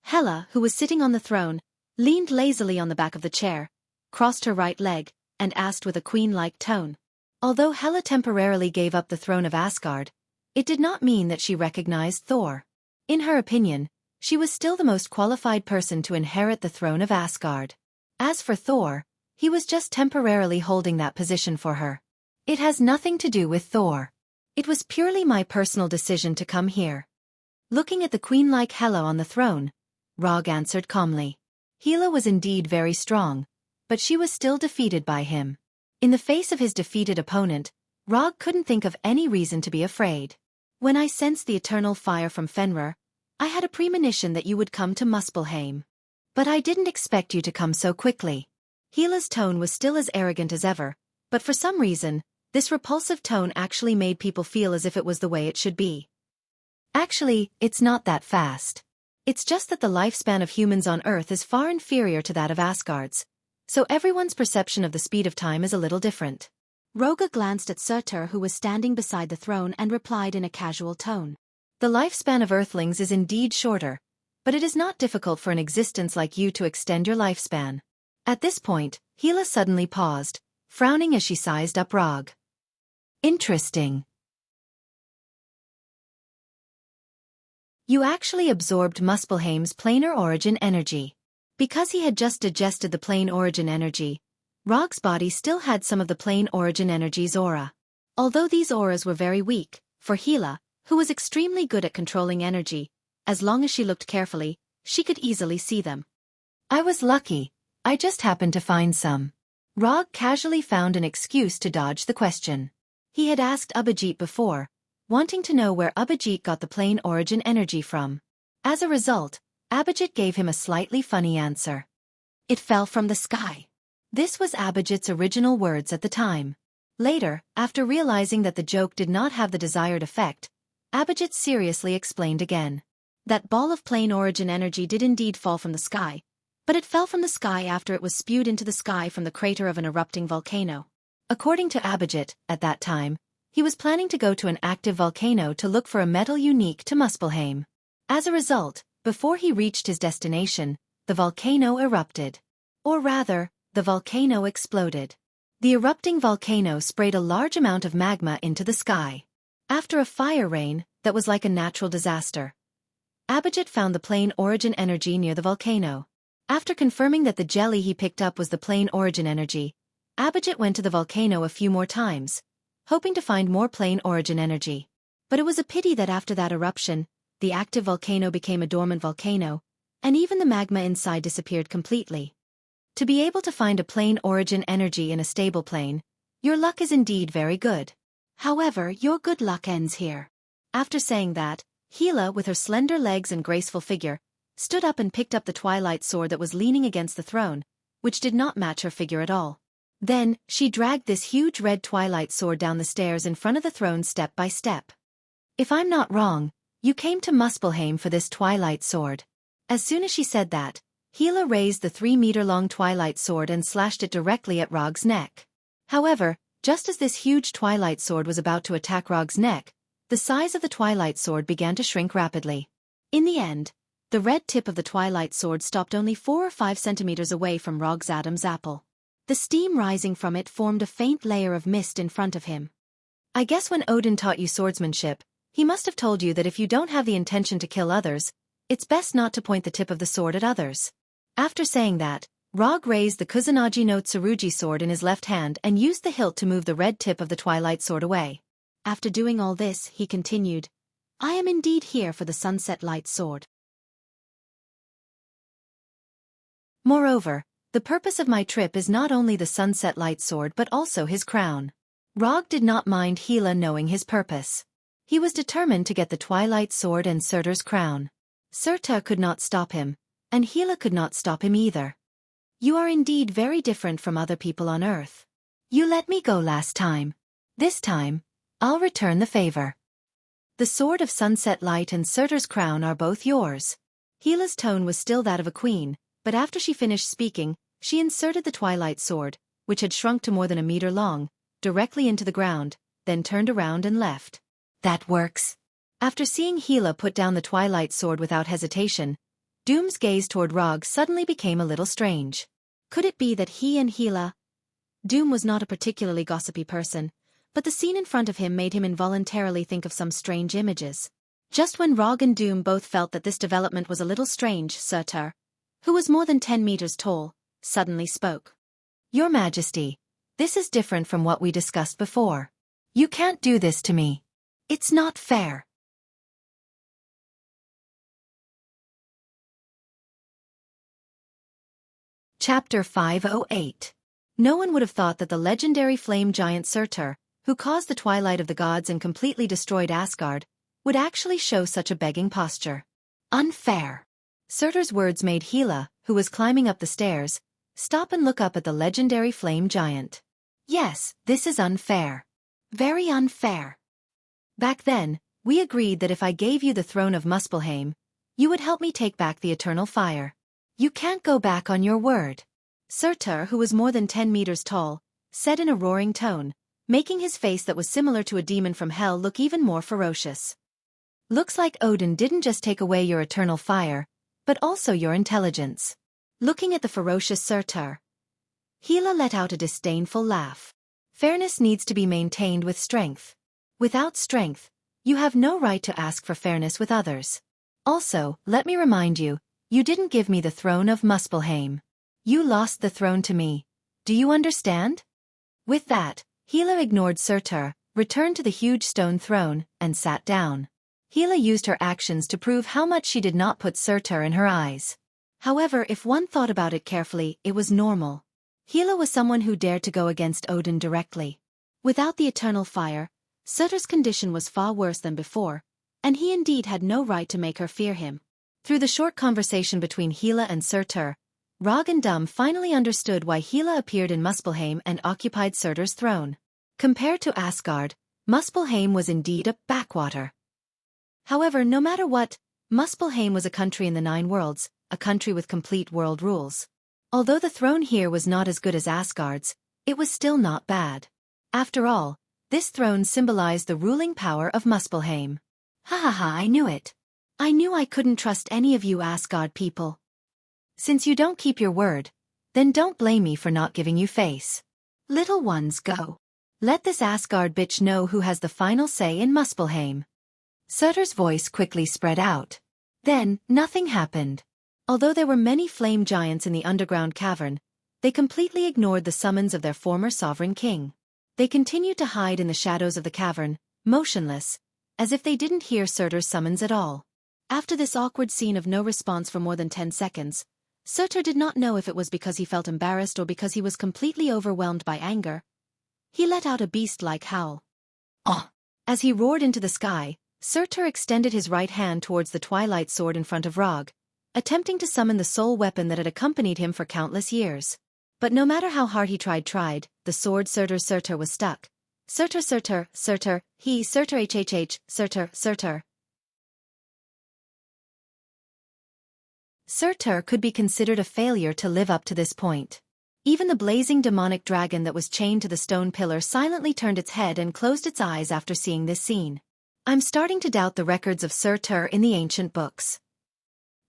Hela, who was sitting on the throne, leaned lazily on the back of the chair, crossed her right leg, and asked with a queen-like tone. Although Hela temporarily gave up the throne of Asgard, it did not mean that she recognized Thor. In her opinion, she was still the most qualified person to inherit the throne of Asgard. As for Thor, he was just temporarily holding that position for her. It has nothing to do with Thor. It was purely my personal decision to come here. Looking at the queen-like Hela on the throne, Rog answered calmly. Hela was indeed very strong, but she was still defeated by him. In the face of his defeated opponent, Rog couldn't think of any reason to be afraid. When I sensed the eternal fire from Fenrir, I had a premonition that you would come to Muspelheim. But I didn't expect you to come so quickly. Hela's tone was still as arrogant as ever, but for some reason, this repulsive tone actually made people feel as if it was the way it should be. Actually, it's not that fast. It's just that the lifespan of humans on Earth is far inferior to that of Asgard's, so everyone's perception of the speed of time is a little different. Roga glanced at Surtur, who was standing beside the throne, and replied in a casual tone. The lifespan of Earthlings is indeed shorter, but it is not difficult for an existence like you to extend your lifespan. At this point, Hela suddenly paused, frowning as she sized up Rog. Interesting. You actually absorbed Muspelheim's planar origin energy. Because he had just digested the plane origin energy, Rog's body still had some of the plane origin energy's aura. Although these auras were very weak, for Hela, who was extremely good at controlling energy, as long as she looked carefully, she could easily see them. I was lucky. I just happened to find some. Rog casually found an excuse to dodge the question. He had asked Abhijit before, wanting to know where Abhijit got the plane origin energy from. As a result, Abhijit gave him a slightly funny answer. It fell from the sky. This was Abhijit's original words at the time. Later, after realizing that the joke did not have the desired effect, Abhijit seriously explained again. That ball of plane origin energy did indeed fall from the sky, but it fell from the sky after it was spewed into the sky from the crater of an erupting volcano. According to Abhijit, at that time, he was planning to go to an active volcano to look for a metal unique to Muspelheim. As a result, before he reached his destination, the volcano erupted. Or rather, the volcano exploded. The erupting volcano sprayed a large amount of magma into the sky. After a fire rain that was like a natural disaster, Abhijit found the plane origin energy near the volcano. After confirming that the jelly he picked up was the plane origin energy, Abhijit went to the volcano a few more times, hoping to find more plane origin energy. But it was a pity that after that eruption, the active volcano became a dormant volcano, and even the magma inside disappeared completely. To be able to find a plane origin energy in a stable plane, your luck is indeed very good. However, your good luck ends here. After saying that, Gila, with her slender legs and graceful figure, stood up and picked up the twilight sword that was leaning against the throne, which did not match her figure at all. Then, she dragged this huge red twilight sword down the stairs in front of the throne step by step. If I'm not wrong, you came to Muspelheim for this twilight sword. As soon as she said that, Gila raised the 3-meter-long twilight sword and slashed it directly at Rog's neck. However, just as this huge twilight sword was about to attack Rog's neck, the size of the twilight sword began to shrink rapidly. In the end, the red tip of the twilight sword stopped only 4 or 5 centimeters away from Rog's Adam's apple. The steam rising from it formed a faint layer of mist in front of him. I guess when Odin taught you swordsmanship, he must have told you that if you don't have the intention to kill others, it's best not to point the tip of the sword at others. After saying that, Rog raised the Kusanagi no Tsurugi sword in his left hand and used the hilt to move the red tip of the twilight sword away. After doing all this, he continued, I am indeed here for the sunset light sword. Moreover, the purpose of my trip is not only the sunset light sword but also his crown. Rog did not mind Gila knowing his purpose. He was determined to get the twilight sword and Surtur's crown. Surtur could not stop him, and Gila could not stop him either. You are indeed very different from other people on Earth. You let me go last time. This time, I'll return the favor. The sword of sunset light and Surtur's crown are both yours. Gila's tone was still that of a queen, but after she finished speaking, she inserted the twilight sword, which had shrunk to more than 1 meter long, directly into the ground, then turned around and left. That works. After seeing Gila put down the twilight sword without hesitation, Doom's gaze toward Rog suddenly became a little strange. Could it be that he and Gila? Doom was not a particularly gossipy person, but the scene in front of him made him involuntarily think of some strange images. Just when Rog and Doom both felt that this development was a little strange, Surtur, who was more than 10 meters tall, suddenly spoke. Your Majesty, this is different from what we discussed before. You can't do this to me. It's not fair. Chapter 508. No one would have thought that the legendary flame giant Surtur, who caused the twilight of the gods and completely destroyed Asgard, would actually show such a begging posture. Unfair. Surtur's words made Gila, who was climbing up the stairs, stop and look up at the legendary flame giant. Yes, this is unfair. Very unfair. Back then, we agreed that if I gave you the throne of Muspelheim, you would help me take back the eternal fire. You can't go back on your word. Surtur, who was more than 10 meters tall, said in a roaring tone, making his face that was similar to a demon from hell look even more ferocious. Looks like Odin didn't just take away your eternal fire, but also your intelligence. Looking at the ferocious Surtur, Gila let out a disdainful laugh. Fairness needs to be maintained with strength. Without strength, you have no right to ask for fairness with others. Also, let me remind you, you didn't give me the throne of Muspelheim. You lost the throne to me. Do you understand? With that, Gila ignored Surtur, returned to the huge stone throne, and sat down. Gila used her actions to prove how much she did not put Surtur in her eyes. However, if one thought about it carefully, it was normal. Gila was someone who dared to go against Odin directly. Without the eternal fire, Surtur's condition was far worse than before, and he indeed had no right to make her fear him. Through the short conversation between Gila and Surtur, Rog and Dum finally understood why Gila appeared in Muspelheim and occupied Surtur's throne. Compared to Asgard, Muspelheim was indeed a backwater. However, no matter what, Muspelheim was a country in the 9 worlds, a country with complete world rules. Although the throne here was not as good as Asgard's, it was still not bad. After all, this throne symbolized the ruling power of Muspelheim. Ha ha ha, I knew it. I knew I couldn't trust any of you Asgard people. Since you don't keep your word, then don't blame me for not giving you face. Little ones, go. Let this Asgard bitch know who has the final say in Muspelheim. Surtur's voice quickly spread out. Then, nothing happened. Although there were many flame giants in the underground cavern, they completely ignored the summons of their former sovereign king. They continued to hide in the shadows of the cavern, motionless, as if they didn't hear Surtur's summons at all. After this awkward scene of no response for more than 10 seconds, Surtur did not know if it was because he felt embarrassed or because he was completely overwhelmed by anger. He let out a beast-like howl. Ah! As he roared into the sky, Surtur extended his right hand towards the twilight sword in front of Rog, attempting to summon the soul weapon that had accompanied him for countless years. But no matter how hard he tried, the sword Surtur was stuck. Surtur, Surtur, Surtur, hhh, Surtur, Surtur. Surtur could be considered a failure to live up to this point. Even the blazing demonic dragon that was chained to the stone pillar silently turned its head and closed its eyes after seeing this scene. I'm starting to doubt the records of Surtur in the ancient books.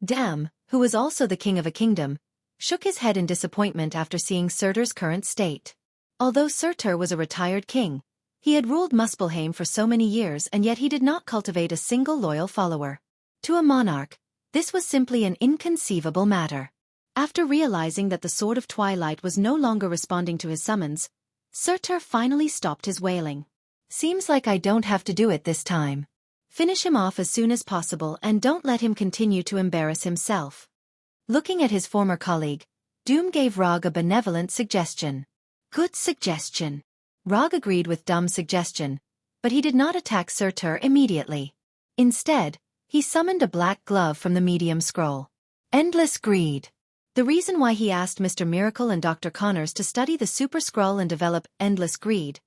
Dam, who was also the king of a kingdom, shook his head in disappointment after seeing Surtur's current state. Although Surtur was a retired king, he had ruled Muspelheim for so many years and yet he did not cultivate a single loyal follower. To a monarch, this was simply an inconceivable matter. After realizing that the Sword of Twilight was no longer responding to his summons, Surtur finally stopped his wailing. Seems like I don't have to do it this time. Finish him off as soon as possible and don't let him continue to embarrass himself. Looking at his former colleague, Doom gave Rog a benevolent suggestion. Good suggestion. Rog agreed with Dumb's suggestion, but he did not attack Surtur immediately. Instead, he summoned a black glove from the medium scroll. Endless Greed. The reason why he asked Mr. Miracle and Dr. Connors to study the Super Scroll and develop Endless Greed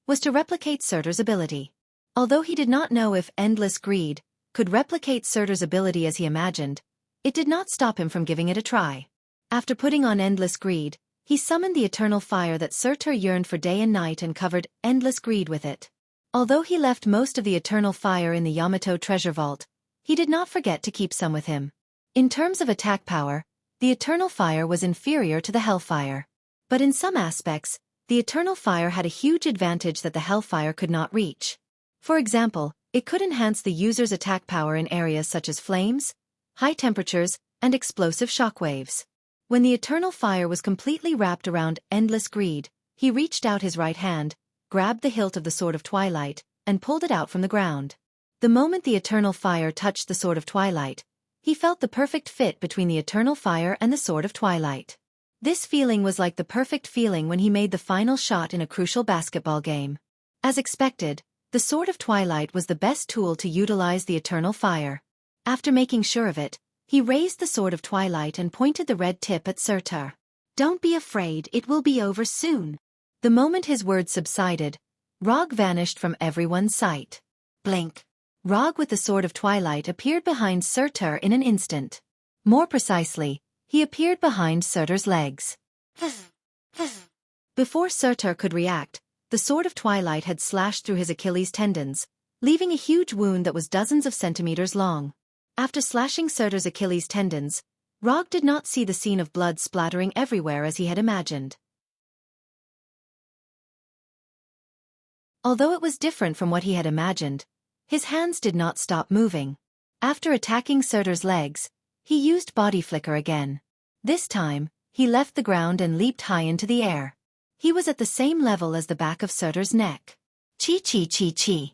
was to replicate Surtur's ability. Although he did not know if Endless Greed could replicate Surtur's ability as he imagined, it did not stop him from giving it a try. After putting on Endless Greed, he summoned the eternal fire that Surtur yearned for day and night and covered Endless Greed with it. Although he left most of the eternal fire in the Yamato treasure vault, he did not forget to keep some with him. In terms of attack power, the eternal fire was inferior to the hellfire. But in some aspects, the eternal fire had a huge advantage that the hellfire could not reach. For example, it could enhance the user's attack power in areas such as flames, high temperatures, and explosive shockwaves. When the eternal fire was completely wrapped around Endless Greed, he reached out his right hand, grabbed the hilt of the Sword of Twilight, and pulled it out from the ground. The moment the eternal fire touched the Sword of Twilight, he felt the perfect fit between the eternal fire and the Sword of Twilight. This feeling was like the perfect feeling when he made the final shot in a crucial basketball game. As expected, the Sword of Twilight was the best tool to utilize the eternal fire. After making sure of it, he raised the Sword of Twilight and pointed the red tip at Surtur. Don't be afraid, it will be over soon. The moment his words subsided, Rog vanished from everyone's sight. Blink. Rog with the Sword of Twilight appeared behind Surtur in an instant. More precisely, he appeared behind Surtur's legs. Before Surtur could react, the Sword of Twilight had slashed through his Achilles tendons, leaving a huge wound that was dozens of centimeters long. After slashing Surtur's Achilles tendons, Rog did not see the scene of blood splattering everywhere as he had imagined. Although it was different from what he had imagined, his hands did not stop moving. After attacking Surtur's legs, he used Body Flicker again. This time, he left the ground and leaped high into the air. He was at the same level as the back of Surtur's neck. Chi chi chi chi.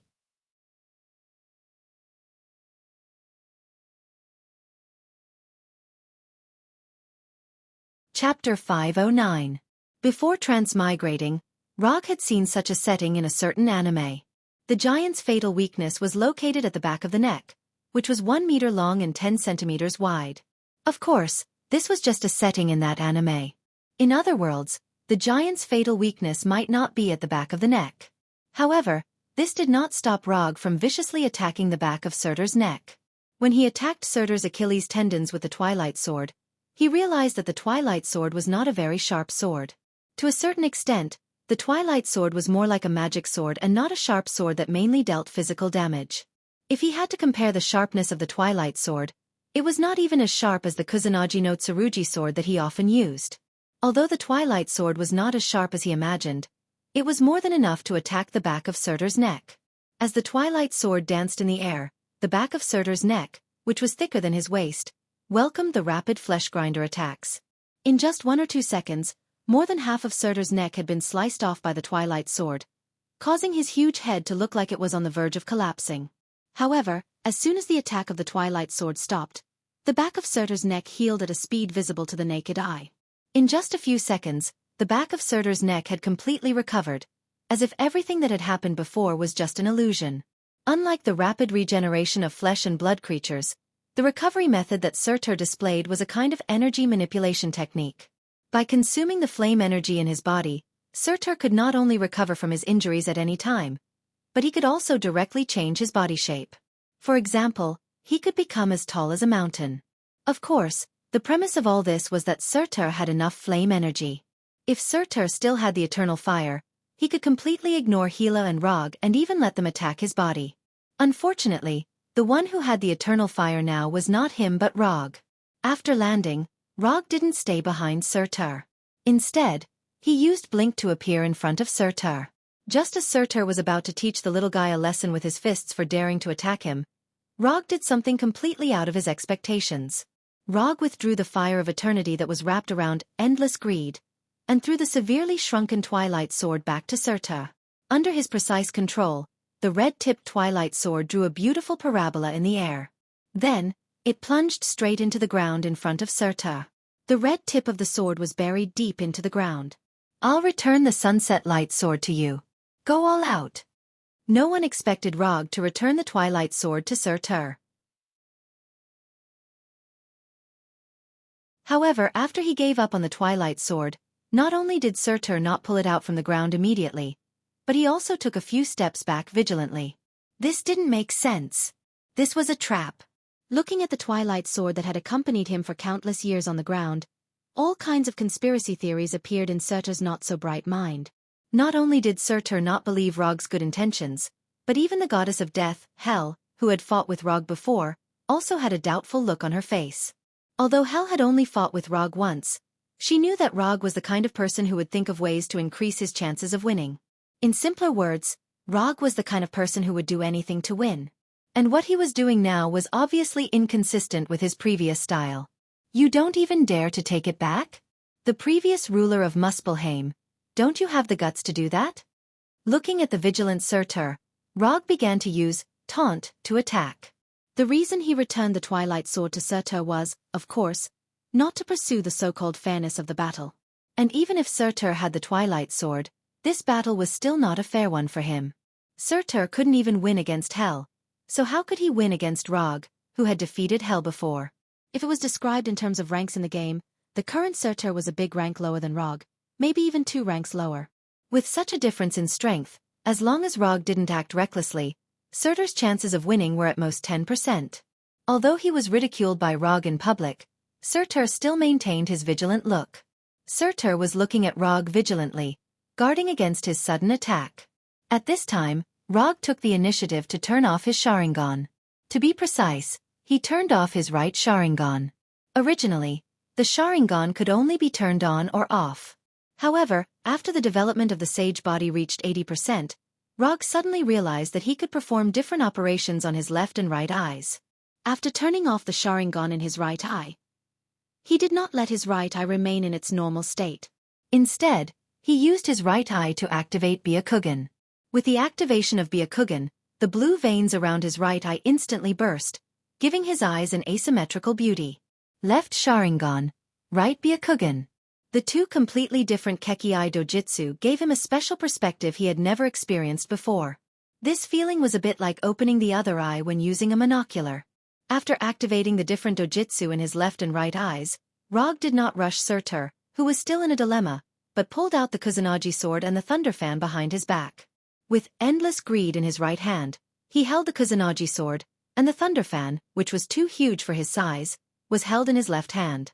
Chapter 509. Before transmigrating, Rog had seen such a setting in a certain anime. The giant's fatal weakness was located at the back of the neck, which was 1 meter long and 10 centimeters wide. Of course, this was just a setting in that anime. In other worlds, the giant's fatal weakness might not be at the back of the neck. However, this did not stop Rog from viciously attacking the back of Surtur's neck. When he attacked Surtur's Achilles tendons with the Twilight Sword, he realized that the Twilight Sword was not a very sharp sword. To a certain extent, the Twilight Sword was more like a magic sword and not a sharp sword that mainly dealt physical damage. If he had to compare the sharpness of the Twilight Sword, it was not even as sharp as the Kusanagi no Tsurugi sword that he often used. Although the Twilight Sword was not as sharp as he imagined, it was more than enough to attack the back of Surtur's neck. As the Twilight Sword danced in the air, the back of Surtur's neck, which was thicker than his waist, welcomed the rapid flesh grinder attacks. In just 1 or 2 seconds, more than half of Surtur's neck had been sliced off by the Twilight Sword, causing his huge head to look like it was on the verge of collapsing. However, as soon as the attack of the Twilight Sword stopped, the back of Surtur's neck healed at a speed visible to the naked eye. In just a few seconds, the back of Surtur's neck had completely recovered, as if everything that had happened before was just an illusion. Unlike the rapid regeneration of flesh and blood creatures, the recovery method that Surtur displayed was a kind of energy manipulation technique. By consuming the flame energy in his body, Surtur could not only recover from his injuries at any time, but he could also directly change his body shape. For example, he could become as tall as a mountain. Of course, the premise of all this was that Surtur had enough flame energy. If Surtur still had the eternal fire, he could completely ignore Hela and Rog and even let them attack his body. Unfortunately, the one who had the eternal fire now was not him but Rog. After landing, Rog didn't stay behind Surtur. Instead, he used Blink to appear in front of Surtur. Just as Surtur was about to teach the little guy a lesson with his fists for daring to attack him, Rog did something completely out of his expectations. Rog withdrew the fire of eternity that was wrapped around Endless Greed, and threw the severely shrunken Twilight Sword back to Surtur. Under his precise control, the red-tipped Twilight Sword drew a beautiful parabola in the air. Then, it plunged straight into the ground in front of Surtur. The red tip of the sword was buried deep into the ground. "I'll return the Sunset Light Sword to you. Go all out." No one expected Rog to return the Twilight Sword to Surtur. However, after he gave up on the Twilight Sword, not only did Surtur not pull it out from the ground immediately, but he also took a few steps back vigilantly. This didn't make sense. This was a trap. Looking at the Twilight Sword that had accompanied him for countless years on the ground, all kinds of conspiracy theories appeared in Surtur's not-so-bright mind. Not only did Surtur not believe Rog's good intentions, but even the goddess of death, Hel, who had fought with Rog before, also had a doubtful look on her face. Although Hel had only fought with Rog once, she knew that Rog was the kind of person who would think of ways to increase his chances of winning. In simpler words, Rog was the kind of person who would do anything to win. And what he was doing now was obviously inconsistent with his previous style. "You don't even dare to take it back? The previous ruler of Muspelheim, don't you have the guts to do that?" Looking at the vigilant Surtur, Rog began to use Taunt to attack. The reason he returned the Twilight Sword to Surtur was, of course, not to pursue the so-called fairness of the battle. And even if Surtur had the Twilight Sword, this battle was still not a fair one for him. Surtur couldn't even win against Hel, so how could he win against Rog, who had defeated Hel before? If it was described in terms of ranks in the game, the current Surtur was a big rank lower than Rog, maybe even 2 ranks lower. With such a difference in strength, as long as Rog didn't act recklessly, Surtur's chances of winning were at most 10%. Although he was ridiculed by Rog in public, Surtur still maintained his vigilant look. Surtur was looking at Rog vigilantly, guarding against his sudden attack. At this time, Rog took the initiative to turn off his Sharingan. To be precise, he turned off his right Sharingan. Originally, the Sharingan could only be turned on or off. However, after the development of the Sage body reached 80%, Rog suddenly realized that he could perform different operations on his left and right eyes. After turning off the Sharingan in his right eye, he did not let his right eye remain in its normal state. Instead, he used his right eye to activate Byakugan. With the activation of Byakugan, the blue veins around his right eye instantly burst, giving his eyes an asymmetrical beauty. Left Sharingan, right Byakugan. The two completely different Keki-eye dojutsu gave him a special perspective he had never experienced before. This feeling was a bit like opening the other eye when using a monocular. After activating the different dojutsu in his left and right eyes, Rog did not rush Surtur, who was still in a dilemma, but pulled out the Kusanagi sword and the thunder fan behind his back. With Endless Greed in his right hand, he held the Kusanagi sword, and the thunder fan, which was too huge for his size, was held in his left hand.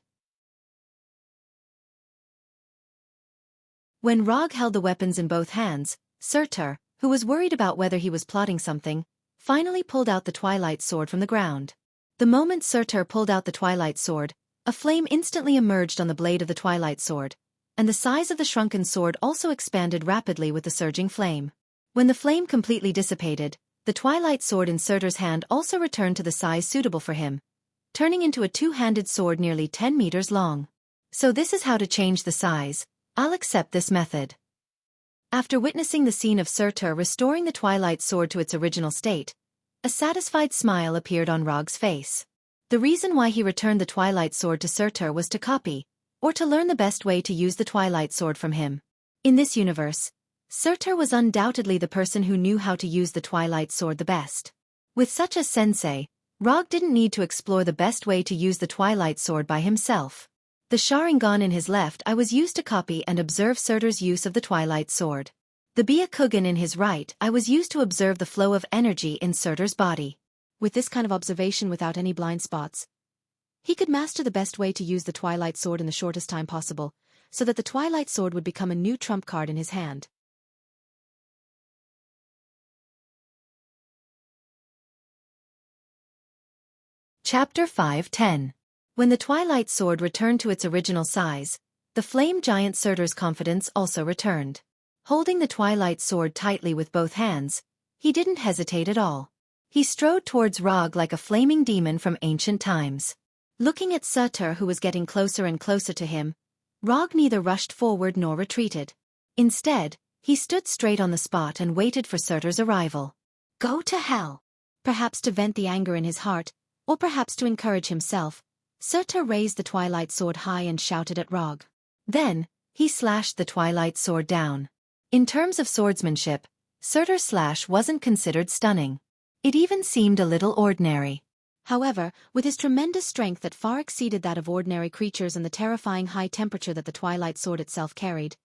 When Rog held the weapons in both hands, Surtur, who was worried about whether he was plotting something, finally pulled out the Twilight Sword from the ground. The moment Surtur pulled out the Twilight Sword, a flame instantly emerged on the blade of the Twilight Sword, and the size of the shrunken sword also expanded rapidly with the surging flame. When the flame completely dissipated, the Twilight Sword in Surtur's hand also returned to the size suitable for him, turning into a two-handed sword nearly 10 meters long. So this is how to change the size. I'll accept this method. After witnessing the scene of Surtur restoring the Twilight Sword to its original state, a satisfied smile appeared on Rog's face. The reason why he returned the Twilight Sword to Surtur was to copy, or to learn the best way to use the Twilight Sword from him. In this universe, Surtur was undoubtedly the person who knew how to use the Twilight Sword the best. With such a sensei, Rog didn't need to explore the best way to use the Twilight Sword by himself. The Sharingan in his left eye was used to copy and observe Surtur's use of the Twilight Sword. The Byakugan in his right eye was used to observe the flow of energy in Surtur's body. With this kind of observation without any blind spots, he could master the best way to use the Twilight Sword in the shortest time possible, so that the Twilight Sword would become a new trump card in his hand. Chapter 5:10. When the Twilight Sword returned to its original size, the flame giant Surtur's confidence also returned. Holding the Twilight Sword tightly with both hands, he didn't hesitate at all. He strode towards Rog like a flaming demon from ancient times. Looking at Surtur, who was getting closer and closer to him, Rog neither rushed forward nor retreated. Instead, he stood straight on the spot and waited for Surtur's arrival. Go to hell! Perhaps to vent the anger in his heart, or perhaps to encourage himself, Surtur raised the Twilight Sword high and shouted at Rog. Then, he slashed the Twilight Sword down. In terms of swordsmanship, Surtur's slash wasn't considered stunning. It even seemed a little ordinary. However, with his tremendous strength that far exceeded that of ordinary creatures and the terrifying high temperature that the Twilight Sword itself carried,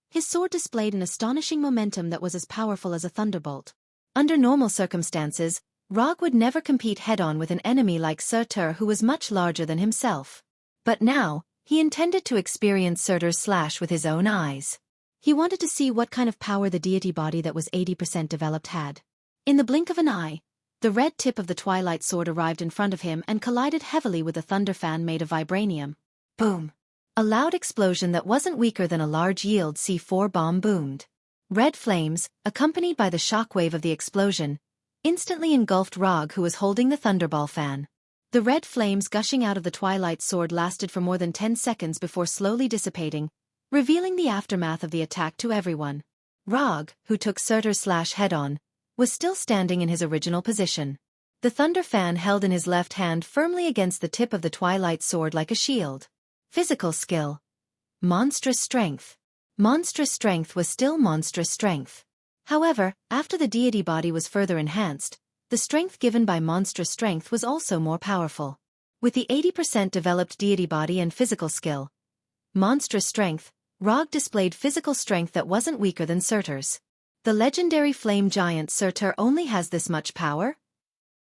his sword displayed an astonishing momentum that was as powerful as a thunderbolt. Under normal circumstances, Rog would never compete head-on with an enemy like Surtur, who was much larger than himself. But now, he intended to experience Surtur's slash with his own eyes. He wanted to see what kind of power the deity body that was 80% developed had. In the blink of an eye, the red tip of the Twilight Sword arrived in front of him and collided heavily with a thunder fan made of vibranium. Boom! A loud explosion that wasn't weaker than a large Yield C4 bomb boomed. Red flames, accompanied by the shockwave of the explosion, instantly engulfed Rog, who was holding the thunderball fan. The red flames gushing out of the Twilight Sword lasted for more than 10 seconds before slowly dissipating, revealing the aftermath of the attack to everyone. Rog, who took Surtur's slash head-on, was still standing in his original position. The thunder fan held in his left hand firmly against the tip of the Twilight Sword like a shield. Physical skill. Monstrous strength. Monstrous strength was still monstrous strength. However, after the deity body was further enhanced, the strength given by monstrous strength was also more powerful. With the 80% developed deity body and physical skill, monstrous strength, Rog displayed physical strength that wasn't weaker than Surtur's. The legendary flame giant Surtur only has this much power?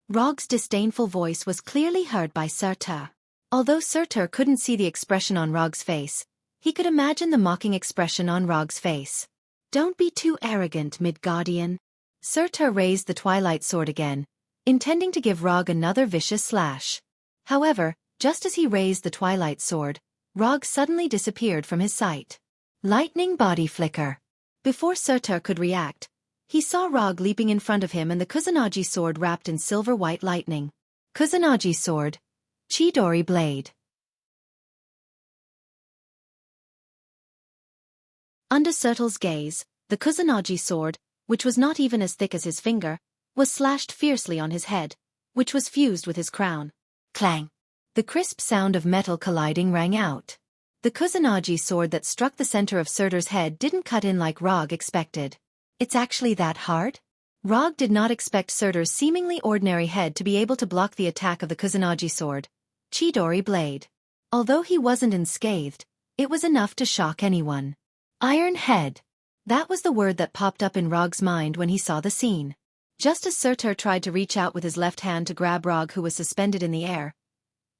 Rog's disdainful voice was clearly heard by Surtur. Although Surtur couldn't see the expression on Rog's face, he could imagine the mocking expression on Rog's face. Don't be too arrogant, Midgardian. Surtur raised the Twilight Sword again, intending to give Rog another vicious slash. However, just as he raised the Twilight Sword, Rog suddenly disappeared from his sight. Lightning body flicker. Before Surtur could react, he saw Rog leaping in front of him and the Kusanagi sword wrapped in silver-white lightning. Kusanagi sword. Chidori blade. Under Surtur's gaze, the Kusanagi sword, which was not even as thick as his finger, was slashed fiercely on his head, which was fused with his crown. Clang! The crisp sound of metal colliding rang out. The Kusanagi sword that struck the center of Surtur's head didn't cut in like Rog expected. It's actually that hard? Rog did not expect Surtur's seemingly ordinary head to be able to block the attack of the Kusanagi sword, Chidori blade. Although he wasn't unscathed, it was enough to shock anyone. Iron head. That was the word that popped up in Rog's mind when he saw the scene. Just as Surtur tried to reach out with his left hand to grab Rog, who was suspended in the air,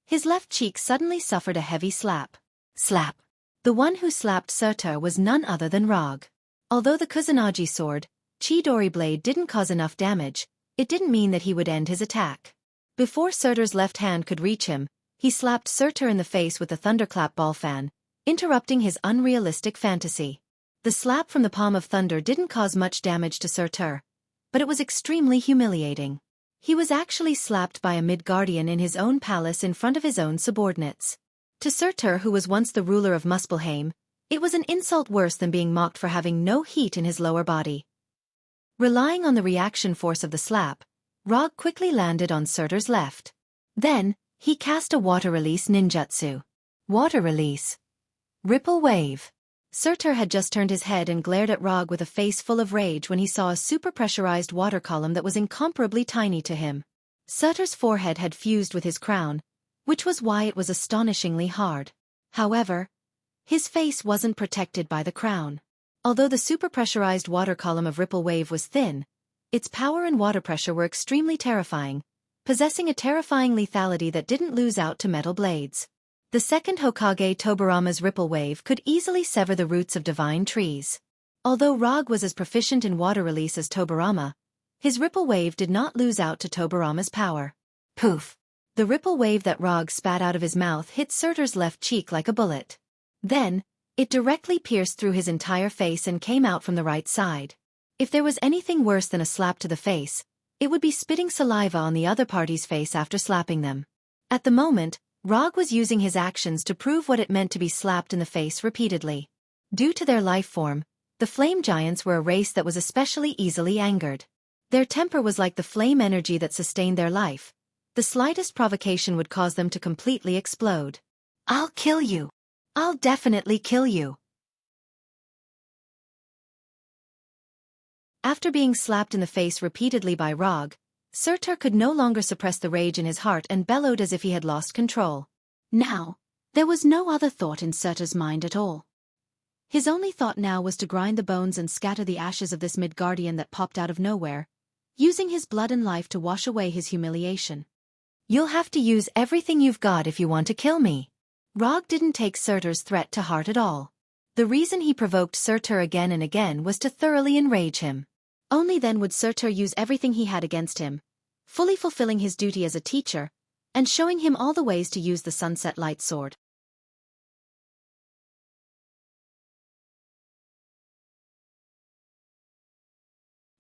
his left cheek suddenly suffered a heavy slap. Slap. The one who slapped Surtur was none other than Rog. Although the Kusanagi sword, Chidori blade didn't cause enough damage, it didn't mean that he would end his attack. Before Surtur's left hand could reach him, he slapped Surtur in the face with the thunderclap ball fan, interrupting his unrealistic fantasy. The slap from the palm of thunder didn't cause much damage to Surtur, but it was extremely humiliating. He was actually slapped by a Midgardian in his own palace in front of his own subordinates. To Surtur, who was once the ruler of Muspelheim, it was an insult worse than being mocked for having no heat in his lower body. Relying on the reaction force of the slap, Rog quickly landed on Surtur's left. Then, he cast a water release ninjutsu. Water release. Ripple wave. Surtur had just turned his head and glared at Rog with a face full of rage when he saw a super-pressurized water column that was incomparably tiny to him. Surtur's forehead had fused with his crown, which was why it was astonishingly hard. However, his face wasn't protected by the crown. Although the super-pressurized water column of Ripple Wave was thin, its power and water pressure were extremely terrifying, possessing a terrifying lethality that didn't lose out to metal blades. The second Hokage Tobarama's Ripple Wave could easily sever the roots of divine trees. Although Rog was as proficient in water release as Tobarama, his Ripple Wave did not lose out to Tobarama's power. Poof! The Ripple Wave that Rog spat out of his mouth hit Surtur's left cheek like a bullet. Then, it directly pierced through his entire face and came out from the right side. If there was anything worse than a slap to the face, it would be spitting saliva on the other party's face after slapping them. At the moment, Rog was using his actions to prove what it meant to be slapped in the face repeatedly. Due to their life form, the flame giants were a race that was especially easily angered. Their temper was like the flame energy that sustained their life. The slightest provocation would cause them to completely explode. "I'll kill you. I'll definitely kill you." After being slapped in the face repeatedly by Rog, Surtur could no longer suppress the rage in his heart and bellowed as if he had lost control. Now, there was no other thought in Surtur's mind at all. His only thought now was to grind the bones and scatter the ashes of this Midgardian that popped out of nowhere, using his blood and life to wash away his humiliation. "You'll have to use everything you've got if you want to kill me." Rog didn't take Surtur's threat to heart at all. The reason he provoked Surtur again and again was to thoroughly enrage him. Only then would Surtur use everything he had against him, fully fulfilling his duty as a teacher, and showing him all the ways to use the Sunset Light Sword.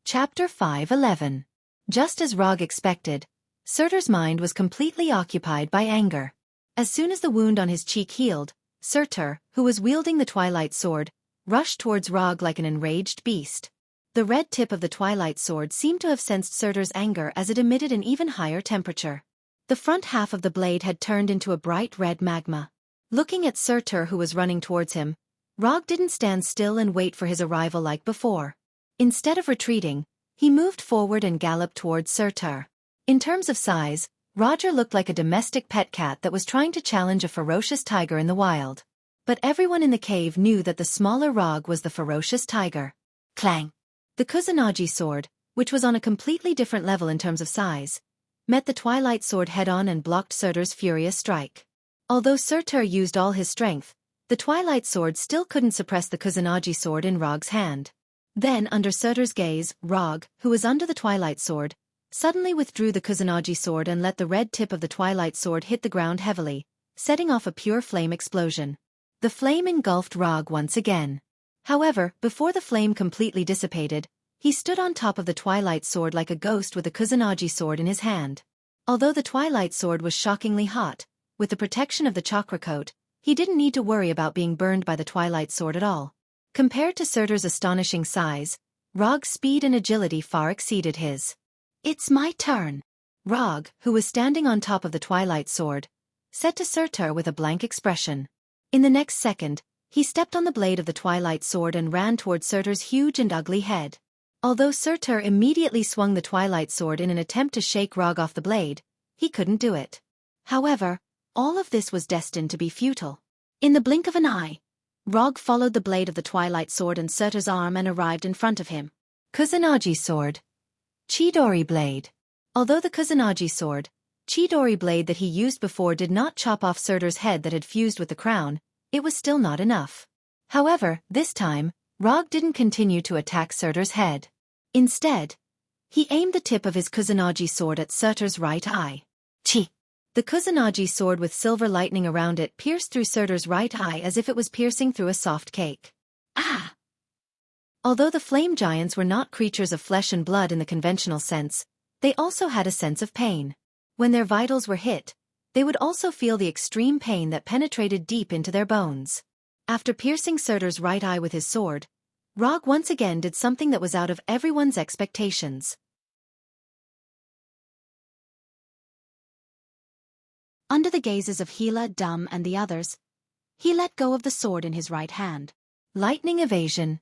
Chapter 5:11. Just as Rog expected, Surtur's mind was completely occupied by anger. As soon as the wound on his cheek healed, Surtur, who was wielding the Twilight Sword, rushed towards Rog like an enraged beast. The red tip of the Twilight Sword seemed to have sensed Surtur's anger as it emitted an even higher temperature. The front half of the blade had turned into a bright red magma. Looking at Surtur who was running towards him, Rog didn't stand still and wait for his arrival like before. Instead of retreating, he moved forward and galloped towards Surtur. In terms of size, Roger looked like a domestic pet cat that was trying to challenge a ferocious tiger in the wild. But everyone in the cave knew that the smaller Rog was the ferocious tiger. Clang! The Kusanagi sword, which was on a completely different level in terms of size, met the Twilight Sword head-on and blocked Surtur's furious strike. Although Surtur used all his strength, the Twilight Sword still couldn't suppress the Kusanagi sword in Rog's hand. Then, under Surtur's gaze, Rog, who was under the Twilight Sword, suddenly withdrew the Kusanagi sword and let the red tip of the Twilight Sword hit the ground heavily, setting off a pure flame explosion. The flame engulfed Rog once again. However, before the flame completely dissipated, he stood on top of the Twilight Sword like a ghost with the Kusanagi sword in his hand. Although the Twilight Sword was shockingly hot, with the protection of the chakra coat, he didn't need to worry about being burned by the Twilight Sword at all. Compared to Surtur's astonishing size, Rog's speed and agility far exceeded his. "It's my turn." Rog, who was standing on top of the Twilight Sword, said to Surtur with a blank expression. In the next second, he stepped on the blade of the Twilight Sword and ran towards Surtur's huge and ugly head. Although Surtur immediately swung the Twilight Sword in an attempt to shake Rog off the blade, he couldn't do it. However, all of this was destined to be futile. In the blink of an eye, Rog followed the blade of the Twilight Sword and Surtur's arm and arrived in front of him. Kusanagi sword. Chidori blade. Although the Kusanagi sword, Chidori blade that he used before did not chop off Surtur's head that had fused with the crown, it was still not enough. However, this time, Rog didn't continue to attack Surtur's head. Instead, he aimed the tip of his Kusanagi sword at Surtur's right eye. Chi! The Kusanagi sword with silver lightning around it pierced through Surtur's right eye as if it was piercing through a soft cake. Ah! Although the flame giants were not creatures of flesh and blood in the conventional sense, they also had a sense of pain. When their vitals were hit, they would also feel the extreme pain that penetrated deep into their bones. After piercing Surtur's right eye with his sword, Rog once again did something that was out of everyone's expectations. Under the gazes of Hila, Dum, and the others, he let go of the sword in his right hand. Lightning evasion.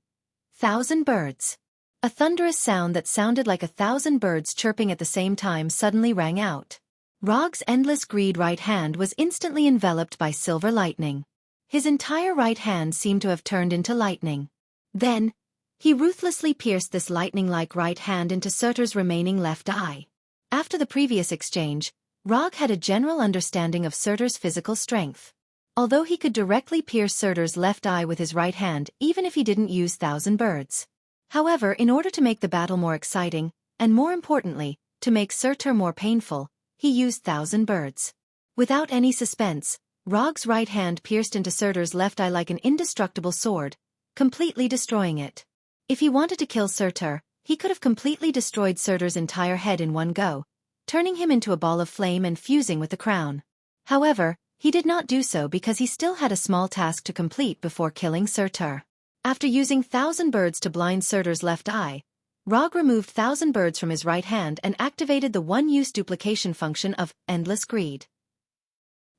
1,000 birds. A thunderous sound that sounded like 1,000 birds chirping at the same time suddenly rang out. Rog's endless greed right hand was instantly enveloped by silver lightning. His entire right hand seemed to have turned into lightning. Then, he ruthlessly pierced this lightning-like right hand into Surtur's remaining left eye. After the previous exchange, Rog had a general understanding of Surtur's physical strength. Although he could directly pierce Surtur's left eye with his right hand even if he didn't use 1,000 birds. However, in order to make the battle more exciting, and more importantly, to make Surtur more painful, he used 1,000 birds. Without any suspense, Rog's right hand pierced into Surtur's left eye like an indestructible sword, completely destroying it. If he wanted to kill Surtur, he could have completely destroyed Surtur's entire head in one go, turning him into a ball of flame and fusing with the crown. However, he did not do so because he still had a small task to complete before killing Surtur. After using 1,000 birds to blind Surtur's left eye, Rog removed 1,000 birds from his right hand and activated the one-use duplication function of Endless Greed.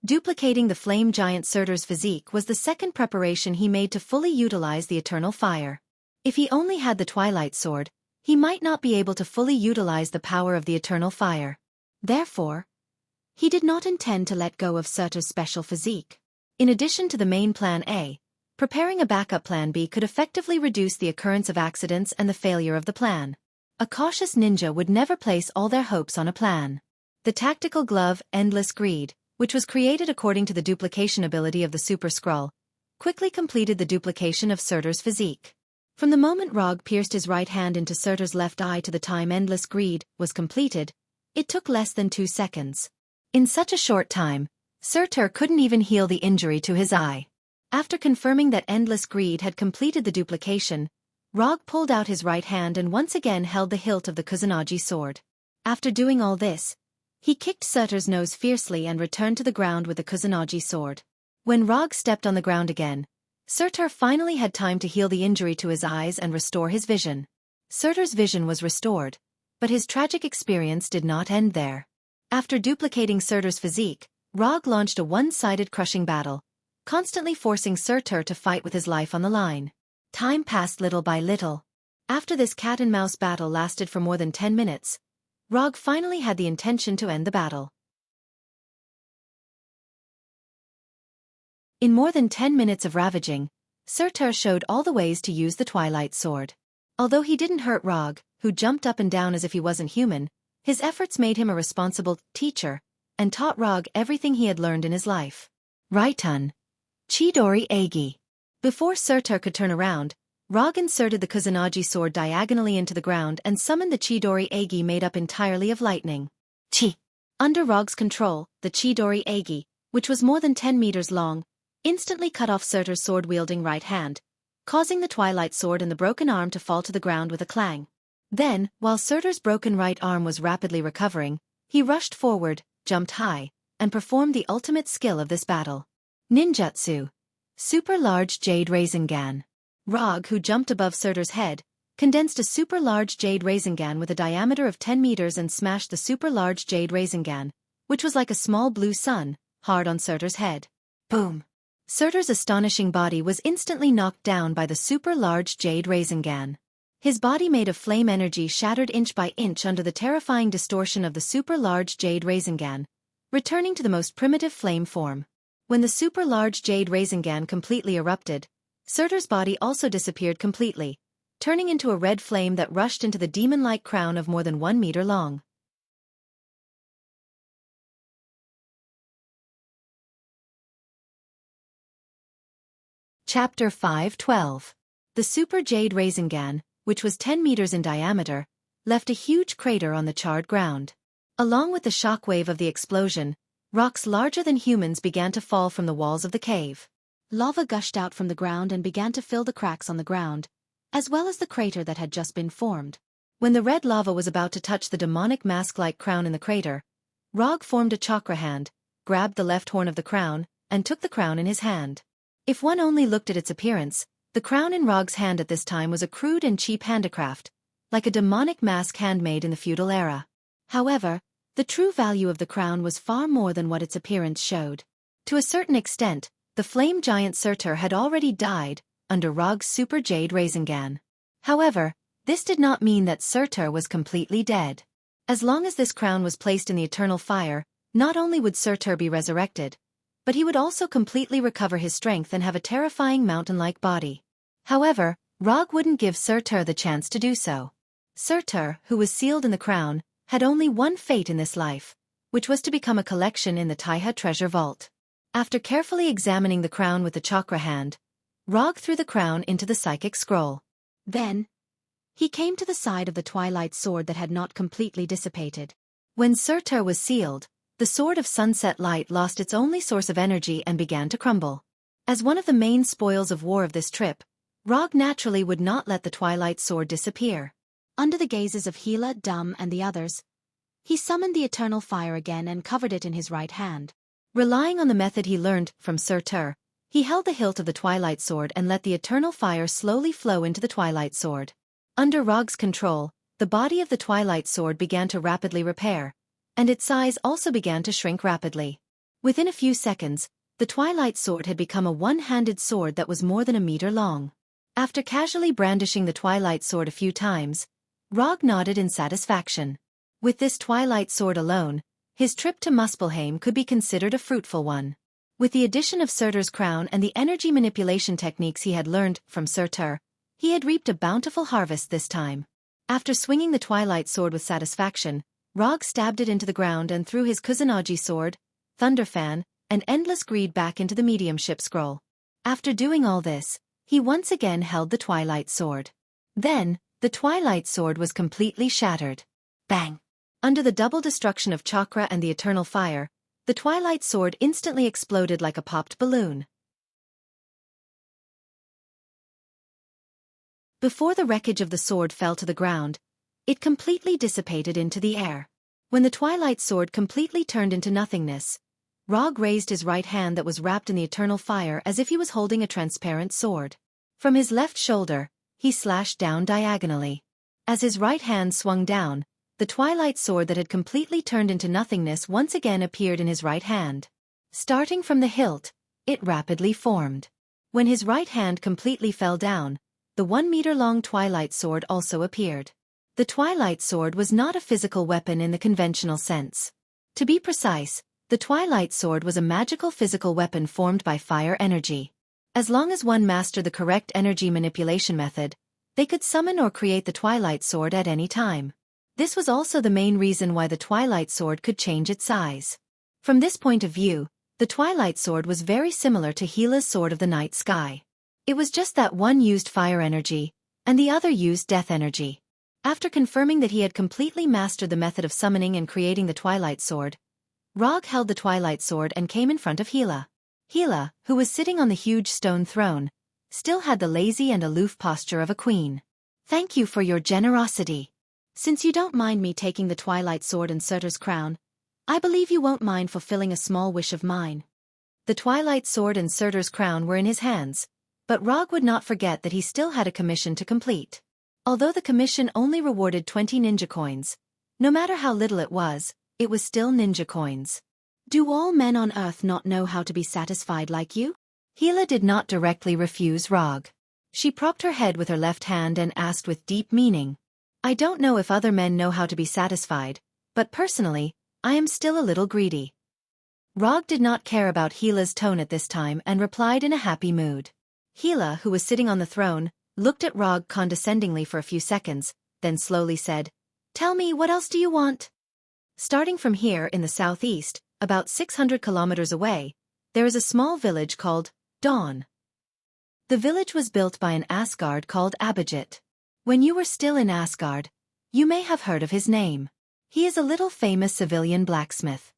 Duplicating the flame giant Surtur's physique was the second preparation he made to fully utilize the eternal fire. If he only had the Twilight Sword, he might not be able to fully utilize the power of the eternal fire. Therefore, he did not intend to let go of Surtur's special physique. In addition to the main plan A, preparing a backup plan B could effectively reduce the occurrence of accidents and the failure of the plan. A cautious ninja would never place all their hopes on a plan. The tactical glove, Endless Greed, which was created according to the duplication ability of the Super Skrull, quickly completed the duplication of Surtur's physique. From the moment Rog pierced his right hand into Surtur's left eye to the time Endless Greed was completed, it took less than 2 seconds. In such a short time, Surtur couldn't even heal the injury to his eye. After confirming that Endless Greed had completed the duplication, Rog pulled out his right hand and once again held the hilt of the Kusanagi sword. After doing all this, he kicked Surtur's nose fiercely and returned to the ground with the Kusanagi sword. When Rog stepped on the ground again, Surtur finally had time to heal the injury to his eyes and restore his vision. Surtur's vision was restored, but his tragic experience did not end there. After duplicating Surtur's physique, Rog launched a one-sided crushing battle, constantly forcing Surtur to fight with his life on the line. Time passed little by little. After this cat-and-mouse battle lasted for more than 10 minutes, Rog finally had the intention to end the battle. In more than 10 minutes of ravaging, Surtur showed all the ways to use the Twilight Sword. Although he didn't hurt Rog, who jumped up and down as if he wasn't human, his efforts made him a responsible teacher, and taught Rog everything he had learned in his life. Raitun. Chidori Agi. Before Surtur could turn around, Rog inserted the Kusanagi sword diagonally into the ground and summoned the Chidori Agi made up entirely of lightning. Chi. Under Rog's control, the Chidori Agi, which was more than 10 meters long, instantly cut off Surtur's sword-wielding right hand, causing the Twilight Sword and the broken arm to fall to the ground with a clang. Then, while Surtur's broken right arm was rapidly recovering, he rushed forward, jumped high, and performed the ultimate skill of this battle. Ninjutsu. Super Large Jade Rasengan. Rog, who jumped above Surtur's head, condensed a super large jade Rasengan with a diameter of 10 meters and smashed the super large jade Rasengan, which was like a small blue sun, hard on Surtur's head. Boom! Surtur's astonishing body was instantly knocked down by the super large jade Rasengan. His body made of flame energy shattered inch by inch under the terrifying distortion of the super large jade Rasengan, returning to the most primitive flame form. When the super large jade Rasengan completely erupted, Surtur's body also disappeared completely, turning into a red flame that rushed into the demon-like crown of more than 1 meter long. Chapter 5:12. The Super Jade Rasengan, which was 10 meters in diameter, left a huge crater on the charred ground. Along with the shockwave of the explosion, rocks larger than humans began to fall from the walls of the cave. Lava gushed out from the ground and began to fill the cracks on the ground, as well as the crater that had just been formed. When the red lava was about to touch the demonic mask-like crown in the crater, Rog formed a chakra hand, grabbed the left horn of the crown, and took the crown in his hand. If one only looked at its appearance, the crown in Rog's hand at this time was a crude and cheap handicraft, like a demonic mask handmade in the feudal era. However, the true value of the crown was far more than what its appearance showed. To a certain extent, the flame giant Surtur had already died, under Rog's Super Jade Rasengan. However, this did not mean that Surtur was completely dead. As long as this crown was placed in the eternal fire, not only would Surtur be resurrected, but he would also completely recover his strength and have a terrifying mountain-like body. However, Rog wouldn't give Surtur the chance to do so. Surtur, who was sealed in the crown, had only one fate in this life, which was to become a collection in the Taiha treasure vault. After carefully examining the crown with the chakra hand, Rog threw the crown into the psychic scroll. Then, he came to the side of the twilight sword that had not completely dissipated. When Surtur was sealed, the sword of sunset light lost its only source of energy and began to crumble. As one of the main spoils of war of this trip, Rog naturally would not let the twilight sword disappear. Under the gazes of Hila, Dum, and the others, he summoned the eternal fire again and covered it in his right hand. Relying on the method he learned from Surtur, he held the hilt of the twilight sword and let the eternal fire slowly flow into the twilight sword. Under Rog's control, the body of the twilight sword began to rapidly repair, and its size also began to shrink rapidly. Within a few seconds, the twilight sword had become a one-handed sword that was more than a meter long. After casually brandishing the twilight sword a few times, Rog nodded in satisfaction. With this twilight sword alone, his trip to Muspelheim could be considered a fruitful one. With the addition of Surtur's crown and the energy manipulation techniques he had learned from Surtur, he had reaped a bountiful harvest this time. After swinging the twilight sword with satisfaction, Rog stabbed it into the ground and threw his Kusanagi sword, Thunderfan, and Endless Greed back into the mediumship scroll. After doing all this, he once again held the twilight sword. Then, the twilight sword was completely shattered. Bang! Under the double destruction of chakra and the eternal fire, the twilight sword instantly exploded like a popped balloon. Before the wreckage of the sword fell to the ground, it completely dissipated into the air. When the twilight sword completely turned into nothingness, Rog raised his right hand that was wrapped in the eternal fire as if he was holding a transparent sword. From his left shoulder, he slashed down diagonally. As his right hand swung down, the twilight sword that had completely turned into nothingness once again appeared in his right hand. Starting from the hilt, it rapidly formed. When his right hand completely fell down, the 1-meter-long twilight sword also appeared. The twilight sword was not a physical weapon in the conventional sense. To be precise, the twilight sword was a magical physical weapon formed by fire energy. As long as one mastered the correct energy manipulation method, they could summon or create the twilight sword at any time. This was also the main reason why the twilight sword could change its size. From this point of view, the twilight sword was very similar to Hila's sword of the night sky. It was just that one used fire energy, and the other used death energy. After confirming that he had completely mastered the method of summoning and creating the twilight sword, Rog held the twilight sword and came in front of Hila. Hila, who was sitting on the huge stone throne, still had the lazy and aloof posture of a queen. "Thank you for your generosity. Since you don't mind me taking the twilight sword and Surtur's crown, I believe you won't mind fulfilling a small wish of mine." The twilight sword and Surtur's crown were in his hands, but Rog would not forget that he still had a commission to complete. Although the commission only rewarded 20 ninja coins, no matter how little it was still ninja coins. "Do all men on Earth not know how to be satisfied like you?" Hila did not directly refuse Rog. She propped her head with her left hand and asked with deep meaning, "I don't know if other men know how to be satisfied, but personally, I am still a little greedy." Rog did not care about Hila's tone at this time and replied in a happy mood. Hila, who was sitting on the throne, looked at Rog condescendingly for a few seconds, then slowly said, "Tell me, what else do you want?" Starting from here in the southeast, about 600 kilometers away, there is a small village called Dawn. The village was built by an Asgard called Abhijit. When you were still in Asgard, you may have heard of his name. He is a little famous civilian blacksmith.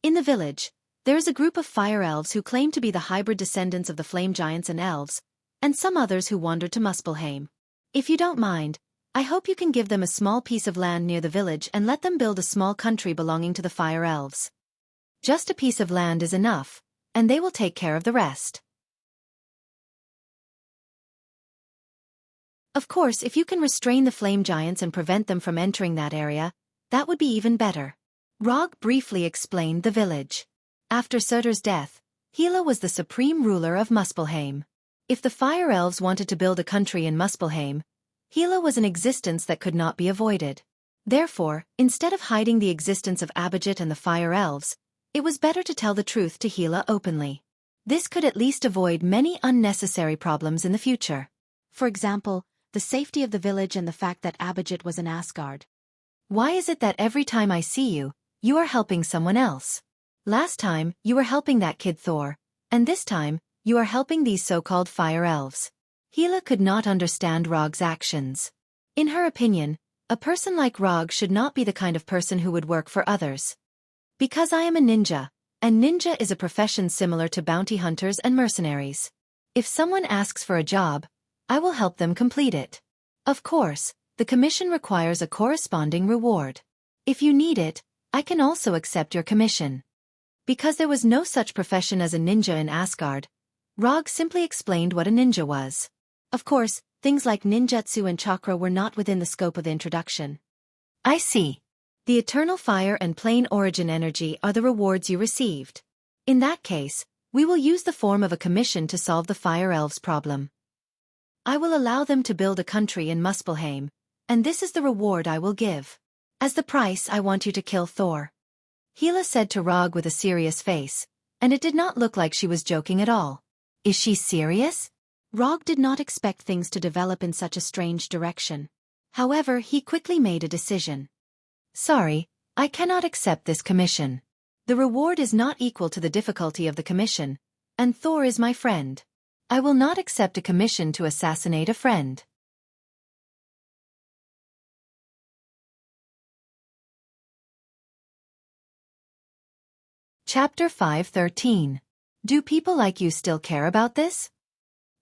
In the village, there is a group of fire elves who claim to be the hybrid descendants of the flame giants and elves, and some others who wandered to Muspelheim. If you don't mind, I hope you can give them a small piece of land near the village and let them build a small country belonging to the fire elves. Just a piece of land is enough, and they will take care of the rest. Of course, if you can restrain the flame giants and prevent them from entering that area, that would be even better. Rog briefly explained the village. After Surtur's death, Hila was the supreme ruler of Muspelheim. If the fire elves wanted to build a country in Muspelheim, Hela was an existence that could not be avoided. Therefore, instead of hiding the existence of Abijit and the fire elves, it was better to tell the truth to Hela openly. This could at least avoid many unnecessary problems in the future. For example, the safety of the village and the fact that Abijit was in Asgard. Why is it that every time I see you, you are helping someone else? Last time, you were helping that kid Thor, and this time, you are helping these so-called fire elves. Hela could not understand Rog's actions. In her opinion, a person like Rog should not be the kind of person who would work for others. Because I am a ninja, and ninja is a profession similar to bounty hunters and mercenaries. If someone asks for a job, I will help them complete it. Of course, the commission requires a corresponding reward. If you need it, I can also accept your commission. Because there was no such profession as a ninja in Asgard, Rog simply explained what a ninja was. Of course, things like ninjutsu and chakra were not within the scope of the introduction. I see. The eternal fire and plain origin energy are the rewards you received. In that case, we will use the form of a commission to solve the fire elves' problem. I will allow them to build a country in Muspelheim, and this is the reward I will give. As the price, I want you to kill Thor. Hela said to Rog with a serious face, and it did not look like she was joking at all. Is she serious? Rog did not expect things to develop in such a strange direction. However, he quickly made a decision. Sorry, I cannot accept this commission. The reward is not equal to the difficulty of the commission, and Thor is my friend. I will not accept a commission to assassinate a friend. Chapter 5:13. Do people like you still care about this?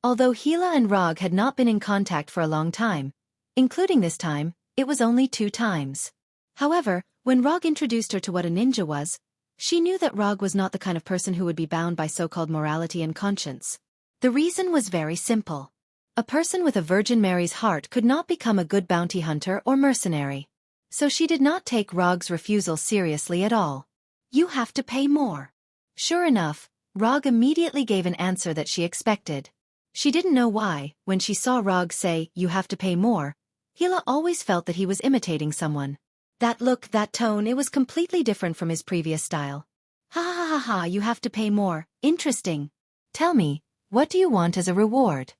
Although Hela and Rog had not been in contact for a long time, including this time, it was only 2 times. However, when Rog introduced her to what a ninja was, she knew that Rog was not the kind of person who would be bound by so-called morality and conscience. The reason was very simple. A person with a Virgin Mary's heart could not become a good bounty hunter or mercenary. So she did not take Rog's refusal seriously at all. You have to pay more. Sure enough, Rog immediately gave an answer that she expected. She didn't know why, when she saw Rog say, "You have to pay more," Hela always felt that he was imitating someone. That look, that tone, it was completely different from his previous style. Ha ha ha ha, you have to pay more, interesting. Tell me, what do you want as a reward?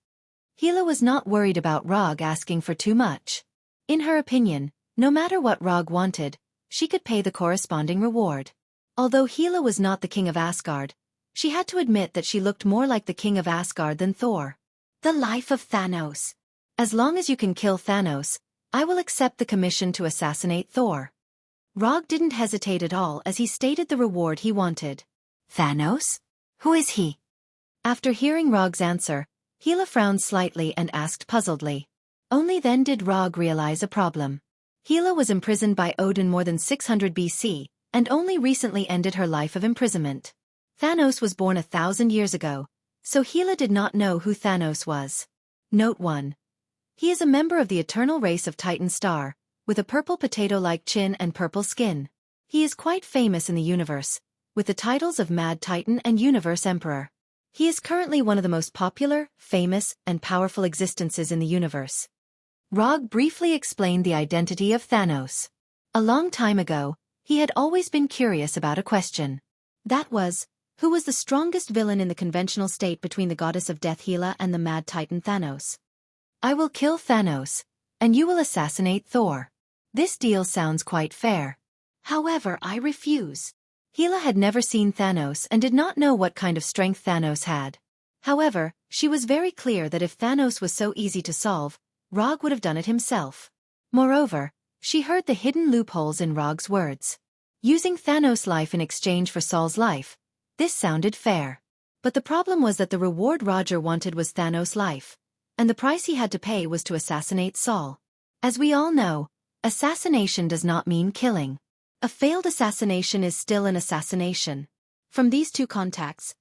Hela was not worried about Rog asking for too much. In her opinion, no matter what Rog wanted, she could pay the corresponding reward. Although Hela was not the king of Asgard, she had to admit that she looked more like the king of Asgard than Thor. The life of Thanos. As long as you can kill Thanos, I will accept the commission to assassinate Thor. Rog didn't hesitate at all as he stated the reward he wanted. Thanos? Who is he? After hearing Rog's answer, Hela frowned slightly and asked puzzledly. Only then did Rog realize a problem. Hela was imprisoned by Odin more than 600 BC, and only recently ended her life of imprisonment. Thanos was born 1,000 years ago, so Hela did not know who Thanos was. Note 1. He is a member of the eternal race of Titan Star, with a purple potato-like chin and purple skin. He is quite famous in the universe, with the titles of Mad Titan and Universe Emperor. He is currently one of the most popular, famous, and powerful existences in the universe. Rog briefly explained the identity of Thanos. A long time ago, he had always been curious about a question. That was, who was the strongest villain in the conventional state between the goddess of death Hela and the Mad Titan Thanos? I will kill Thanos, and you will assassinate Thor. This deal sounds quite fair. However, I refuse. Hela had never seen Thanos and did not know what kind of strength Thanos had. However, she was very clear that if Thanos was so easy to solve, Rog would have done it himself. Moreover, she heard the hidden loopholes in Rog's words. Using Thanos' life in exchange for Saul's life, this sounded fair. But the problem was that the reward Roger wanted was Thanos' life, and the price he had to pay was to assassinate Saul. As we all know, assassination does not mean killing. A failed assassination is still an assassination. From these 2 contacts,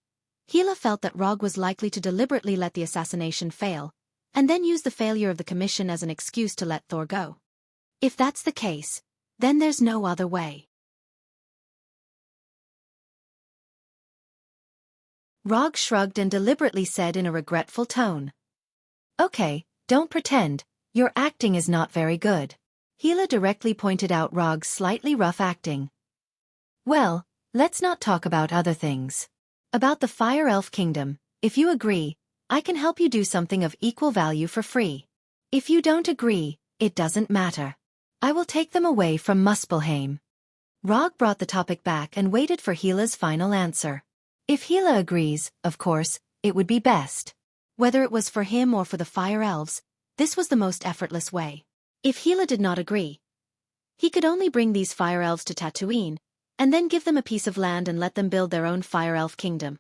Hela felt that Rog was likely to deliberately let the assassination fail, and then use the failure of the commission as an excuse to let Thor go. If that's the case, then there's no other way. Rog shrugged and deliberately said in a regretful tone. Okay, don't pretend, your acting is not very good. Gila directly pointed out Rog's slightly rough acting. Well, let's not talk about other things. About the Fire Elf Kingdom, if you agree, I can help you do something of equal value for free. If you don't agree, it doesn't matter. I will take them away from Muspelheim. Rog brought the topic back and waited for Gila's final answer. If Gila agrees, of course, it would be best. Whether it was for him or for the Fire Elves, this was the most effortless way. If Gila did not agree, he could only bring these Fire Elves to Tatooine, and then give them a piece of land and let them build their own Fire Elf kingdom.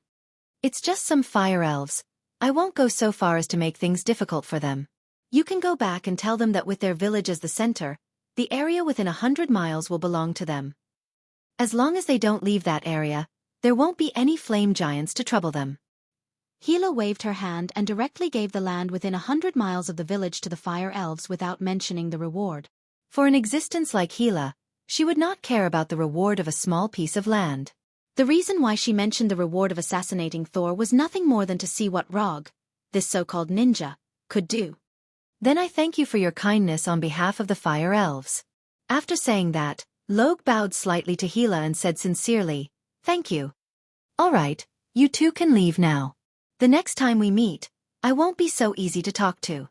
It's just some Fire Elves. I won't go so far as to make things difficult for them. You can go back and tell them that with their village as the center, the area within 100 miles will belong to them. As long as they don't leave that area, there won't be any flame giants to trouble them. Gila waved her hand and directly gave the land within 100 miles of the village to the Fire Elves without mentioning the reward. For an existence like Gila, she would not care about the reward of a small piece of land. The reason why she mentioned the reward of assassinating Thor was nothing more than to see what Rog, this so-called ninja, could do. Then I thank you for your kindness on behalf of the Fire Elves. After saying that, Logue bowed slightly to Gila and said sincerely, Thank you. All right, you two can leave now. The next time we meet, I won't be so easy to talk to.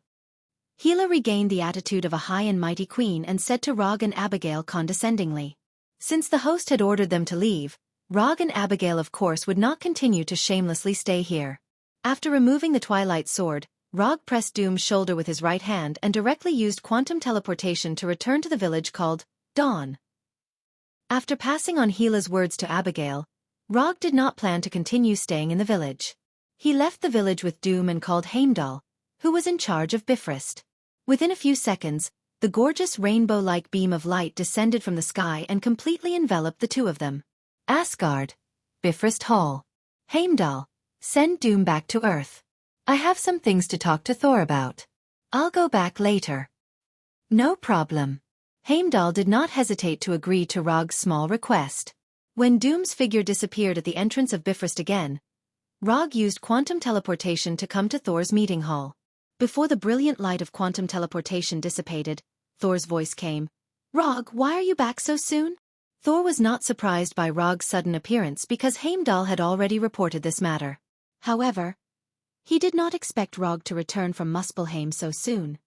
Gila regained the attitude of a high and mighty queen and said to Rog and Abigail condescendingly. Since the host had ordered them to leave, Rog and Abigail of course would not continue to shamelessly stay here. After removing the Twilight Sword, Rog pressed Doom's shoulder with his right hand and directly used quantum teleportation to return to the village called Dawn. After passing on Gila's words to Abigail, Rog did not plan to continue staying in the village. He left the village with Doom and called Heimdall, who was in charge of Bifrost. Within a few seconds, the gorgeous rainbow-like beam of light descended from the sky and completely enveloped the two of them. Asgard. Bifrost Hall. Heimdall. Send Doom back to Earth. I have some things to talk to Thor about. I'll go back later. No problem. Heimdall did not hesitate to agree to Rog's small request. When Doom's figure disappeared at the entrance of Bifrost again, Rog used quantum teleportation to come to Thor's meeting hall. Before the brilliant light of quantum teleportation dissipated, Thor's voice came. Rog, why are you back so soon? Thor was not surprised by Rog's sudden appearance because Heimdall had already reported this matter. However, he did not expect Rog to return from Muspelheim so soon.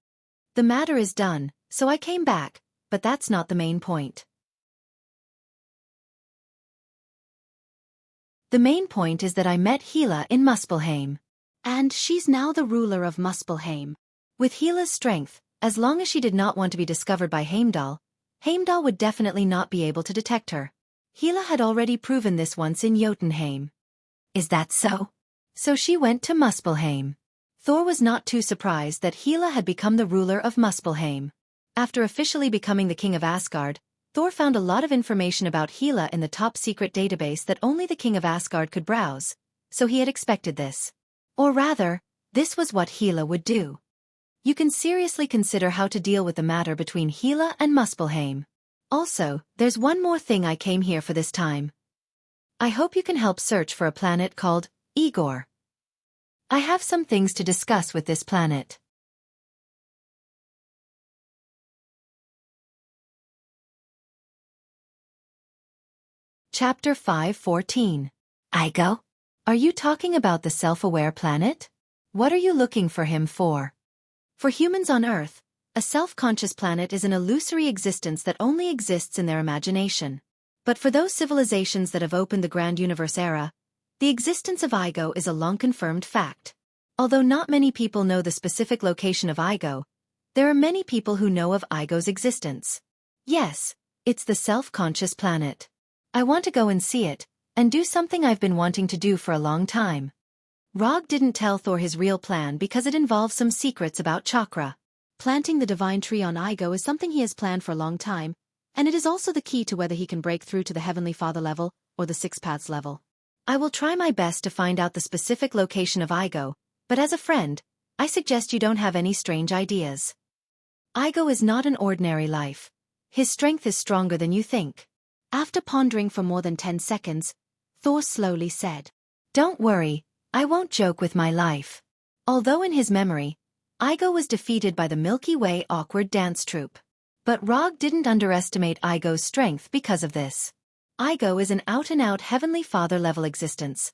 The matter is done, so I came back, but that's not the main point. The main point is that I met Gila in Muspelheim. And she's now the ruler of Muspelheim. With Gila's strength, as long as she did not want to be discovered by Heimdall, Heimdall would definitely not be able to detect her. Gila had already proven this once in Jotunheim. Is that so? So she went to Muspelheim. Thor was not too surprised that Gila had become the ruler of Muspelheim. After officially becoming the king of Asgard, Thor found a lot of information about Gila in the top-secret database that only the king of Asgard could browse, so he had expected this. Or rather, this was what Gila would do. You can seriously consider how to deal with the matter between Gila and Muspelheim. Also, there's one more thing I came here for this time. I hope you can help search for a planet called Igor. I have some things to discuss with this planet. Chapter 5:14. Igo? Are you talking about the self-aware planet? What are you looking for him for? For humans on Earth, a self-conscious planet is an illusory existence that only exists in their imagination. But for those civilizations that have opened the Grand Universe era, the existence of Igo is a long-confirmed fact. Although not many people know the specific location of Igo, there are many people who know of Igo's existence. Yes, it's the self-conscious planet. I want to go and see it, and do something I've been wanting to do for a long time. Rog didn't tell Thor his real plan because it involves some secrets about chakra. Planting the divine tree on Igo is something he has planned for a long time, and it is also the key to whether he can break through to the Heavenly Father level or the Six Paths level. I will try my best to find out the specific location of Igo, but as a friend, I suggest you don't have any strange ideas. Igo is not an ordinary life. His strength is stronger than you think. After pondering for more than 10 seconds, Thor slowly said, Don't worry, I won't joke with my life. Although in his memory, Igo was defeated by the Milky Way awkward dance troupe. But Rog didn't underestimate Igo's strength because of this. Igo is an out-and-out Heavenly Father-level existence.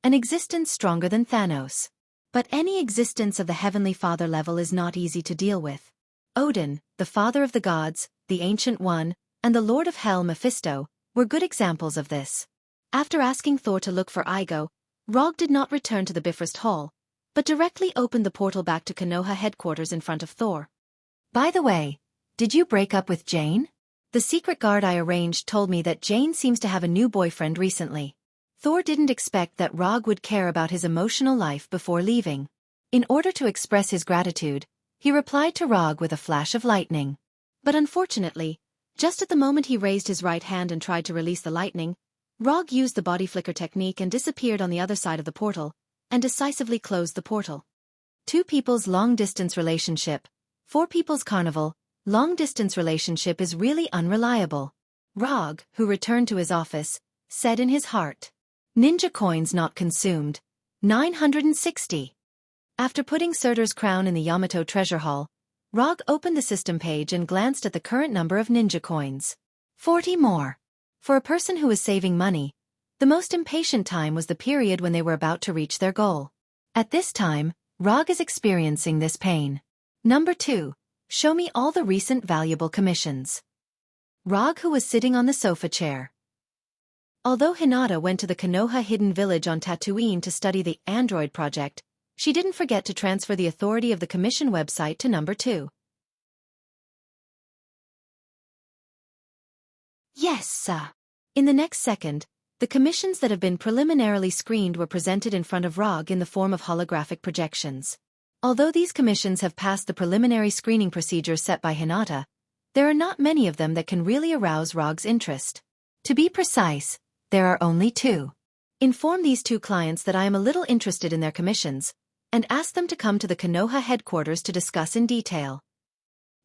An existence stronger than Thanos. But any existence of the Heavenly Father level is not easy to deal with. Odin, the father of the gods, the Ancient One, and the Lord of Hell Mephisto, were good examples of this. After asking Thor to look for Igo, Rog did not return to the Bifrost Hall, but directly opened the portal back to Konoha headquarters in front of Thor. By the way, did you break up with Jane? The secret guard I arranged told me that Jane seems to have a new boyfriend recently. Thor didn't expect that Rog would care about his emotional life before leaving. In order to express his gratitude, he replied to Rog with a flash of lightning. But unfortunately, just at the moment he raised his right hand and tried to release the lightning, Rog used the body flicker technique and disappeared on the other side of the portal, and decisively closed the portal. Two people's long-distance relationship. Four people's carnival. Long-distance relationship is really unreliable. Rog, who returned to his office, said in his heart. Ninja coins not consumed. 960. After putting Surtur's crown in the Yamato treasure hall, Rog opened the system page and glanced at the current number of ninja coins. 40 more. For a person who is saving money, the most impatient time was the period when they were about to reach their goal. At this time, Rog is experiencing this pain. Number 2. Show me all the recent valuable commissions. Rog, who was sitting on the sofa chair. Although Hinata went to the Konoha hidden village on Tatooine to study the Android project, she didn't forget to transfer the authority of the commission website to number 2. Yes, sir. In the next second, the commissions that have been preliminarily screened were presented in front of Rog in the form of holographic projections. Although these commissions have passed the preliminary screening procedure set by Hinata, there are not many of them that can really arouse Rog's interest. To be precise, there are only 2. Inform these 2 clients that I am a little interested in their commissions, and ask them to come to the Konoha headquarters to discuss in detail.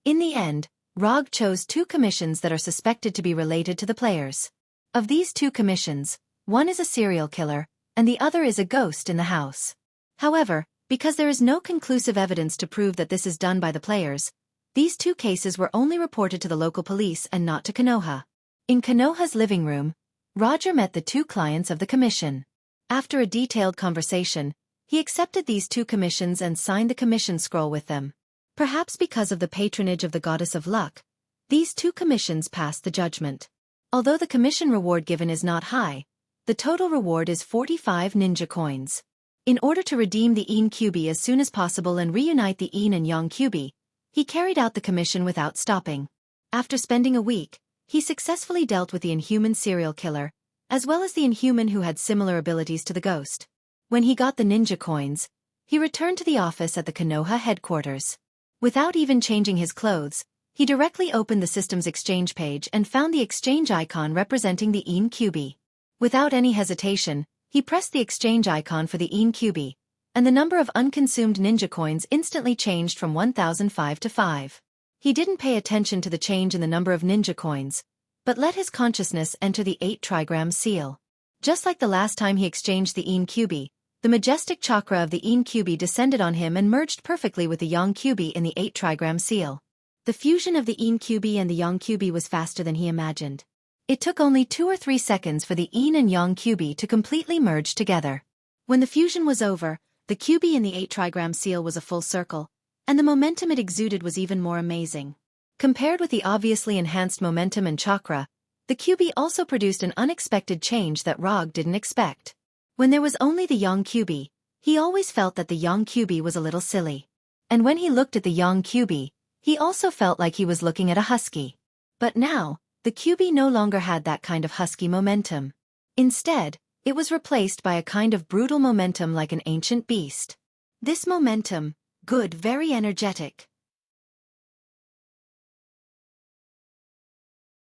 In the end, Rog chose 2 commissions that are suspected to be related to the players. Of these 2 commissions, one is a serial killer, and the other is a ghost in the house. However, because there is no conclusive evidence to prove that this is done by the players, these 2 cases were only reported to the local police and not to Konoha. In Konoha's living room, Roger met the 2 clients of the commission. After a detailed conversation, he accepted these 2 commissions and signed the commission scroll with them. Perhaps because of the patronage of the goddess of luck, these 2 commissions passed the judgment. Although the commission reward given is not high, the total reward is 45 ninja coins. In order to redeem the Yin Kyubi as soon as possible and reunite the Yin and Yang Kyubi, he carried out the commission without stopping. After spending a week, he successfully dealt with the inhuman serial killer, as well as the inhuman who had similar abilities to the ghost. When he got the ninja coins, he returned to the office at the Konoha headquarters. Without even changing his clothes, he directly opened the system's exchange page and found the exchange icon representing the Yin Kyubi. Without any hesitation, he pressed the exchange icon for the Yin Kyubi, and the number of unconsumed ninja coins instantly changed from 1005 to 5. He didn't pay attention to the change in the number of ninja coins, but let his consciousness enter the 8 trigram seal. Just like the last time he exchanged the Yin Kyubi, the majestic chakra of the Yin Kyubi descended on him and merged perfectly with the Yang Kyubi in the 8 trigram seal. The fusion of the Yin Kyubi and the Yang Kyubi was faster than he imagined. It took only 2 or 3 seconds for the Yin and Yang Kyubi to completely merge together. When the fusion was over, the Kyubi in the 8 trigram seal was a full circle, and the momentum it exuded was even more amazing. Compared with the obviously enhanced momentum and chakra, the Kyubi also produced an unexpected change that Rog didn't expect. When there was only the Yang Kyubi, he always felt that the Yang Kyubi was a little silly. And when he looked at the Yang Kyubi, he also felt like he was looking at a husky. But now, the Kyubi no longer had that kind of husky momentum. Instead, it was replaced by a kind of brutal momentum like an ancient beast. This momentum, good, very energetic.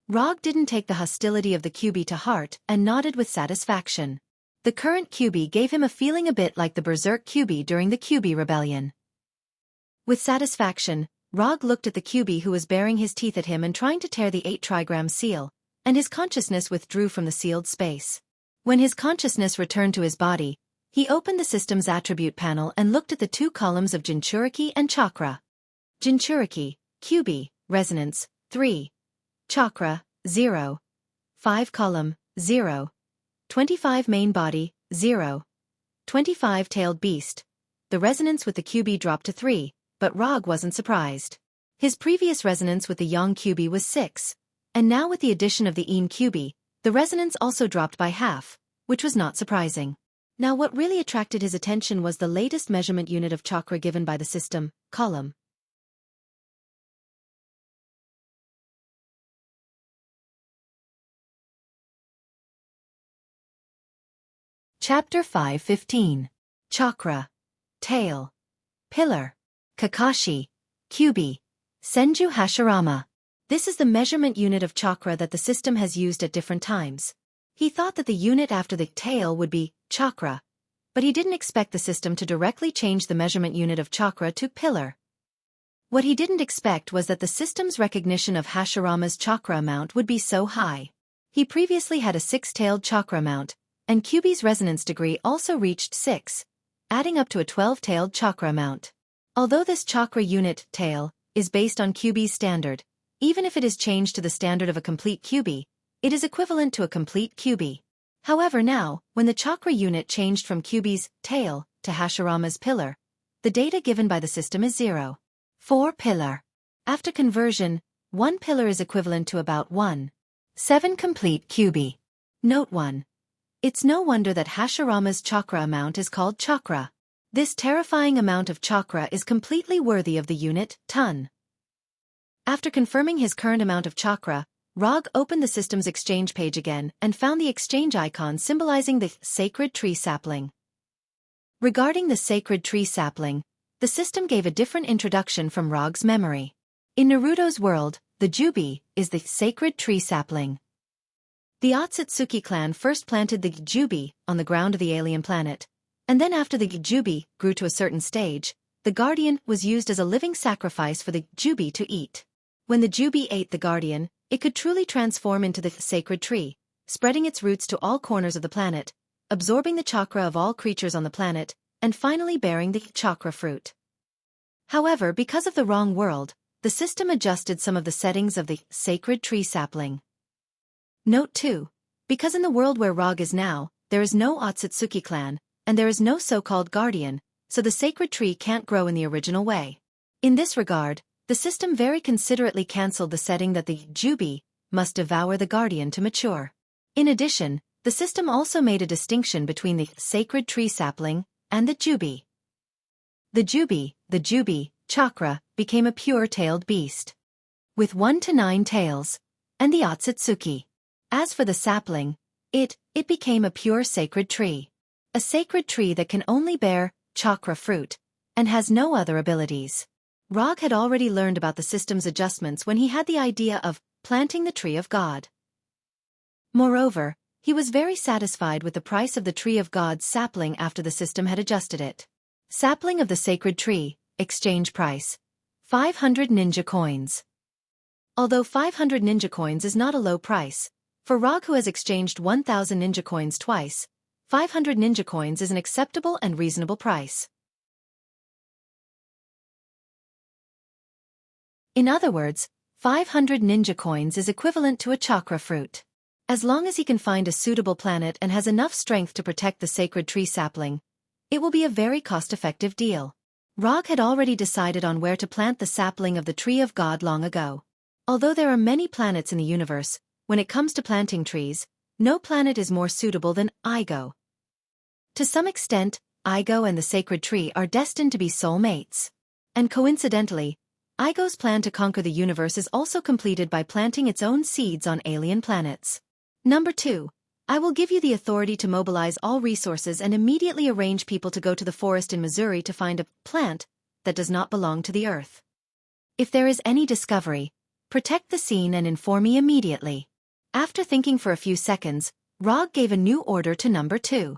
Rog didn't take the hostility of the Kyubi to heart and nodded with satisfaction. The current Kyubi gave him a feeling a bit like the Berserk Kyubi during the Kyubi rebellion. With satisfaction, Rog looked at the Kyubi who was baring his teeth at him and trying to tear the 8 trigram seal, and his consciousness withdrew from the sealed space. When his consciousness returned to his body, He opened the system's attribute panel and looked at the two columns of Jinchuriki and Chakra. Jinchuriki, QB, resonance, 3. Chakra, 0. 5 column, 0. 25 main body, 0. 25 tailed beast. The resonance with the QB dropped to 3, but Rog wasn't surprised. His previous resonance with the Yang QB was 6, and now with the addition of the Yin QB, the resonance also dropped by half, which was not surprising. Now what really attracted his attention was the latest measurement unit of chakra given by the system, column. Chapter 5:15. Chakra. Tail. Pillar. Kakashi. Kyubi. Senju Hashirama. This is the measurement unit of chakra that the system has used at different times. He thought that the unit after the tail would be chakra, but he didn't expect the system to directly change the measurement unit of chakra to pillar. What he didn't expect was that the system's recognition of Hashirama's chakra amount would be so high. He previously had a 6-tailed chakra amount, and Kyubi's resonance degree also reached 6, adding up to a 12-tailed chakra amount. Although this chakra unit, tail, is based on Kyubi's standard, even if it is changed to the standard of a complete Kyubi, it is equivalent to a complete Kyubi. However now, when the chakra unit changed from Kyubi's tail to Hashirama's pillar, the data given by the system is 0. 4 pillar. After conversion, 1 pillar is equivalent to about 1.7 complete Kyubi. Note 1. It's no wonder that Hashirama's chakra amount is called chakra. This terrifying amount of chakra is completely worthy of the unit, ton. After confirming his current amount of chakra, Rog opened the system's exchange page again and found the exchange icon symbolizing the sacred tree sapling. Regarding the sacred tree sapling, the system gave a different introduction from Rog's memory. In Naruto's world, the Jubi is the sacred tree sapling. The Otsutsuki clan first planted the Jubi on the ground of the alien planet, and then after the Jubi grew to a certain stage, the guardian was used as a living sacrifice for the Jubi to eat. When the Jubi ate the guardian, it could truly transform into the sacred tree, spreading its roots to all corners of the planet, absorbing the chakra of all creatures on the planet, and finally bearing the chakra fruit. However, because of the wrong world, the system adjusted some of the settings of the sacred tree sapling. Note 2. Because in the world where Rog is now, there is no Otsutsuki clan, and there is no so-called guardian, so the sacred tree can't grow in the original way. In this regard, the system very considerately cancelled the setting that the Jubi must devour the guardian to mature. In addition, the system also made a distinction between the sacred tree sapling and the Jubi. The Jubi, chakra, became a pure-tailed beast, with 1 to 9 tails, and the Otsutsuki. As for the sapling, it became a pure sacred tree. A sacred tree that can only bear chakra fruit, and has no other abilities. Rog had already learned about the system's adjustments when he had the idea of planting the Tree of God. Moreover, he was very satisfied with the price of the Tree of God's sapling after the system had adjusted it. Sapling of the sacred tree, exchange price, 500 ninja coins. Although 500 ninja coins is not a low price, for Rog who has exchanged 1,000 ninja coins twice, 500 ninja coins is an acceptable and reasonable price. In other words, 500 ninja coins is equivalent to a chakra fruit. As long as he can find a suitable planet and has enough strength to protect the sacred tree sapling, it will be a very cost-effective deal. Rog had already decided on where to plant the sapling of the Tree of God long ago. Although there are many planets in the universe, when it comes to planting trees, no planet is more suitable than Igo. To some extent, Igo and the sacred tree are destined to be soulmates. And coincidentally, Igo's plan to conquer the universe is also completed by planting its own seeds on alien planets. Number 2. I will give you the authority to mobilize all resources and immediately arrange people to go to the forest in Missouri to find a plant that does not belong to the earth. If there is any discovery, protect the scene and inform me immediately. After thinking for a few seconds, Rog gave a new order to Number 2.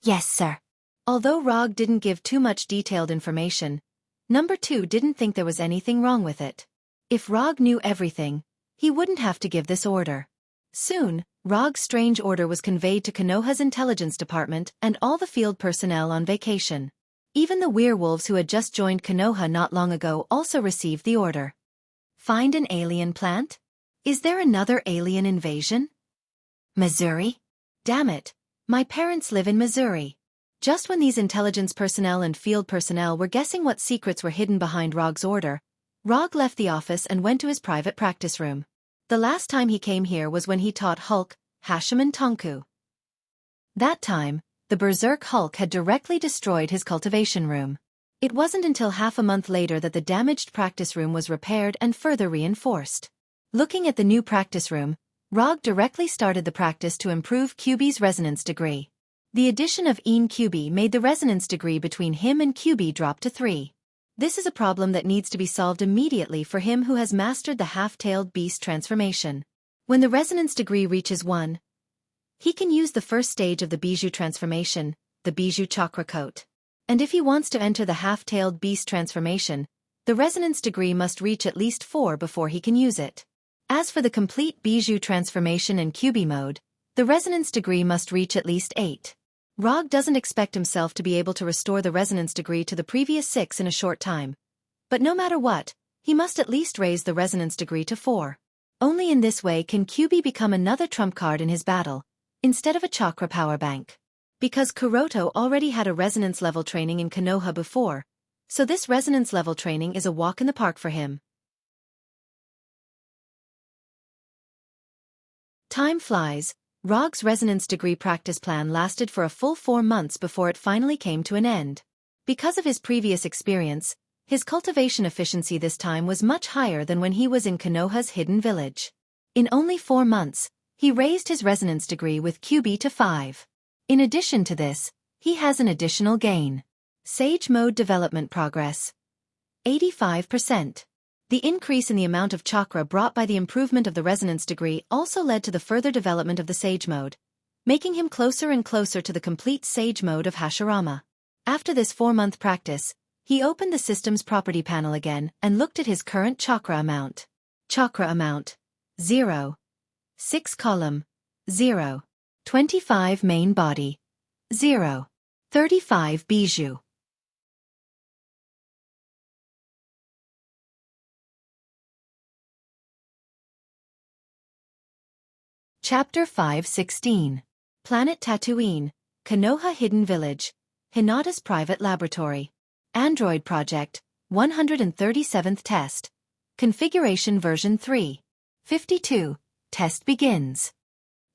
Yes, sir. Although Rog didn't give too much detailed information, Number 2 didn't think there was anything wrong with it. If Rog knew everything, he wouldn't have to give this order. Soon, Rog's strange order was conveyed to Konoha's intelligence department and all the field personnel on vacation. Even the werewolves who had just joined Konoha not long ago also received the order. Find an alien plant? Is there another alien invasion? Missouri? Damn it. My parents live in Missouri. Just when these intelligence personnel and field personnel were guessing what secrets were hidden behind Rog's order, Rog left the office and went to his private practice room. The last time he came here was when he taught Hulk, Hashim and Tonku. That time, the Berserk Hulk had directly destroyed his cultivation room. It wasn't until half a month later that the damaged practice room was repaired and further reinforced. Looking at the new practice room, Rog directly started the practice to improve QB's resonance degree. The addition of Een QB made the resonance degree between him and QB drop to 3. This is a problem that needs to be solved immediately for him who has mastered the half-tailed beast transformation. When the resonance degree reaches 1, he can use the first stage of the Bijou transformation, the Bijou chakra coat. And if he wants to enter the half-tailed beast transformation, the resonance degree must reach at least 4 before he can use it. As for the complete Bijou transformation and QB mode, the resonance degree must reach at least 8. Rog doesn't expect himself to be able to restore the resonance degree to the previous 6 in a short time. But no matter what, he must at least raise the resonance degree to 4. Only in this way can QB become another trump card in his battle, instead of a chakra power bank. Because Kuroto already had a resonance level training in Konoha before, so this resonance level training is a walk in the park for him. Time flies. Rog's resonance degree practice plan lasted for a full 4 months before it finally came to an end. Because of his previous experience, his cultivation efficiency this time was much higher than when he was in Konoha's hidden village. In only 4 months, he raised his resonance degree with QB to 5. In addition to this, he has an additional gain. Sage Mode Development Progress. 85%. The increase in the amount of chakra brought by the improvement of the resonance degree also led to the further development of the Sage Mode, making him closer and closer to the complete Sage Mode of Hashirama. After this 4-month practice, he opened the system's property panel again and looked at his current chakra amount. Chakra amount. 0. 6 column. 0. 25 main body. 0. 35 bijou. Chapter 516. Planet Tatooine, Konoha Hidden Village, Hinata's Private Laboratory. Android Project, 137th Test. Configuration Version 3. 52. Test begins.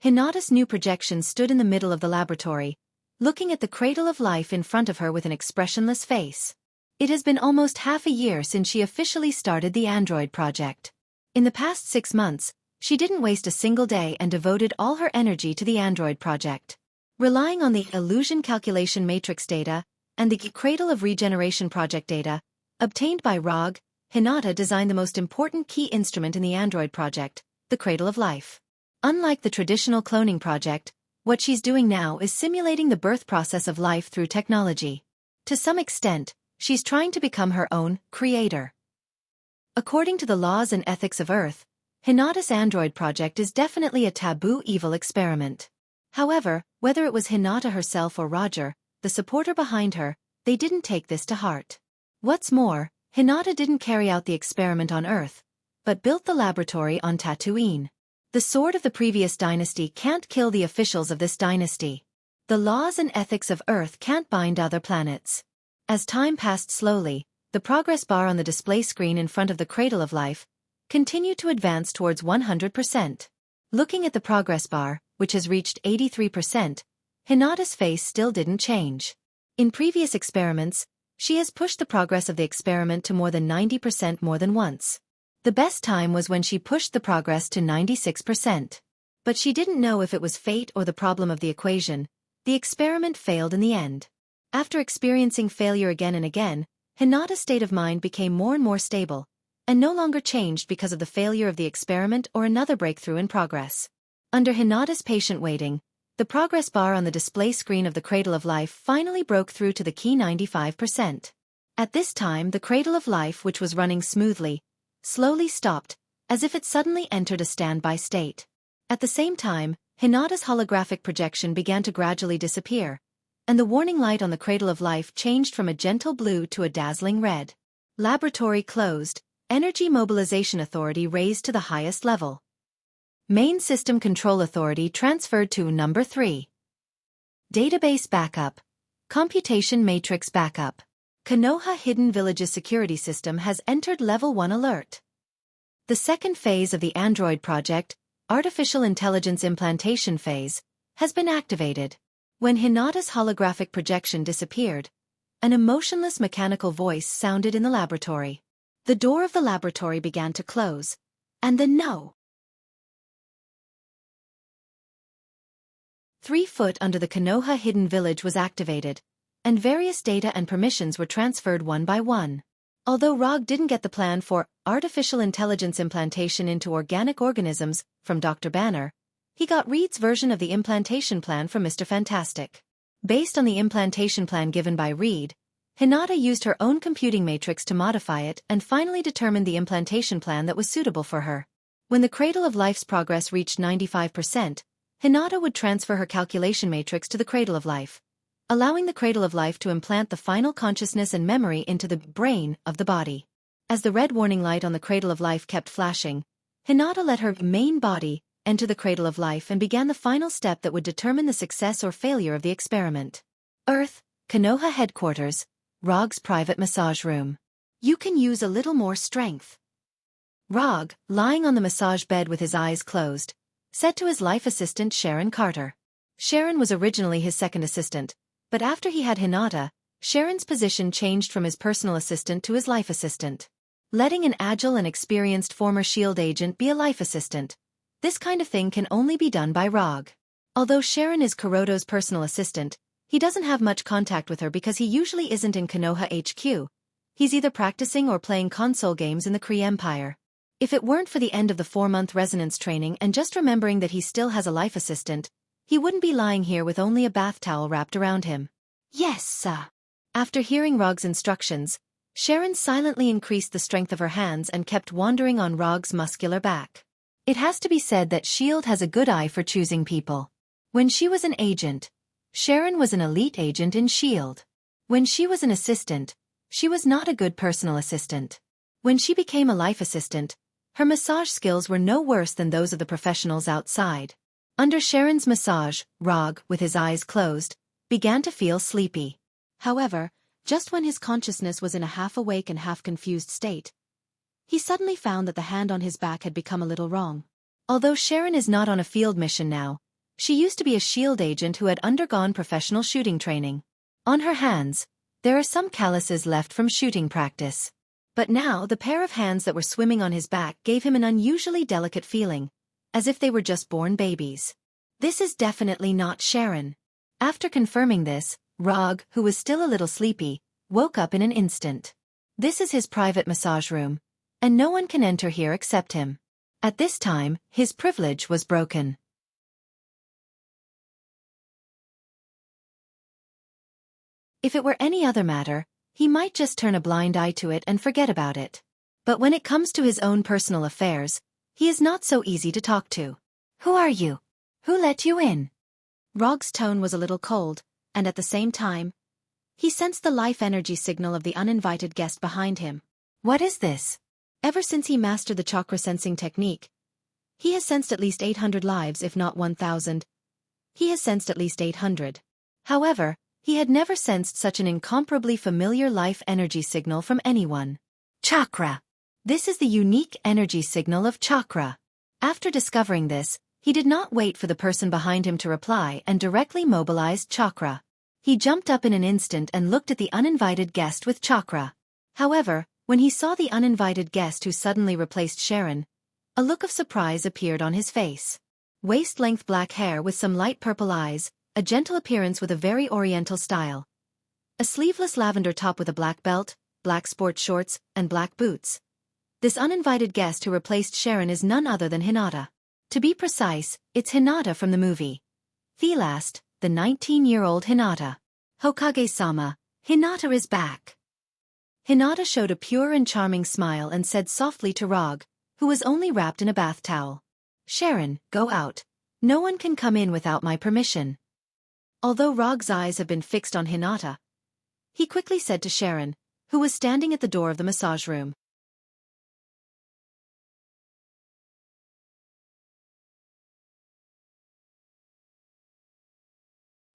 Hinata's new projection stood in the middle of the laboratory, looking at the cradle of life in front of her with an expressionless face. It has been almost half a year since she officially started the Android Project. In the past 6 months, she didn't waste a single day and devoted all her energy to the Android Project. Relying on the Illusion Calculation Matrix data and the Cradle of Regeneration Project data, obtained by Rog, Hinata designed the most important key instrument in the Android Project, the Cradle of Life. Unlike the traditional cloning project, what she's doing now is simulating the birth process of life through technology. To some extent, she's trying to become her own creator. According to the laws and ethics of Earth, Hinata's Android Project is definitely a taboo evil experiment. However, whether it was Hinata herself or Roger, the supporter behind her, they didn't take this to heart. What's more, Hinata didn't carry out the experiment on Earth, but built the laboratory on Tatooine. The sword of the previous dynasty can't kill the officials of this dynasty. The laws and ethics of Earth can't bind other planets. As time passed slowly, the progress bar on the display screen in front of the Cradle of Life continued to advance towards 100%. Looking at the progress bar, which has reached 83%, Hinata's face still didn't change. In previous experiments, she has pushed the progress of the experiment to more than 90% more than once. The best time was when she pushed the progress to 96%. But she didn't know if it was fate or the problem of the equation. The experiment failed in the end. After experiencing failure again and again, Hinata's state of mind became more and more stable, and no longer changed because of the failure of the experiment or another breakthrough in progress. Under Hinata's patient waiting, the progress bar on the display screen of the Cradle of Life finally broke through to the key 95%. At this time, the Cradle of Life, which was running smoothly, slowly stopped, as if it suddenly entered a standby state. At the same time, Hinata's holographic projection began to gradually disappear, and the warning light on the Cradle of Life changed from a gentle blue to a dazzling red. Laboratory closed, Energy Mobilization Authority raised to the highest level. Main System Control Authority transferred to number 3. Database Backup. Computation Matrix Backup. Konoha Hidden Village's security system has entered Level 1 alert. The second phase of the Android project, Artificial Intelligence Implantation Phase, has been activated. When Hinata's holographic projection disappeared, an emotionless mechanical voice sounded in the laboratory. The door of the laboratory began to close, and then no. 3 foot under the Konoha Hidden Village was activated, and various data and permissions were transferred one by one. Although Rog didn't get the plan for artificial intelligence implantation into organic organisms from Dr. Banner, he got Reed's version of the implantation plan from Mr. Fantastic. Based on the implantation plan given by Reed, Hinata used her own computing matrix to modify it and finally determined the implantation plan that was suitable for her. When the Cradle of Life's progress reached 95%, Hinata would transfer her calculation matrix to the Cradle of Life, allowing the Cradle of Life to implant the final consciousness and memory into the brain of the body. As the red warning light on the Cradle of Life kept flashing, Hinata let her main body enter the Cradle of Life and began the final step that would determine the success or failure of the experiment. Earth, Konoha Headquarters, Rog's private massage room. You can use a little more strength. Rog, lying on the massage bed with his eyes closed, said to his life assistant Sharon Carter. Sharon was originally his second assistant, but after he had Hinata, Sharon's position changed from his personal assistant to his life assistant. Letting an agile and experienced former S.H.I.E.L.D. agent be a life assistant, this kind of thing can only be done by Rog. Although Sharon is Kuroto's personal assistant, he doesn't have much contact with her because he usually isn't in Konoha HQ. He's either practicing or playing console games in the Kree Empire. If it weren't for the end of the 4-month resonance training and just remembering that he still has a life assistant, he wouldn't be lying here with only a bath towel wrapped around him. Yes, sir. After hearing Rog's instructions, Sharon silently increased the strength of her hands and kept wandering on Rog's muscular back. It has to be said that S.H.I.E.L.D. has a good eye for choosing people. When she was an agent, Sharon was an elite agent in S.H.I.E.L.D. When she was an assistant, she was not a good personal assistant. When she became a life assistant, her massage skills were no worse than those of the professionals outside. Under Sharon's massage, Rog, with his eyes closed, began to feel sleepy. However, just when his consciousness was in a half-awake and half-confused state, he suddenly found that the hand on his back had become a little wrong. Although Sharon is not on a field mission now, she used to be a S.H.I.E.L.D. agent who had undergone professional shooting training. On her hands, there are some calluses left from shooting practice. But now the pair of hands that were swimming on his back gave him an unusually delicate feeling, as if they were just born babies. This is definitely not Sharon. After confirming this, Rog, who was still a little sleepy, woke up in an instant. This is his private massage room, and no one can enter here except him. At this time, his privilege was broken. If it were any other matter, he might just turn a blind eye to it and forget about it. But when it comes to his own personal affairs, he is not so easy to talk to. Who are you? Who let you in? Rog's tone was a little cold, and at the same time, he sensed the life energy signal of the uninvited guest behind him. What is this? Ever since he mastered the chakra sensing technique, he has sensed at least 800 lives, if not 1,000. He has sensed at least 800. However, he had never sensed such an incomparably familiar life energy signal from anyone. Chakra. This is the unique energy signal of chakra. After discovering this, he did not wait for the person behind him to reply and directly mobilized chakra. He jumped up in an instant and looked at the uninvited guest with chakra. However, when he saw the uninvited guest who suddenly replaced Sharon, a look of surprise appeared on his face. Waist-length black hair with some light purple eyes, a gentle appearance with a very oriental style. A sleeveless lavender top with a black belt, black sports shorts, and black boots. This uninvited guest who replaced Sharon is none other than Hinata. To be precise, it's Hinata from the movie. The last, the 19-year-old Hinata. Hokage-sama, Hinata is back. Hinata showed a pure and charming smile and said softly to Rog, who was only wrapped in a bath towel. Sharon, go out. No one can come in without my permission. Although Rog's eyes have been fixed on Hinata, he quickly said to Sharon, who was standing at the door of the massage room.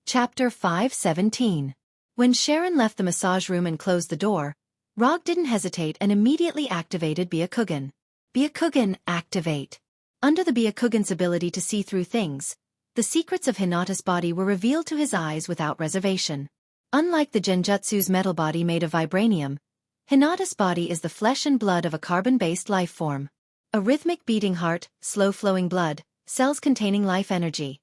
Chapter 5:17. When Sharon left the massage room and closed the door, Rog didn't hesitate and immediately activated Byakugan. Byakugan, activate. Under the Byakugan's ability to see through things, the secrets of Hinata's body were revealed to his eyes without reservation. Unlike the Genjutsu's metal body made of vibranium, Hinata's body is the flesh and blood of a carbon-based life form. A rhythmic beating heart, slow-flowing blood, cells containing life energy.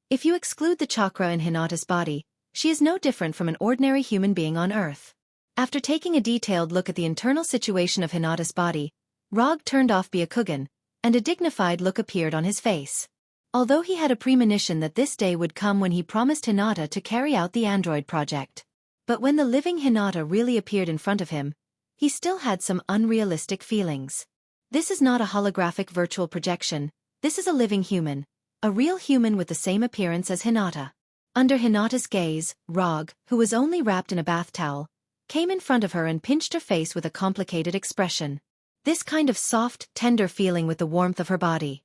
If you exclude the chakra in Hinata's body, she is no different from an ordinary human being on Earth. After taking a detailed look at the internal situation of Hinata's body, Rog turned off Byakugan, and a dignified look appeared on his face. Although he had a premonition that this day would come when he promised Hinata to carry out the android project. But when the living Hinata really appeared in front of him, he still had some unrealistic feelings. This is not a holographic virtual projection, this is a living human. A real human with the same appearance as Hinata. Under Hinata's gaze, Rog, who was only wrapped in a bath towel, came in front of her and pinched her face with a complicated expression. This kind of soft, tender feeling with the warmth of her body.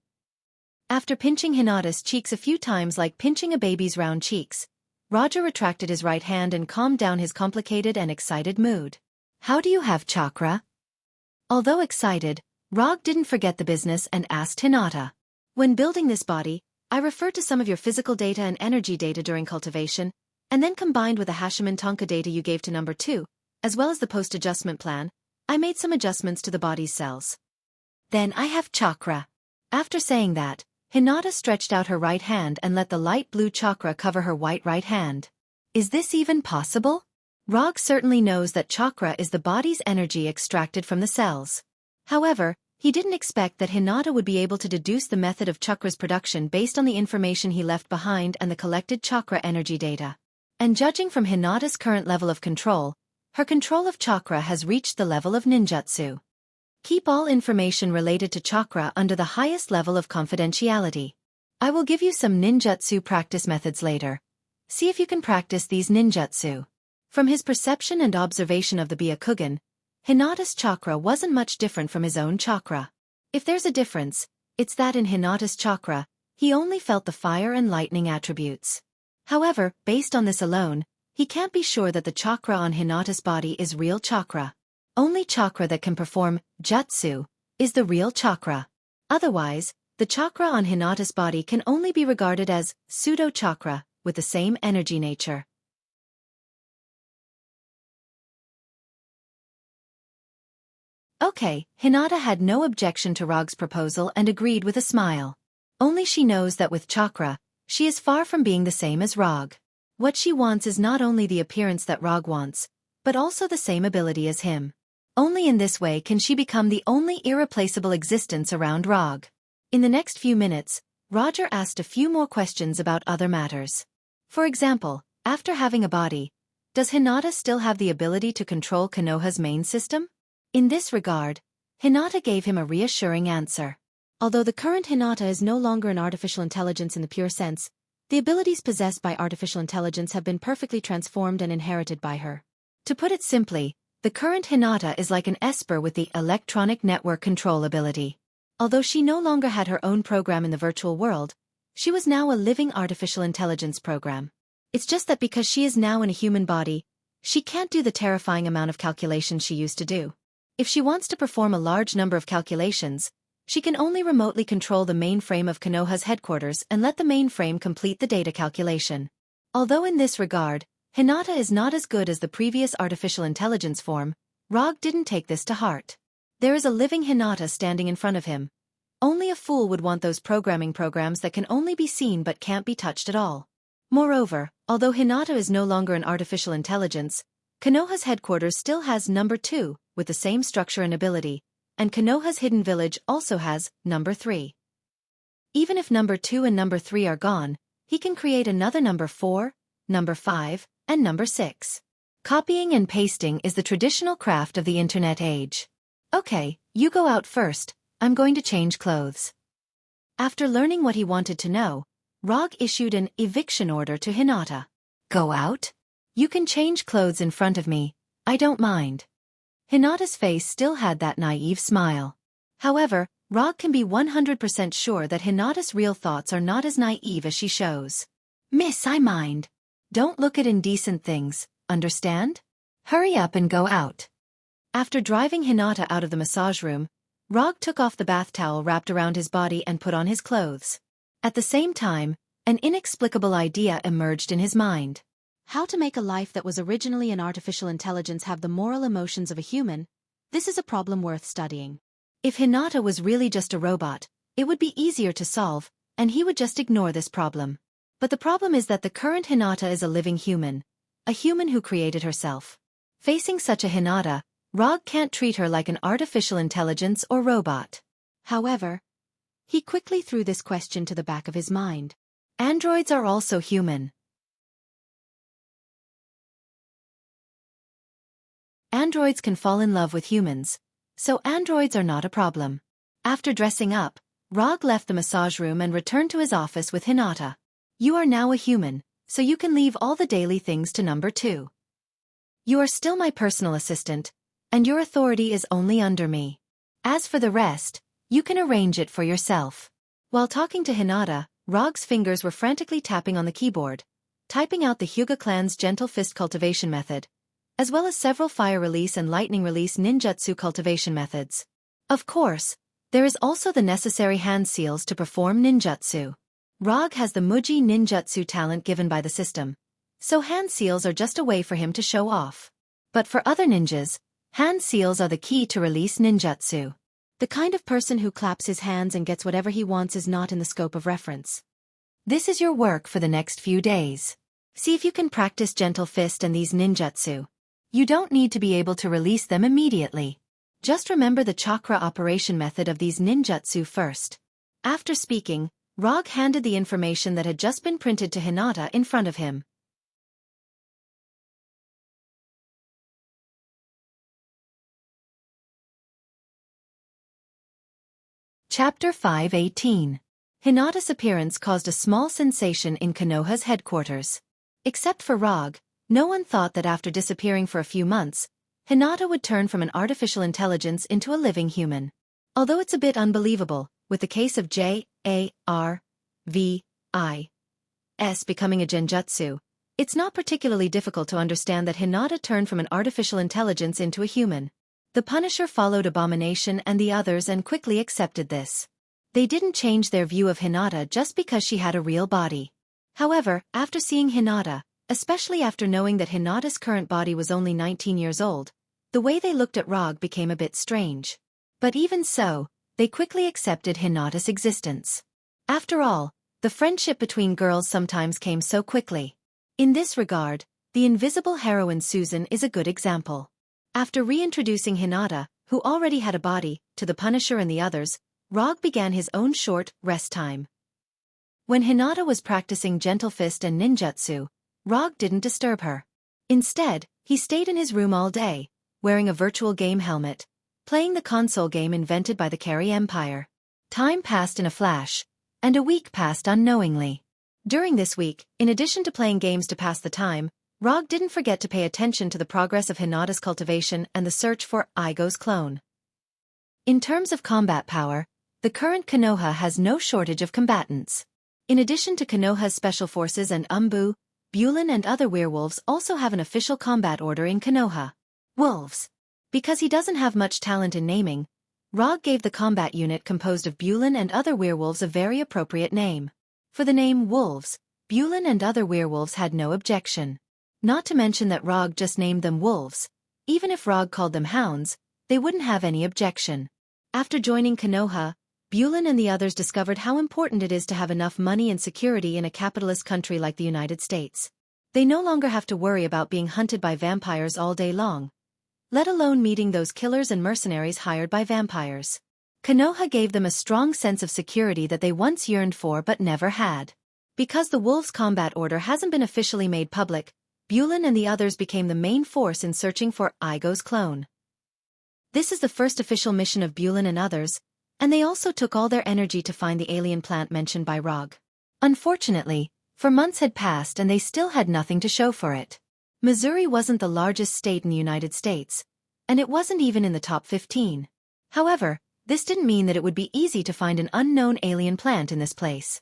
After pinching Hinata's cheeks a few times like pinching a baby's round cheeks, Roger retracted his right hand and calmed down his complicated and excited mood. How do you have chakra? Although excited, Rog didn't forget the business and asked Hinata. When building this body, I referred to some of your physical data and energy data during cultivation, and then combined with the Hashiman Tonka data you gave to number 2, as well as the post-adjustment plan, I made some adjustments to the body's cells. Then I have chakra. After saying that, Hinata stretched out her right hand and let the light blue chakra cover her white right hand. Is this even possible? Rog certainly knows that chakra is the body's energy extracted from the cells. However, he didn't expect that Hinata would be able to deduce the method of chakra's production based on the information he left behind and the collected chakra energy data. And judging from Hinata's current level of control, her control of chakra has reached the level of ninjutsu. Keep all information related to chakra under the highest level of confidentiality. I will give you some ninjutsu practice methods later. See if you can practice these ninjutsu. From his perception and observation of the Byakugan, Hinata's chakra wasn't much different from his own chakra. If there's a difference, it's that in Hinata's chakra, he only felt the fire and lightning attributes. However, based on this alone, he can't be sure that the chakra on Hinata's body is real chakra. Only chakra that can perform jutsu is the real chakra. Otherwise, the chakra on Hinata's body can only be regarded as pseudo-chakra with the same energy nature. Okay, Hinata had no objection to Rog's proposal and agreed with a smile. Only she knows that with chakra, she is far from being the same as Rog. What she wants is not only the appearance that Rog wants, but also the same ability as him. Only in this way can she become the only irreplaceable existence around Rog. In the next few minutes, Roger asked a few more questions about other matters. For example, after having a body, does Hinata still have the ability to control Konoha's main system? In this regard, Hinata gave him a reassuring answer. Although the current Hinata is no longer an artificial intelligence in the pure sense, the abilities possessed by artificial intelligence have been perfectly transformed and inherited by her. To put it simply, the current Hinata is like an Esper with the electronic network control ability. Although she no longer had her own program in the virtual world, she was now a living artificial intelligence program. It's just that because she is now in a human body, she can't do the terrifying amount of calculations she used to do. If she wants to perform a large number of calculations, she can only remotely control the mainframe of Konoha's headquarters and let the mainframe complete the data calculation. Although in this regard, Hinata is not as good as the previous artificial intelligence form, Rog didn't take this to heart. There is a living Hinata standing in front of him. Only a fool would want those programming programs that can only be seen but can't be touched at all. Moreover, although Hinata is no longer an artificial intelligence, Konoha's headquarters still has number 2, with the same structure and ability, and Konoha's hidden village also has number 3. Even if number 2 and number 3 are gone, he can create another number 4, number 5, and number 6. Copying and pasting is the traditional craft of the internet age. Okay, you go out first, I'm going to change clothes. After learning what he wanted to know, Rog issued an eviction order to Hinata. Go out? You can change clothes in front of me, I don't mind. Hinata's face still had that naive smile. However, Rog can be 100% sure that Hinata's real thoughts are not as naive as she shows. Miss, I mind. Don't look at indecent things, understand? Hurry up and go out. After driving Hinata out of the massage room, Rog took off the bath towel wrapped around his body and put on his clothes. At the same time, an inexplicable idea emerged in his mind. How to make a life that was originally an artificial intelligence have the moral emotions of a human? This is a problem worth studying. If Hinata was really just a robot, it would be easier to solve, and he would just ignore this problem. But the problem is that the current Hinata is a living human, a human who created herself. Facing such a Hinata, Rog can't treat her like an artificial intelligence or robot. However, he quickly threw this question to the back of his mind. Androids are also human. Androids can fall in love with humans, so androids are not a problem. After dressing up, Rog left the massage room and returned to his office with Hinata. You are now a human, so you can leave all the daily things to number 2. You are still my personal assistant, and your authority is only under me. As for the rest, you can arrange it for yourself. While talking to Hinata, Rog's fingers were frantically tapping on the keyboard, typing out the Hyuga clan's gentle fist cultivation method, as well as several fire release and lightning release ninjutsu cultivation methods. Of course, there is also the necessary hand seals to perform ninjutsu. Rog has the Muji ninjutsu talent given by the system, so hand seals are just a way for him to show off. But for other ninjas, hand seals are the key to release ninjutsu. The kind of person who claps his hands and gets whatever he wants is not in the scope of reference. This is your work for the next few days. See if you can practice gentle fist and these ninjutsu. You don't need to be able to release them immediately. Just remember the chakra operation method of these ninjutsu first. After speaking, Rog handed the information that had just been printed to Hinata in front of him. Chapter 5:18. Hinata's appearance caused a small sensation in Konoha's headquarters. Except for Rog, no one thought that after disappearing for a few months, Hinata would turn from an artificial intelligence into a living human. Although it's a bit unbelievable, with the case of J.A.R.V.I.S. becoming a genjutsu, it's not particularly difficult to understand that Hinata turned from an artificial intelligence into a human. The Punisher followed Abomination and the others and quickly accepted this. They didn't change their view of Hinata just because she had a real body. However, after seeing Hinata, especially after knowing that Hinata's current body was only 19 years old, the way they looked at Rog became a bit strange. But even so, they quickly accepted Hinata's existence. After all, the friendship between girls sometimes came so quickly. In this regard, the invisible heroine Susan is a good example. After reintroducing Hinata, who already had a body, to the Punisher and the others, Rog began his own short rest time. When Hinata was practicing gentle fist and ninjutsu, Rog didn't disturb her. Instead, he stayed in his room all day, wearing a virtual game helmet, playing the console game invented by the Carey Empire. Time passed in a flash, and a week passed unknowingly. During this week, in addition to playing games to pass the time, Rog didn't forget to pay attention to the progress of Hinata's cultivation and the search for Igo's clone. In terms of combat power, the current Konoha has no shortage of combatants. In addition to Konoha's special forces and Umbu, Bulin and other werewolves also have an official combat order in Konoha. Wolves. Because he doesn't have much talent in naming, Rog gave the combat unit composed of Bulin and other werewolves a very appropriate name. For the name Wolves, Bulin and other werewolves had no objection. Not to mention that Rog just named them wolves. Even if Rog called them hounds, they wouldn't have any objection. After joining Konoha, Bulin and the others discovered how important it is to have enough money and security in a capitalist country like the United States. They no longer have to worry about being hunted by vampires all day long, let alone meeting those killers and mercenaries hired by vampires. Konoha gave them a strong sense of security that they once yearned for but never had. Because the Wolves' combat order hasn't been officially made public, Bulin and the others became the main force in searching for Igo's clone. This is the first official mission of Bulin and others, And they also took all their energy to find the alien plant mentioned by Rog. Unfortunately, for months had passed and they still had nothing to show for it. Missouri wasn't the largest state in the United States, and it wasn't even in the top 15. However, this didn't mean that it would be easy to find an unknown alien plant in this place.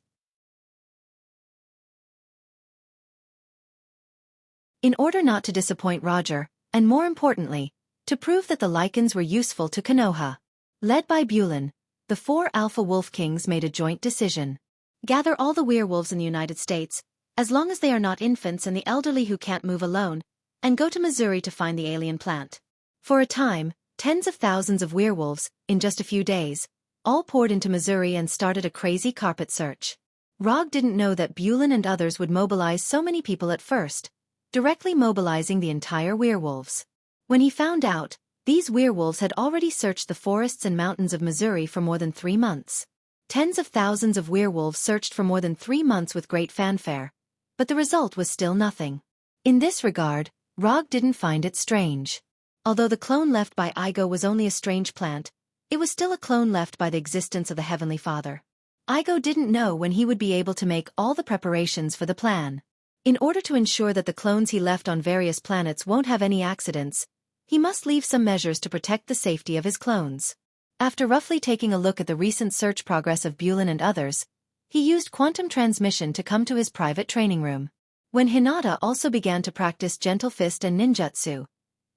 In order not to disappoint Roger, and more importantly, to prove that the lichens were useful to Konoha, led by Bulin, the 4 alpha wolf kings made a joint decision. Gather all the werewolves in the United States, as long as they are not infants and the elderly who can't move alone, and go to Missouri to find the alien plant. For a time, tens of thousands of werewolves, in just a few days, all poured into Missouri and started a crazy carpet search. Rog didn't know that Bulin and others would mobilize so many people at first, directly mobilizing the entire werewolves. When he found out, these werewolves had already searched the forests and mountains of Missouri for more than 3 months. Tens of thousands of werewolves searched for more than 3 months with great fanfare, but the result was still nothing. In this regard, Rog didn't find it strange. Although the clone left by Igo was only a strange plant, it was still a clone left by the existence of the Heavenly Father. Igo didn't know when he would be able to make all the preparations for the plan. In order to ensure that the clones he left on various planets won't have any accidents, he must leave some measures to protect the safety of his clones. After roughly taking a look at the recent search progress of Bulin and others, he used quantum transmission to come to his private training room. When Hinata also began to practice Gentle Fist and Ninjutsu,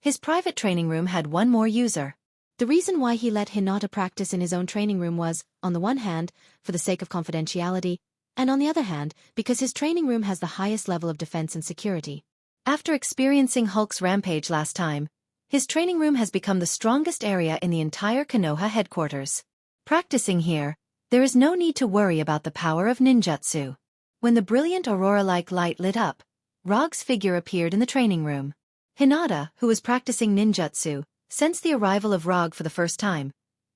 his private training room had one more user. The reason why he let Hinata practice in his own training room was, on the one hand, for the sake of confidentiality, and on the other hand, because his training room has the highest level of defense and security. After experiencing Hulk's rampage last time, his training room has become the strongest area in the entire Konoha headquarters. Practicing here, there is no need to worry about the power of ninjutsu. When the brilliant aurora-like light lit up, Rog's figure appeared in the training room. Hinata, who was practicing ninjutsu, sensed the arrival of Rog for the first time,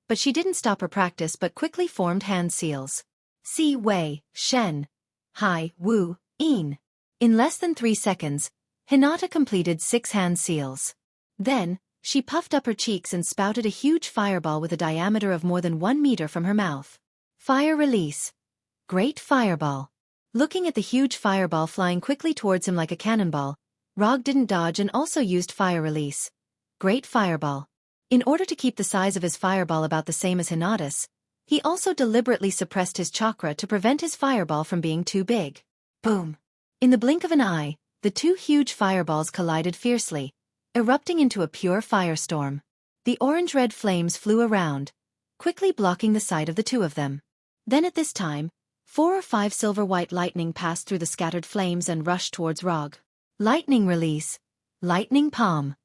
but she didn't stop her practice but quickly formed hand seals. Si Wei, Shen, Hai, Wu, In. In less than 3 seconds, Hinata completed 6 hand seals. Then, she puffed up her cheeks and spouted a huge fireball with a diameter of more than 1 meter from her mouth. Fire release. Great fireball. Looking at the huge fireball flying quickly towards him like a cannonball, Rog didn't dodge and also used fire release. Great fireball. In order to keep the size of his fireball about the same as Hinata's, he also deliberately suppressed his chakra to prevent his fireball from being too big. Boom. In the blink of an eye, the 2 huge fireballs collided fiercely, erupting into a pure firestorm. The orange-red flames flew around, quickly blocking the sight of the 2 of them. Then at this time, 4 or 5 silver-white lightning passed through the scattered flames and rushed towards Rog. Lightning release. Lightning palm.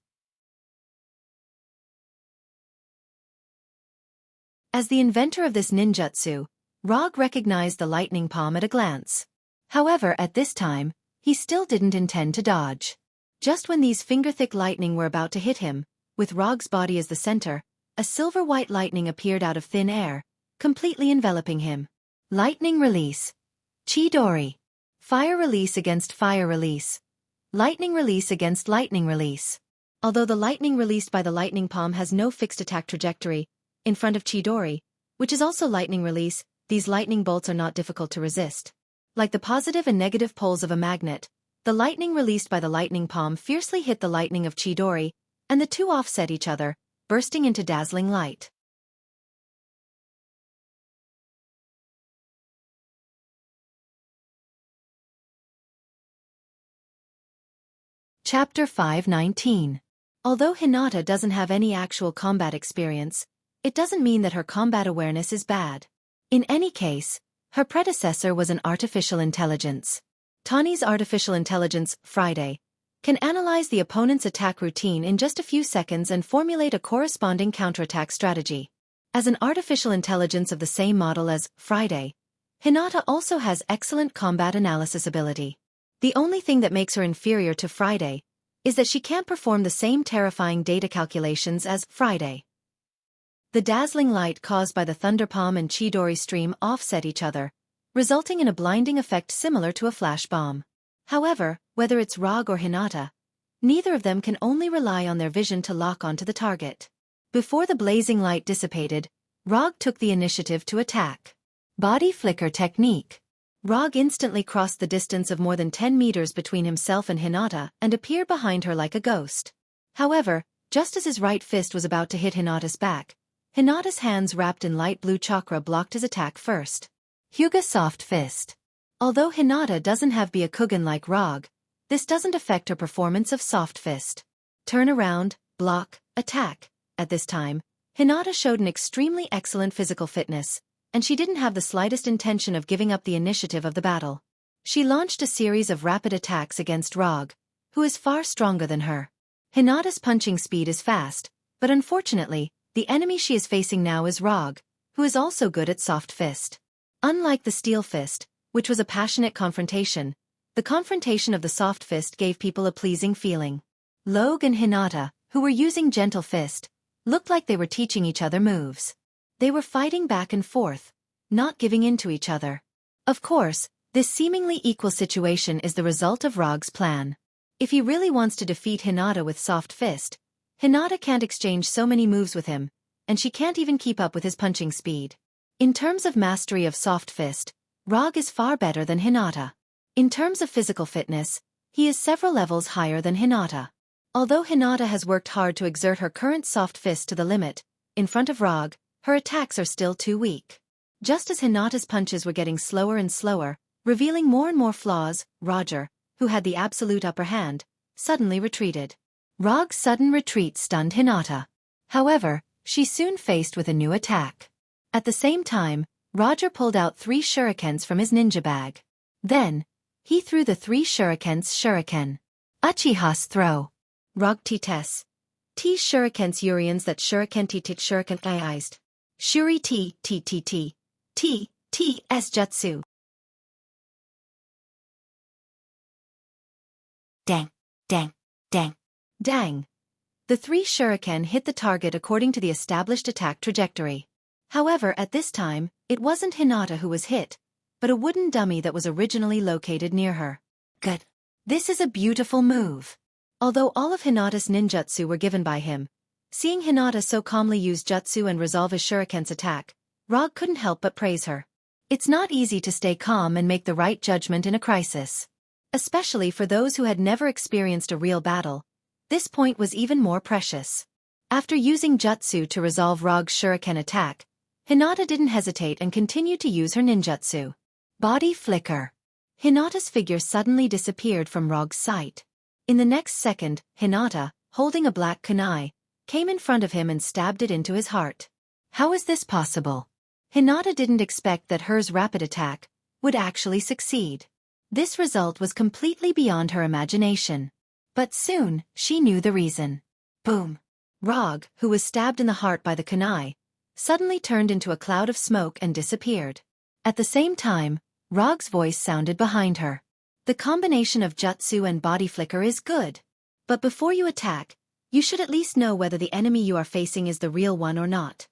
As the inventor of this ninjutsu, Rog recognized the lightning palm at a glance. However, at this time, he still didn't intend to dodge. Just when these finger-thick lightning were about to hit him, with Rog's body as the center, a silver-white lightning appeared out of thin air, completely enveloping him. Lightning release. Chidori. Fire release against fire release. Lightning release against lightning release. Although the lightning released by the lightning palm has no fixed attack trajectory, in front of Chidori, which is also lightning release, these lightning bolts are not difficult to resist. Like the positive and negative poles of a magnet, the lightning released by the lightning palm fiercely hit the lightning of Chidori, and the 2 offset each other, bursting into dazzling light. Chapter 519. Although Hinata doesn't have any actual combat experience, it doesn't mean that her combat awareness is bad. In any case, her predecessor was an artificial intelligence. Tani's artificial intelligence, Friday, can analyze the opponent's attack routine in just a few seconds and formulate a corresponding counterattack strategy. As an artificial intelligence of the same model as Friday, Hinata also has excellent combat analysis ability. The only thing that makes her inferior to Friday is that she can't perform the same terrifying data calculations as Friday. The dazzling light caused by the Thunder Palm and Chidori stream offset each other, resulting in a blinding effect similar to a flash bomb. However, whether it's Rog or Hinata, neither of them can only rely on their vision to lock onto the target. Before the blazing light dissipated, Rog took the initiative to attack. Body flicker technique. Rog instantly crossed the distance of more than 10 meters between himself and Hinata and appeared behind her like a ghost. However, just as his right fist was about to hit Hinata's back, Hinata's hands wrapped in light blue chakra blocked his attack first. Hyuga Soft Fist. Although Hinata doesn't have Byakugan like Rog, this doesn't affect her performance of Soft Fist. Turn around, block, attack. At this time, Hinata showed an extremely excellent physical fitness, and she didn't have the slightest intention of giving up the initiative of the battle. She launched a series of rapid attacks against Rog, who is far stronger than her. Hinata's punching speed is fast, but unfortunately, the enemy she is facing now is Rog, who is also good at Soft Fist. Unlike the Steel Fist, which was a passionate confrontation, the confrontation of the Soft Fist gave people a pleasing feeling. Log and Hinata, who were using Gentle Fist, looked like they were teaching each other moves. They were fighting back and forth, not giving in to each other. Of course, this seemingly equal situation is the result of Rog's plan. If he really wants to defeat Hinata with Soft Fist, Hinata can't exchange so many moves with him, and she can't even keep up with his punching speed. In terms of mastery of Soft Fist, Rog is far better than Hinata. In terms of physical fitness, he is several levels higher than Hinata. Although Hinata has worked hard to exert her current Soft Fist to the limit, in front of Rog, her attacks are still too weak. Just as Hinata's punches were getting slower and slower, revealing more and more flaws, Roger, who had the absolute upper hand, suddenly retreated. Rog's sudden retreat stunned Hinata. However, she soon faced with a new attack. At the same time, Roger pulled out 3 shurikens from his ninja bag. Then, he threw the 3 shurikens shuriken. Uchiha's throw. Rog T-tes. T shurikens urians that shuriken T-tit shuriken iized. Shuri T-T-T-T. T-T-S jutsu. Dang, dang, dang, dang. The 3 shuriken hit the target according to the established attack trajectory. However, at this time, it wasn't Hinata who was hit, but a wooden dummy that was originally located near her. Good. This is a beautiful move. Although all of Hinata's ninjutsu were given by him, seeing Hinata so calmly use jutsu and resolve his shuriken's attack, Rog couldn't help but praise her. It's not easy to stay calm and make the right judgment in a crisis. Especially for those who had never experienced a real battle, this point was even more precious. After using jutsu to resolve Rog's shuriken attack, Hinata didn't hesitate and continued to use her ninjutsu. Body flicker. Hinata's figure suddenly disappeared from Rog's sight. In the next second, Hinata, holding a black kunai, came in front of him and stabbed it into his heart. How is this possible? Hinata didn't expect that hers rapid attack would actually succeed. This result was completely beyond her imagination. But soon, she knew the reason. Boom! Rog, who was stabbed in the heart by the kunai, suddenly turned into a cloud of smoke and disappeared. At the same time, Rog's voice sounded behind her. The combination of jutsu and body flicker is good. But before you attack, you should at least know whether the enemy you are facing is the real one or not.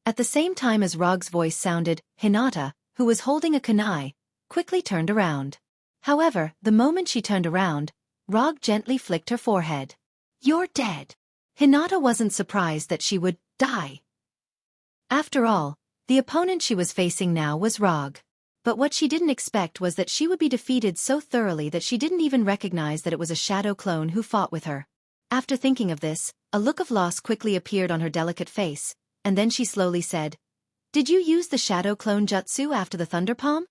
At the same time as Rog's voice sounded, Hinata, who was holding a kunai, quickly turned around. However, the moment she turned around, Rog gently flicked her forehead. You're dead. Hinata wasn't surprised that she would die. After all, the opponent she was facing now was Rog. But what she didn't expect was that she would be defeated so thoroughly that she didn't even recognize that it was a shadow clone who fought with her. After thinking of this, a look of loss quickly appeared on her delicate face, and then she slowly said, "Did you use the shadow clone jutsu after the thunder palm?"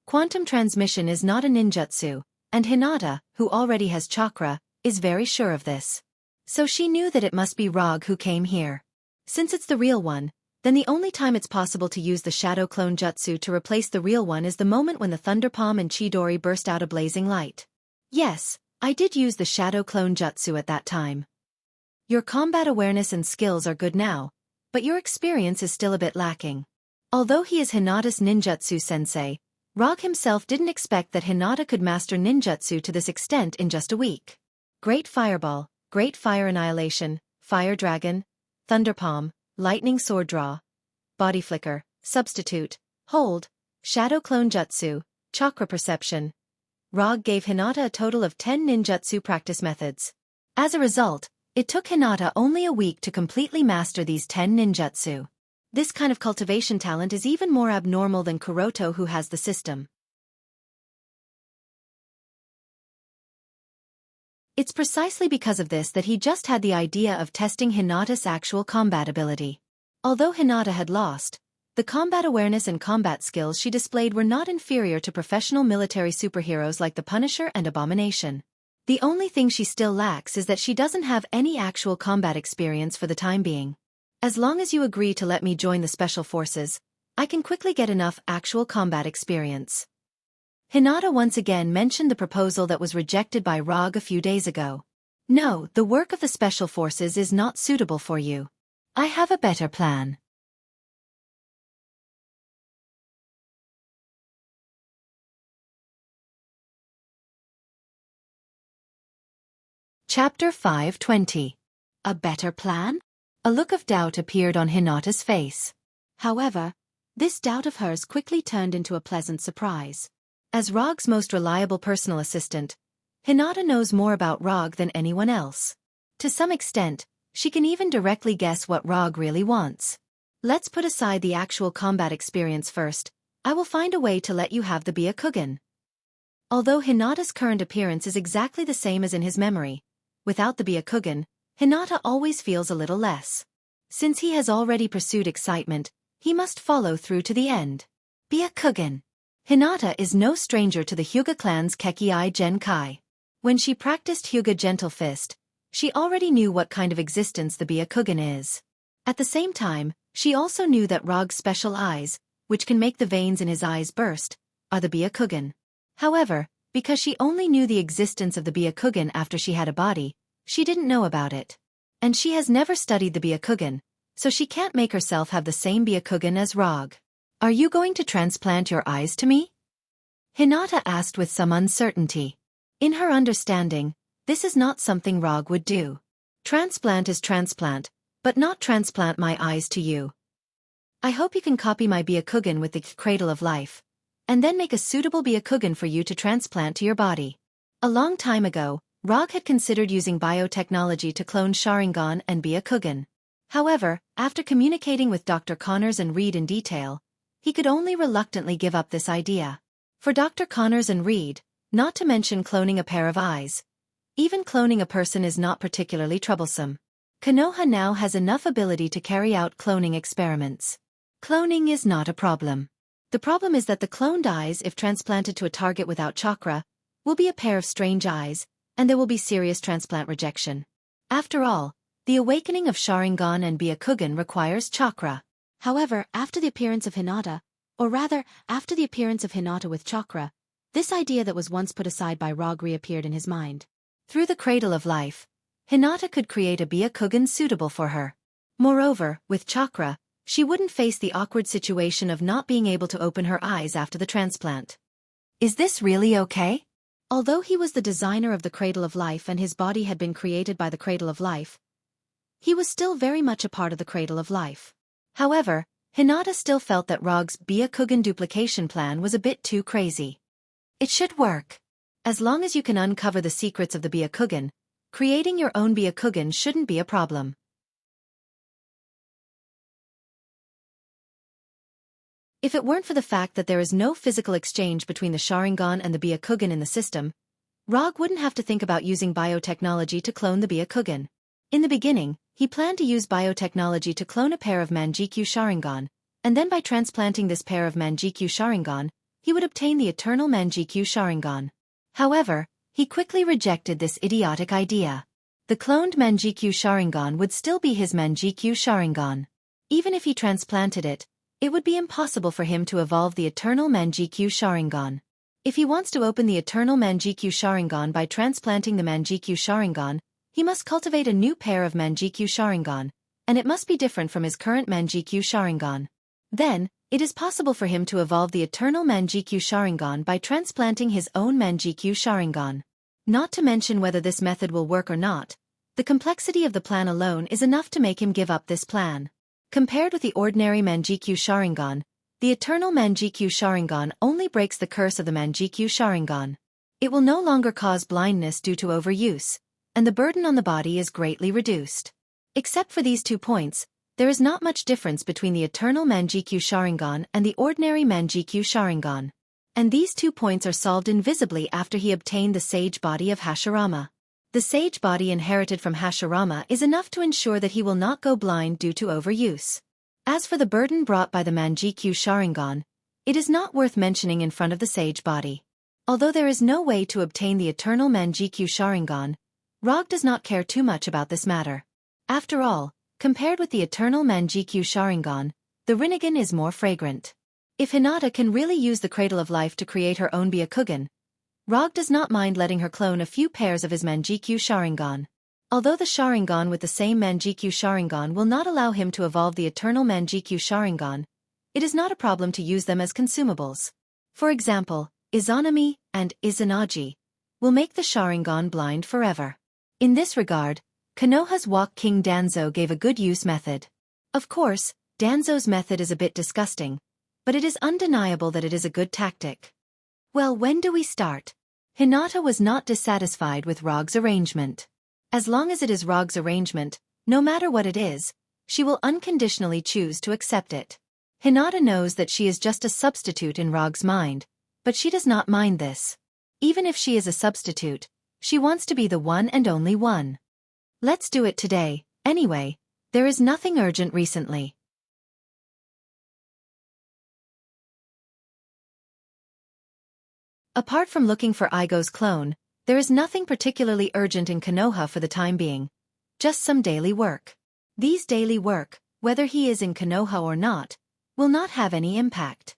Quantum transmission is not a ninjutsu, and Hinata, who already has chakra, is very sure of this. So she knew that it must be Rog who came here. Since it's the real one, then the only time it's possible to use the shadow clone jutsu to replace the real one is the moment when the thunder palm and Chidori burst out a blazing light. Yes, I did use the shadow clone jutsu at that time. Your combat awareness and skills are good now, but your experience is still a bit lacking. Although he is Hinata's ninjutsu sensei, Rog himself didn't expect that Hinata could master ninjutsu to this extent in just a week. Great Fireball, Great Fire Annihilation, Fire Dragon, Thunder Palm, Lightning Sword Draw, Body Flicker, Substitute, Hold, Shadow Clone Jutsu, Chakra Perception. Rog gave Hinata a total of 10 ninjutsu practice methods. As a result, it took Hinata only a week to completely master these 10 ninjutsu. This kind of cultivation talent is even more abnormal than Kuroto, who has the system. It's precisely because of this that he just had the idea of testing Hinata's actual combat ability. Although Hinata had lost, the combat awareness and combat skills she displayed were not inferior to professional military superheroes like the Punisher and Abomination. The only thing she still lacks is that she doesn't have any actual combat experience for the time being. As long as you agree to let me join the special forces, I can quickly get enough actual combat experience. Hinata once again mentioned the proposal that was rejected by Rog a few days ago. No, the work of the special forces is not suitable for you. I have a better plan. Chapter 520. A better plan? A look of doubt appeared on Hinata's face. However, this doubt of hers quickly turned into a pleasant surprise. As Rog's most reliable personal assistant, Hinata knows more about Rog than anyone else. To some extent, she can even directly guess what Rog really wants. Let's put aside the actual combat experience first. I will find a way to let you have the Byakugan. Although Hinata's current appearance is exactly the same as in his memory, without the Byakugan, Hinata always feels a little less. Since he has already pursued excitement, he must follow through to the end. Byakugan. Hinata is no stranger to the Hyuga clan's Kekkei Genkai. When she practiced Hyuga Gentle Fist, she already knew what kind of existence the Byakugan is. At the same time, she also knew that Rog's special eyes, which can make the veins in his eyes burst, are the Byakugan. However, because she only knew the existence of the Byakugan after she had a body, she didn't know about it. And she has never studied the Byakugan, so she can't make herself have the same Byakugan as Rog. Are you going to transplant your eyes to me? Hinata asked with some uncertainty. In her understanding, this is not something Rog would do. Transplant is transplant, but not transplant my eyes to you. I hope you can copy my Byakugan with the Cradle of Life, and then make a suitable Byakugan for you to transplant to your body. A long time ago, Rog had considered using biotechnology to clone Sharingan and Byakugan. However, after communicating with Dr. Connors and Reed in detail, he could only reluctantly give up this idea. For Dr. Connors and Reed, not to mention cloning a pair of eyes, even cloning a person is not particularly troublesome. Konoha now has enough ability to carry out cloning experiments. Cloning is not a problem. The problem is that the cloned eyes, if transplanted to a target without chakra, will be a pair of strange eyes, and there will be serious transplant rejection. After all, the awakening of Sharingan and Byakugan requires chakra. However, after the appearance of Hinata, or rather, after the appearance of Hinata with chakra, this idea that was once put aside by Rog reappeared in his mind. Through the Cradle of Life, Hinata could create a Byakugan suitable for her. Moreover, with chakra, she wouldn't face the awkward situation of not being able to open her eyes after the transplant. Is this really okay? Although he was the designer of the Cradle of Life and his body had been created by the Cradle of Life, he was still very much a part of the Cradle of Life. However, Hinata still felt that Rog's Byakugan duplication plan was a bit too crazy. It should work. As long as you can uncover the secrets of the Byakugan, creating your own Byakugan shouldn't be a problem. If it weren't for the fact that there is no physical exchange between the Sharingan and the Byakugan in the system, Rog wouldn't have to think about using biotechnology to clone the Byakugan. In the beginning, he planned to use biotechnology to clone a pair of Manjikyu Sharingan, and then by transplanting this pair of Manjikyu Sharingan, he would obtain the eternal Manjikyu Sharingan. However, he quickly rejected this idiotic idea. The cloned Manjikyu Sharingan would still be his Manjikyu Sharingan. Even if he transplanted it, it would be impossible for him to evolve the eternal Manjikyu Sharingan. If he wants to open the eternal Manjikyu Sharingan by transplanting the Manjikyu Sharingan, he must cultivate a new pair of Manjikyu Sharingan, and it must be different from his current Manjikyu Sharingan. Then, it is possible for him to evolve the eternal Manjikyu Sharingan by transplanting his own Manjikyu Sharingan. Not to mention whether this method will work or not, the complexity of the plan alone is enough to make him give up this plan. Compared with the ordinary Manjikyu Sharingan, the eternal Manjikyu Sharingan only breaks the curse of the Manjikyu Sharingan. It will no longer cause blindness due to overuse, and the burden on the body is greatly reduced. Except for these 2 points, there is not much difference between the eternal Manjikyu Sharingan and the ordinary Manjikyu Sharingan. And these 2 points are solved invisibly after he obtained the sage body of Hashirama. The sage body inherited from Hashirama is enough to ensure that he will not go blind due to overuse. As for the burden brought by the Manjikyu Sharingan, it is not worth mentioning in front of the sage body. Although there is no way to obtain the eternal Manjikyu Sharingan, Rog does not care too much about this matter. After all, compared with the eternal Manjikyu Sharingan, the Rinnegan is more fragrant. If Hinata can really use the Cradle of Life to create her own Byakugan, Rog does not mind letting her clone a few pairs of his Manjikyu Sharingan. Although the Sharingan with the same Manjikyu Sharingan will not allow him to evolve the eternal Manjikyu Sharingan, it is not a problem to use them as consumables. For example, Izanami and Izanagi will make the Sharingan blind forever. In this regard, Konoha's Walk King Danzo gave a good use method. Of course, Danzo's method is a bit disgusting, but it is undeniable that it is a good tactic. Well, when do we start? Hinata was not dissatisfied with Rog's arrangement. As long as it is Rog's arrangement, no matter what it is, she will unconditionally choose to accept it. Hinata knows that she is just a substitute in Rog's mind, but she does not mind this. Even if she is a substitute, she wants to be the one and only one. Let's do it today, anyway, there is nothing urgent recently. Apart from looking for Igo's clone, there is nothing particularly urgent in Konoha for the time being. Just some daily work. These daily work, whether he is in Konoha or not, will not have any impact.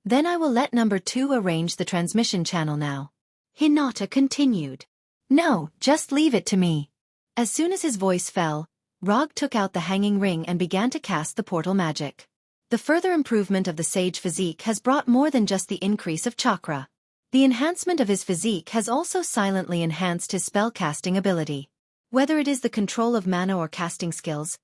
Then I will let number 2 arrange the transmission channel now. Hinata continued. No, just leave it to me. As soon as his voice fell, Rog took out the hanging ring and began to cast the portal magic. The further improvement of the sage physique has brought more than just the increase of chakra. The enhancement of his physique has also silently enhanced his spell-casting ability. Whether it is the control of mana or casting skills,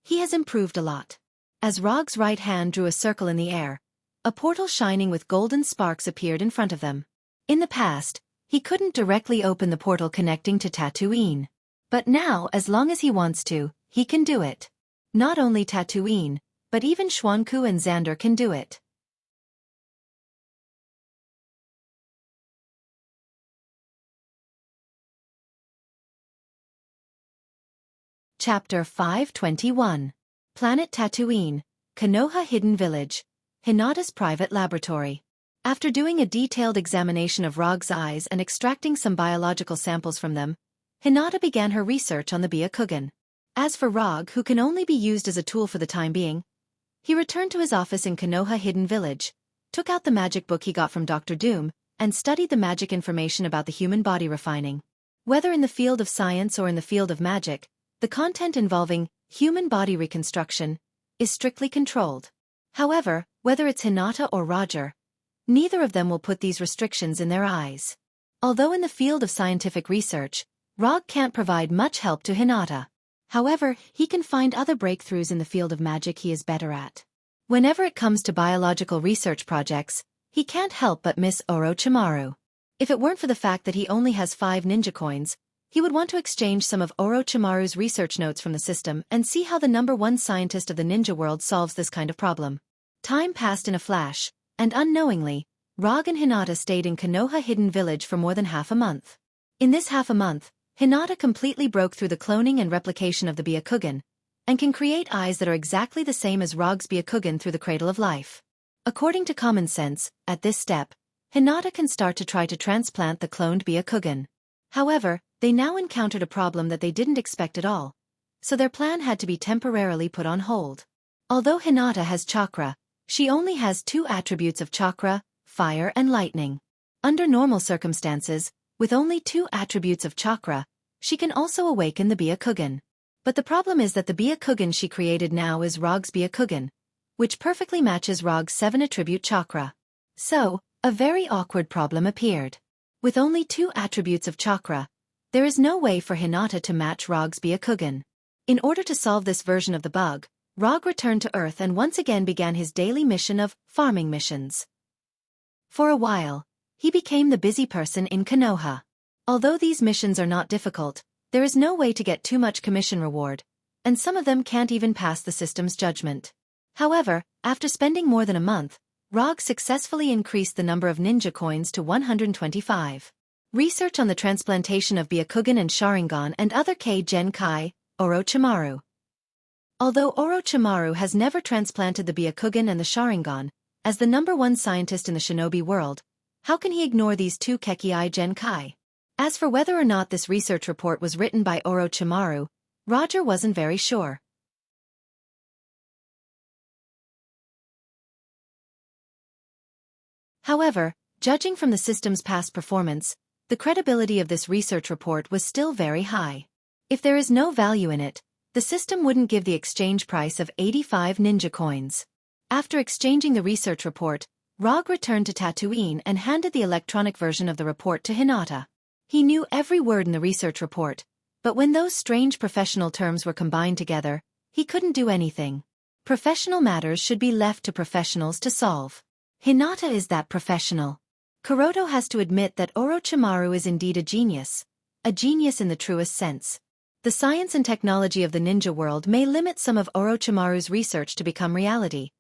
he has improved a lot. As Rog's right hand drew a circle in the air, a portal shining with golden sparks appeared in front of them. In the past, he couldn't directly open the portal connecting to Tatooine. But now, as long as he wants to, he can do it. Not only Tatooine, but even Xuanku and Xander can do it. Chapter 521. Planet Tatooine, Konoha Hidden Village, Hinata's private laboratory. After doing a detailed examination of Rog's eyes and extracting some biological samples from them, Hinata began her research on the Byakugan. As for Rog, who can only be used as a tool for the time being, he returned to his office in Konoha Hidden Village, took out the magic book he got from Dr. Doom, and studied the magic information about the human body refining. Whether in the field of science or in the field of magic, the content involving human body reconstruction is strictly controlled. However, whether it's Hinata or Roger, neither of them will put these restrictions in their eyes. Although in the field of scientific research, Rog can't provide much help to Hinata. However, he can find other breakthroughs in the field of magic he is better at. Whenever it comes to biological research projects, he can't help but miss Orochimaru. If it weren't for the fact that he only has 5 ninja coins, he would want to exchange some of Orochimaru's research notes from the system and see how the #1 scientist of the ninja world solves this kind of problem. Time passed in a flash, and unknowingly, Rog and Hinata stayed in Konoha Hidden Village for more than half a month. In this half a month, Hinata completely broke through the cloning and replication of the Byakugan, and can create eyes that are exactly the same as Rog's Byakugan through the Cradle of Life. According to common sense, at this step, Hinata can start to try to transplant the cloned Byakugan. However, they now encountered a problem that they didn't expect at all, so their plan had to be temporarily put on hold. Although Hinata has chakra, she only has 2 attributes of chakra, fire and lightning. Under normal circumstances, with only 2 attributes of chakra, she can also awaken the Byakugan. But the problem is that the Byakugan she created now is Rog's Byakugan, which perfectly matches Rog's 7 attribute chakra. So, a very awkward problem appeared. With only 2 attributes of chakra, there is no way for Hinata to match Rog's Byakugan. In order to solve this version of the bug, Rog returned to Earth and once again began his daily mission of farming missions. For a while, he became the busy person in Konoha. Although these missions are not difficult, there is no way to get too much commission reward, and some of them can't even pass the system's judgment. However, after spending more than a month, Rog successfully increased the number of ninja coins to 125. Research on the transplantation of Byakugan and Sharingan and other Gen Kai, Orochimaru. Although Orochimaru has never transplanted the Byakugan and the Sharingan, as the #1 scientist in the shinobi world, how can he ignore these two Gen Kai? As for whether or not this research report was written by Orochimaru, Roger wasn't very sure. However, judging from the system's past performance, the credibility of this research report was still very high. If there is no value in it, the system wouldn't give the exchange price of 85 ninja coins. After exchanging the research report, Rog returned to Tatooine and handed the electronic version of the report to Hinata. He knew every word in the research report, but when those strange professional terms were combined together, he couldn't do anything. Professional matters should be left to professionals to solve. Hinata is that professional. Kuroto has to admit that Orochimaru is indeed a genius in the truest sense. The science and technology of the ninja world may limit some of Orochimaru's research to become reality,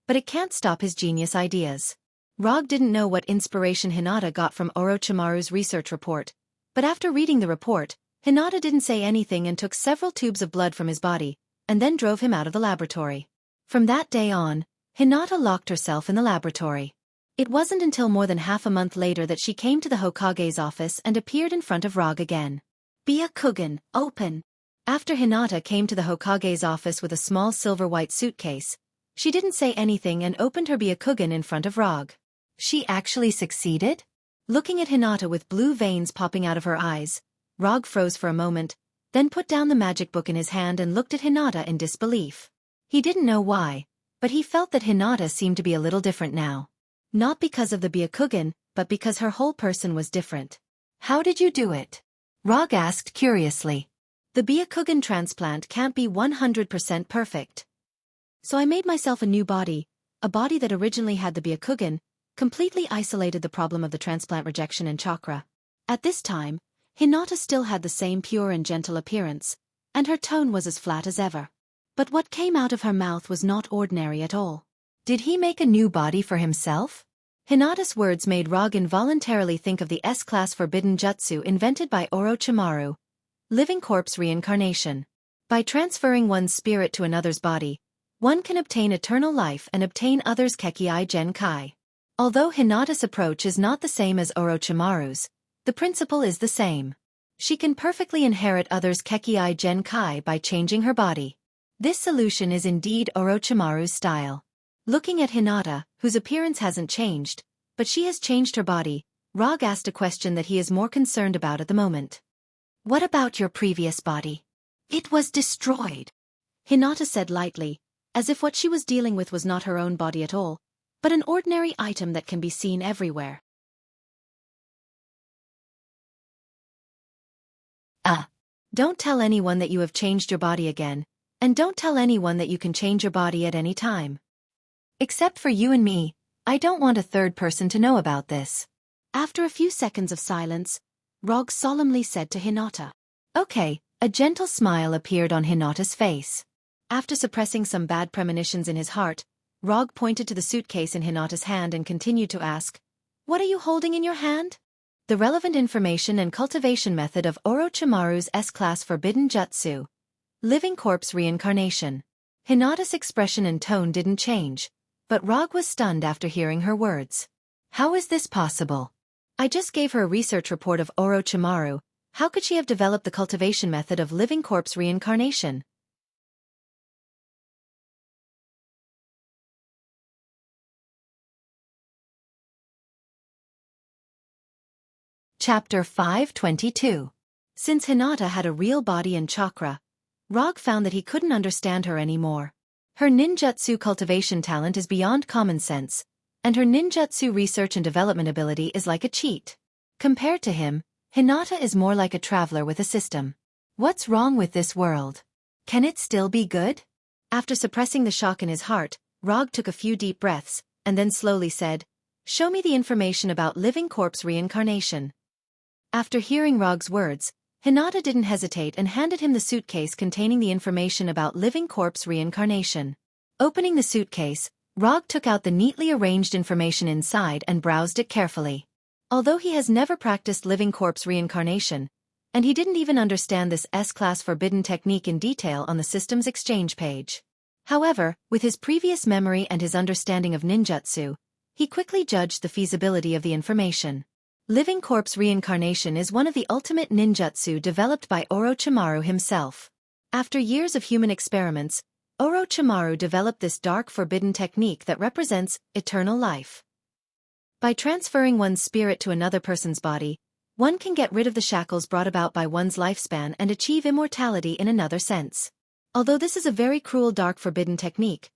but it can't stop his genius ideas. Rog didn't know what inspiration Hinata got from Orochimaru's research report, but after reading the report, Hinata didn't say anything and took several tubes of blood from his body, and then drove him out of the laboratory. From that day on, Hinata locked herself in the laboratory. It wasn't until more than half a month later that she came to the Hokage's office and appeared in front of Rog again. Byakugan, open. After Hinata came to the Hokage's office with a small silver-white suitcase, she didn't say anything and opened her Byakugan in front of Rog. She actually succeeded? Looking at Hinata with blue veins popping out of her eyes, Rog froze for a moment, then put down the magic book in his hand and looked at Hinata in disbelief. He didn't know why, but he felt that Hinata seemed to be a little different now. Not because of the Byakugan, but because her whole person was different. How did you do it? Rog asked curiously. The Byakugan transplant can't be 100% perfect. So I made myself a new body, a body that originally had the Byakugan, completely isolated the problem of the transplant rejection and chakra. At this time, Hinata still had the same pure and gentle appearance, and her tone was as flat as ever. But what came out of her mouth was not ordinary at all. Did he make a new body for himself? Hinata's words made Rog involuntarily think of the S-class forbidden jutsu invented by Orochimaru, living corpse reincarnation. By transferring one's spirit to another's body, one can obtain eternal life and obtain others' Gen Kai. Although Hinata's approach is not the same as Orochimaru's, the principle is the same. She can perfectly inherit others' Gen Kai by changing her body. This solution is indeed Orochimaru's style. Looking at Hinata, whose appearance hasn't changed, but she has changed her body, Rog asked a question that he is more concerned about at the moment. What about your previous body? It was destroyed. Hinata said lightly, as if what she was dealing with was not her own body at all, but an ordinary item that can be seen everywhere. Don't tell anyone that you have changed your body again, and don't tell anyone that you can change your body at any time. Except for you and me, I don't want a third person to know about this. After a few seconds of silence, Rog solemnly said to Hinata. Okay, a gentle smile appeared on Hinata's face. After suppressing some bad premonitions in his heart, Rog pointed to the suitcase in Hinata's hand and continued to ask, What are you holding in your hand? The relevant information and cultivation method of Orochimaru's S-class forbidden jutsu. Living corpse reincarnation. Hinata's expression and tone didn't change, but Rog was stunned after hearing her words. How is this possible? I just gave her a research report of Orochimaru. How could she have developed the cultivation method of living corpse reincarnation? Chapter 522. Since Hinata had a real body and chakra, Rog found that he couldn't understand her anymore. Her ninjutsu cultivation talent is beyond common sense, and her ninjutsu research and development ability is like a cheat. Compared to him, Hinata is more like a traveler with a system. What's wrong with this world? Can it still be good? After suppressing the shock in his heart, Rog took a few deep breaths, and then slowly said, Show me the information about living corpse reincarnation. After hearing Rog's words, Hinata didn't hesitate and handed him the suitcase containing the information about living corpse reincarnation. Opening the suitcase, Rog took out the neatly arranged information inside and browsed it carefully. Although he has never practiced living corpse reincarnation, and he didn't even understand this S-class forbidden technique in detail on the system's exchange page. However, with his previous memory and his understanding of ninjutsu, he quickly judged the feasibility of the information. Living corpse reincarnation is one of the ultimate ninjutsu developed by Orochimaru himself. After years of human experiments, Orochimaru developed this dark forbidden technique that represents eternal life. By transferring one's spirit to another person's body, one can get rid of the shackles brought about by one's lifespan and achieve immortality in another sense. Although this is a very cruel dark forbidden technique,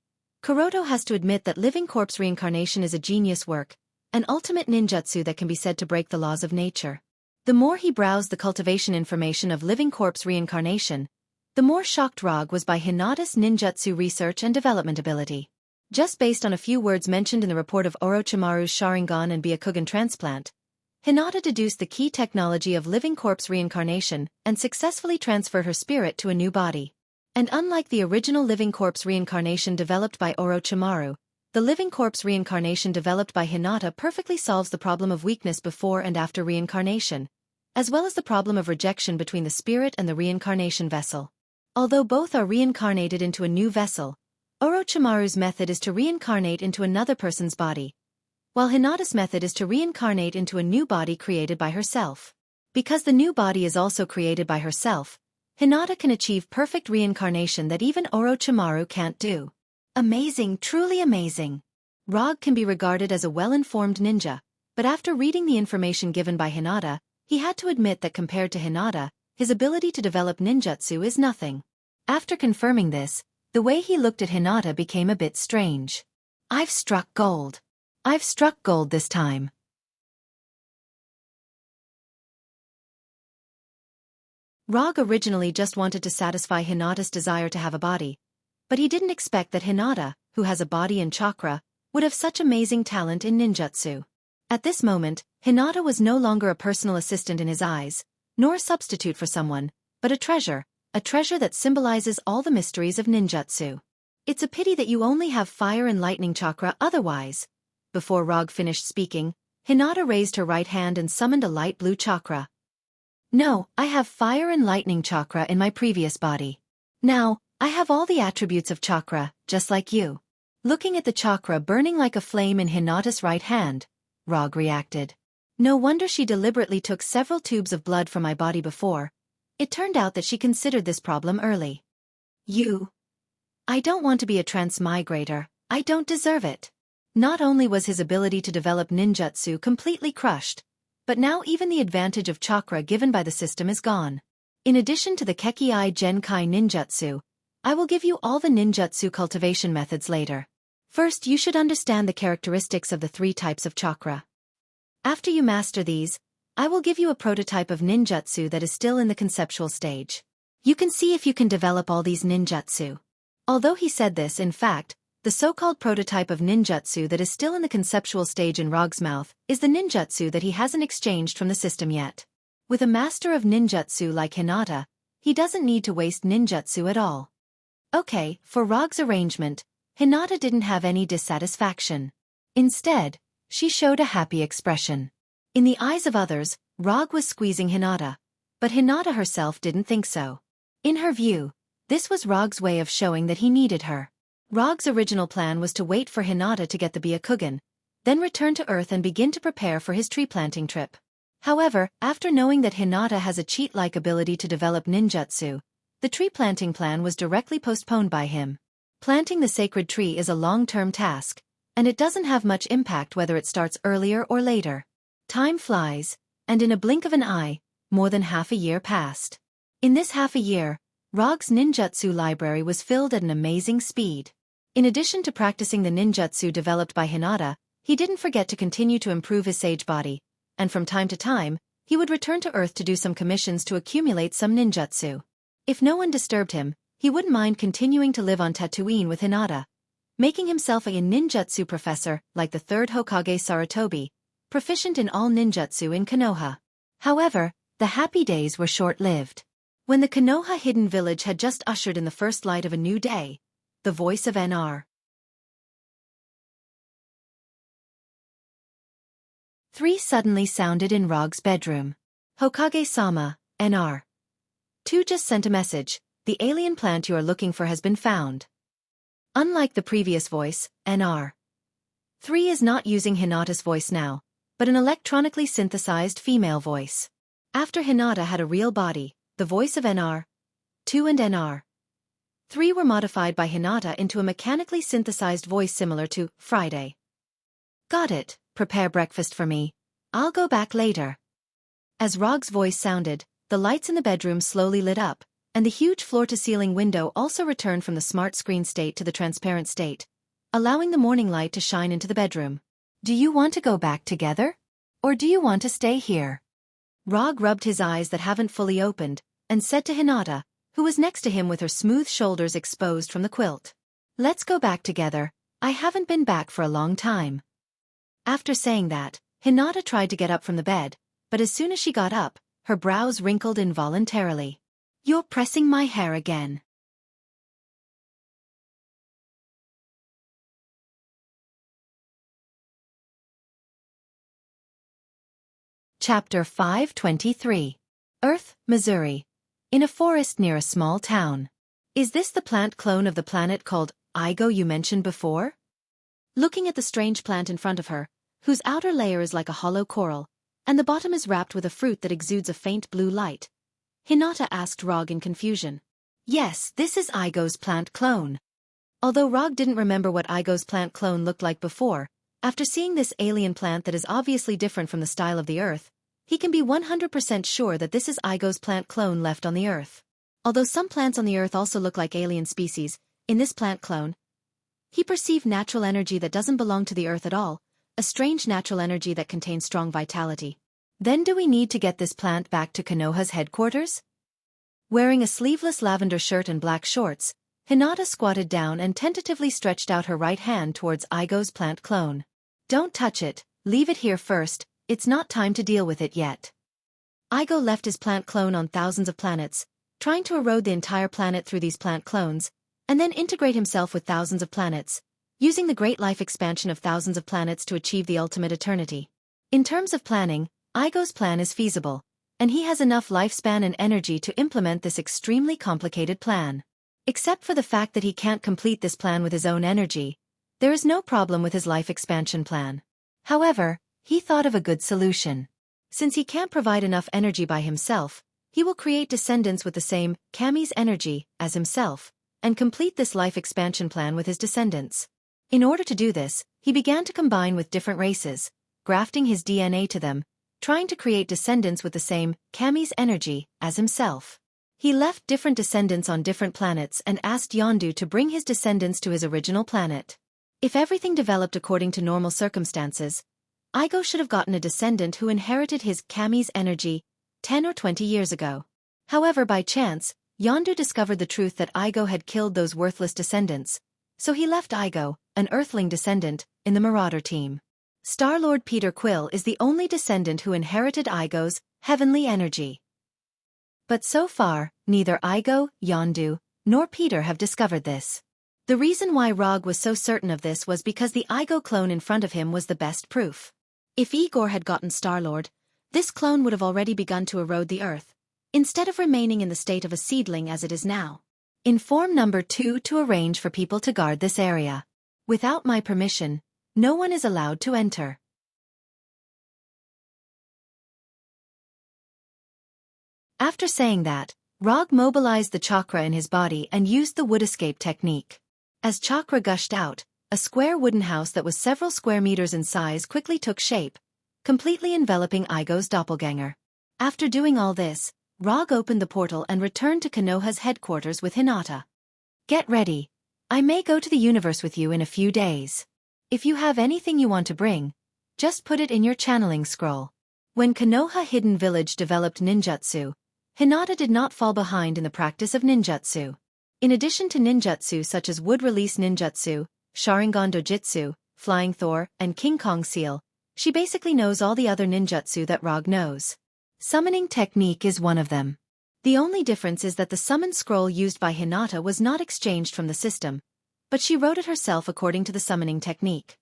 Kuroto has to admit that living corpse reincarnation is a genius work, an ultimate ninjutsu that can be said to break the laws of nature. The more he browsed the cultivation information of living corpse reincarnation, the more shocked Rog was by Hinata's ninjutsu research and development ability. Just based on a few words mentioned in the report of Orochimaru's Sharingan and Byakugan transplant, Hinata deduced the key technology of living corpse reincarnation and successfully transferred her spirit to a new body. And unlike the original living corpse reincarnation developed by Orochimaru, the living corpse reincarnation developed by Hinata perfectly solves the problem of weakness before and after reincarnation, as well as the problem of rejection between the spirit and the reincarnation vessel. Although both are reincarnated into a new vessel, Orochimaru's method is to reincarnate into another person's body, while Hinata's method is to reincarnate into a new body created by herself. Because the new body is also created by herself, Hinata can achieve perfect reincarnation that even Orochimaru can't do. Amazing, truly amazing. Rog can be regarded as a well-informed ninja, but after reading the information given by Hinata, he had to admit that compared to Hinata, his ability to develop ninjutsu is nothing. After confirming this, the way he looked at Hinata became a bit strange. I've struck gold. I've struck gold this time. Rog originally just wanted to satisfy Hinata's desire to have a body, but he didn't expect that Hinata, who has a body and chakra, would have such amazing talent in ninjutsu. At this moment, Hinata was no longer a personal assistant in his eyes, nor a substitute for someone, but a treasure that symbolizes all the mysteries of ninjutsu. It's a pity that you only have fire and lightning chakra otherwise. Before Rog finished speaking, Hinata raised her right hand and summoned a light blue chakra. No, I have fire and lightning chakra in my previous body. Now, I have all the attributes of chakra, just like you. Looking at the chakra burning like a flame in Hinata's right hand, Rog reacted. No wonder she deliberately took several tubes of blood from my body before. It turned out that she considered this problem early. I don't want to be a transmigrator, I don't deserve it. Not only was his ability to develop ninjutsu completely crushed, but now even the advantage of chakra given by the system is gone. In addition to the Kekkei Genkai ninjutsu, I will give you all the ninjutsu cultivation methods later. First, you should understand the characteristics of the 3 types of chakra. After you master these, I will give you a prototype of ninjutsu that is still in the conceptual stage. You can see if you can develop all these ninjutsu. Although he said this, in fact, the so-called prototype of ninjutsu that is still in the conceptual stage in Rog's mouth is the ninjutsu that he hasn't exchanged from the system yet. With a master of ninjutsu like Hinata, he doesn't need to waste ninjutsu at all. Okay, for Rog's arrangement, Hinata didn't have any dissatisfaction. Instead, she showed a happy expression. In the eyes of others, Rog was squeezing Hinata, but Hinata herself didn't think so. In her view, this was Rog's way of showing that he needed her. Rog's original plan was to wait for Hinata to get the Byakugan, then return to Earth and begin to prepare for his tree planting trip. However, after knowing that Hinata has a cheat-like ability to develop ninjutsu, the tree planting plan was directly postponed by him. Planting the sacred tree is a long-term task, and it doesn't have much impact whether it starts earlier or later. Time flies, and in a blink of an eye, more than half a year passed. In this half a year, Rog's ninjutsu library was filled at an amazing speed. In addition to practicing the ninjutsu developed by Hinata, he didn't forget to continue to improve his sage body, and from time to time, he would return to Earth to do some commissions to accumulate some ninjutsu. If no one disturbed him, he wouldn't mind continuing to live on Tatooine with Hinata, making himself a ninjutsu professor like the 3rd Hokage Sarutobi, proficient in all ninjutsu in Konoha. However, the happy days were short-lived. When the Konoha hidden village had just ushered in the first light of a new day, the voice of Nr. 3 suddenly sounded in Rog's bedroom. Hokage-sama, Nr. 2 just sent a message. The alien plant you are looking for has been found. Unlike the previous voice, Nr. 3 is not using Hinata's voice now, but an electronically synthesized female voice. After Hinata had a real body, the voice of Nr. 2 and Nr. 3 were modified by Hinata into a mechanically synthesized voice similar to Friday. Got it, prepare breakfast for me. I'll go back later. As Rog's voice sounded, the lights in the bedroom slowly lit up, and the huge floor-to-ceiling window also returned from the smart screen state to the transparent state, allowing the morning light to shine into the bedroom. Do you want to go back together? Or do you want to stay here? Rog rubbed his eyes that haven't fully opened, and said to Hinata, who was next to him with her smooth shoulders exposed from the quilt. Let's go back together, I haven't been back for a long time. After saying that, Hinata tried to get up from the bed, but as soon as she got up, her brows wrinkled involuntarily. You're pressing my hair again. Chapter 523. Earth, Missouri. In a forest near a small town. Is this the plant clone of the planet called Igo you mentioned before? Looking at the strange plant in front of her, whose outer layer is like a hollow coral, and the bottom is wrapped with a fruit that exudes a faint blue light, Hinata asked Rog in confusion. Yes, this is Igo's plant clone. Although Rog didn't remember what Igo's plant clone looked like before, after seeing this alien plant that is obviously different from the style of the Earth, he can be 100% sure that this is Igo's plant clone left on the Earth. Although some plants on the Earth also look like alien species, in this plant clone, he perceived natural energy that doesn't belong to the Earth at all, a strange natural energy that contains strong vitality. Then do we need to get this plant back to Konoha's headquarters? Wearing a sleeveless lavender shirt and black shorts, Hinata squatted down and tentatively stretched out her right hand towards Igo's plant clone. Don't touch it, leave it here first, it's not time to deal with it yet. Igo left his plant clone on thousands of planets, trying to erode the entire planet through these plant clones, and then integrate himself with thousands of planets, using the great life expansion of thousands of planets to achieve the ultimate eternity. In terms of planning, Igo's plan is feasible, and he has enough lifespan and energy to implement this extremely complicated plan. Except for the fact that he can't complete this plan with his own energy, there is no problem with his life expansion plan. However, he thought of a good solution. Since he can't provide enough energy by himself, he will create descendants with the same Kami's energy as himself, and complete this life expansion plan with his descendants. In order to do this, he began to combine with different races, grafting his DNA to them, trying to create descendants with the same Kami's energy as himself. He left different descendants on different planets and asked Yondu to bring his descendants to his original planet. If everything developed according to normal circumstances, Igo should have gotten a descendant who inherited his Kami's energy 10 or 20 years ago. However, by chance, Yondu discovered the truth that Igo had killed those worthless descendants, so he left Igo, an Earthling descendant, in the Marauder team. Star-Lord Peter Quill is the only descendant who inherited Igo's heavenly energy. But so far, neither Igo, Yondu, nor Peter have discovered this. The reason why Rog was so certain of this was because the Igo clone in front of him was the best proof. If Igor had gotten Star-Lord, this clone would have already begun to erode the Earth, instead of remaining in the state of a seedling as it is now. Inform number 2 to arrange for people to guard this area. Without my permission, no one is allowed to enter. After saying that, Rog mobilized the chakra in his body and used the wood escape technique. As chakra gushed out, a square wooden house that was several square meters in size quickly took shape, completely enveloping Igo's doppelganger. After doing all this, Rog opened the portal and returned to Konoha's headquarters with Hinata. Get ready. I may go to the universe with you in a few days. If you have anything you want to bring, just put it in your channeling scroll. When Konoha Hidden Village developed ninjutsu, Hinata did not fall behind in the practice of ninjutsu. In addition to ninjutsu such as wood release ninjutsu, Sharingan dojutsu, Flying Thor, and King Kong Seal, she basically knows all the other ninjutsu that Rog knows. Summoning technique is one of them. The only difference is that the summon scroll used by Hinata was not exchanged from the system, but she wrote it herself according to the summoning technique.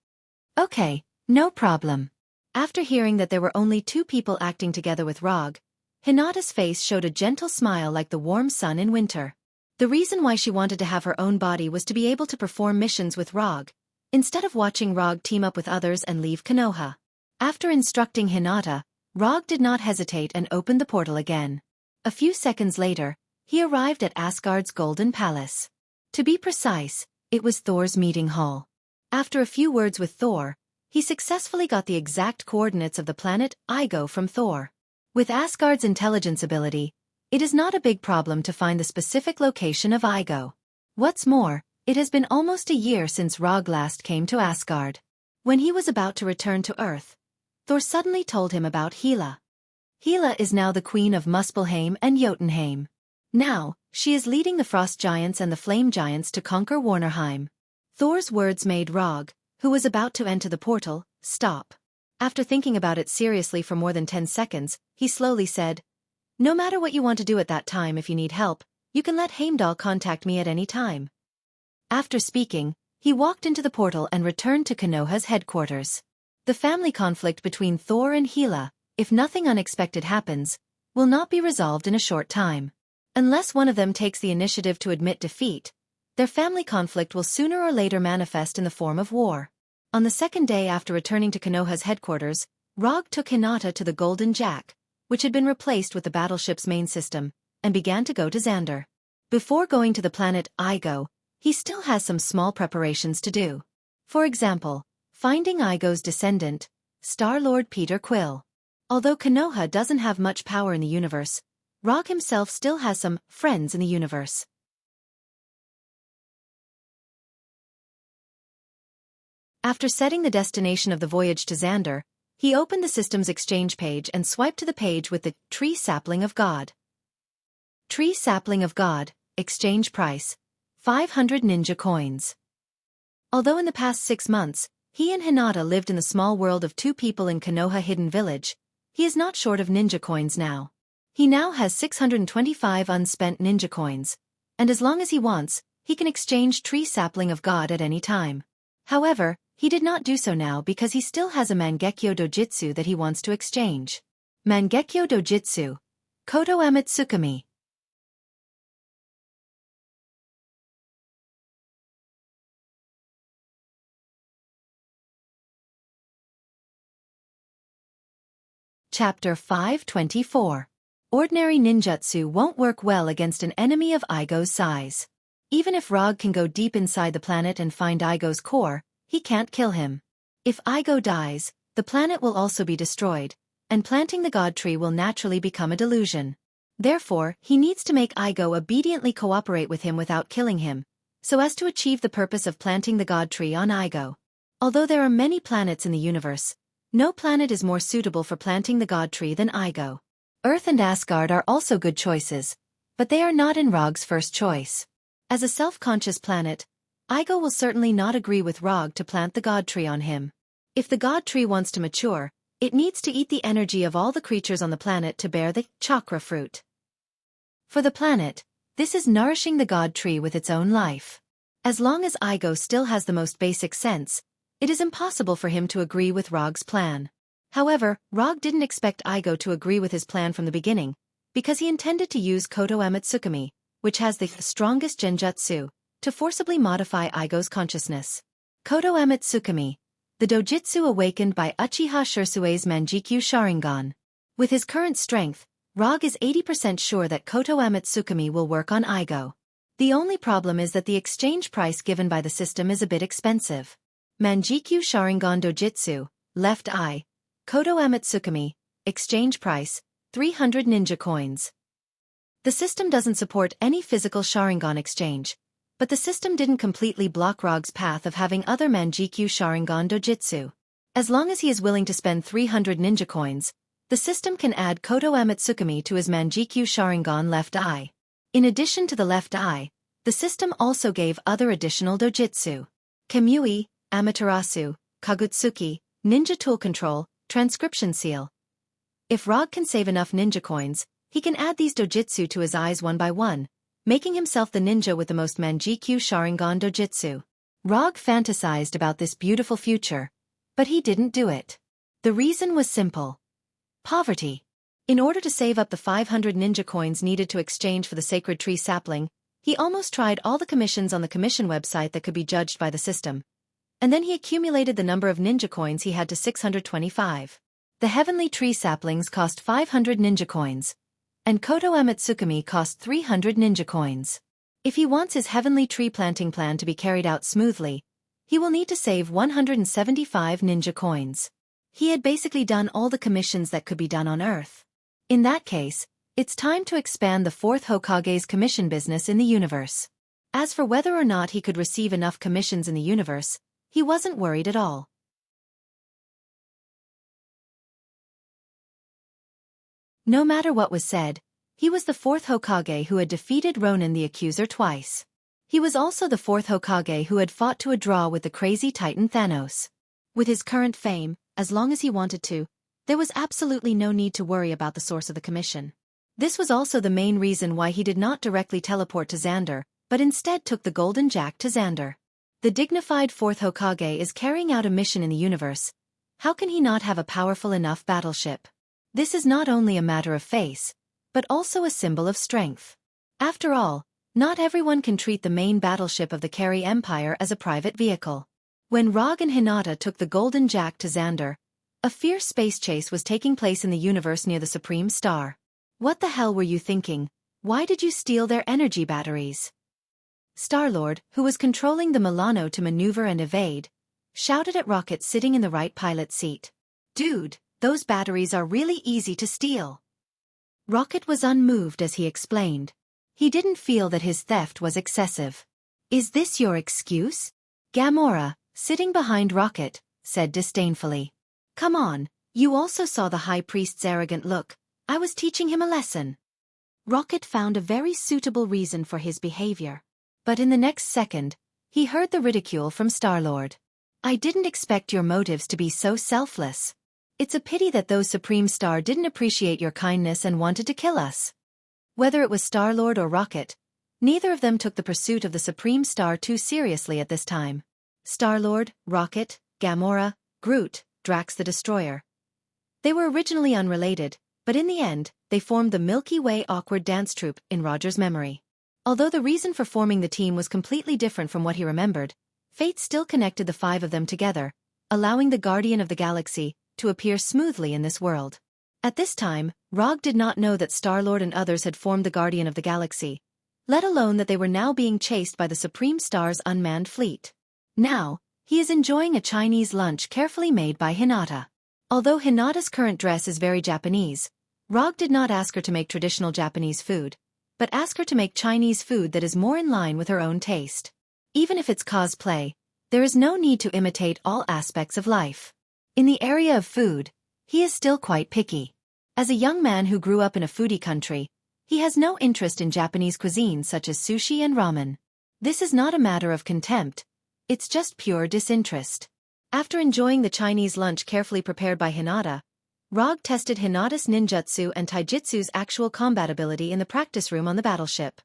Okay, no problem. After hearing that there were only 2 people acting together with Rog, Hinata's face showed a gentle smile like the warm sun in winter. The reason why she wanted to have her own body was to be able to perform missions with Rog, instead of watching Rog team up with others and leave Konoha. After instructing Hinata, Rog did not hesitate and opened the portal again. A few seconds later, he arrived at Asgard's Golden Palace. To be precise, it was Thor's meeting hall. After a few words with Thor, he successfully got the exact coordinates of the planet Igo from Thor. With Asgard's intelligence ability, it is not a big problem to find the specific location of Igo. What's more, it has been almost a year since Rog last came to Asgard. When he was about to return to Earth, Thor suddenly told him about Hela. Hela is now the queen of Muspelheim and Jotunheim. Now, she is leading the Frost Giants and the Flame Giants to conquer Warnerheim. Thor's words made Rog, who was about to enter the portal, stop. After thinking about it seriously for more than 10 seconds, he slowly said, "No matter what you want to do at that time, if you need help, you can let Heimdall contact me at any time." After speaking, he walked into the portal and returned to Konoha's headquarters. The family conflict between Thor and Hela, if nothing unexpected happens, will not be resolved in a short time. Unless one of them takes the initiative to admit defeat, their family conflict will sooner or later manifest in the form of war. On the second day after returning to Konoha's headquarters, Rog took Hinata to the Golden Jack, which had been replaced with the battleship's main system, and began to go to Xander. Before going to the planet Igo, he still has some small preparations to do. For example, finding Igo's descendant, Star-Lord Peter Quill. Although Konoha doesn't have much power in the universe, Rog himself still has some friends in the universe. After setting the destination of the voyage to Xander, he opened the system's exchange page and swiped to the page with the Tree Sapling of God. Tree Sapling of God, exchange price, 500 ninja coins. Although in the past 6 months, he and Hinata lived in the small world of 2 people in Konoha Hidden Village, he is not short of ninja coins now. He now has 625 unspent ninja coins, and as long as he wants, he can exchange Tree Sapling of God at any time. However, he did not do so now because he still has a Mangekyo Dojitsu that he wants to exchange. Mangekyo Dojitsu, Koto Amatsukami. Chapter 524. Ordinary ninjutsu won't work well against an enemy of Igo's size. Even if Rog can go deep inside the planet and find Igo's core, he can't kill him. If Igo dies, the planet will also be destroyed, and planting the God Tree will naturally become a delusion. Therefore, he needs to make Igo obediently cooperate with him without killing him, so as to achieve the purpose of planting the God Tree on Igo. Although there are many planets in the universe, no planet is more suitable for planting the God Tree than Igo. Earth and Asgard are also good choices, but they are not in Rog's first choice. As a self-conscious planet, Igo will certainly not agree with Rog to plant the God Tree on him. If the God Tree wants to mature, it needs to eat the energy of all the creatures on the planet to bear the chakra fruit. For the planet, this is nourishing the God Tree with its own life. As long as Igo still has the most basic sense, it is impossible for him to agree with Rog's plan. However, Rog didn't expect Igo to agree with his plan from the beginning, because he intended to use Koto Amatsukami, which has the strongest genjutsu, to forcibly modify Igo's consciousness. Koto Amatsukami, the dojitsu awakened by Uchiha Shirsue's Manjikyu Sharingan. With his current strength, Rog is 80% sure that Koto Amatsukami will work on Igo. The only problem is that the exchange price given by the system is a bit expensive. Manjikyu Sharingan Dojitsu, left eye, Koto Amatsukami, exchange price, 300 ninja coins. The system doesn't support any physical Sharingan exchange, but the system didn't completely block Rog's path of having other Manjikyu Sharingan Dojitsu. As long as he is willing to spend 300 ninja coins, the system can add Koto Amatsukami to his Manjikyu Sharingan left eye. In addition to the left eye, the system also gave other additional dojitsu. Kamui, Amaterasu, Kagutsuki, Ninja Tool Control, Transcription Seal. If Rog can save enough ninja coins, he can add these dojutsu to his eyes one by one, making himself the ninja with the most Manjikyu Sharingan dojutsu. Rog fantasized about this beautiful future, but he didn't do it. The reason was simple. Poverty. In order to save up the 500 ninja coins needed to exchange for the sacred tree sapling, he almost tried all the commissions on the commission website that could be judged by the system. And then he accumulated the number of ninja coins he had to 625. The heavenly tree saplings cost 500 ninja coins, and Koto Amatsukami cost 300 ninja coins. If he wants his heavenly tree planting plan to be carried out smoothly, he will need to save 175 ninja coins. He had basically done all the commissions that could be done on Earth. In that case, it's time to expand the fourth Hokage's commission business in the universe. As for whether or not he could receive enough commissions in the universe, he wasn't worried at all. No matter what was said, he was the fourth Hokage who had defeated Ronin the Accuser twice. He was also the fourth Hokage who had fought to a draw with the crazy Titan Thanos. With his current fame, as long as he wanted to, there was absolutely no need to worry about the source of the commission. This was also the main reason why he did not directly teleport to Xander, but instead took the Golden Jack to Xander. The dignified fourth Hokage is carrying out a mission in the universe. How can he not have a powerful enough battleship? This is not only a matter of face, but also a symbol of strength. After all, not everyone can treat the main battleship of the Carry Empire as a private vehicle. When Rog and Hinata took the Golden Jack to Xander, a fierce space chase was taking place in the universe near the Supreme Star. What the hell were you thinking? Why did you steal their energy batteries? Star-Lord, who was controlling the Milano to maneuver and evade, shouted at Rocket sitting in the right pilot seat. Dude, those batteries are really easy to steal. Rocket was unmoved as he explained. He didn't feel that his theft was excessive. Is this your excuse? Gamora, sitting behind Rocket, said disdainfully. Come on, you also saw the High Priest's arrogant look. I was teaching him a lesson. Rocket found a very suitable reason for his behavior. But in the next second, he heard the ridicule from Star-Lord. I didn't expect your motives to be so selfless. It's a pity that those Supreme Star didn't appreciate your kindness and wanted to kill us. Whether it was Star-Lord or Rocket, neither of them took the pursuit of the Supreme Star too seriously at this time. Star-Lord, Rocket, Gamora, Groot, Drax the Destroyer. They were originally unrelated, but in the end, they formed the Milky Way awkward dance troupe in Roger's memory. Although the reason for forming the team was completely different from what he remembered, fate still connected the five of them together, allowing the Guardian of the Galaxy to appear smoothly in this world. At this time, Rog did not know that Star-Lord and others had formed the Guardian of the Galaxy, let alone that they were now being chased by the Supreme Star's unmanned fleet. Now, he is enjoying a Chinese lunch carefully made by Hinata. Although Hinata's current dress is very Japanese, Rog did not ask her to make traditional Japanese food, but ask her to make Chinese food that is more in line with her own taste. Even if it's cosplay, there is no need to imitate all aspects of life. In the area of food, he is still quite picky. As a young man who grew up in a foodie country, he has no interest in Japanese cuisine such as sushi and ramen. This is not a matter of contempt, it's just pure disinterest. After enjoying the Chinese lunch carefully prepared by Hinata, Rog tested Hinata's ninjutsu and taijutsu's actual combat ability in the practice room on the battleship.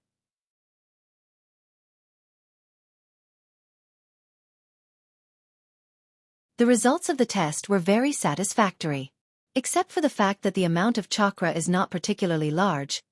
The results of the test were very satisfactory. Except for the fact that the amount of chakra is not particularly large,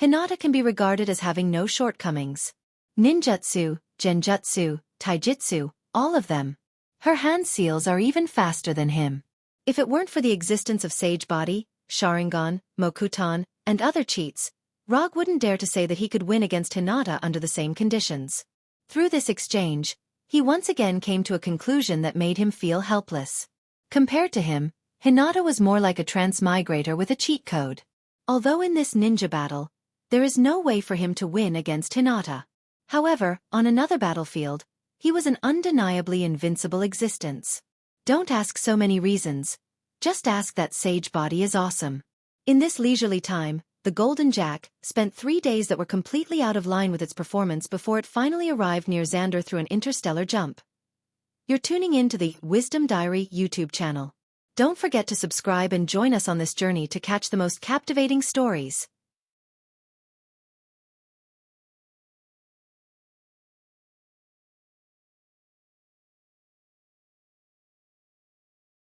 Hinata can be regarded as having no shortcomings. Ninjutsu, genjutsu, taijutsu, all of them. Her hand seals are even faster than him. If it weren't for the existence of Sage Body, Sharingan, Mokuton, and other cheats, Rog wouldn't dare to say that he could win against Hinata under the same conditions. Through this exchange, he once again came to a conclusion that made him feel helpless. Compared to him, Hinata was more like a transmigrator with a cheat code. Although in this ninja battle, there is no way for him to win against Hinata. However, on another battlefield, he was an undeniably invincible existence. Don't ask so many reasons. Just ask that Sage Body is awesome. In this leisurely time, the Golden Jack spent 3 days that were completely out of line with its performance before it finally arrived near Xander through an interstellar jump. You're tuning in to the Wisdom Diary YouTube channel. Don't forget to subscribe and join us on this journey to catch the most captivating stories.